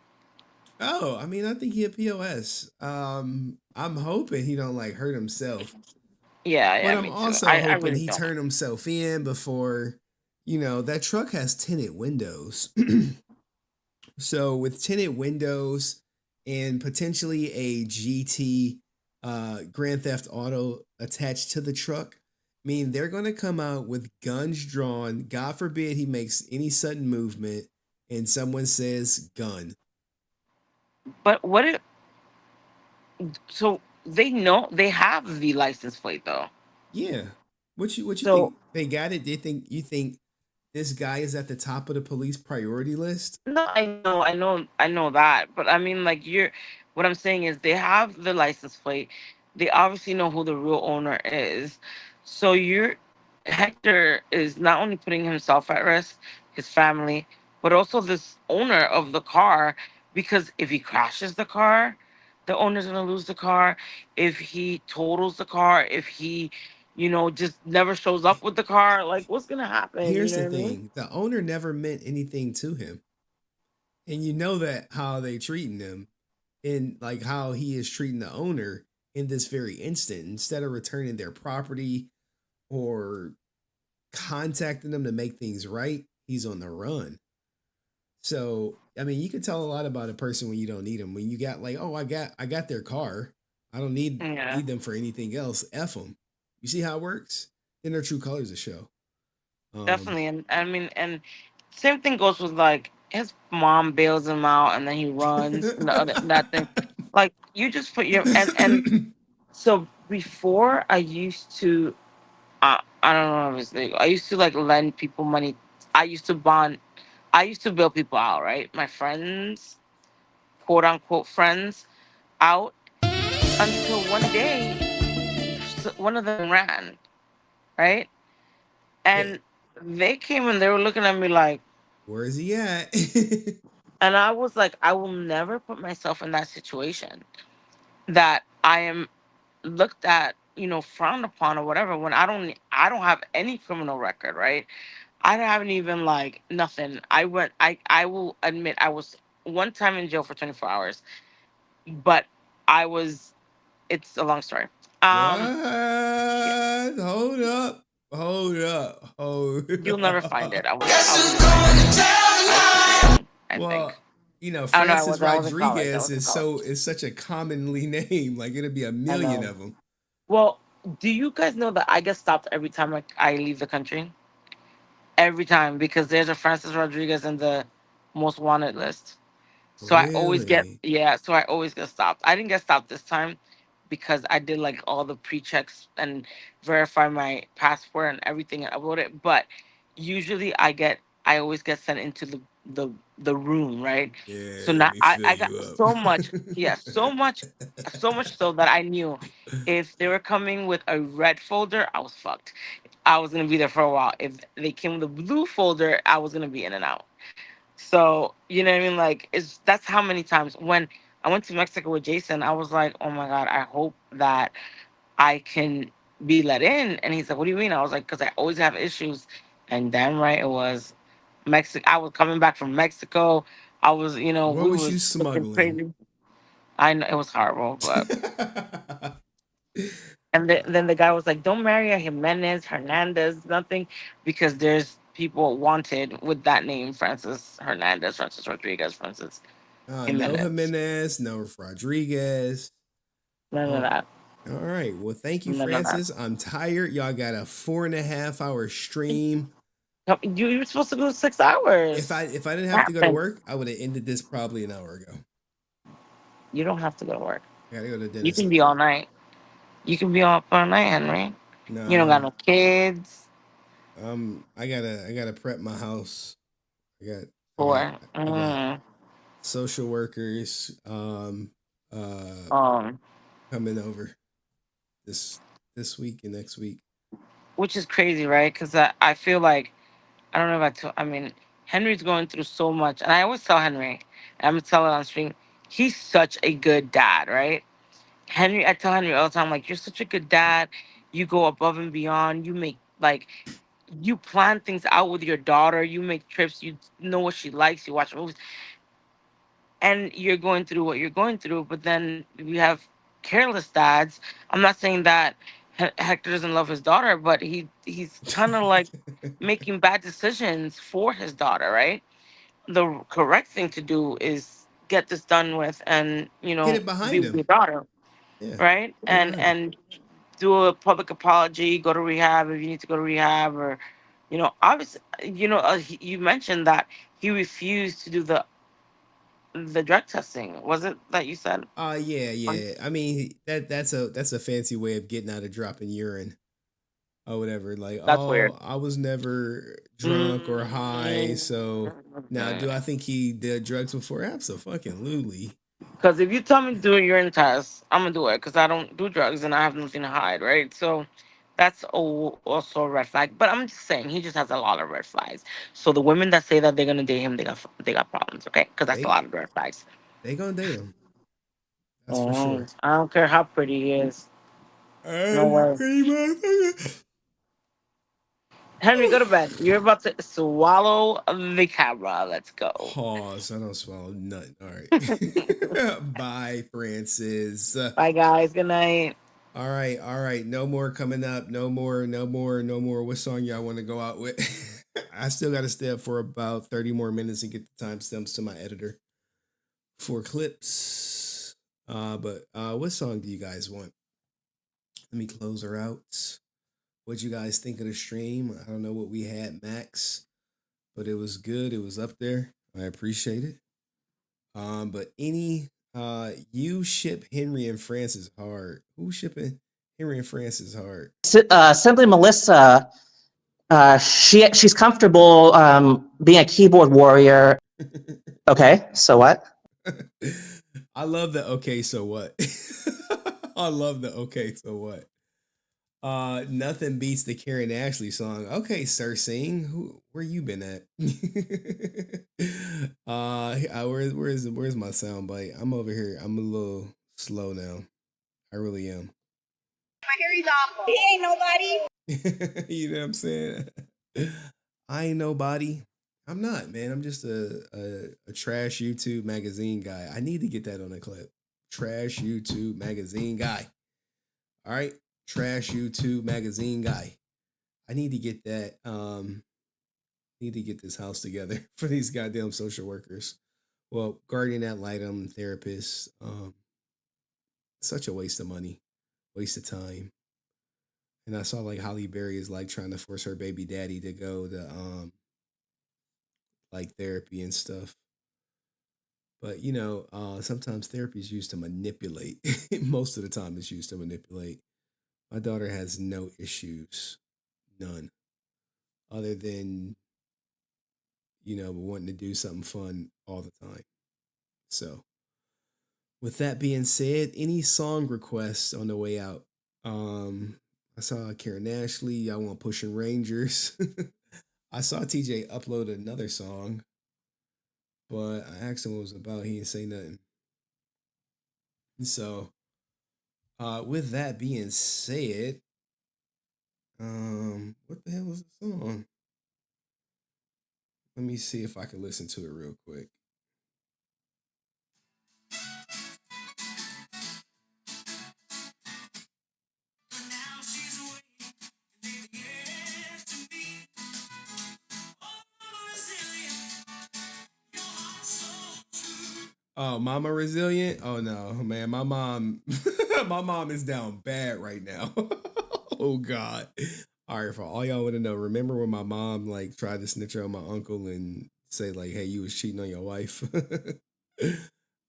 Speaker 2: Oh, I mean, I think he a POS. I'm hoping he don't like hurt himself.
Speaker 16: Yeah,
Speaker 2: But I'm
Speaker 16: me too.
Speaker 2: also
Speaker 16: I
Speaker 2: hoping
Speaker 16: really
Speaker 2: he
Speaker 16: don't.
Speaker 2: turned himself in before, you know, that truck has tinted windows. So with tinted windows and potentially a GT Grand Theft Auto attached to the truck, I mean, they're going to come out with guns drawn. God forbid he makes any sudden movement and someone says gun.
Speaker 16: But what if? So they know they have the license plate though.
Speaker 2: Yeah. What you
Speaker 16: So
Speaker 2: think? They got it? You think this guy is at the top of the police priority list?
Speaker 16: no, I know that. But I mean, like what I'm saying is they have the license plate. They obviously know who the real owner is. So Hector is not only putting himself at risk, his family, but also this owner of the car. Because if he crashes the car, the owner's gonna lose the car. If he totals the car, if he, just never shows up with the car, like what's gonna happen? You
Speaker 2: Here's
Speaker 16: know
Speaker 2: the
Speaker 16: what I mean?
Speaker 2: thing. The owner never meant anything to him. And you know that how they treating him and like how he is treating the owner in this very instant. Instead of returning their property or contacting them to make things right, he's on the run. So I mean, you can tell a lot about a person when you don't need them. When you got like, oh, I got their car. I don't need
Speaker 16: Yeah.
Speaker 2: them for anything else. F them. You see how it works? Then their true colors will show.
Speaker 16: Definitely, and I mean, and same thing goes with like his mom bails him out, and then he runs. And the other that thing, like you just put your and so before I used to, I don't know if it's legal. I used to like lend people money. I used to bond. I used to bail people out, right? My friends, quote unquote friends, out until one day, one of them ran, right?
Speaker 2: Yeah.
Speaker 16: And they came and they were looking at me like,
Speaker 2: Where is he at?
Speaker 16: and I was like, I will never put myself in that situation that I am looked at, frowned upon or whatever when I don't have any criminal record, right? I haven't even like nothing. I will admit I was one time in jail for 24 hours, but I was it's a long story.
Speaker 2: What?
Speaker 16: Yeah,
Speaker 2: Hold up. Hold up. Hold
Speaker 16: you'll never find
Speaker 2: up.
Speaker 16: it. I
Speaker 2: Well,
Speaker 16: think.
Speaker 2: you know,
Speaker 16: I don't know.
Speaker 2: Francis
Speaker 16: I was in college. I
Speaker 2: Rodriguez
Speaker 16: was in college.
Speaker 2: is such a commonly name. Like it'll be a
Speaker 16: I
Speaker 2: million
Speaker 16: know.
Speaker 2: of them.
Speaker 16: Well, do you guys know that I get stopped every time I leave the country? Every time because there's a Francis Rodriguez in the most wanted list. So I always get
Speaker 2: Really?
Speaker 16: so I always get stopped. I didn't get stopped this time because I did like all the pre-checks and verify my passport and everything and upload it. But usually I always get sent into the room, right?
Speaker 2: Yeah,
Speaker 16: So
Speaker 2: let
Speaker 16: now
Speaker 2: me
Speaker 16: I,
Speaker 2: fill
Speaker 16: I got
Speaker 2: you
Speaker 16: so much,
Speaker 2: up.
Speaker 16: yeah, so much so that I knew if they were coming with a red folder, I was fucked. I was gonna be there for a while. If they came with a blue folder, I was gonna be in and out. So you know what I mean? Like that's how many times when I went to Mexico with Jason, I was like, oh my god, I hope that I can be let in. And he's like, what do you mean? I was like, because I always have issues. And damn right it was. Mexico. I was coming back from Mexico. I was,
Speaker 2: What
Speaker 16: we
Speaker 2: was you
Speaker 16: was looking
Speaker 2: smuggling?
Speaker 16: crazy. I know it was horrible, but and then the guy was like, "Don't marry a Jimenez, Hernandez, nothing, because there's people wanted with that name, Francis Hernandez, Francis Rodriguez, Francis
Speaker 2: No
Speaker 16: Jimenez.
Speaker 2: Jimenez, no Rodriguez.
Speaker 16: None of
Speaker 2: Oh,
Speaker 16: that.
Speaker 2: all right. Well, thank you,
Speaker 16: None of that.
Speaker 2: Francis. I'm tired. Y'all got a 4.5 hour stream.
Speaker 16: You were supposed to go 6 hours.
Speaker 2: If I didn't have
Speaker 16: What
Speaker 2: to go to
Speaker 16: happened?
Speaker 2: work, I would have ended this probably an hour ago.
Speaker 16: You don't have to go to work.
Speaker 2: I gotta go to the
Speaker 16: You
Speaker 2: dentist
Speaker 16: can
Speaker 2: at
Speaker 16: be
Speaker 2: 3.
Speaker 16: all night. You can be up all night, Henry. You don't got
Speaker 2: No,
Speaker 16: no kids.
Speaker 2: I gotta prep my house. I got I got
Speaker 16: For
Speaker 2: I got social workers coming over this week and next week.
Speaker 16: which is crazy, right? Because I feel like I don't know if I mean, Henry's going through so much, and I always tell Henry, and I'm gonna tell it on stream. He's such a good dad, right? I tell Henry all the time, like, you're such a good dad. You go above and beyond. You make like you plan things out with your daughter. You make trips. You know what she likes. You watch movies, and you're going through what you're going through. But then we have careless dads. I'm not saying that Hector doesn't love his daughter, but he's kind of like making bad decisions for his daughter, right? The correct thing to do is get this done with and
Speaker 2: Get it
Speaker 16: be
Speaker 2: behind
Speaker 16: with your
Speaker 2: him.
Speaker 16: daughter,
Speaker 2: Yeah,
Speaker 16: right?
Speaker 2: get it
Speaker 16: and
Speaker 2: behind him.
Speaker 16: and do a public apology, go to rehab if you need to go to rehab, or obviously, you mentioned that he refused to do the drug testing. Was it that you said?
Speaker 2: Yeah. I mean, that's a fancy way of getting out of dropping urine or whatever. Like,
Speaker 16: That's weird.
Speaker 2: oh, I was never drunk or high, so now do I
Speaker 16: Because
Speaker 2: think he did drugs before? Absolutely.
Speaker 16: if you tell me to do a urine test, I'm gonna do it because I don't do drugs and I have nothing to hide, right? So that's also a red flag. But I'm just saying he just has a lot of red flags. So the women that say that they're gonna date him, they got problems, okay? Because that's a
Speaker 2: They
Speaker 16: lot of red flags.
Speaker 2: they gonna date him. That's for
Speaker 16: Oh,
Speaker 2: sure.
Speaker 16: I don't care how pretty he is. No way.
Speaker 2: Pretty much.
Speaker 16: Henry, go to bed. You're about to swallow the camera. Let's go.
Speaker 2: Pause. I don't swallow nothing. All right. Bye, Francis.
Speaker 16: Bye, guys. Good night.
Speaker 2: All right. No more coming up. No more. What song y'all want to go out with? I still got to stay up for about 30 more minutes and get the timestamps to my editor for clips. But what song do you guys want? Let me close her out. What'd you guys think of the stream? I don't know what we had, Max, but it was good. It was up there. I appreciate it. But you ship Henry and Francis hard. Who's shipping Henry and Francis hard?
Speaker 17: Simply Melissa. She's comfortable being a keyboard warrior. Okay, so what?
Speaker 2: I love the okay, so what? I love the okay, so what? Nothing beats the Karen Ashley song. Okay, Sir Sing, where you been at? Where's my sound bite? I'm over here. I'm a little slow now. I really am.
Speaker 19: My Harry's awful. He ain't nobody.
Speaker 2: You know what I'm saying? I ain't nobody. I'm not, man. I'm just a trash YouTube magazine guy. I need to get that on a clip. Trash YouTube magazine guy. All right. Trash YouTube magazine guy. I need to get that. Need to get this house together for these goddamn social workers. Well, guardian ad litem, therapists. Such a waste of money, waste of time. And I saw like Holly Berry is like trying to force her baby daddy to go to like therapy and stuff. But sometimes therapy is used to manipulate. Most of the time it's used to manipulate. My daughter has no issues. None. Other than, wanting to do something fun all the time. So with that being said, any song requests on the way out? I I saw Karen Ashley. I want Pushing Rangers. I saw TJ upload another song, but I asked him what it was about. He didn't say nothing. So, with that being said, what the hell was the song? Let me see if I can listen to it real quick. Oh, Mama Resilient? Oh no, man, my mom my mom is down bad right now. Oh God. All right, for all y'all want to know, remember when my mom like tried to snitch on my uncle and say like, hey, you was cheating on your wife?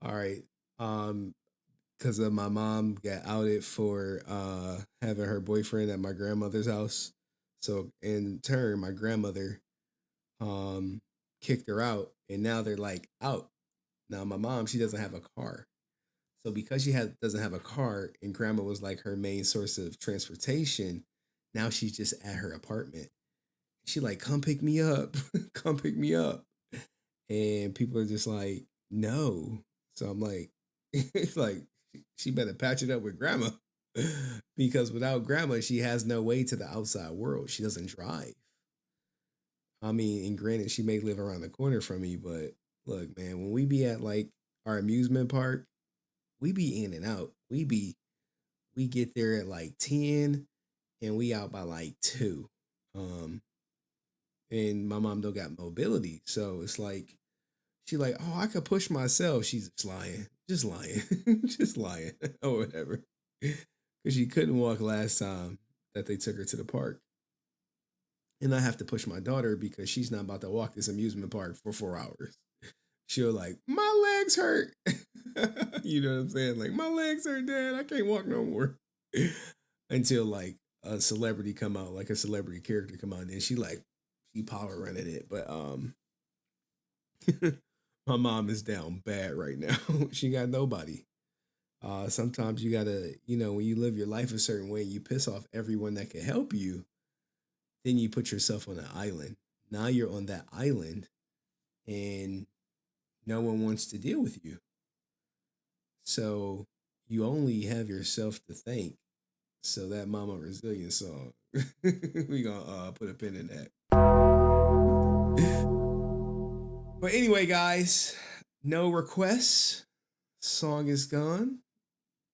Speaker 2: All right. Because of my mom got outed for having her boyfriend at my grandmother's house. So in turn, my grandmother kicked her out, and now they're like out. Now my mom, she doesn't have a car. So because doesn't have a car and grandma was like her main source of transportation, now she's just at her apartment. She like, come pick me up. Come pick me up. And people are just like, no. So I'm like, it's like, she better patch it up with grandma. Because without grandma, she has no way to the outside world. She doesn't drive. I mean, and granted, she may live around the corner from me, but look, man, when we be at like our amusement park, we be in and out. We get there at like 10 and we out by like 2. And my mom don't got mobility. So it's like, she like, oh, I could push myself. She's just lying, just lying or whatever. Because she couldn't walk last time that they took her to the park. And I have to push my daughter because she's not about to walk this amusement park for 4 hours. She'll like, my legs hurt. You know what I'm saying? Like, my legs hurt, Dad. I can't walk no more. Until like a celebrity come out, like a celebrity character come out, and she power running it. But my mom is down bad right now. She got nobody. Sometimes you gotta, when you live your life a certain way, you piss off everyone that can help you. Then you put yourself on an island. Now you're on that island and no one wants to deal with you. So you only have yourself to thank. So that Mama Resilient song, we gonna put a pin in that. But anyway, guys, no requests. Song is gone.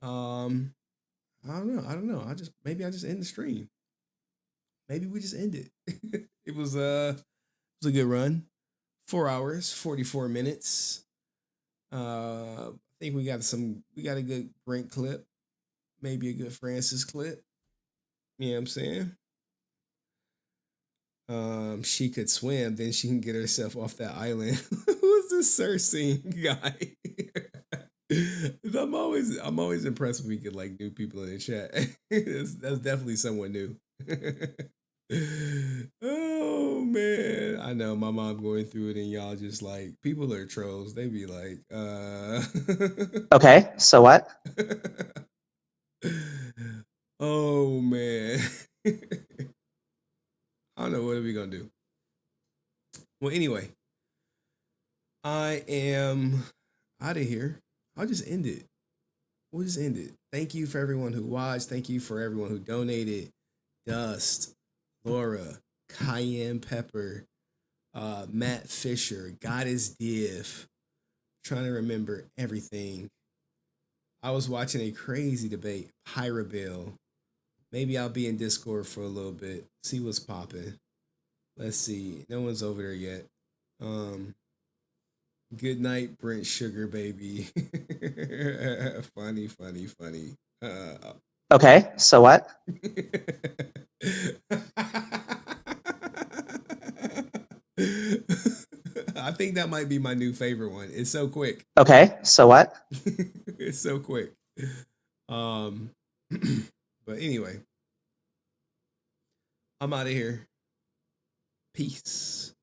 Speaker 2: I don't know. Maybe I just end the stream. Maybe we just end it. It was a good run. 4 hours, 44 minutes. I think we got a good Brent clip. Maybe a good Francis clip. You know what I'm saying? She could swim, then she can get herself off that island. Who's this Cersei guy? I'm always impressed when we get like new people in the chat. That's definitely someone new. Oh man, I know my mom going through it, and y'all just like, people are trolls. They be like,
Speaker 17: Okay, so what?
Speaker 2: Oh man. I don't know, what are we gonna do? Well, anyway, I am out of here. I'll just end it. We'll just end it. Thank you for everyone who watched. Thank you for everyone who donated. Dust, Laura, Cayenne Pepper, Matt Fisher, Goddess Div. Trying to remember everything. I was watching a crazy debate. Pyrabill. Maybe I'll be in Discord for a little bit. See what's popping. Let's see. No one's over there yet. Good night, Brent Sugar Baby. Funny.
Speaker 17: Okay, so what?
Speaker 2: I think that might be my new favorite one. It's so quick.
Speaker 17: Okay, so what?
Speaker 2: It's so quick. But anyway, I'm out of here. Peace.